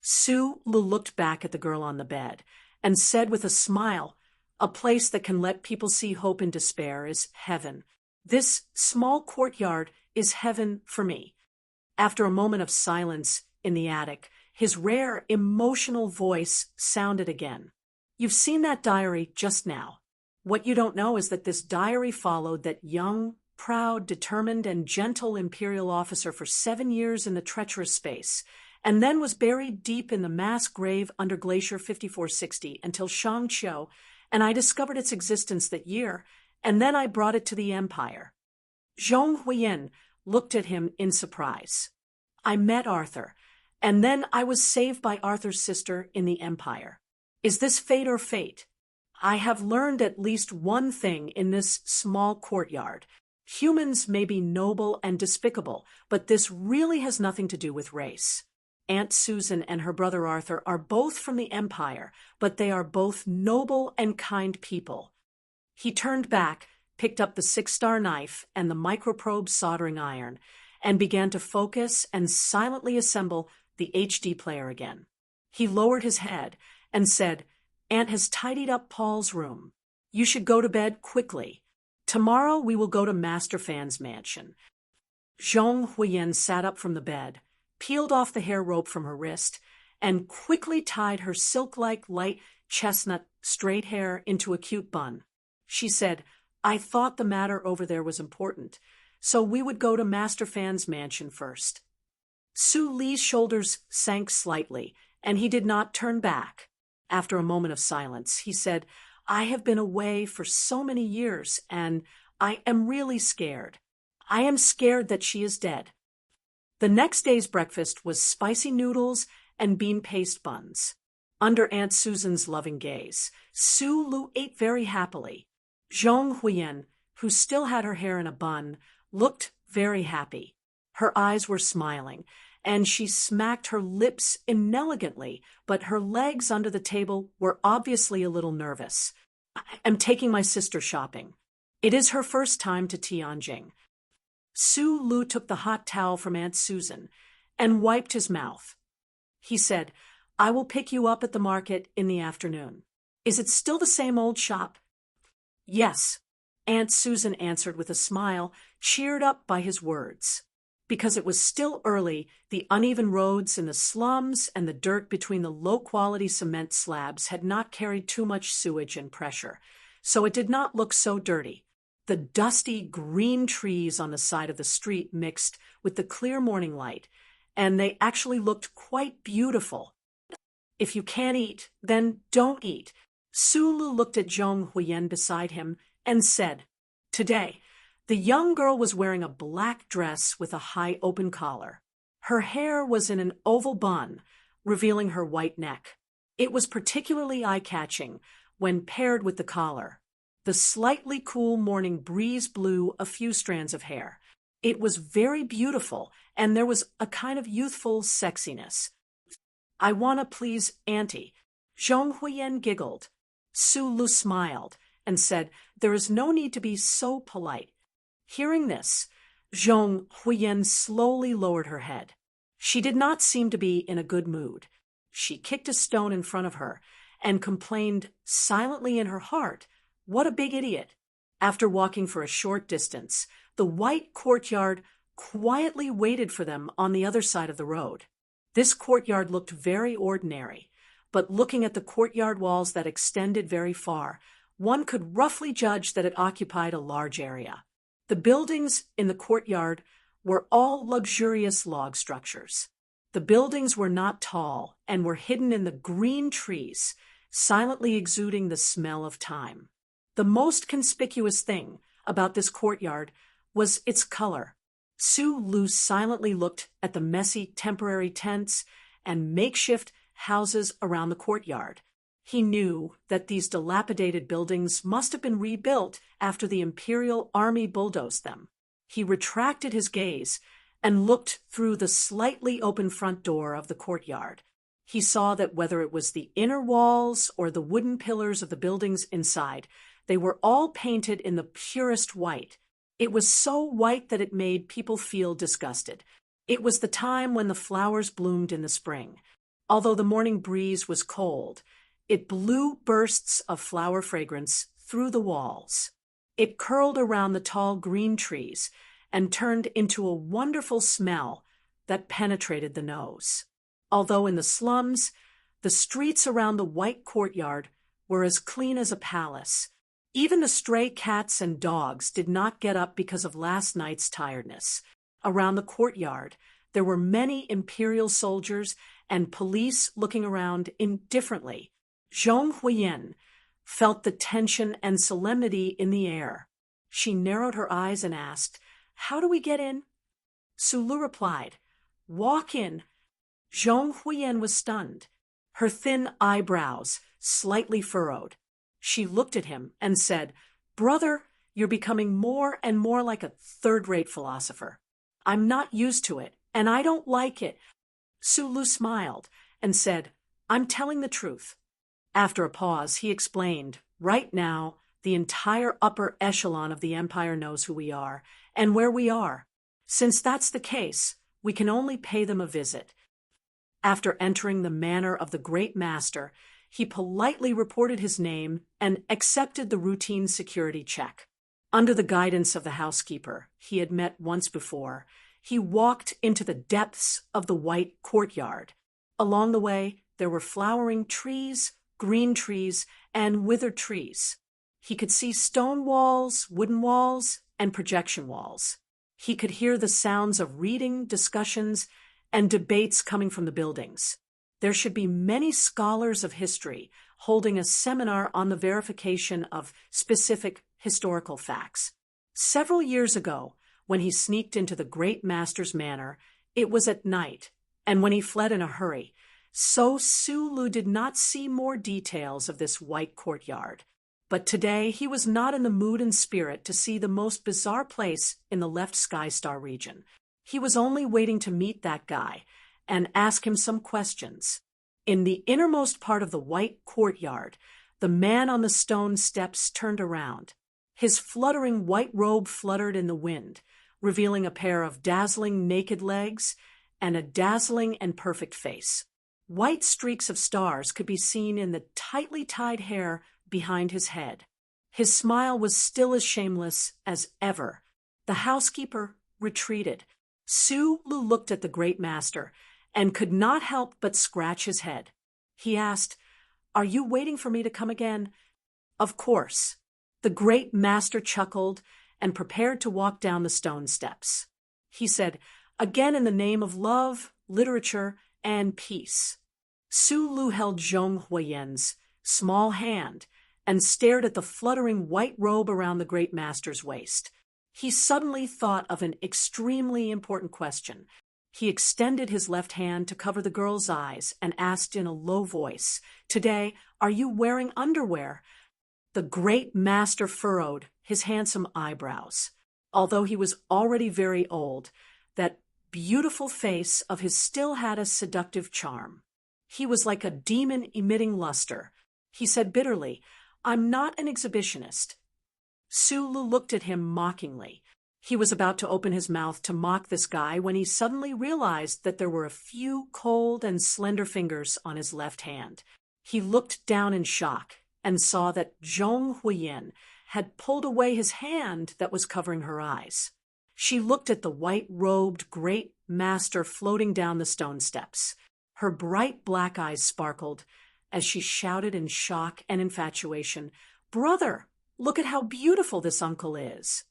Sue Lu looked back at the girl on the bed and said with a smile, "A place that can let people see hope in despair is heaven. This small courtyard is heaven for me." After a moment of silence in the attic, his rare, emotional voice sounded again. "You've seen that diary just now. What you don't know is that this diary followed that young, proud, determined, and gentle imperial officer for 7 years in the treacherous space, and then was buried deep in the mass grave under Glacier 5460 until Shang Qiu, and I discovered its existence that year, and then I brought it to the Empire." Zhong Huiyan looked at him in surprise. "I met Arthur, and then I was saved by Arthur's sister in the Empire. Is this fate or fate? I have learned at least one thing in this small courtyard. Humans may be noble and despicable, but this really has nothing to do with race. Aunt Susan and her brother Arthur are both from the Empire, but they are both noble and kind people." He turned back, picked up the 6-star knife and the microprobe soldering iron, and began to focus and silently assemble the HD player again. He lowered his head and said, "Aunt has tidied up Paul's room. You should go to bed quickly. Tomorrow we will go to Master Fan's mansion." Zhong Huiyan sat up from the bed, peeled off the hair rope from her wrist, and quickly tied her silk-like light chestnut straight hair into a cute bun. She said, I thought the matter over there was important, so we would go to Master Fan's mansion first. Su Li's shoulders sank slightly, and he did not turn back. After a moment of silence, he said, I have been away for so many years, and I am really scared. I am scared that she is dead. The next day's breakfast was spicy noodles and bean paste buns. Under Aunt Susan's loving gaze, Su Lu ate very happily. Zhong Huiyan, who still had her hair in a bun, looked very happy. Her eyes were smiling, and she smacked her lips inelegantly, but her legs under the table were obviously a little nervous. I am taking my sister shopping. It is her first time to Tianjin. Su Lu took the hot towel from Aunt Susan and wiped his mouth. He said, I will pick you up at the market in the afternoon. Is it still the same old shop? Yes, Aunt Susan answered with a smile, cheered up by his words. Because it was still early, the uneven roads in the slums and the dirt between the low-quality cement slabs had not carried too much sewage and pressure, so it did not look so dirty. The dusty green trees on the side of the street mixed with the clear morning light, and they actually looked quite beautiful. If you can't eat, then don't eat. Su Lu looked at Zhong Huiyan beside him and said, Today, the young girl was wearing a black dress with a high open collar. Her hair was in an oval bun, revealing her white neck. It was particularly eye-catching when paired with the collar. The slightly cool morning breeze blew a few strands of hair. It was very beautiful, and there was a kind of youthful sexiness. I want to please Auntie. Zhong Huiyan giggled. Su Lu smiled and said, There is no need to be so polite. Hearing this, Zhong Huiyan slowly lowered her head. She did not seem to be in a good mood. She kicked a stone in front of her and complained silently in her heart, What a big idiot! After walking for a short distance, the white courtyard quietly waited for them on the other side of the road. This courtyard looked very ordinary, but looking at the courtyard walls that extended very far, one could roughly judge that it occupied a large area. The buildings in the courtyard were all luxurious log structures. The buildings were not tall and were hidden in the green trees, silently exuding the smell of time. The most conspicuous thing about this courtyard was its color. Su Lu silently looked at the messy temporary tents and makeshift houses around the courtyard. He knew that these dilapidated buildings must have been rebuilt after the Imperial Army bulldozed them. He retracted his gaze and looked through the slightly open front door of the courtyard. He saw that whether it was the inner walls or the wooden pillars of the buildings inside, they were all painted in the purest white. It was so white that it made people feel disgusted. It was the time when the flowers bloomed in the spring. Although the morning breeze was cold, it blew bursts of flower fragrance through the walls. It curled around the tall green trees and turned into a wonderful smell that penetrated the nose. Although in the slums, the streets around the white courtyard were as clean as a palace. Even the stray cats and dogs did not get up because of last night's tiredness. Around the courtyard, there were many imperial soldiers and police looking around indifferently. Zhong Huiyan felt the tension and solemnity in the air. She narrowed her eyes and asked, How do we get in? Su Lu replied, Walk in. Zhong Huiyan was stunned, her thin eyebrows slightly furrowed. She looked at him and said, Brother, you're becoming more and more like a third-rate philosopher. I'm not used to it, and I don't like it. Su Lu smiled and said, I'm telling the truth. After a pause, he explained, Right now, the entire upper echelon of the empire knows who we are and where we are. Since that's the case, we can only pay them a visit. After entering the manor of the great master, he politely reported his name and accepted the routine security check. Under the guidance of the housekeeper he had met once before, he walked into the depths of the white courtyard. Along the way, there were flowering trees, green trees, and withered trees. He could see stone walls, wooden walls, and projection walls. He could hear the sounds of reading, discussions, and debates coming from the buildings. There should be many scholars of history holding a seminar on the verification of specific historical facts. Several years ago, when he sneaked into the great master's manor, it was at night, and when he fled in a hurry, so Sulu did not see more details of this white courtyard. But today he was not in the mood and spirit to see the most bizarre place in the left Sky Star region. He was only waiting to meet that guy and ask him some questions. In the innermost part of the white courtyard, the man on the stone steps turned around. His fluttering white robe fluttered in the wind, revealing a pair of dazzling naked legs and a dazzling and perfect face. White streaks of stars could be seen in the tightly tied hair behind his head. His smile was still as shameless as ever. The housekeeper retreated. Sulu looked at the great master and could not help but scratch his head. He asked, "Are you waiting for me to come again?" "Of course." The great master chuckled and prepared to walk down the stone steps. He said, "Again in the name of love, literature, and peace." Sulu held Zhong Huiyen's small hand and stared at the fluttering white robe around the great master's waist. He suddenly thought of an extremely important question. He extended his left hand to cover the girl's eyes and asked in a low voice, "Today, are you wearing underwear?" The great master furrowed his handsome eyebrows. Although he was already very old, that beautiful face of his still had a seductive charm. He was like a demon emitting luster. He said bitterly, "I'm not an exhibitionist." Sulu looked at him mockingly. He was about to open his mouth to mock this guy when he suddenly realized that there were a few cold and slender fingers on his left hand. He looked down in shock and saw that Zhong Huiyen had pulled away his hand that was covering her eyes. She looked at the white-robed great master floating down the stone steps. Her bright black eyes sparkled as she shouted in shock and infatuation, "Brother, look at how beautiful this uncle is."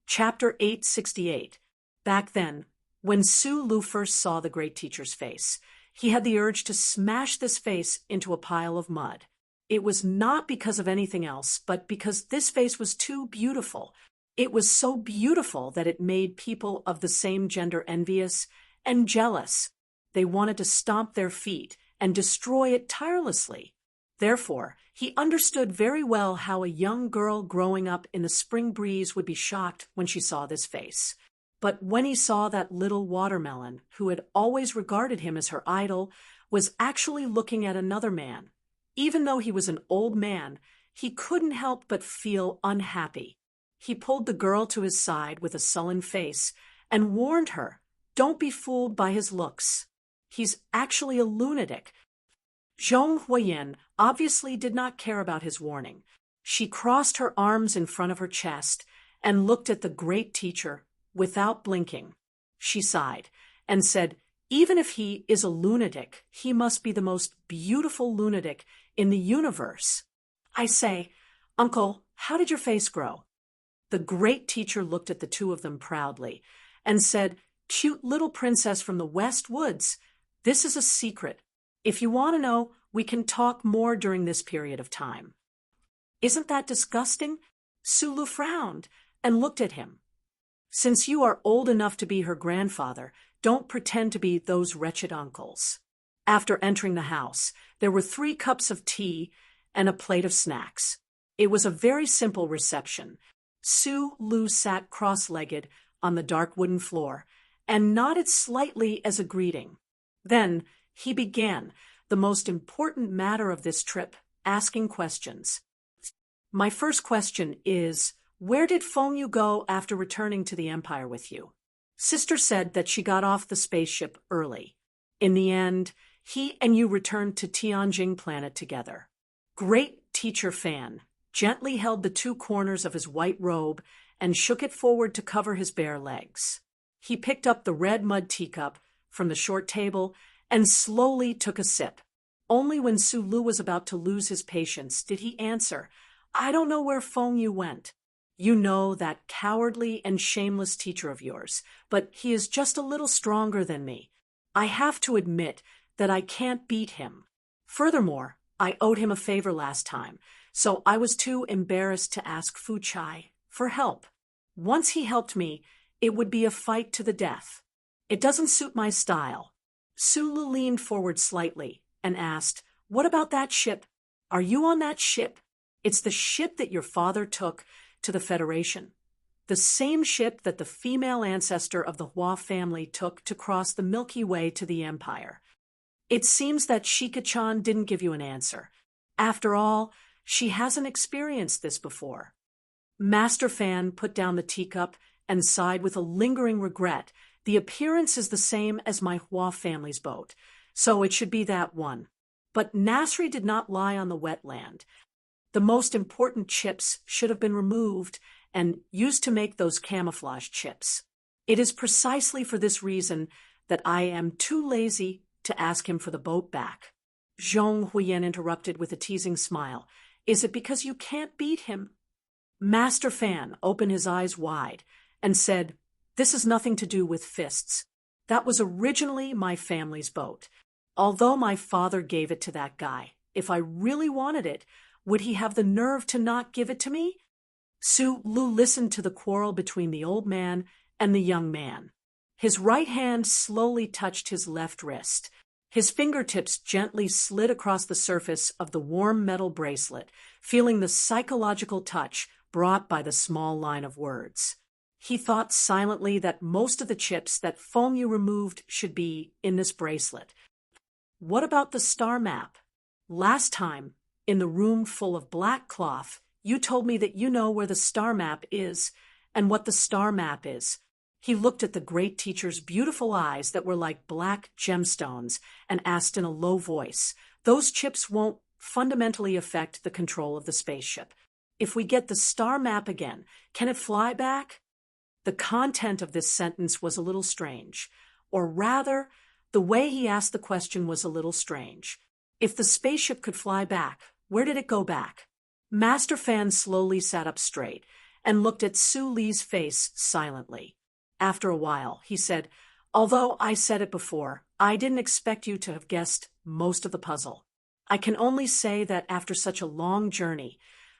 Chapter 868. Back then, when Sulu first saw the great teacher's face, he had the urge to smash this face into a pile of mud. It was not because of anything else, but because this face was too beautiful. It was so beautiful that it made people of the same gender envious and jealous. They wanted to stomp their feet and destroy it tirelessly. Therefore, he understood very well how a young girl growing up in the spring breeze would be shocked when she saw this face. But when he saw that little watermelon, who had always regarded him as her idol, was actually looking at another man, even though he was an old man, he couldn't help but feel unhappy. He pulled the girl to his side with a sullen face and warned her, "Don't be fooled by his looks. He's actually a lunatic." Zhong Huiyen obviously did not care about his warning. She crossed her arms in front of her chest and looked at the great teacher without blinking. She sighed and said, "Even if he is a lunatic, he must be the most beautiful lunatic in the universe. I say, Uncle, how did your face grow?" The great teacher looked at the two of them proudly and said, "Cute little princess from the West Woods, this is a secret. If you want to know, we can talk more during this period of time." "Isn't that disgusting?" Sulu frowned and looked at him. "Since you are old enough to be her grandfather, don't pretend to be those wretched uncles." After entering the house, there were 3 cups of tea and a plate of snacks. It was a very simple reception. Sulu sat cross-legged on the dark wooden floor and nodded slightly as a greeting. Then he began the most important matter of this trip, asking questions. "My first question is, where did Feng Yu go after returning to the Empire with you?" "Sister said that she got off the spaceship early. In the end, he and you returned to Tianjing planet together." Great teacher Fan gently held the 2 corners of his white robe and shook it forward to cover his bare legs. He picked up the red mud teacup from the short table and slowly took a sip. Only when Sulu was about to lose his patience did he answer, I don't know where Feng Yu went. You know that cowardly and shameless teacher of yours, but he is just a little stronger than me. I have to admit that I can't beat him. Furthermore, I owed him a favor last time, so I was too embarrassed to ask Fu Chai for help. Once he helped me, it would be a fight to the death. It doesn't suit my style. Sulu leaned forward slightly and asked, "What about that ship? Are you on that ship?" "It's the ship that your father took to the Federation. The same ship that the female ancestor of the Hua family took to cross the Milky Way to the Empire." It seems that Shika-chan didn't give you an answer. After all, she hasn't experienced this before. Master Fan put down the teacup and sighed with a lingering regret. The appearance is the same as my Hua family's boat, so it should be that one. But Nasri did not lie on the wetland. The most important chips should have been removed and used to make those camouflage chips. It is precisely for this reason that I am too lazy to ask him for the boat back. Zhong Huiyan interrupted with a teasing smile. "Is it because you can't beat him?" Master Fan opened his eyes wide and said, "This has nothing to do with fists. That was originally my family's boat. Although my father gave it to that guy, if I really wanted it, would he have the nerve to not give it to me?" Su Lu listened to the quarrel between the old man and the young man. His right hand slowly touched his left wrist. His fingertips gently slid across the surface of the warm metal bracelet, feeling the psychological touch brought by the small line of words. He thought silently that most of the chips that Feng Yu removed should be in this bracelet. What about the star map? Last time, in the room full of black cloth, you told me that you know where the star map is and what the star map is. He looked at the great teacher's beautiful eyes that were like black gemstones and asked in a low voice, "Those chips won't fundamentally affect the control of the spaceship. If we get the star map again, can it fly back?" The content of this sentence was a little strange, or rather, the way he asked the question was a little strange. If the spaceship could fly back, where did it go back? Master Fan slowly sat up straight and looked at Su Li's face silently. After a while, he said, "Although I said it before, I didn't expect you to have guessed most of the puzzle. I can only say that after such a long journey,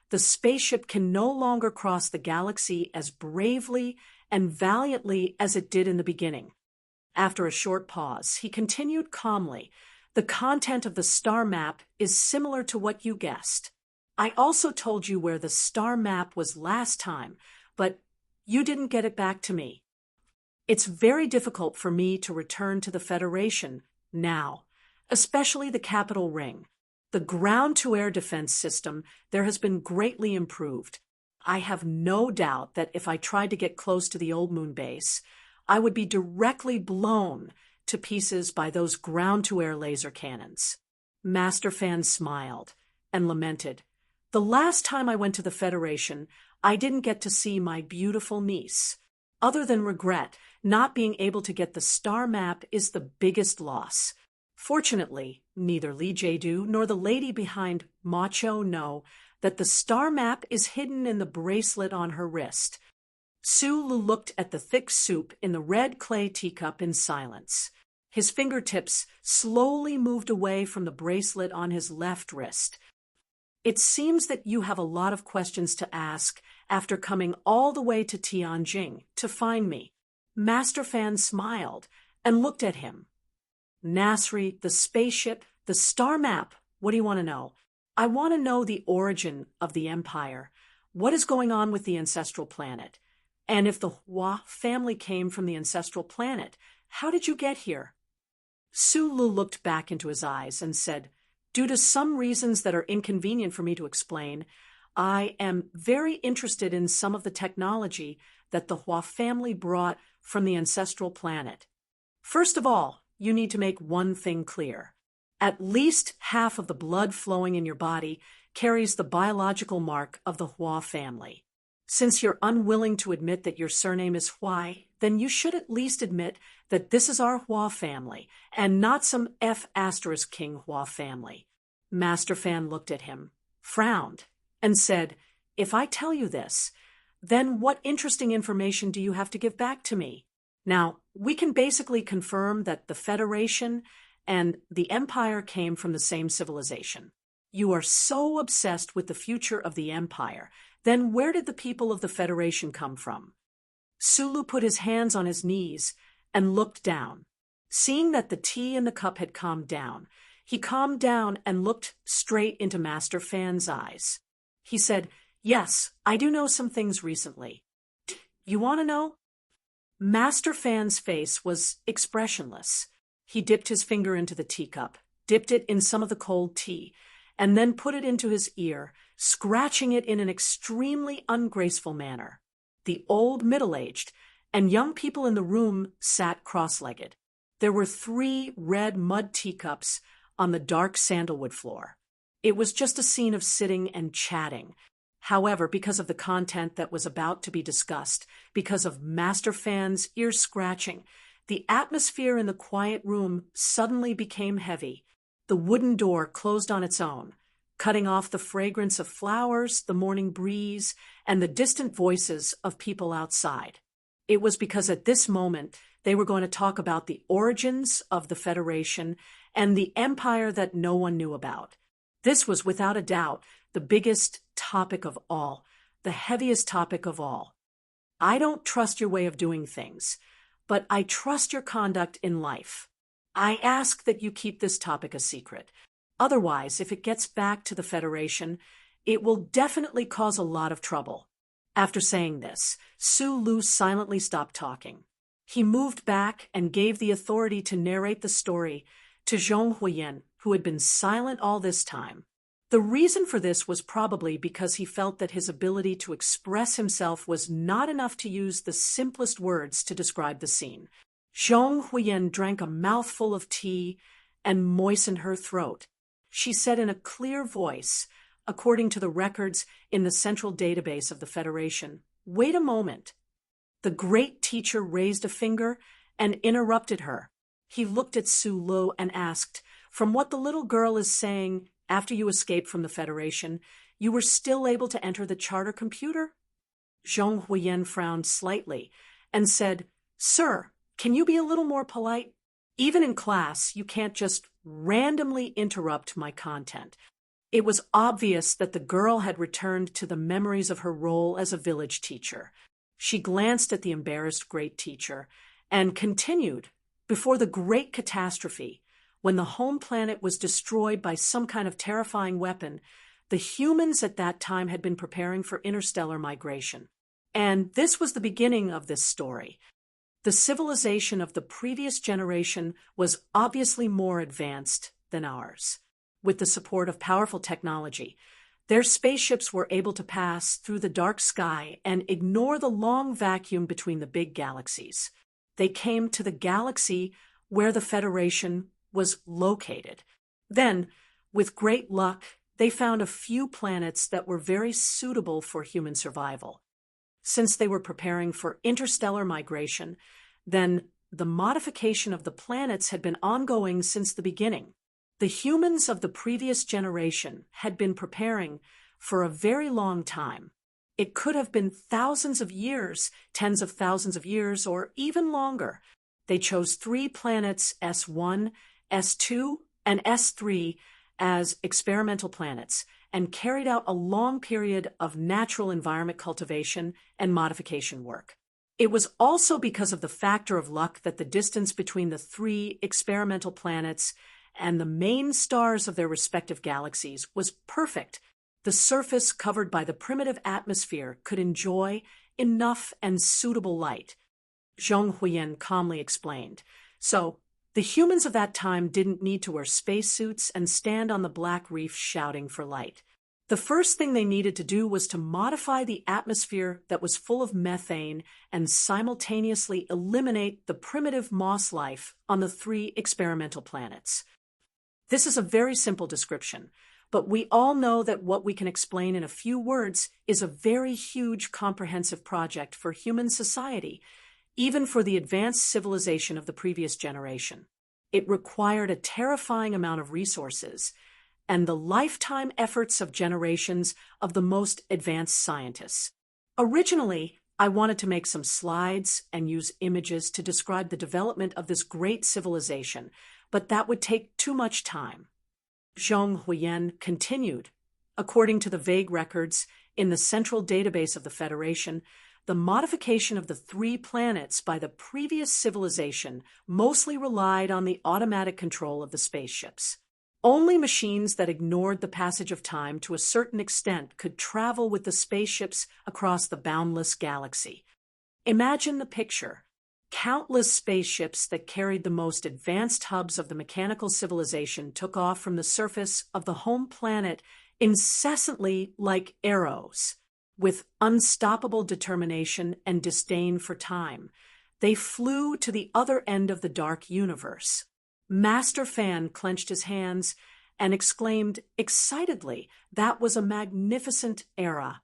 the spaceship can no longer cross the galaxy as bravely and valiantly as it did in the beginning." After a short pause, he continued calmly, "The content of the star map is similar to what you guessed. I also told you where the star map was last time, but you didn't get it back to me. It's very difficult for me to return to the Federation now, especially the Capital Ring. The ground-to-air defense system there has been greatly improved. I have no doubt that if I tried to get close to the old moon base, I would be directly blown to pieces by those ground-to-air laser cannons." Master Fan smiled and lamented, "The last time I went to the Federation, I didn't get to see my beautiful niece. Other than regret, not being able to get the star map is the biggest loss. Fortunately, neither Li Jiedu nor the lady behind Macho know that the star map is hidden in the bracelet on her wrist." Su Lu looked at the thick soup in the red clay teacup in silence. His fingertips slowly moved away from the bracelet on his left wrist. "It seems that you have a lot of questions to ask after coming all the way to Tianjin to find me." Master Fan smiled and looked at him. "Nasri, the spaceship, the star map, what do you want to know?" "I want to know the origin of the Empire. What is going on with the ancestral planet? And if the Hua family came from the ancestral planet, how did you get here?" Su Lu looked back into his eyes and said, "Due to some reasons that are inconvenient for me to explain, I am very interested in some of the technology that the Hua family brought from the ancestral planet. First of all, you need to make one thing clear. At least half of the blood flowing in your body carries the biological mark of the Hua family. Since you're unwilling to admit that your surname is Huai, then you should at least admit that this is our Hua family, and not some F*King Hua family." Master Fan looked at him, frowned, and said, If I tell you this, then what interesting information do you have to give back to me? Now, we can basically confirm that the Federation and the Empire came from the same civilization. You are so obsessed with the future of the Empire, then where did the people of the Federation come from? Sulu put his hands on his knees and looked down. Seeing that the tea in the cup had calmed down, he calmed down and looked straight into Master Fan's eyes. He said, "Yes, I do know some things recently. You want to know?" Master Fan's face was expressionless. He dipped his finger into the teacup, dipped it in some of the cold tea, and then put it into his ear, scratching it in an extremely ungraceful manner. The old, middle-aged, and young people in the room sat cross-legged. There were 3 red mud teacups on the dark sandalwood floor. It was just a scene of sitting and chatting. However, because of the content that was about to be discussed, because of Master Fan's ear-scratching, the atmosphere in the quiet room suddenly became heavy. The wooden door closed on its own, cutting off the fragrance of flowers, the morning breeze, and the distant voices of people outside. It was because at this moment they were going to talk about the origins of the Federation and the empire that no one knew about. This was without a doubt the biggest topic of all, the heaviest topic of all. I don't trust your way of doing things, but I trust your conduct in life. I ask that you keep this topic a secret. Otherwise, if it gets back to the Federation, it will definitely cause a lot of trouble. After saying this, Sulu silently stopped talking. He moved back and gave the authority to narrate the story to Zhong Huiyan, who had been silent all this time. The reason for this was probably because he felt that his ability to express himself was not enough to use the simplest words to describe the scene. Zhong Huiyan drank a mouthful of tea and moistened her throat. She said in a clear voice, according to the records in the central database of the Federation, "Wait a moment." The great teacher raised a finger and interrupted her. He looked at Sulu and asked, "From what the little girl is saying, after you escaped from the Federation, you were still able to enter the charter computer?" Zhong Huiyan frowned slightly and said, "Sir, can you be a little more polite? Even in class, you can't just randomly interrupt my content." It was obvious that the girl had returned to the memories of her role as a village teacher. She glanced at the embarrassed great teacher and continued, "Before the great catastrophe, when the home planet was destroyed by some kind of terrifying weapon, the humans at that time had been preparing for interstellar migration. And this was the beginning of this story. The civilization of the previous generation was obviously more advanced than ours. With the support of powerful technology, their spaceships were able to pass through the dark sky and ignore the long vacuum between the big galaxies. They came to the galaxy where the Federation was located. Then, with great luck, they found a few planets that were very suitable for human survival. Since they were preparing for interstellar migration, then the modification of the planets had been ongoing since the beginning. The humans of the previous generation had been preparing for a very long time. It could have been thousands of years, tens of thousands of years, or even longer. They chose 3 planets, S1, S2, and S3, as experimental planets, and carried out a long period of natural environment cultivation and modification work. It was also because of the factor of luck that the distance between the 3 experimental planets and the main stars of their respective galaxies was perfect. The surface covered by the primitive atmosphere could enjoy enough and suitable light. Zhong Huiyan calmly explained. So, the humans of that time didn't need to wear spacesuits and stand on the black reef shouting for light. The first thing they needed to do was to modify the atmosphere that was full of methane and simultaneously eliminate the primitive moss life on the 3 experimental planets. This is a very simple description, but we all know that what we can explain in a few words is a very huge comprehensive project for human society, even for the advanced civilization of the previous generation. It required a terrifying amount of resources, and the lifetime efforts of generations of the most advanced scientists. Originally, I wanted to make some slides and use images to describe the development of this great civilization, but that would take too much time. Zhong Huiyan continued. According to the vague records in the central database of the Federation, the modification of the 3 planets by the previous civilization mostly relied on the automatic control of the spaceships. Only machines that ignored the passage of time to a certain extent could travel with the spaceships across the boundless galaxy. Imagine the picture. Countless spaceships that carried the most advanced hubs of the mechanical civilization took off from the surface of the home planet incessantly like arrows. With unstoppable determination and disdain for time, they flew to the other end of the dark universe. Master Fan clenched his hands and exclaimed excitedly, "That was a magnificent era."